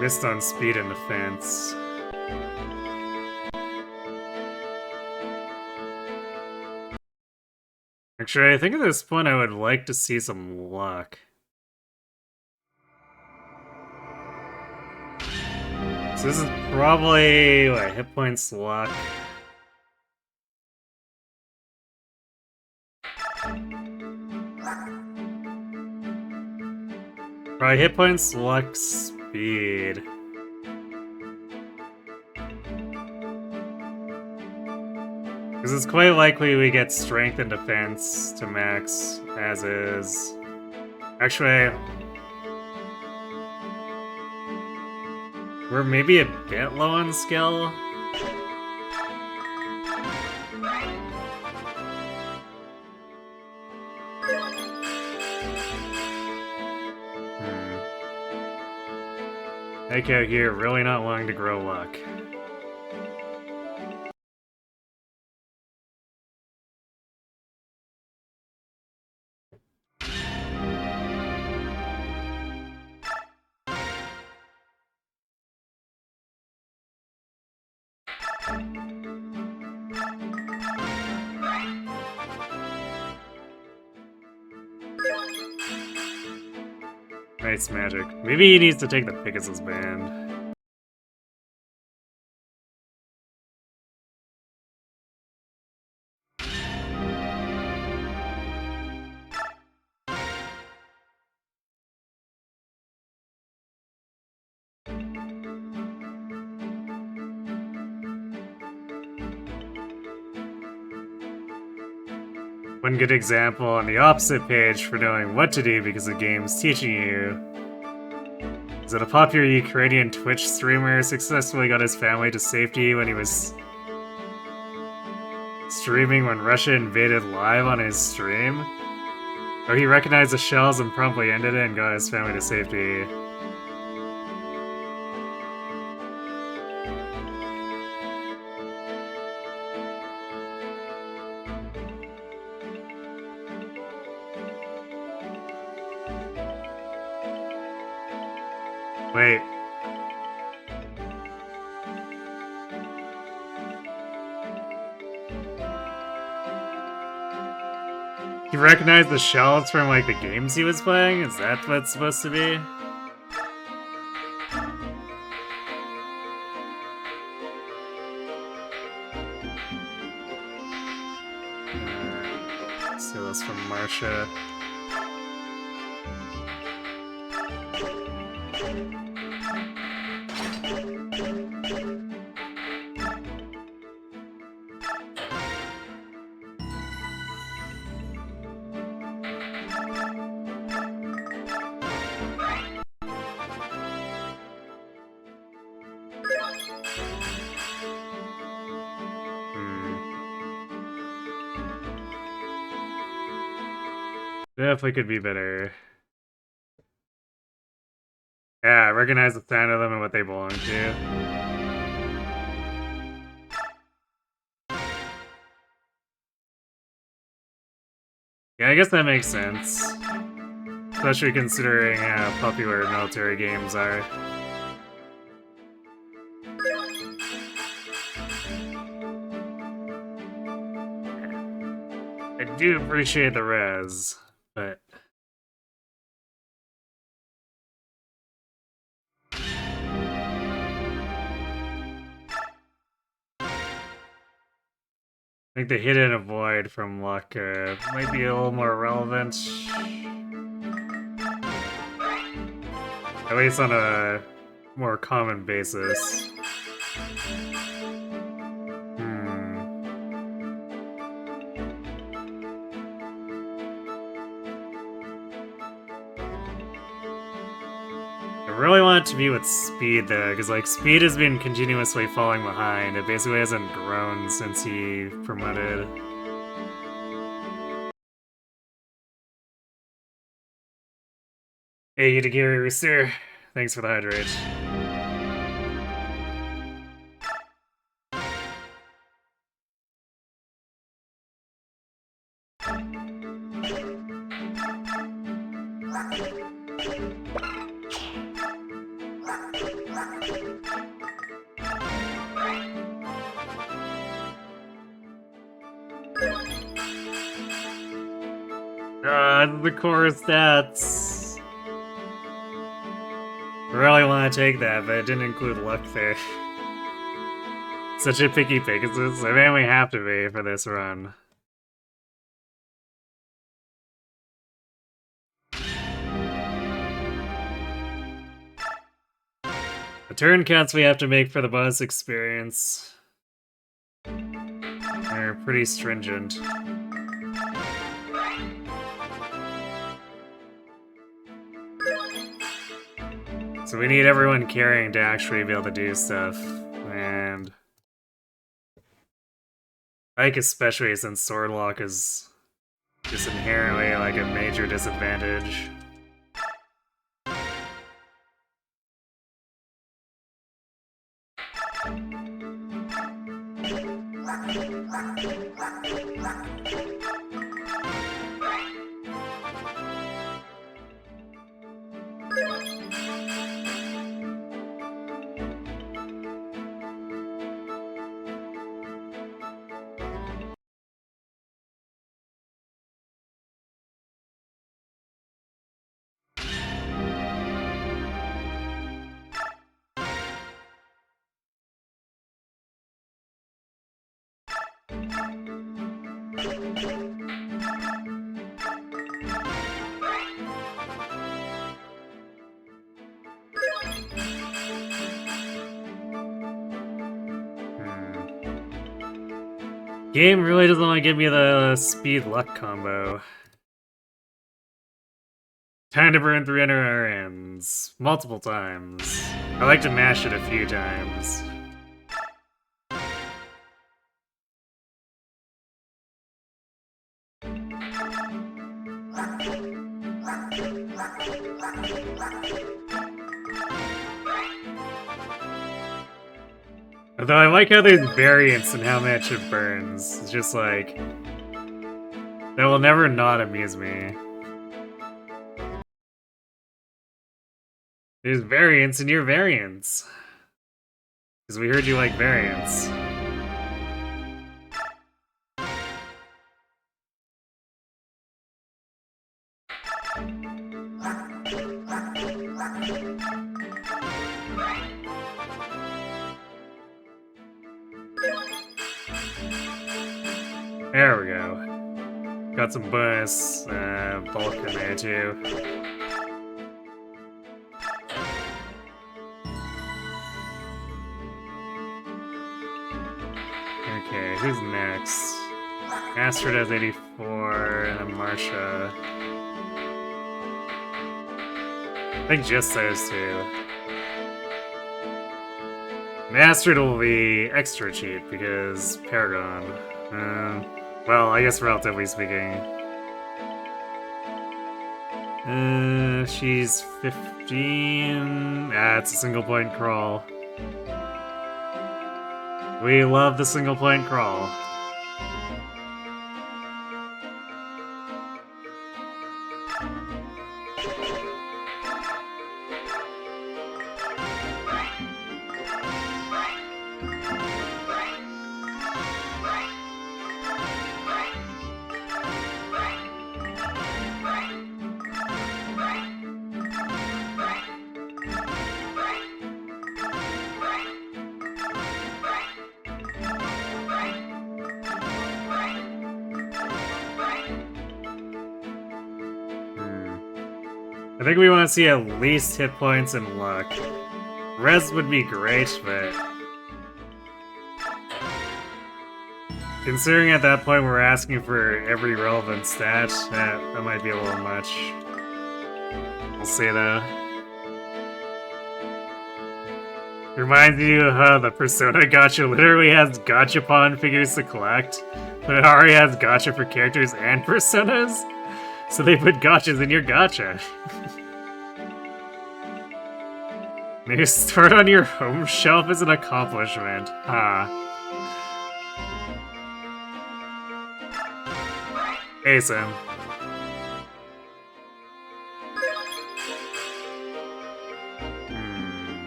Missed on speed and defense. Actually, I think at this point I would like to see some luck. So this is probably, what, hit points, luck. Probably hit points, luck, speed. Because it's quite likely we get strength and defense to max, as is. Actually, we're maybe a bit low on skill. Heck out here, really not wanting to grow luck. Nice magic. Maybe he needs to take the Pegasus band. One good example on the opposite page for knowing what to do because the game's teaching you is that a popular Ukrainian Twitch streamer successfully got his family to safety when he was streaming when Russia invaded live on his stream. Oh, he recognized the shells and promptly ended it and got his family to safety. Wait. You recognize the shells from like the games he was playing? Is that what it's supposed to be? Steal this from Marsha. Definitely could be better. Yeah, I recognize the sound of them and what they belong to. Yeah, I guess that makes sense. Especially considering how popular military games are. I do appreciate the res, but... I think the hit and avoid from luck might be a little more relevant. At least on a more common basis. I really want it to be with speed though, because like speed has been continuously falling behind. It basically hasn't grown since he promoted. Hey, Yutagiri Rooster. Thanks for the hydrate. The core stats. I really want to take that, but it didn't include luck there. Such a picky Pegasus. I mean, we have to be for this run. The turn counts we have to make for the bonus experience are pretty stringent. So we need everyone carrying to actually be able to do stuff, and like especially since sword lock is just inherently like a major disadvantage. Game really doesn't want to give me the speed luck combo. Time to burn 300 RNs. Multiple times. I like to mash it a few times. Although I like how there's variance in how much it burns. It's just like... that will never not amuse me. There's variance in your variance. Because we heard you like variance. There we go. Got some bonus bulk in there too. Okay, who's next? Astrid has 84, and then Marsha. I think just those two. And Astrid will be extra cheap because Paragon. Well, I guess relatively speaking. She's 15. Ah, it's a single point crawl. We love the single point crawl. I think we want to see at least hit points and luck. Res would be great, but considering at that point we're asking for every relevant stat, that might be a little much. We'll see though. Reminds you of how the Persona gacha literally has gachapon figures to collect, but it already has gacha for characters and personas? So they put gachas in your gacha. Maybe start on your home shelf as an accomplishment. Hey, Sam.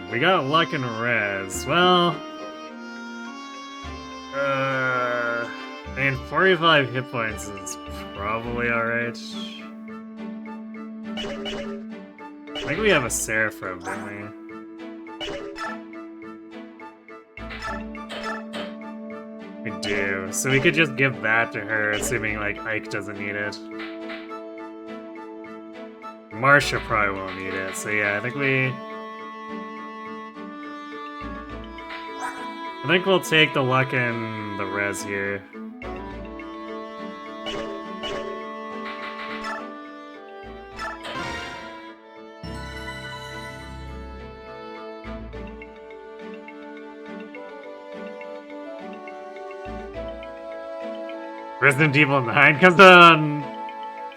We got luck and res. Well... I mean, 45 hit points is probably alright. I think we have a Seraphim, don't we? We do, so we could just give that to her, assuming like Ike doesn't need it. Marsha probably won't need it, so yeah, I think we'll take the luck and the res here. Resident Evil 9 comes on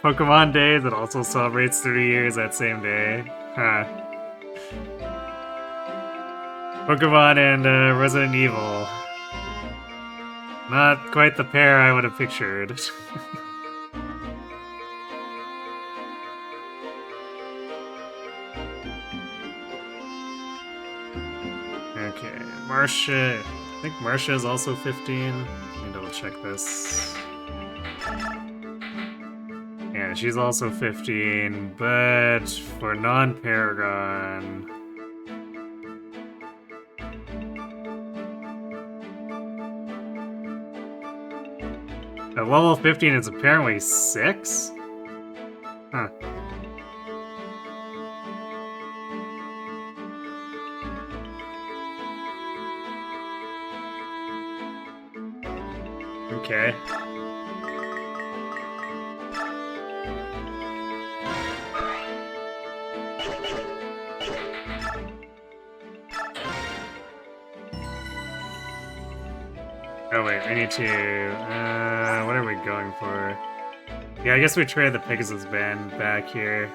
Pokemon Days. It also celebrates 30 years that same day. Huh. Pokemon and Resident Evil. Not quite the pair I would have pictured. Okay, Marsha. I think Marsha is also 15. Let me double check this. Yeah, she's also 15, but for non-Paragon... At level 15, it's apparently 6? Huh. Okay. Oh wait, I need to... what are we going for? Yeah, I guess we trade the Pegasus band back here.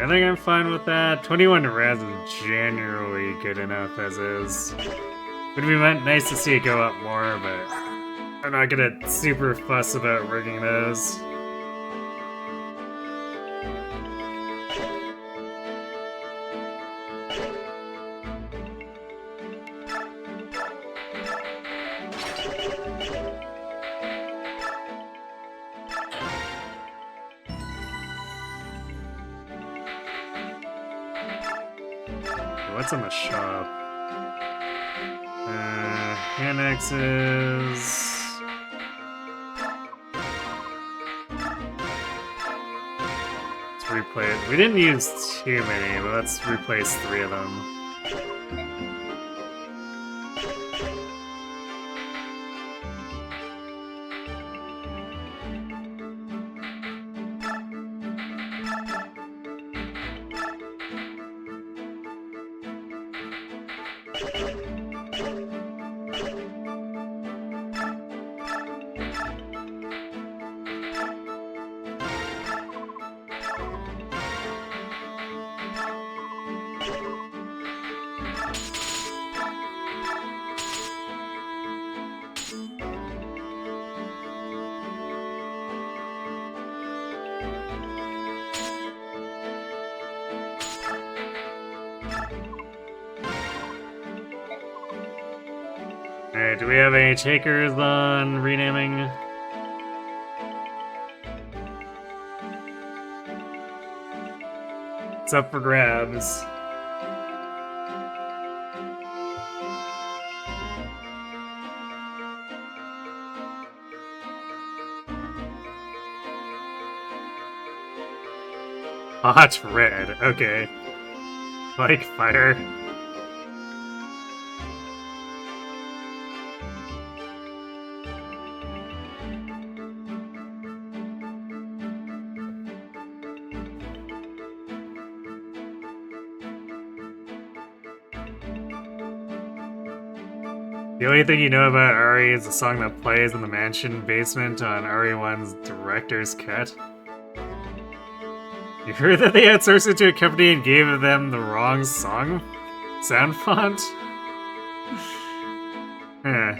I think I'm fine with that. 21 res is generally good enough as is. Would be nice to see it go up more, but I'm not gonna super fuss about rigging those. What's in the shop? Annexes. Let's replay it. We didn't use too many, but let's replace 3 of them. Alright, do we have any takers on renaming? It's up for grabs. Hot red, okay. Like fire. The only thing you know about Ari is the song that plays in the mansion basement on RE1's director's cut. You heard that they outsourced it to a company and gave them the wrong sound font? Huh.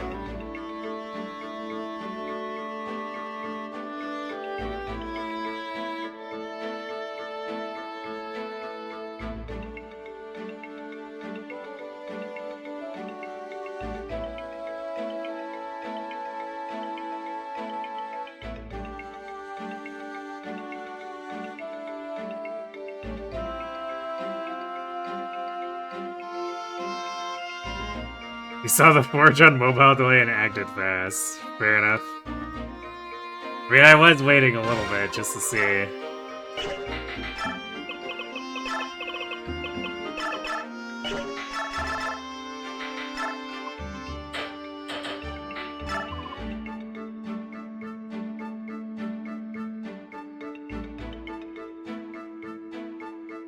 You saw the Forge on mobile delay and acted fast. Fair enough. I mean, I was waiting a little bit just to see. If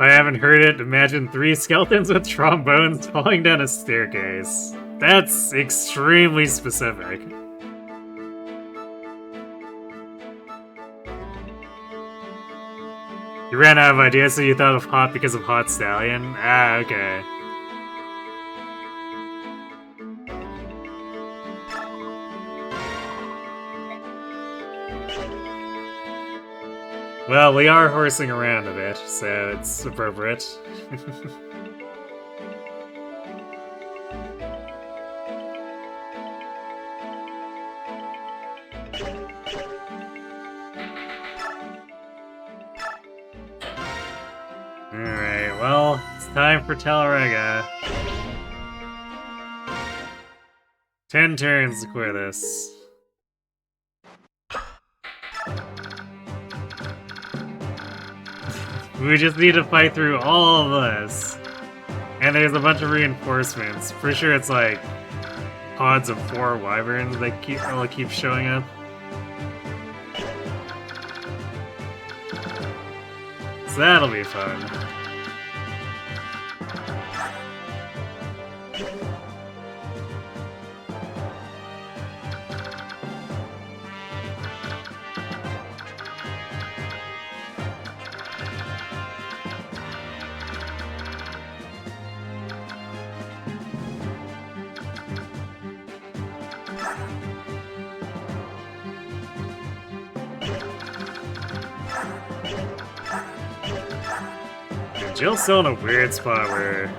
I haven't heard it, imagine 3 skeletons with trombones falling down a staircase. That's extremely specific. You ran out of ideas, so you thought of Hot because of Hot Stallion? Ah, okay. Well, we are horsing around a bit, so it's appropriate. Alright, well, it's time for Telrega. 10 turns to clear this. We just need to fight through all of this. And there's a bunch of reinforcements. Pretty sure it's like pods of 4 wyverns that keep showing up. So that'll be fun. Jill's still in a weird spot where...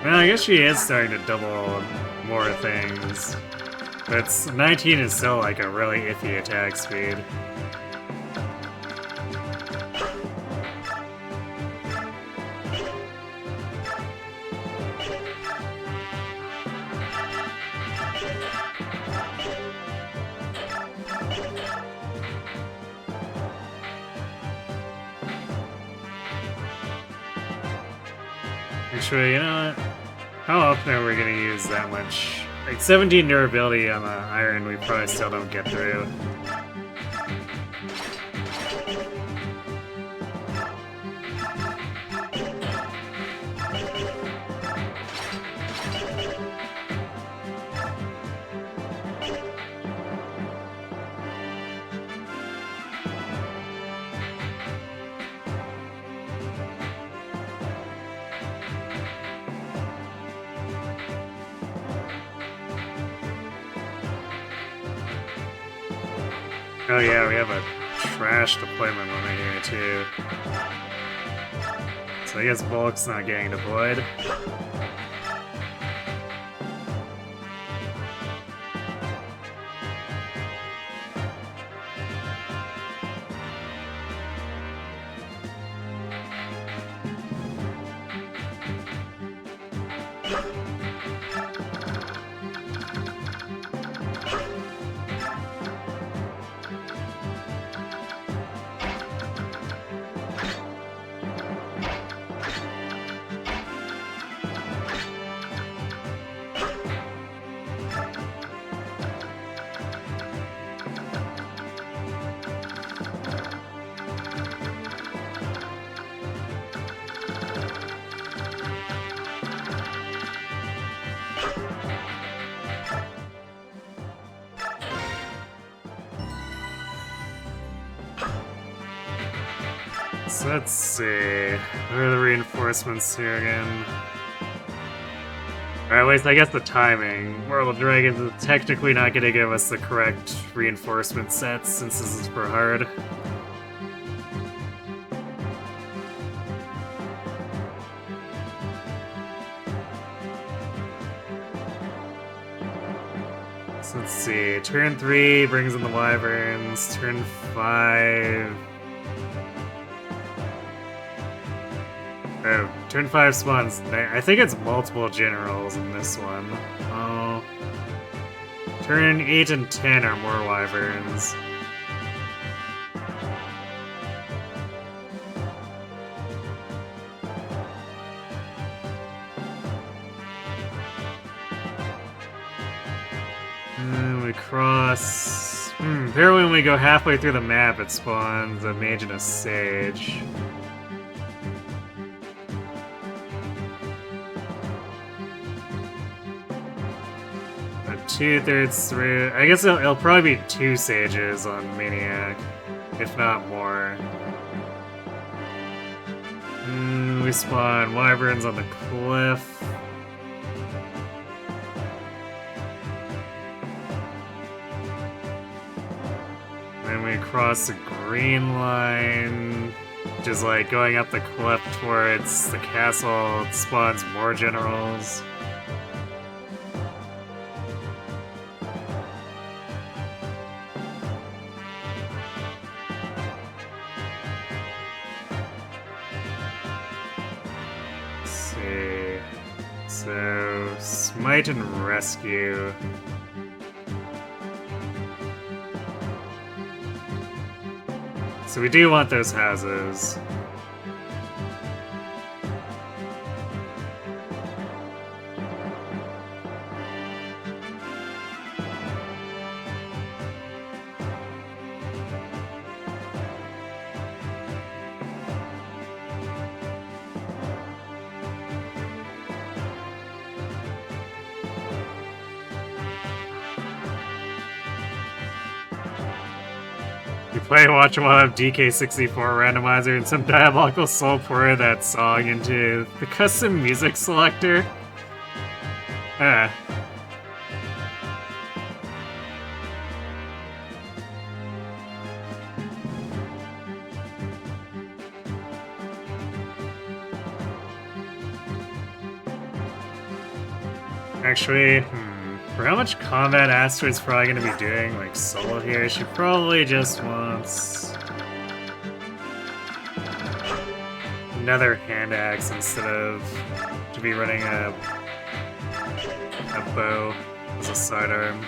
Well, I guess she is starting to double more things. But 19 is still like a really iffy attack speed. Actually, you know what? How often are we gonna use that much? Like 17 durability on the iron, we probably still don't get through. Oh yeah, we have a trash deployment limit here too. So I guess Volk's not getting deployed. So let's see. What are the reinforcements here again? Or at least I guess the timing. World of Dragons is technically not going to give us the correct reinforcement sets since this is for hard. So let's see. Turn 3 brings in the Wyverns. Turn 5... Oh, turn 5 spawns. I think it's multiple generals in this one. Oh. Turn 8 and 10 are more Wyverns. And we cross... apparently when we go halfway through the map, it spawns a mage and a sage. Two-thirds through. I guess it'll probably be 2 sages on Maniac, if not more. We spawn Wyverns on the cliff. Then we cross the green line, which is like going up the cliff towards the castle. It spawns more generals. So, Smite and Rescue. So we do want those houses. You play Watch While have DK64 randomizer and some diabolical soul pour that song into the custom music selector. Actually, for how much combat Asteroid's probably going to be doing, like, solo here, she probably just wants another hand axe instead of to be running a bow as a sidearm.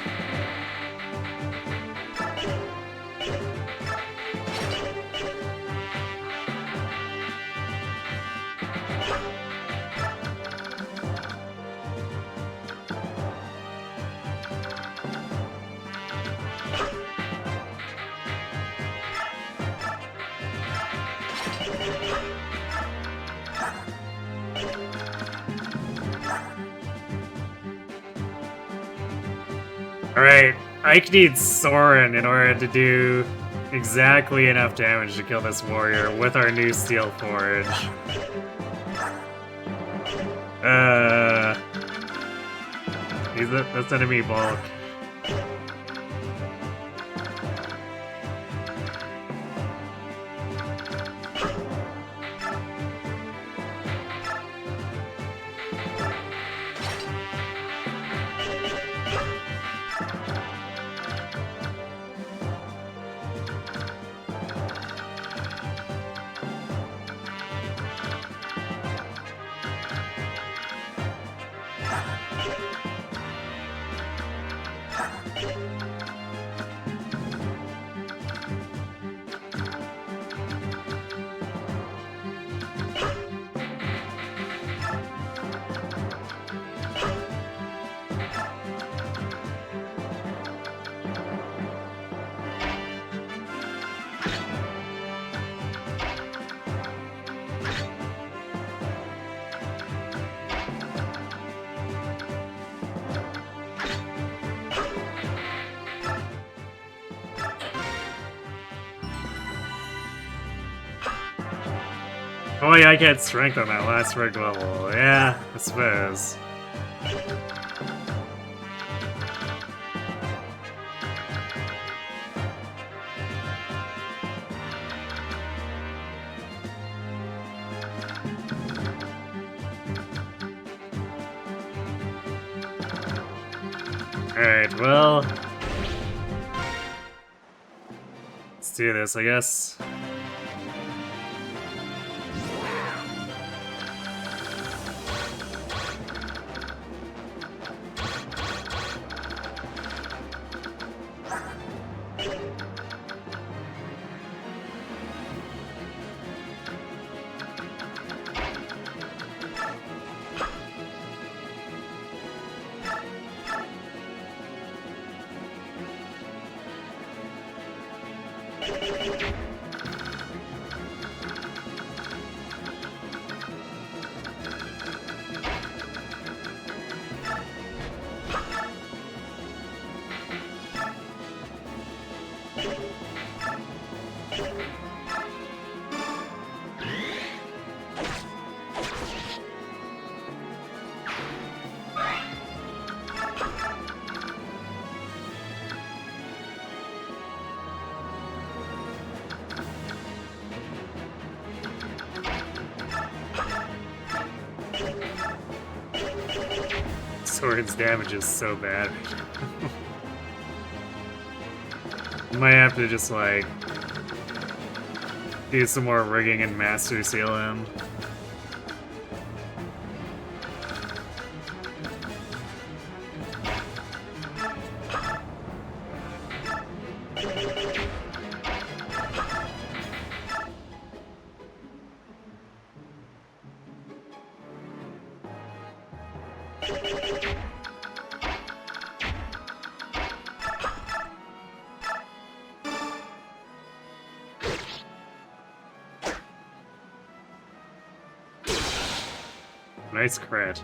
Alright, Ike needs Soren in order to do exactly enough damage to kill this warrior with our new Steel Forge. That's enemy bulk. Oh yeah, I get strength on that last rig level. Yeah, I suppose. Alright, well... let's do this, I guess. Sword's damage is so bad. Might have to just, like, do some more rigging and master seal him. Nice crit.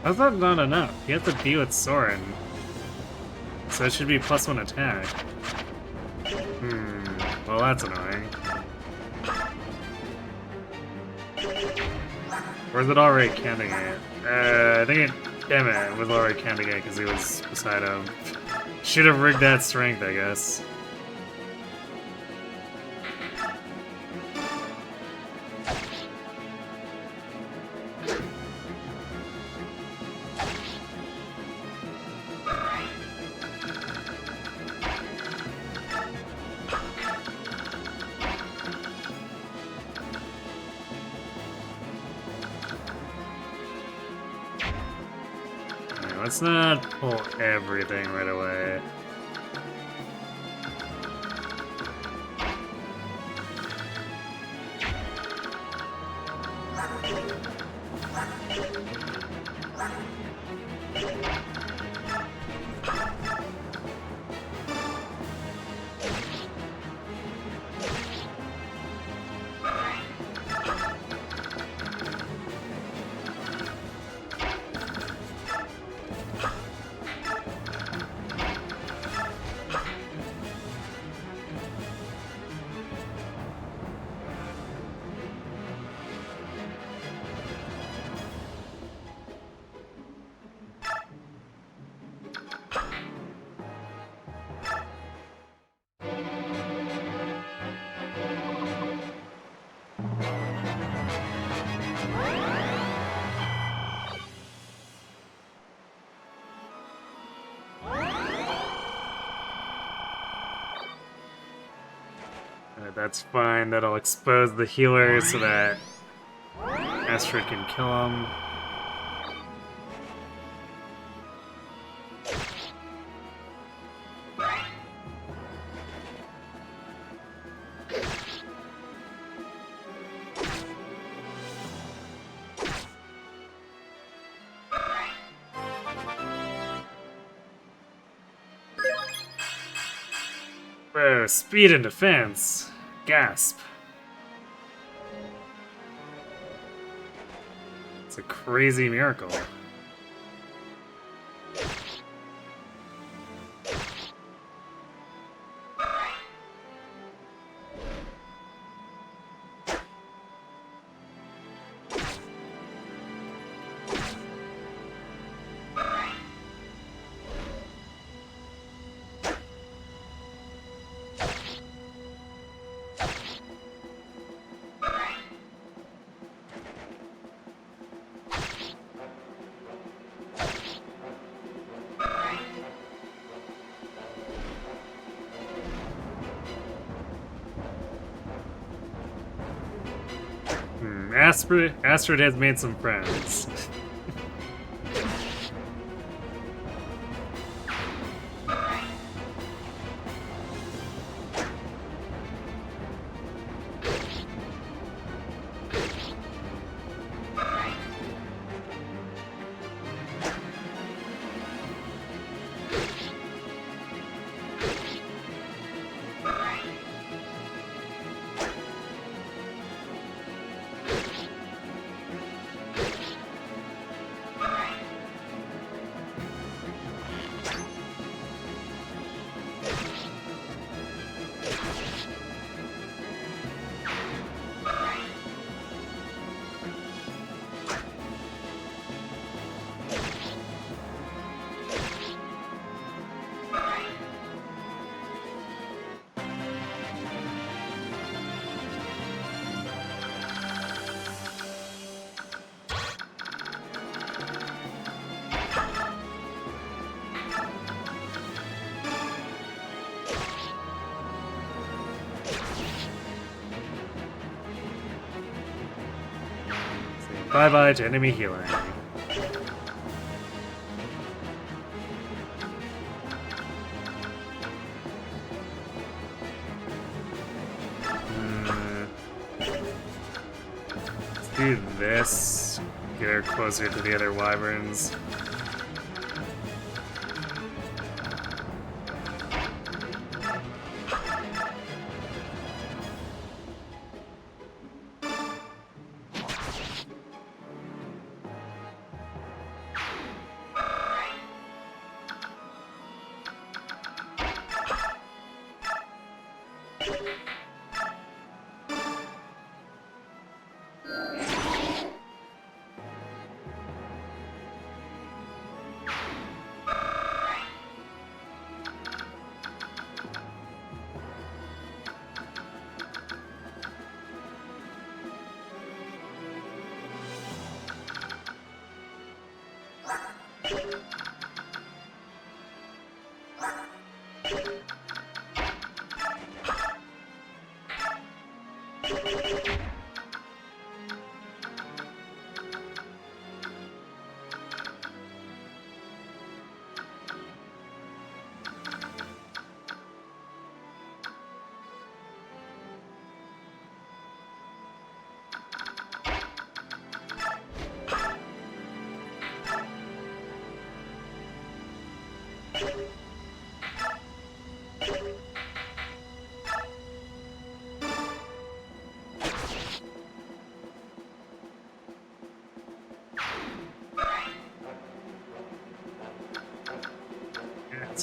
How's that not enough? You have to be with Soren. So it should be +1 attack. Well that's annoying. Or is it already counting it? I think it, damn it, it was already counting it because he was beside him. Should have rigged that strength, I guess. Let's not pull everything right away. That's fine, that'll expose the healer so that Astrid can kill him. Whoa, speed and defense. Gasp. It's a crazy miracle. Astrid has made some friends. Bye-bye to enemy healing. Let's do this. Get her closer to the other wyverns.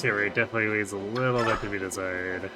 Hit rate definitely leaves a little bit to be desired.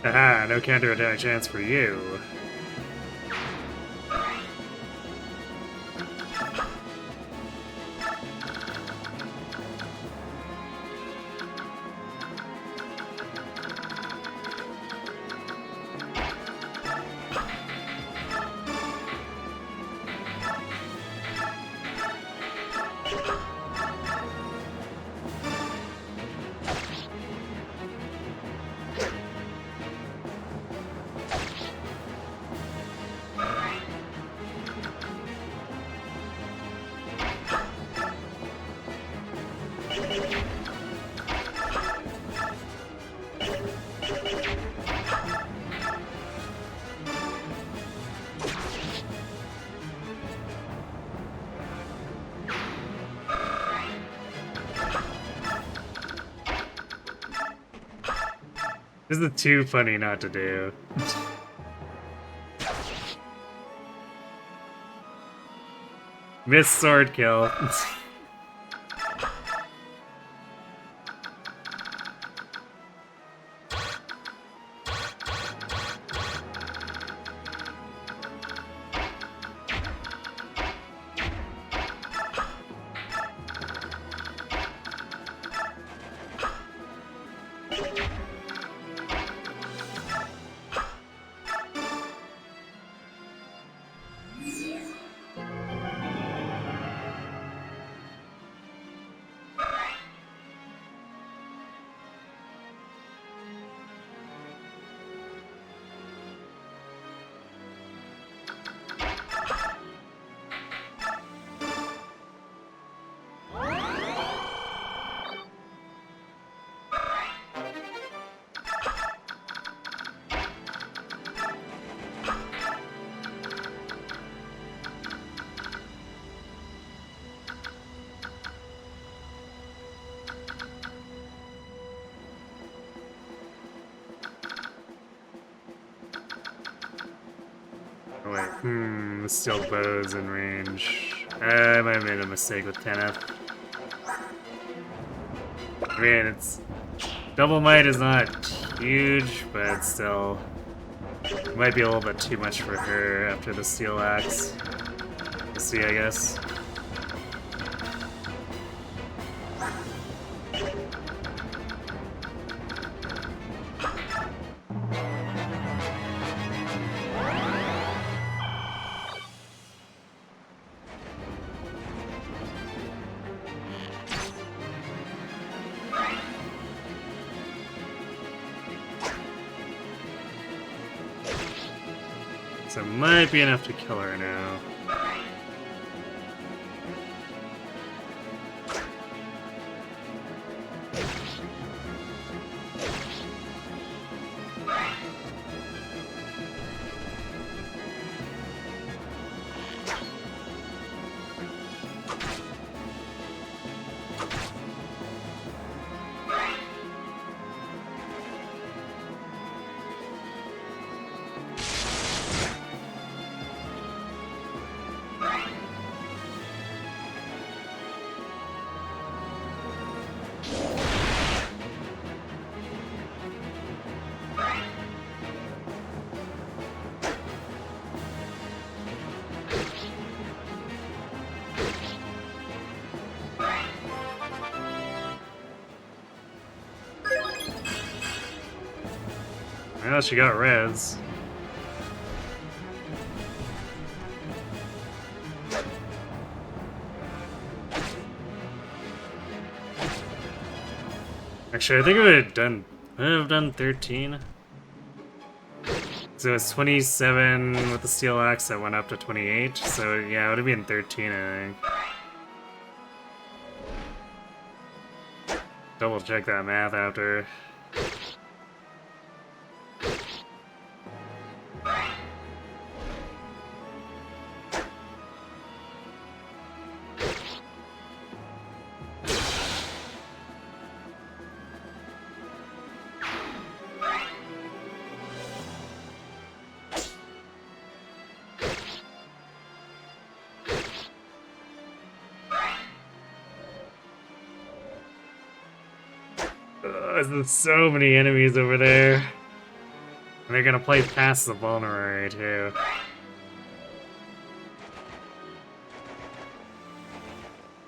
Aha, no counterattack chance for you. This is too funny not to do. Miss sword kill. Oh, wait, the steel bows in range. I might have made a mistake with Kenneth. I mean, it's... Double might is not huge, but still... It might be a little bit too much for her after the steel axe. We'll see, I guess. So it might be enough to kill her now. Well, she got reds. Actually, I think I would have done 13. So it's 27 with the steel axe that went up to 28. So yeah, it would have been 13, I think. Double check that math after. There's so many enemies over there. And they're gonna play past the vulnerary too.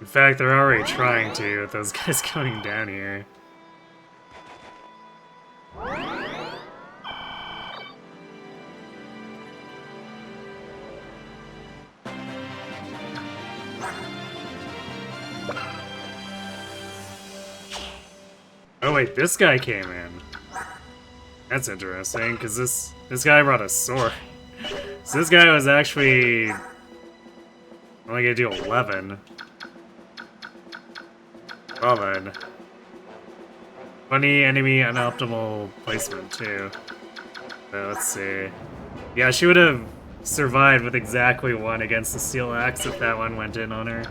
In fact, they're already trying to with those guys coming down here. Oh wait, this guy came in. That's interesting, because this guy brought a sword. So this guy was actually only gonna do 11. Well then. Funny enemy unoptimal placement too. So let's see. Yeah, she would have survived with exactly 1 against the steel axe if that one went in on her.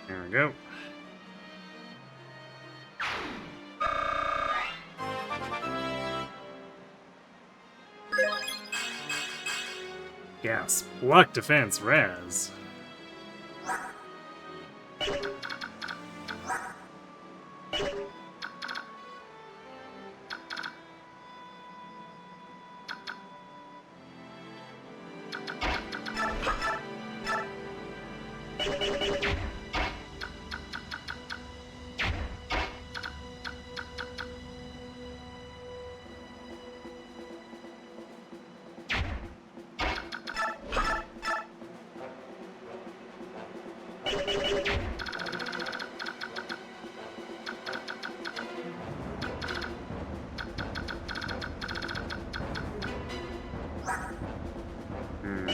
There we go. Gas. Block defense, Raz.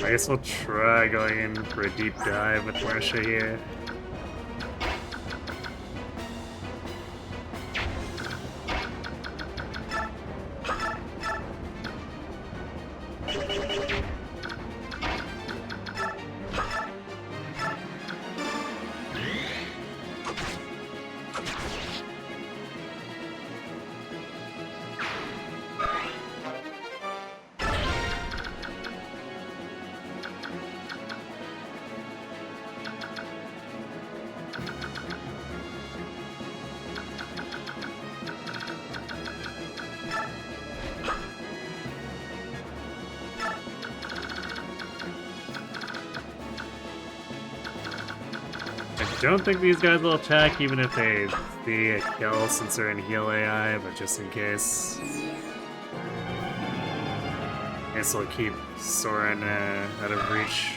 I guess we'll try going in for a deep dive with Marisha here. I don't think these guys will attack even if they see a kill since they're in heal AI, but just in case. I guess we'll keep Soren out of reach.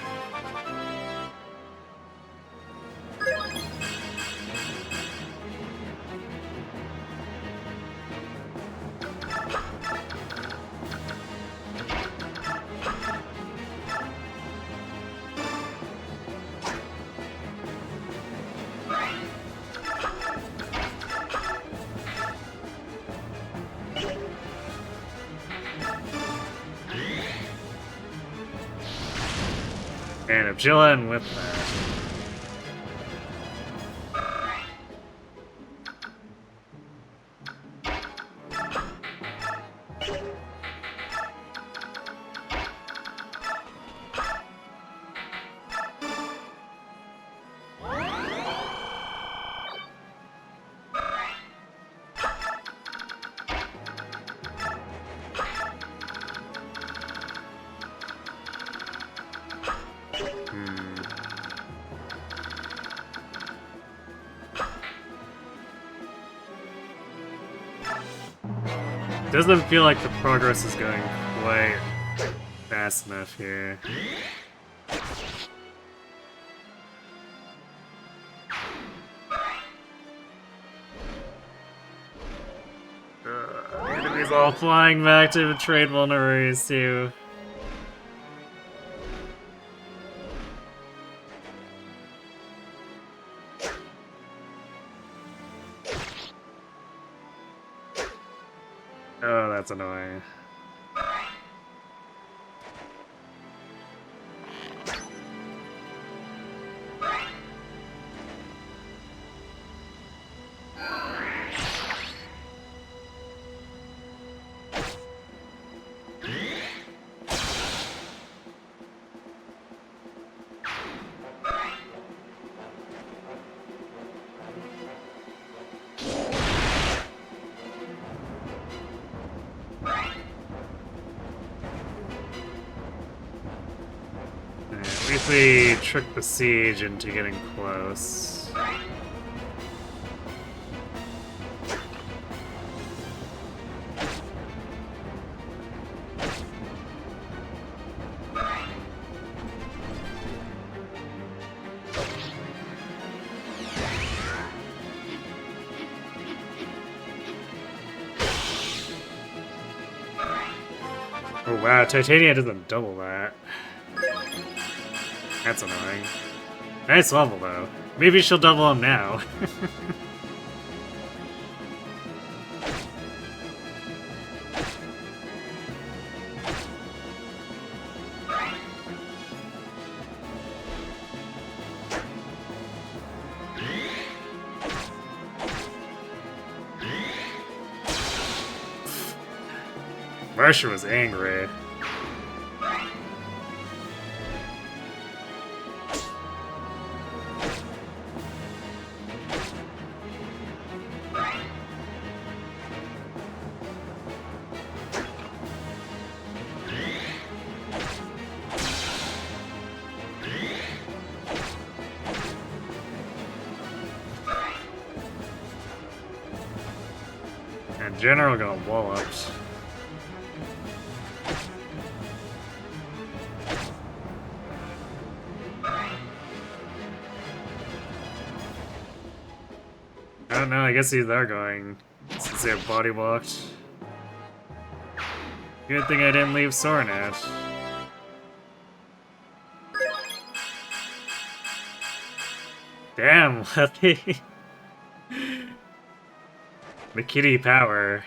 And if Jillian with that. Doesn't feel like the progress is going quite fast enough here. The enemy's all flying back to trade vulnerabilities too. Oh, that's annoying. At least we tricked the siege into getting close. Oh wow, Titania doesn't double that. That's annoying. Nice level though. Maybe she'll double him now. Marsha was angry. And General got walloped. I don't know, I guess these are going since they have body blocked. Good thing I didn't leave Soren out. Damn, Lefty. The kitty power.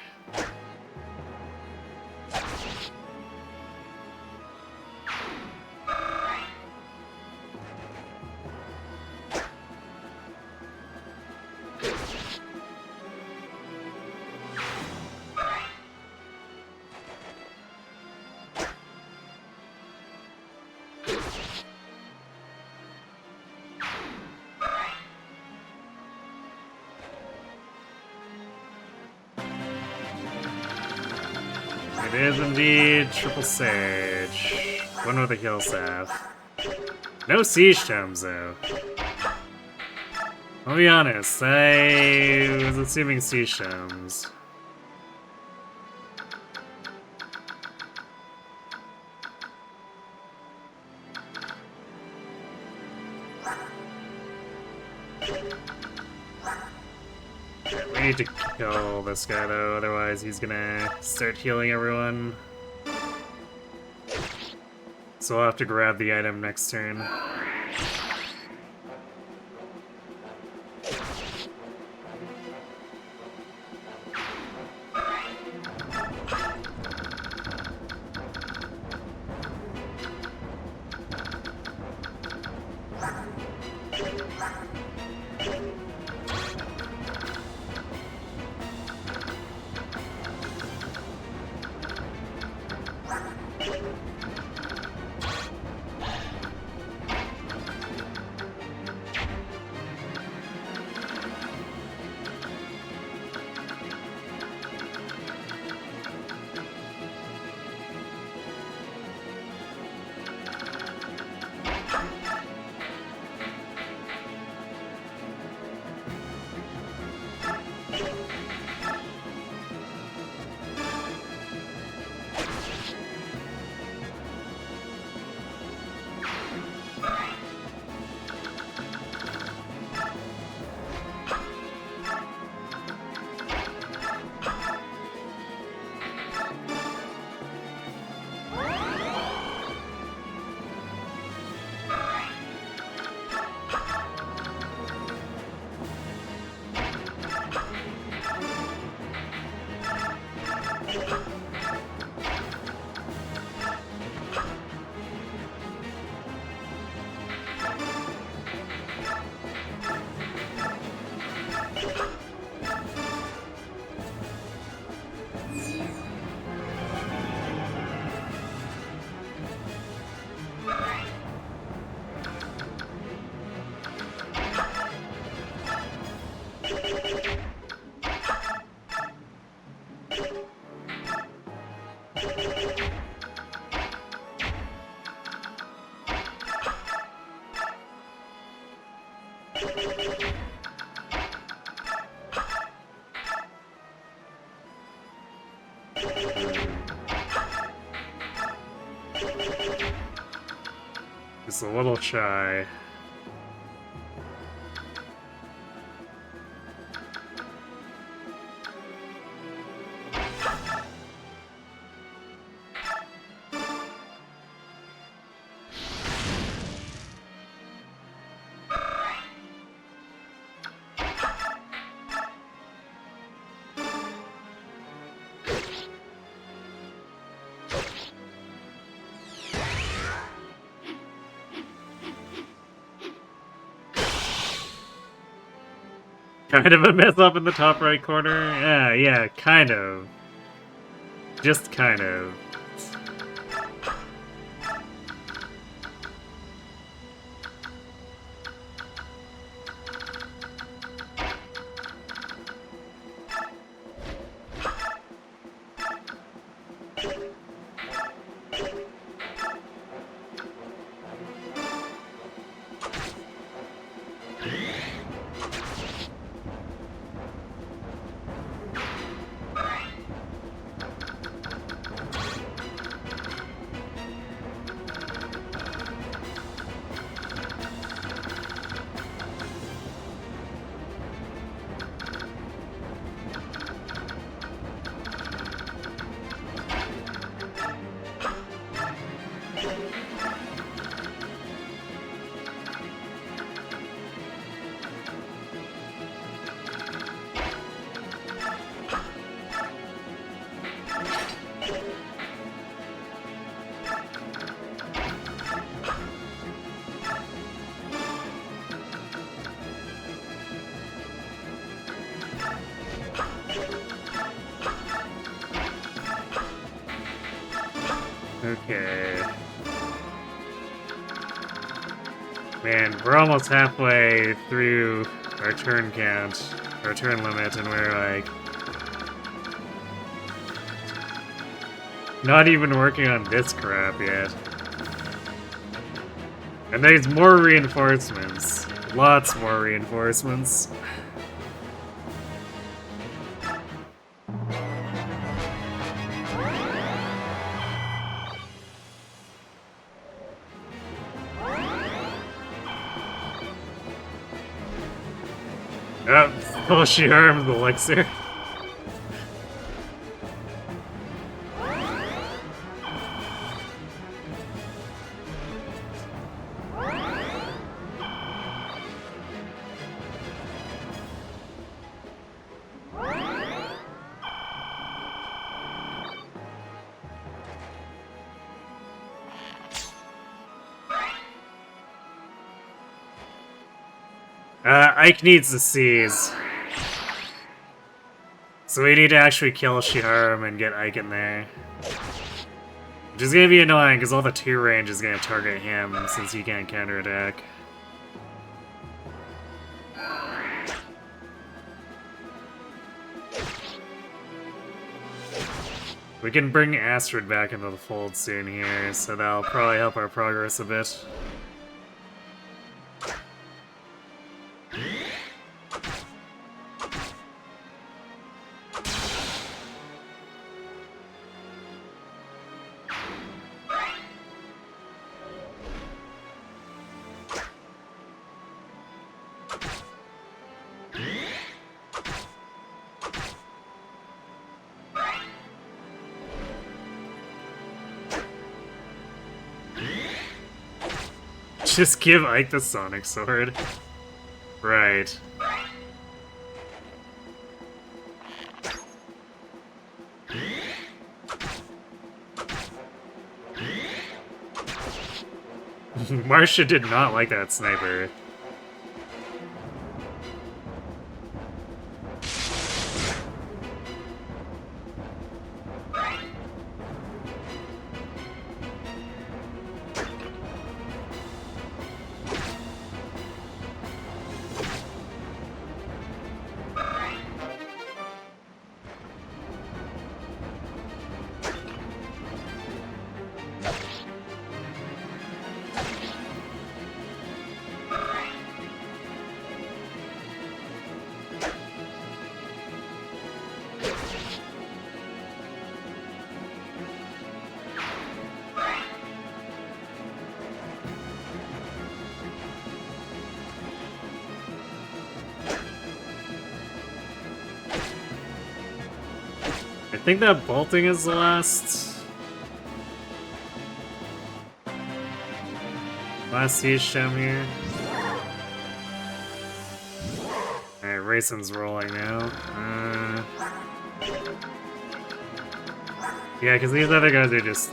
It is indeed Triple Sage. One with a heal staff. No siege tomes though. I'll be honest, I was assuming siege tomes. We need to kill this guy though, otherwise he's gonna start healing everyone. So I'll have to grab the item next turn. It's a little shy. Kind of a mess up in the top right corner? Yeah, kind of. Just kind of. Okay. Man, we're almost halfway through our turn count, our turn limit, and we're like... not even working on this crap yet. And there's more reinforcements. Lots more reinforcements. Oh, she harmed the elixir. Ike needs to seize. So we need to actually kill Shiharum and get Ike in there. Which is gonna be annoying, because all the 2 range is gonna target him, since he can't counterattack. We can bring Astrid back into the fold soon here, so that'll probably help our progress a bit. Just give Ike the Sonic Sword. Right. Marcia did not like that sniper. I think that bolting is the last siege gem here. Alright, Racin's rolling now. Yeah, because these other guys are just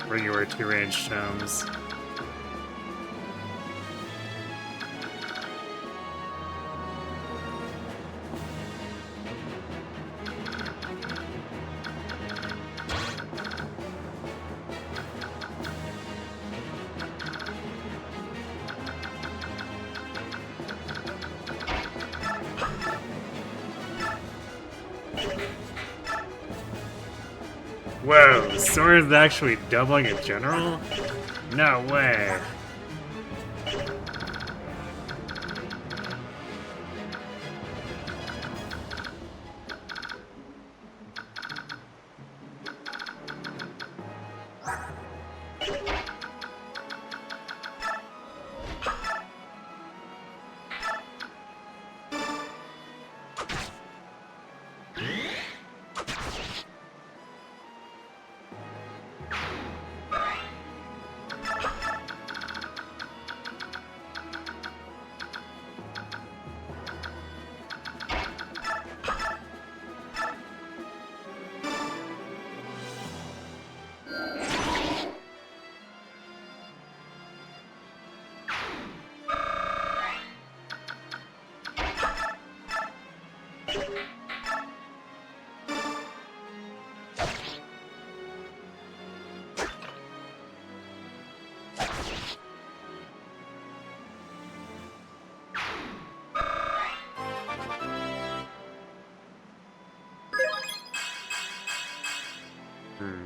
regular 2-range gems. Whoa, the sword is actually doubling in general? No way.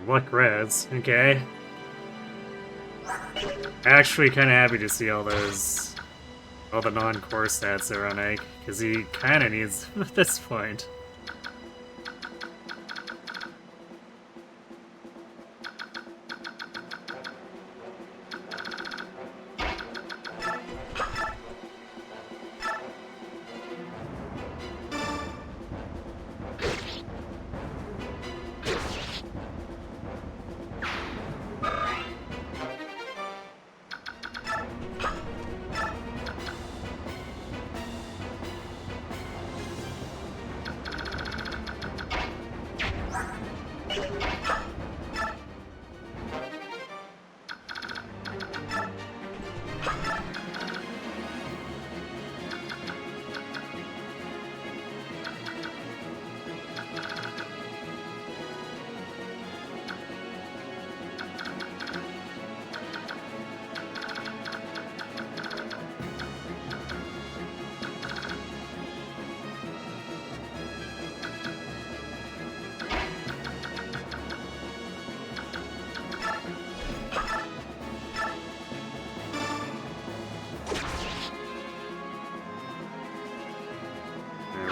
Luck res, okay. Actually kinda happy to see all the non-core stats that are on Ike, because he kinda needs them at this point.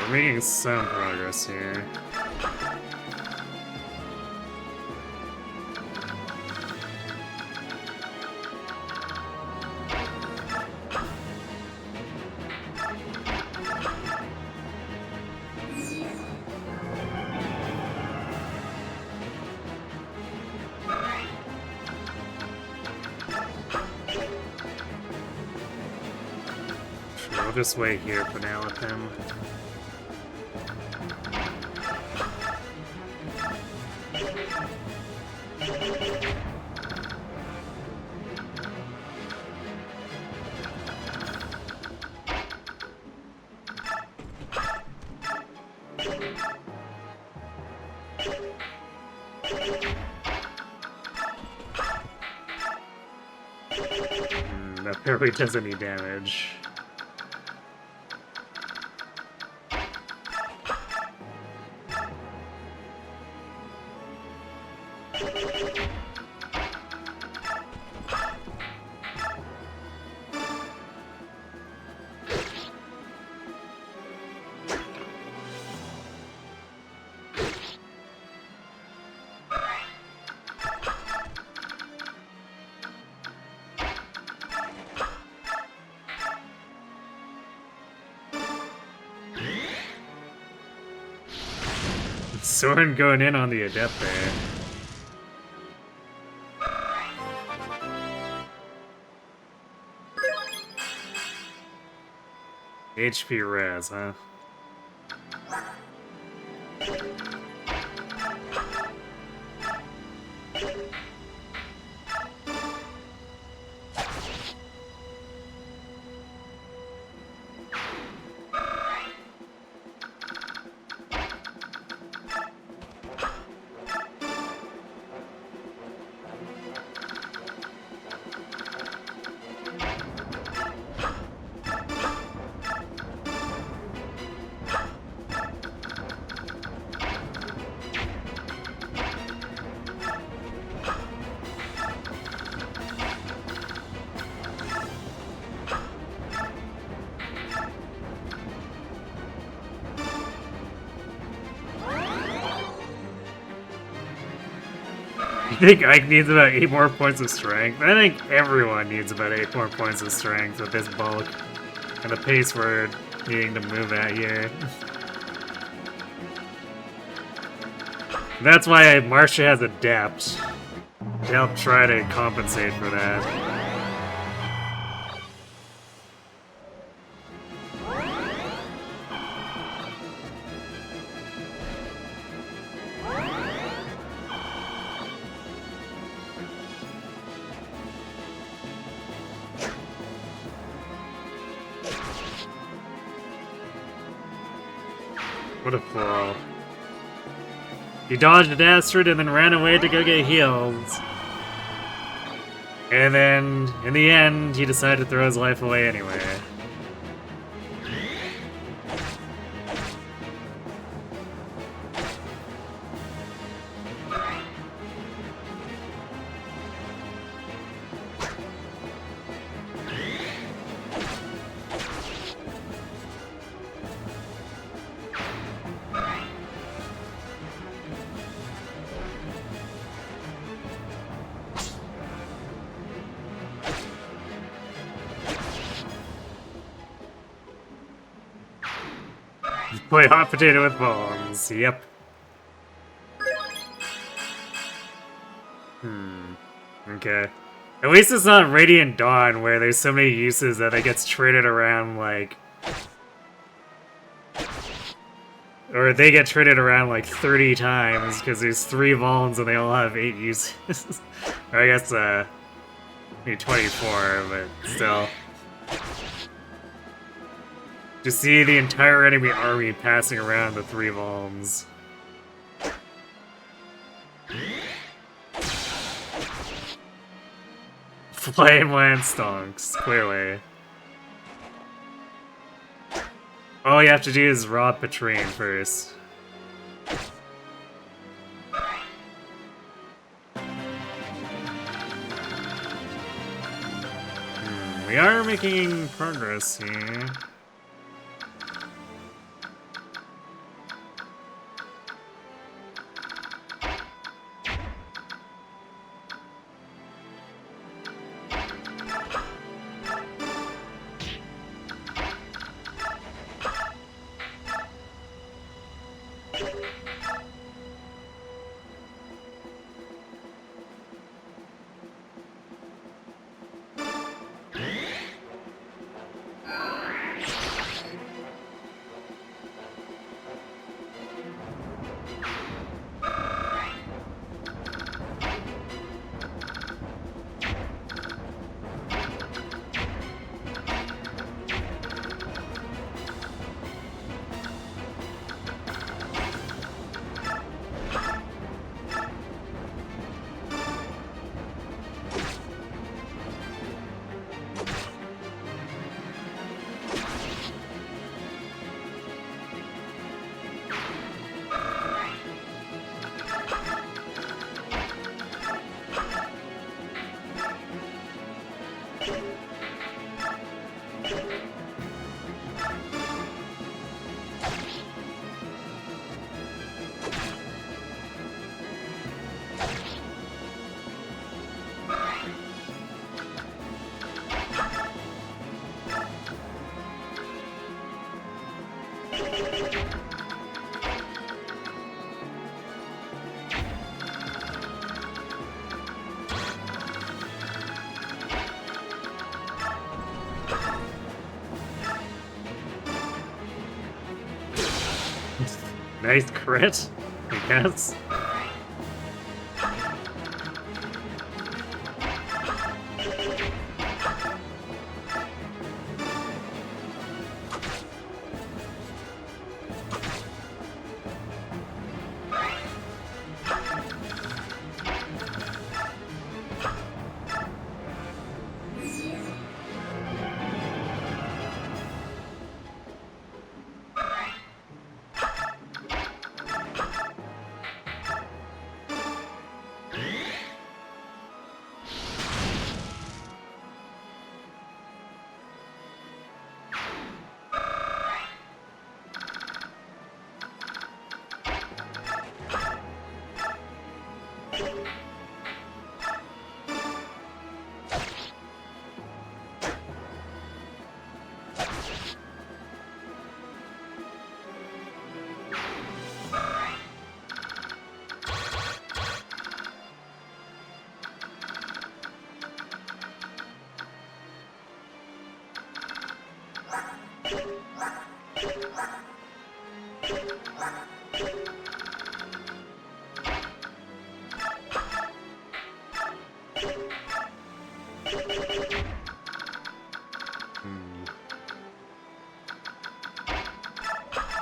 We're making some progress here. Sure, we'll just wait here for now with him. That barely does any damage. Soren going in on the Adept there. HP res, huh? I think Ike needs about 8 more points of strength. I think everyone needs about 8 more points of strength with this bulk and the pace we're needing to move at here. That's why Marcia has Adept to help try to compensate for that. What a fool. He dodged an Astrid and then ran away to go get healed. And then, in the end, he decided to throw his life away anyway. Play hot potato with bones. Yep. Okay. At least it's not Radiant Dawn, where there's so many uses that it gets traded around, like... Or they get traded around, like, 30 times, because there's 3 Volns and they all have 8 uses. Or I guess, maybe 24, but still. To see the entire enemy army passing around the 3 Volns. Flame Lance stonks, clearly. All you have to do is rob Petrine first. We are making progress here. Nice crit, I guess.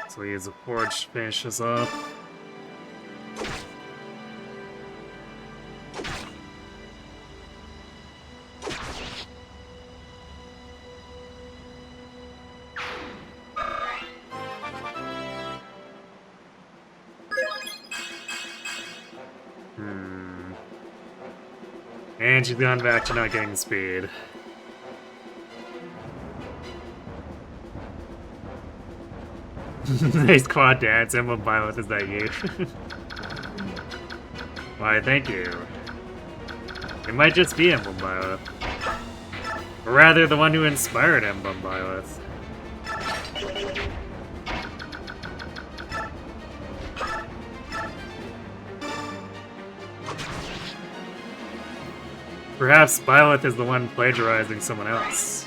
So we use a forge to finish this up. And she's gone back to not getting speed. Nice quad dance, Emblem Violet, is that you? Why, thank you. It might just be Emblem Violet. Or rather, the one who inspired Emblem Violet. Perhaps Violet is the one plagiarizing someone else.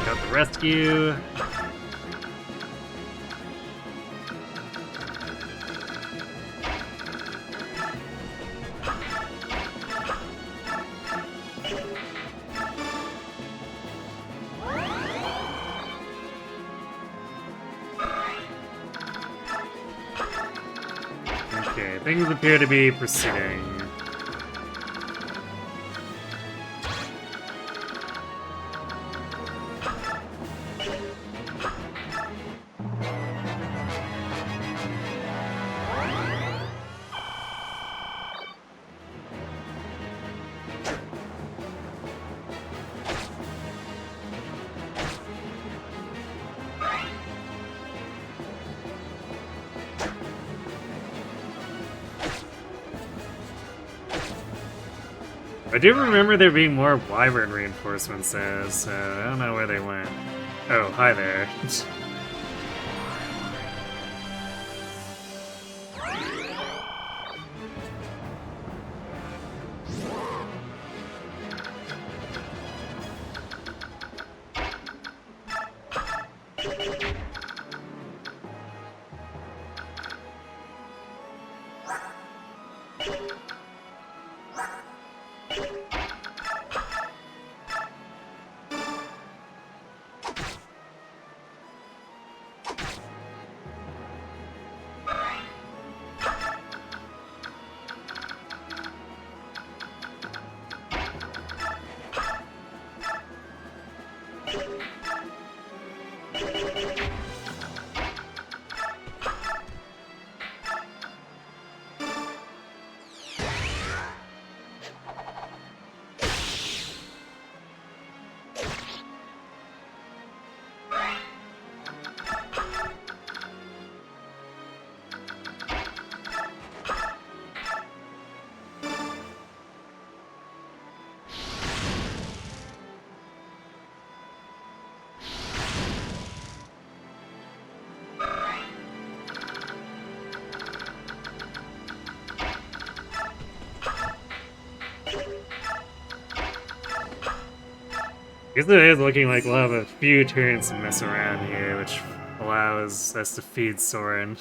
Got the rescue. Okay, things appear to be proceeding. I do remember there being more wyvern reinforcements there, so I don't know where they went. Oh, hi there. I guess it is looking like we'll have a few turns to mess around here, which allows us to feed Soren.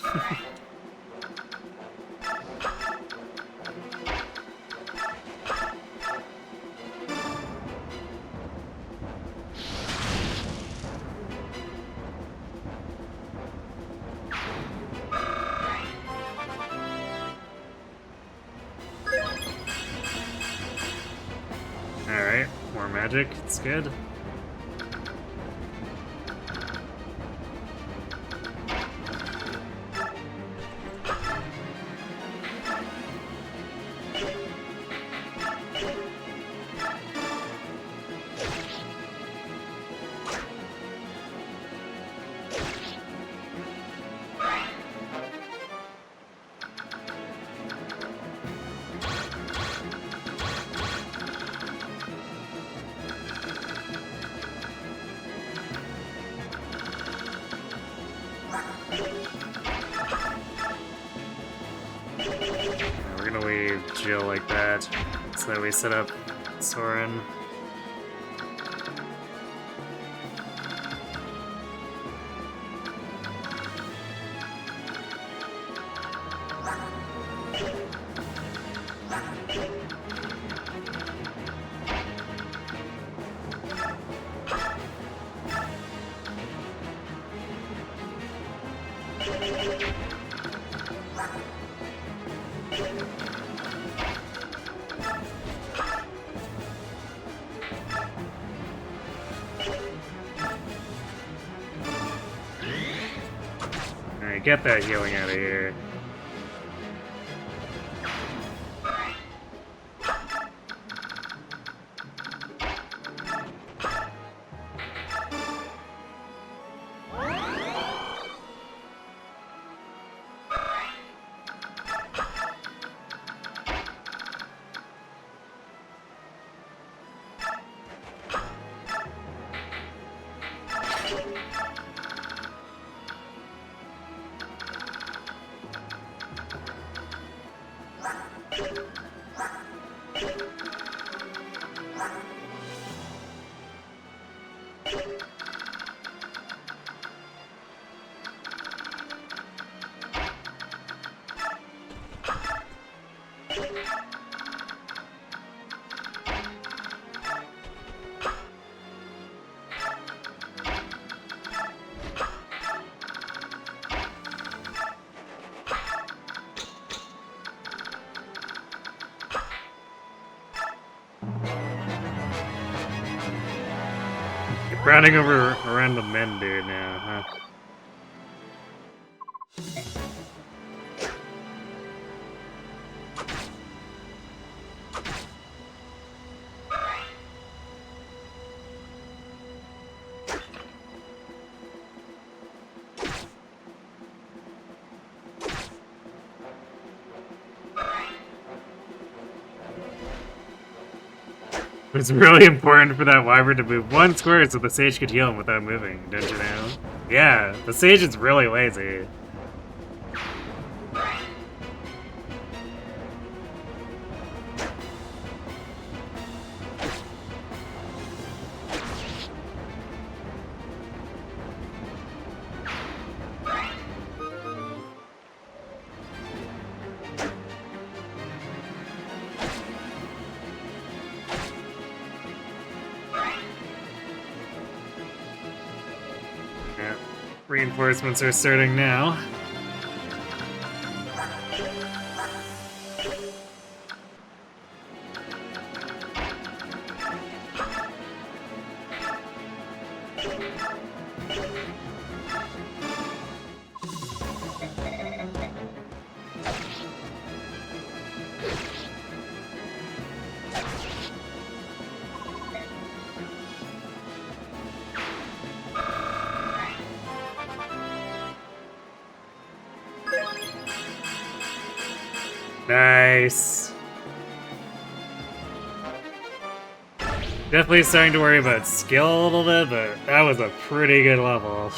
Alright, more magic, it's good. do Jill like that, so that we set up Soren. Alright, get that healing out of here. Running over around the men dude now, huh? It's really important for that wyvern to move 1 square so the sage could heal him without moving, don't you know? Yeah, the sage is really lazy. Reinforcements are starting now. Nice. Definitely starting to worry about skill a little bit, but that was a pretty good level.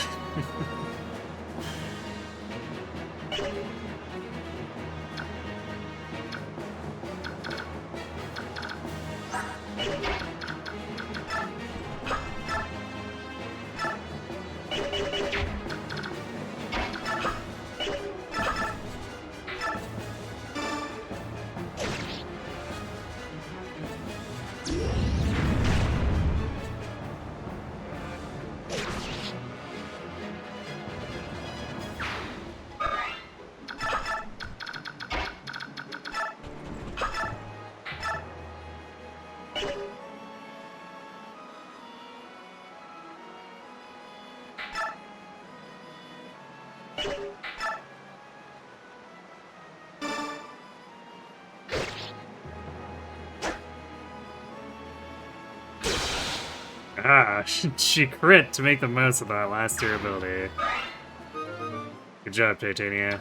Ah, she crit to make the most of that last tier ability. Good job, Titania.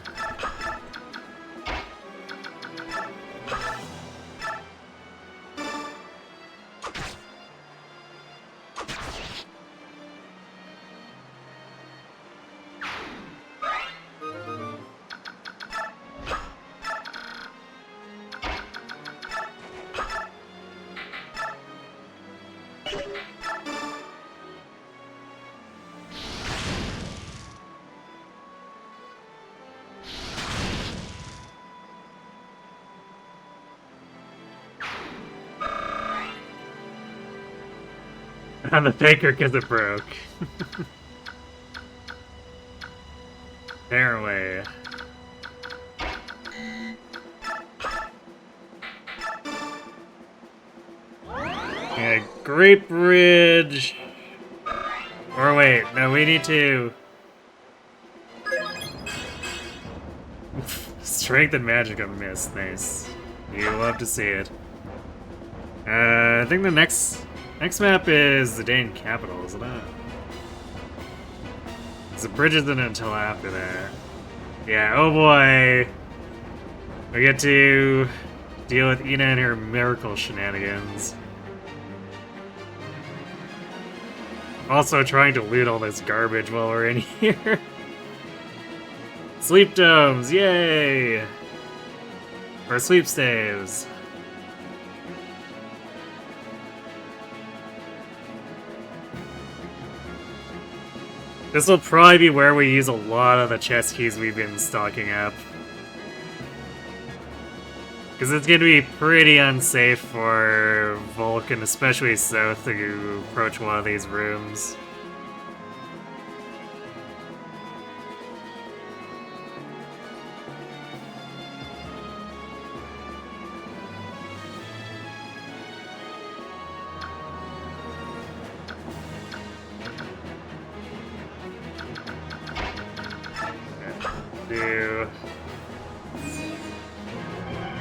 I'm the faker because it broke. Apparently. Yeah, Great Bridge. Or wait, no, we need to... Strength and Magic of Mist, nice. You love to see it. I think the next map is the Dane Capital, isn't it? The bridge isn't until after that. Yeah, oh boy! We get to deal with Ina and her miracle shenanigans. Also trying to loot all this garbage while we're in here. Sleep domes, yay! Or sleep staves. This will probably be where we use a lot of the chest keys we've been stocking up. Because it's going to be pretty unsafe for Vulcan, especially South, to approach one of these rooms.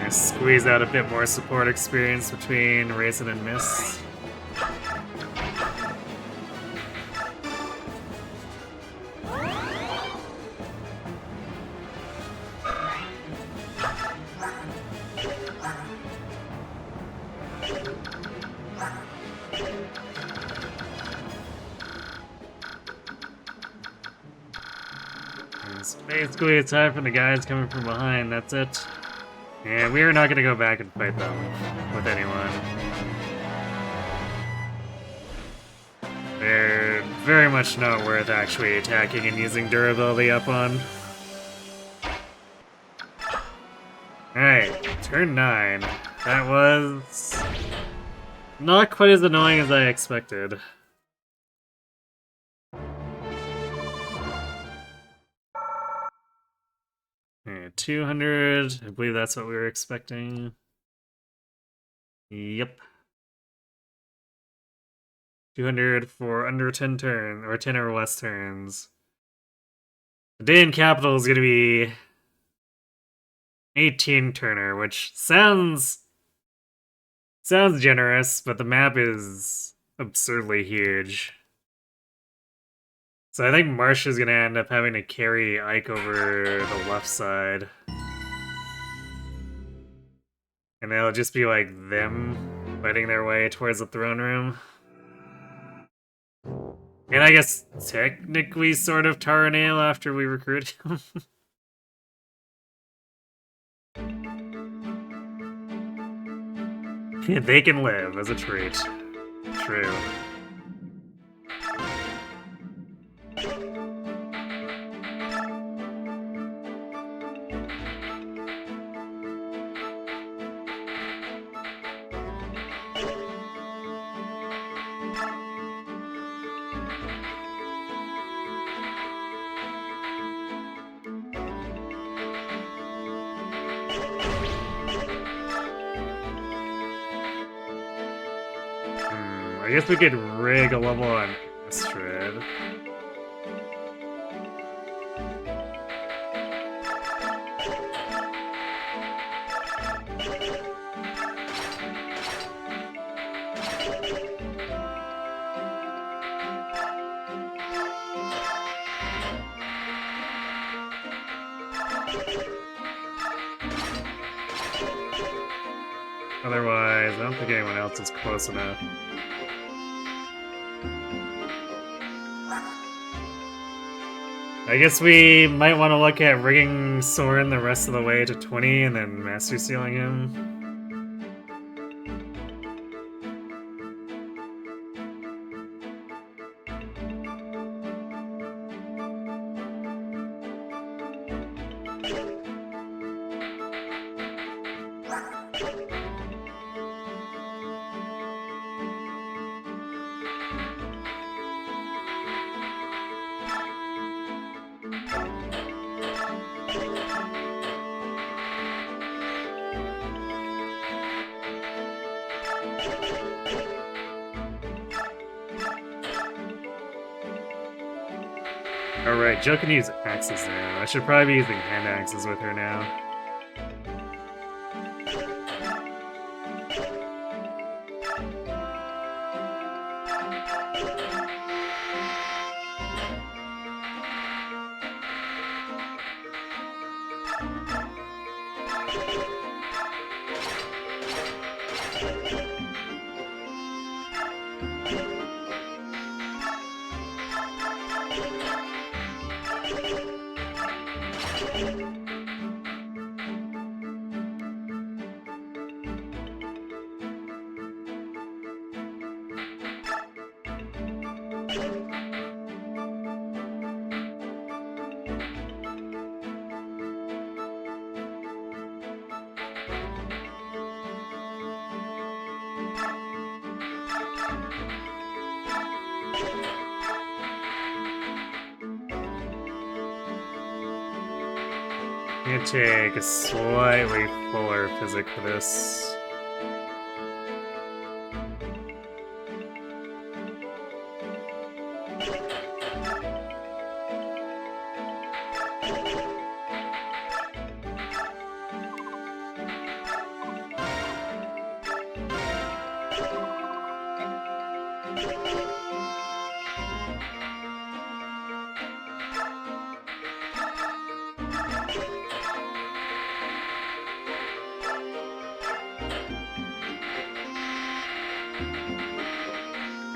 Squeeze out a bit more support experience between Raisin and Mist. Basically, it's time for the guys coming from behind, that's it. And we are not going to go back and fight them with anyone. They're very much not worth actually attacking and using durability up on. Alright, turn 9. That was not quite as annoying as I expected. Okay, 200. I believe that's what we were expecting. Yep. 200 for under 10 turns, or 10 or less turns. The Dane Capital is going to be 18 turner, which sounds generous, but the map is absurdly huge. So I think Marsh is going to end up having to carry Ike over the left side. And it'll just be like them fighting their way towards the throne room. And I guess technically sort of Taranale after we recruit him. They can live as a treat. True. I guess we could rig a level on Astrid. Otherwise, I don't think anyone else is close enough. I guess we might want to look at rigging Soren the rest of the way to 20 and then Master Sealing him. Alright, Jill can use axes now. I should probably be using hand axes with her now. I'm gonna take a slightly fuller physic for this.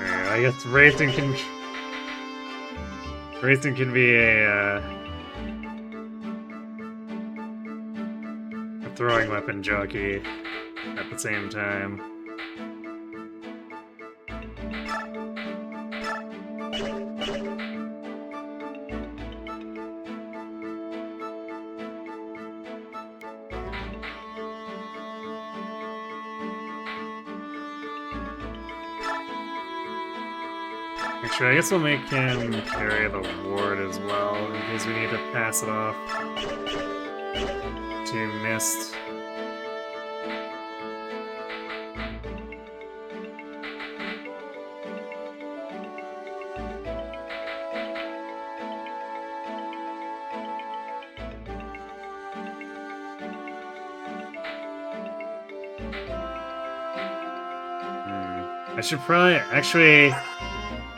I guess racing can be a throwing weapon jockey at the same time. Actually, I guess we'll make him carry the ward as well, in case we need to pass it off to Mist. I should probably actually.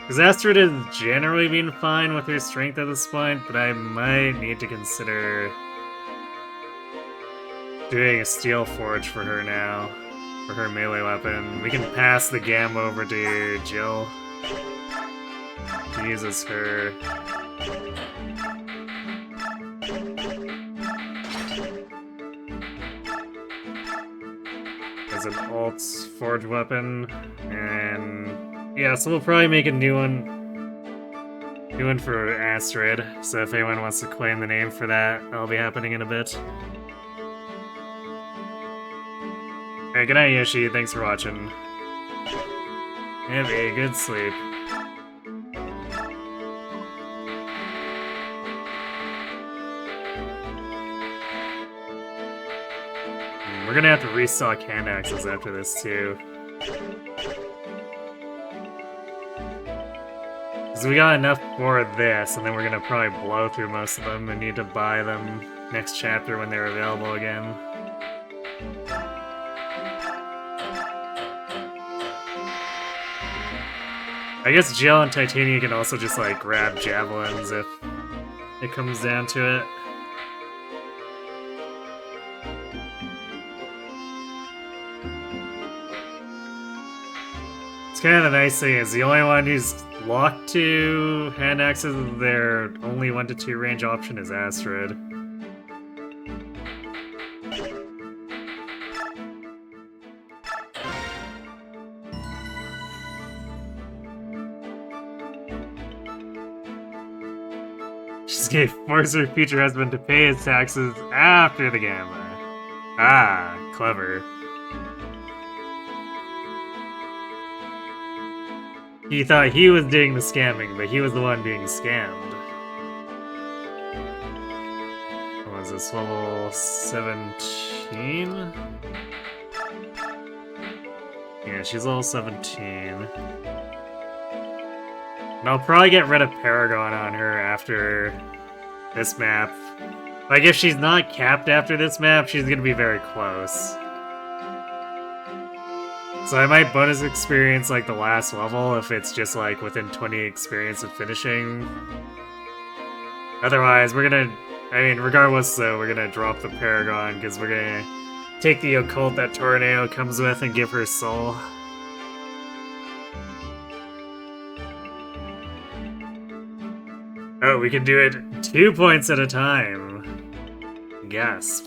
Because Astrid has generally been fine with her strength at this point, but I might need to consider doing a steel forge for her now, for her melee weapon. We can pass the gam over to Jill. She uses her. As an alt forge weapon, and yeah, so we'll probably make a new one for Astrid, so if anyone wants to claim the name for that, that'll be happening in a bit. Alright, good night, Yoshi, thanks for watching. Have a good sleep. We're gonna have to restock hand axes after this, too. So we got enough for this, and then we're gonna probably blow through most of them and need to buy them next chapter when they're available again. I guess Jill and Titania can also just like grab javelins if it comes down to it. It's kind of the nice thing is the only one who's locked to hand axes with their only 1 to 2 range option is Astrid. She's gonna force her future husband to pay his taxes after the gamma. Ah, clever. He thought he was doing the scamming, but he was the one being scammed. What was this, level 17? Yeah, she's level 17. And I'll probably get rid of Paragon on her after this map. Like, if she's not capped after this map, she's gonna be very close. So I might bonus experience, like, the last level if it's just, like, within 20 experience of finishing. Otherwise, we're gonna... I mean, regardless, though, we're gonna drop the Paragon, because we're gonna take the occult that Tornado comes with and give her soul. Oh, we can do it 2 points at a time. Gasp.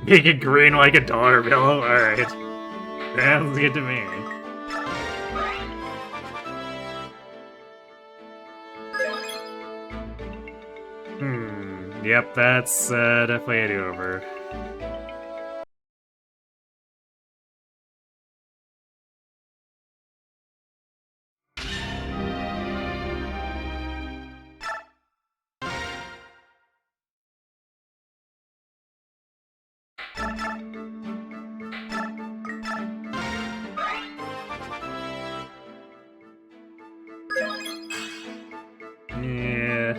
Make it green like a dollar bill? Alright. Sounds good to me. Yep, that's definitely a do-over. Yeah.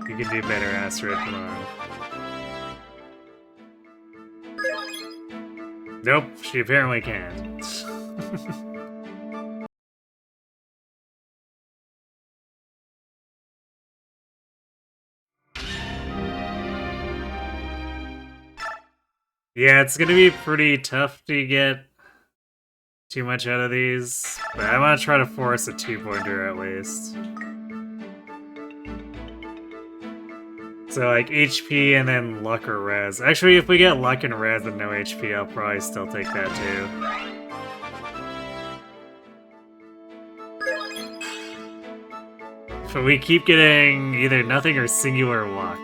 You can do better, Astrid, come on. Nope, she apparently can't. Yeah, it's gonna be pretty tough to get too much out of these, but I'm gonna try to force a 2-pointer at least. So, like, HP and then luck or res. Actually, if we get luck and res and no HP, I'll probably still take that too. But we keep getting either nothing or singular luck.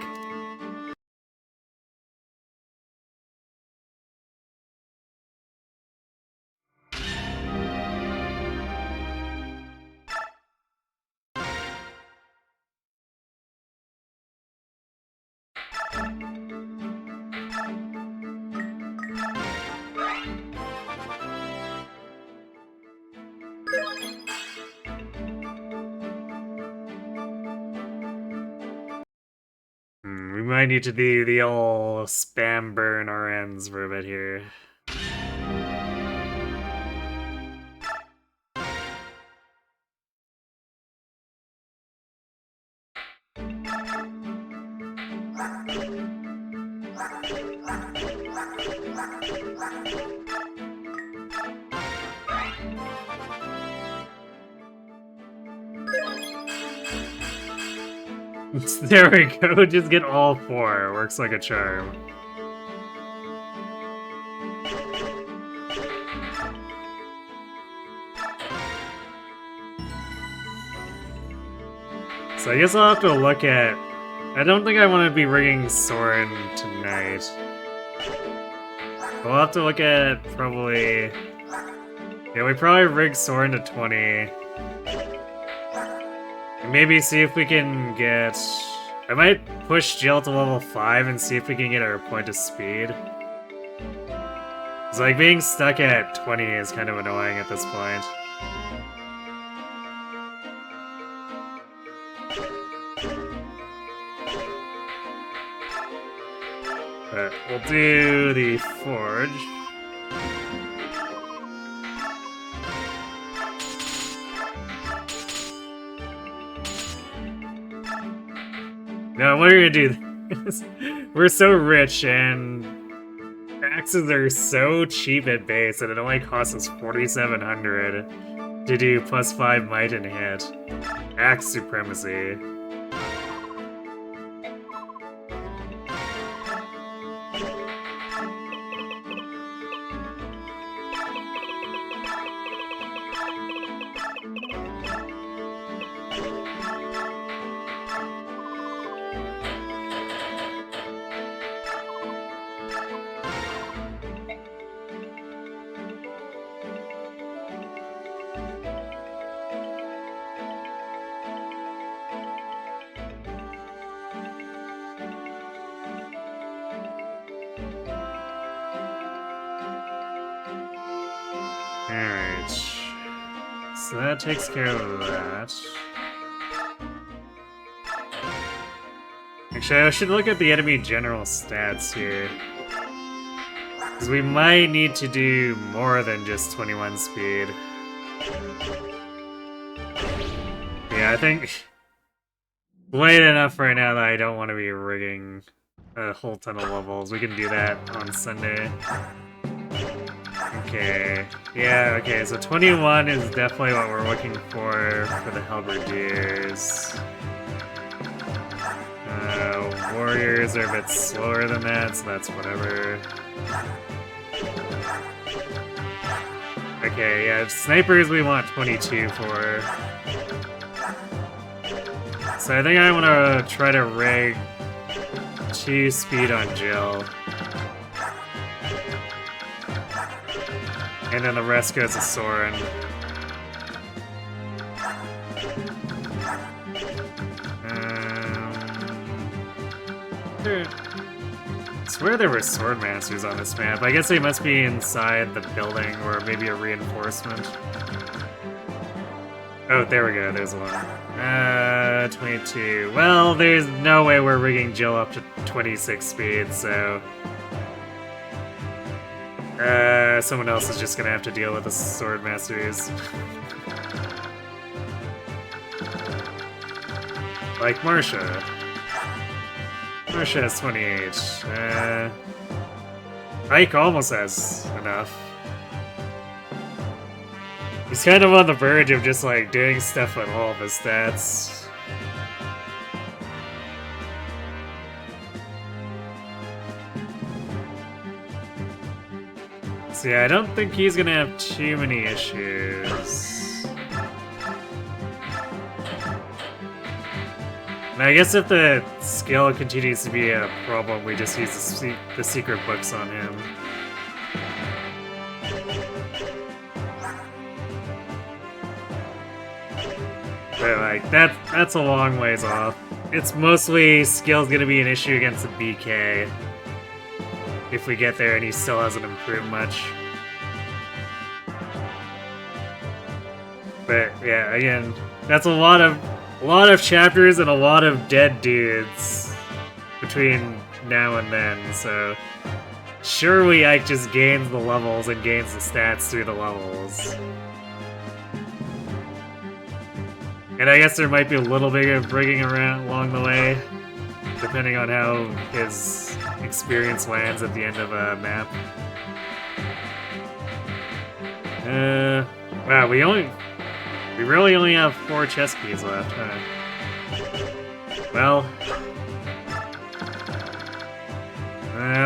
We might need to do the old spam burn our ends for a bit here. There we go, just get all 4. Works like a charm. So I guess I'll have to look at... I don't think I want to be rigging Soren tonight. We'll have to look at probably... Yeah, we probably rig Soren to 20. Maybe see if we can get... I might push Jill to level 5 and see if we can get our point of speed. It's like being stuck at 20 is kind of annoying at this point. But we'll do the Forge. No, we're gonna do this. We're so rich, and axes are so cheap at base that it only costs us 4,700 to do +5 might and hit. Axe supremacy. Alright. So that takes care of that. Actually, I should look at the enemy general stats here. Because we might need to do more than just 21 speed. Yeah, I think late enough right now that I don't want to be rigging a whole ton of levels. We can do that on Sunday. Okay. Yeah, okay, so 21 is definitely what we're looking for the Halberdiers. Warriors are a bit slower than that, so that's whatever. Okay, yeah, snipers we want 22 for. So I think I want to try to rig 2 speed on Jill. And then the rest goes to Soren. I swear there were sword masters on this map. I guess they must be inside the building or maybe a reinforcement. Oh, there we go, there's one. 22. Well, there's no way we're rigging Jill up to 26 speed, so... someone else is just gonna have to deal with the sword masters. Like Marsha. Marsha has 28. Ike almost has enough. He's kind of on the verge of just like doing stuff with all of his stats. So yeah, I don't think he's gonna have too many issues. And I guess if the skill continues to be a problem, we just use the secret books on him. But like, that's a long ways off. It's mostly skill's gonna be an issue against the BK. If we get there and he still hasn't improved much. But yeah, again, that's a lot of chapters and a lot of dead dudes between now and then, so surely Ike just gains the levels and gains the stats through the levels. And I guess there might be a little bit of rigging around along the way, depending on how his experience lands at the end of a map. Wow, we really only have 4 chess keys left, huh? Well,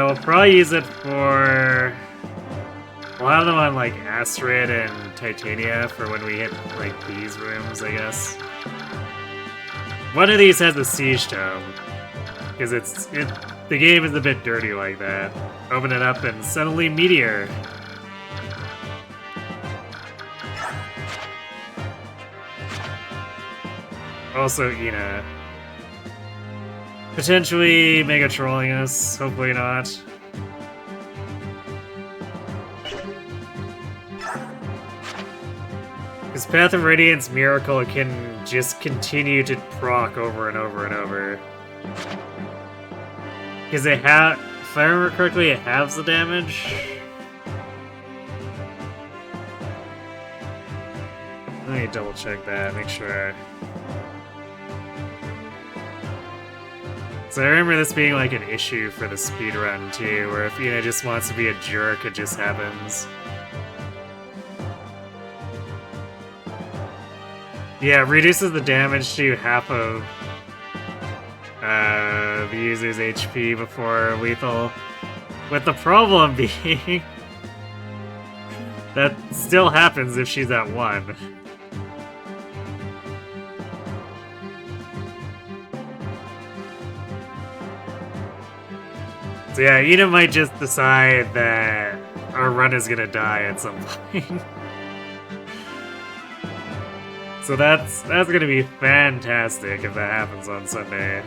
we'll probably use it for... We'll have them on, like, Astrid and Titania for when we hit, like, these rooms, I guess. One of these has a Siege Tome, because the game is a bit dirty like that. Open it up and suddenly Meteor. Also, Ina. Potentially Mega trolling us, hopefully not. Because Path of Radiance Miracle can just continue to proc over and over and over. Because if I remember correctly, it halves the damage. Let me double check that, make sure. So I remember this being like an issue for the speedrun too, where if Ina just wants to be a jerk, it just happens. Yeah, reduces the damage to half of the user's HP before lethal. With the problem being that still happens if she's at 1. So yeah, Ina might just decide that our run is gonna die at some point. So that's gonna be fantastic if that happens on Sunday.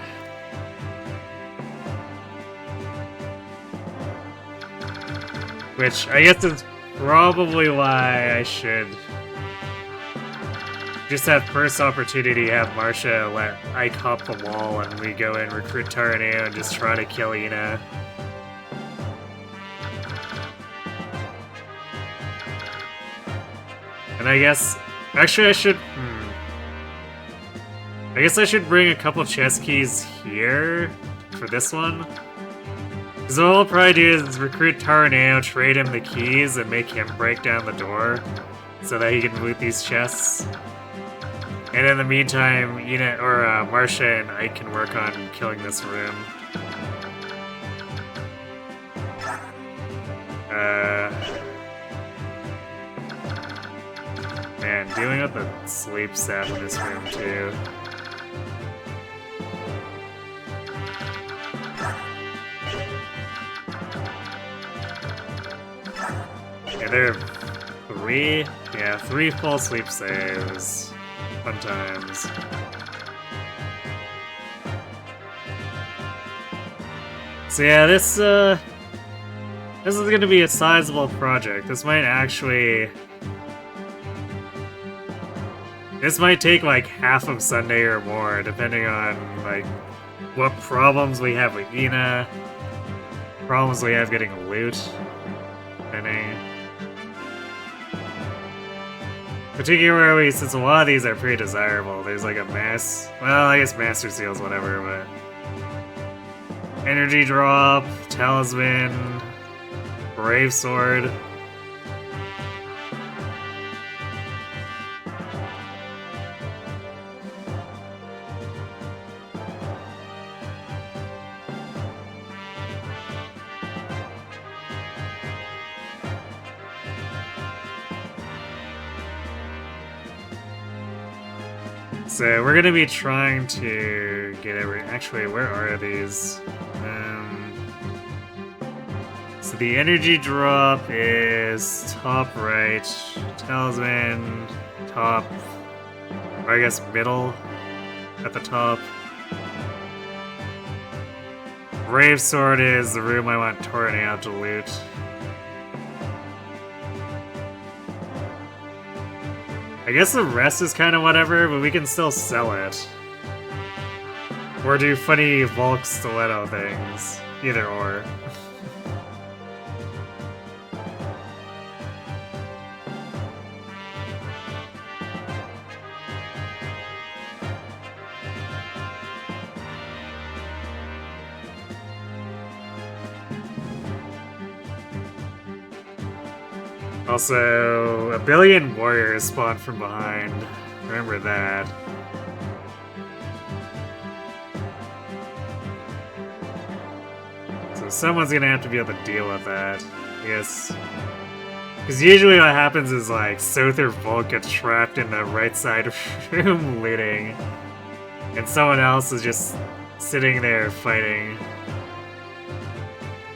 Which I guess is probably why I should just have first opportunity have Marsha let Ike hop the wall and we go in, recruit Taraneo, and just try to kill Ina. And I guess... Actually, I should... I guess I should bring a couple chest keys here for this one. Because what I'll probably do is recruit Taraneo, trade him the keys, and make him break down the door so that he can loot these chests. And in the meantime, Ina or Marsha and Ike can work on killing this room. Man, dealing with the sleep sap in this room too. Yeah, there are three full sleep saves. Fun times. So yeah, this is gonna be a sizable project. This might take like half of Sunday or more, depending on like what problems we have with Ina, problems we have getting loot, depending. Particularly since a lot of these are pretty desirable. There's like a well, I guess Master Seals, whatever, but Energy Drop, Talisman, Brave Sword. So we're gonna be trying to get actually, where are these? So the energy drop is top right, Talisman top, or I guess middle at the top. Brave Sword is the room I want Taraneo to loot. I guess the rest is kind of whatever, but we can still sell it. Or do funny Volk stiletto things. Either or. Also, a billion warriors spawned from behind. Remember that. So someone's gonna have to be able to deal with that, I guess. Because usually what happens is like Soth or Volk gets trapped in the right side room looting, and someone else is just sitting there fighting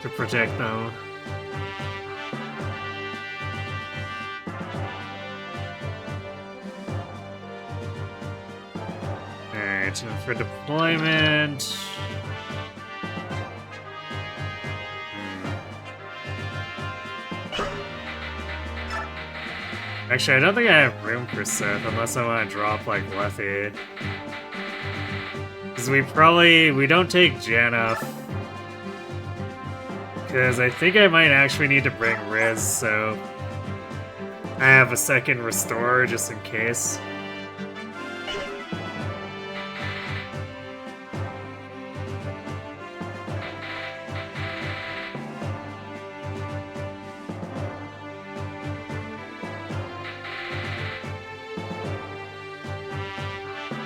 to protect them. Alright, and for deployment... Actually, I don't think I have room for Sith unless I want to drop like Lethe. Because we don't take Janeth. Because I think I might actually need to bring Riz, so I have a second restore just in case.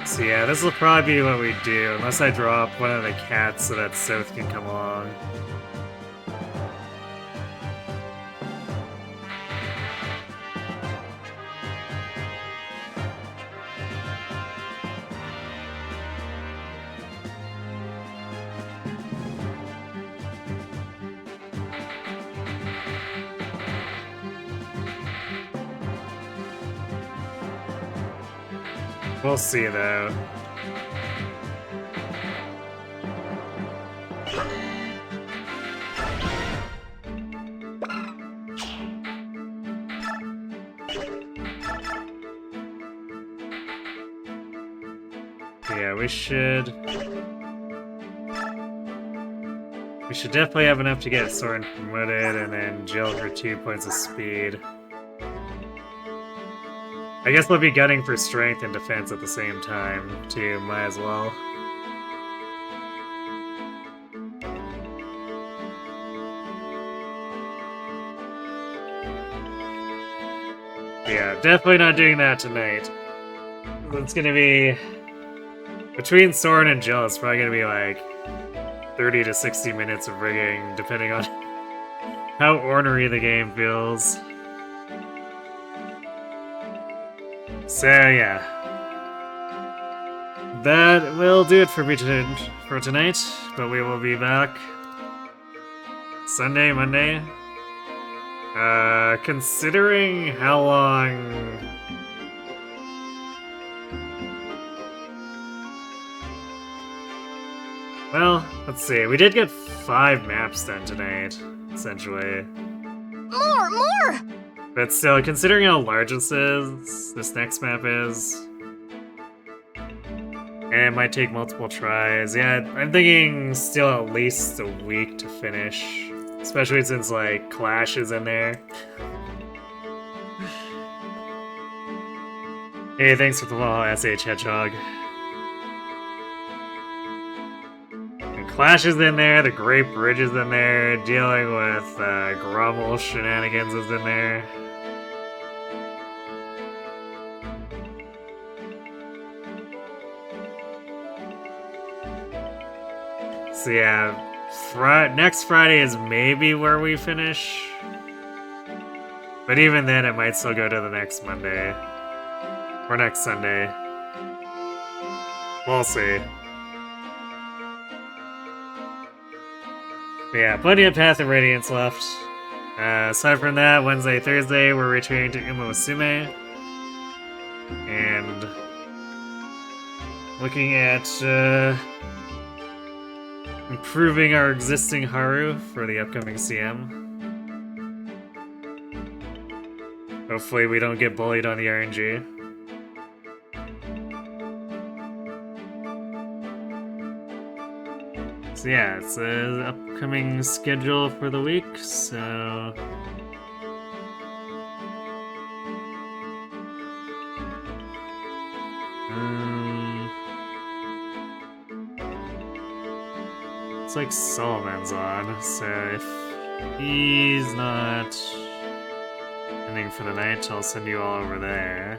So yeah, this will probably be what we do, unless I drop one of the cats so that Soth can come along. We'll see, though. Yeah, we should definitely have enough to get Soren promoted, and then Jill for 2 points of speed. I guess we'll be gunning for strength and defense at the same time, too. Might as well. Yeah, definitely not doing that tonight. It's gonna be... Between Soren and Jill, it's probably gonna be like 30 to 60 minutes of rigging, depending on how ornery the game feels. So yeah, that will do it for me for tonight, but we will be back Sunday, Monday. Considering how long... Well, let's see, we did get 5 maps done tonight, essentially. More! But still, considering how large this next map is, and it might take multiple tries, yeah, I'm thinking still at least a week to finish, especially since, like, Clash is in there. Hey, thanks for the follow, SH Hedgehog. And Clash is in there, the Great Bridge is in there, dealing with Grommel shenanigans is in there. So yeah, next Friday is maybe where we finish. But even then, it might still go to the next Monday. Or next Sunday. We'll see. But yeah, plenty of Path of Radiance left. Aside from that, Wednesday, Thursday, we're returning to Umasume. And looking at improving our existing Haru for the upcoming CM. Hopefully we don't get bullied on the RNG. So yeah, it's the upcoming schedule for the week, so... Looks like Solomon's on, so if he's not ending for the night, I'll send you all over there.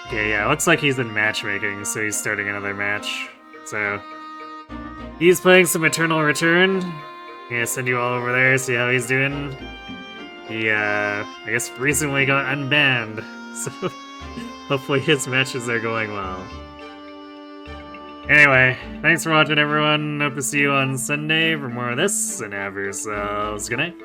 Okay, yeah, looks like he's in matchmaking, so he's starting another match. So, he's playing some Eternal Return. I'm gonna send you all over there, see how he's doing. He, I guess recently got unbanned, so hopefully his matches are going well. Anyway, thanks for watching everyone. Hope to see you on Sunday for more of this, and have yourselves a good night.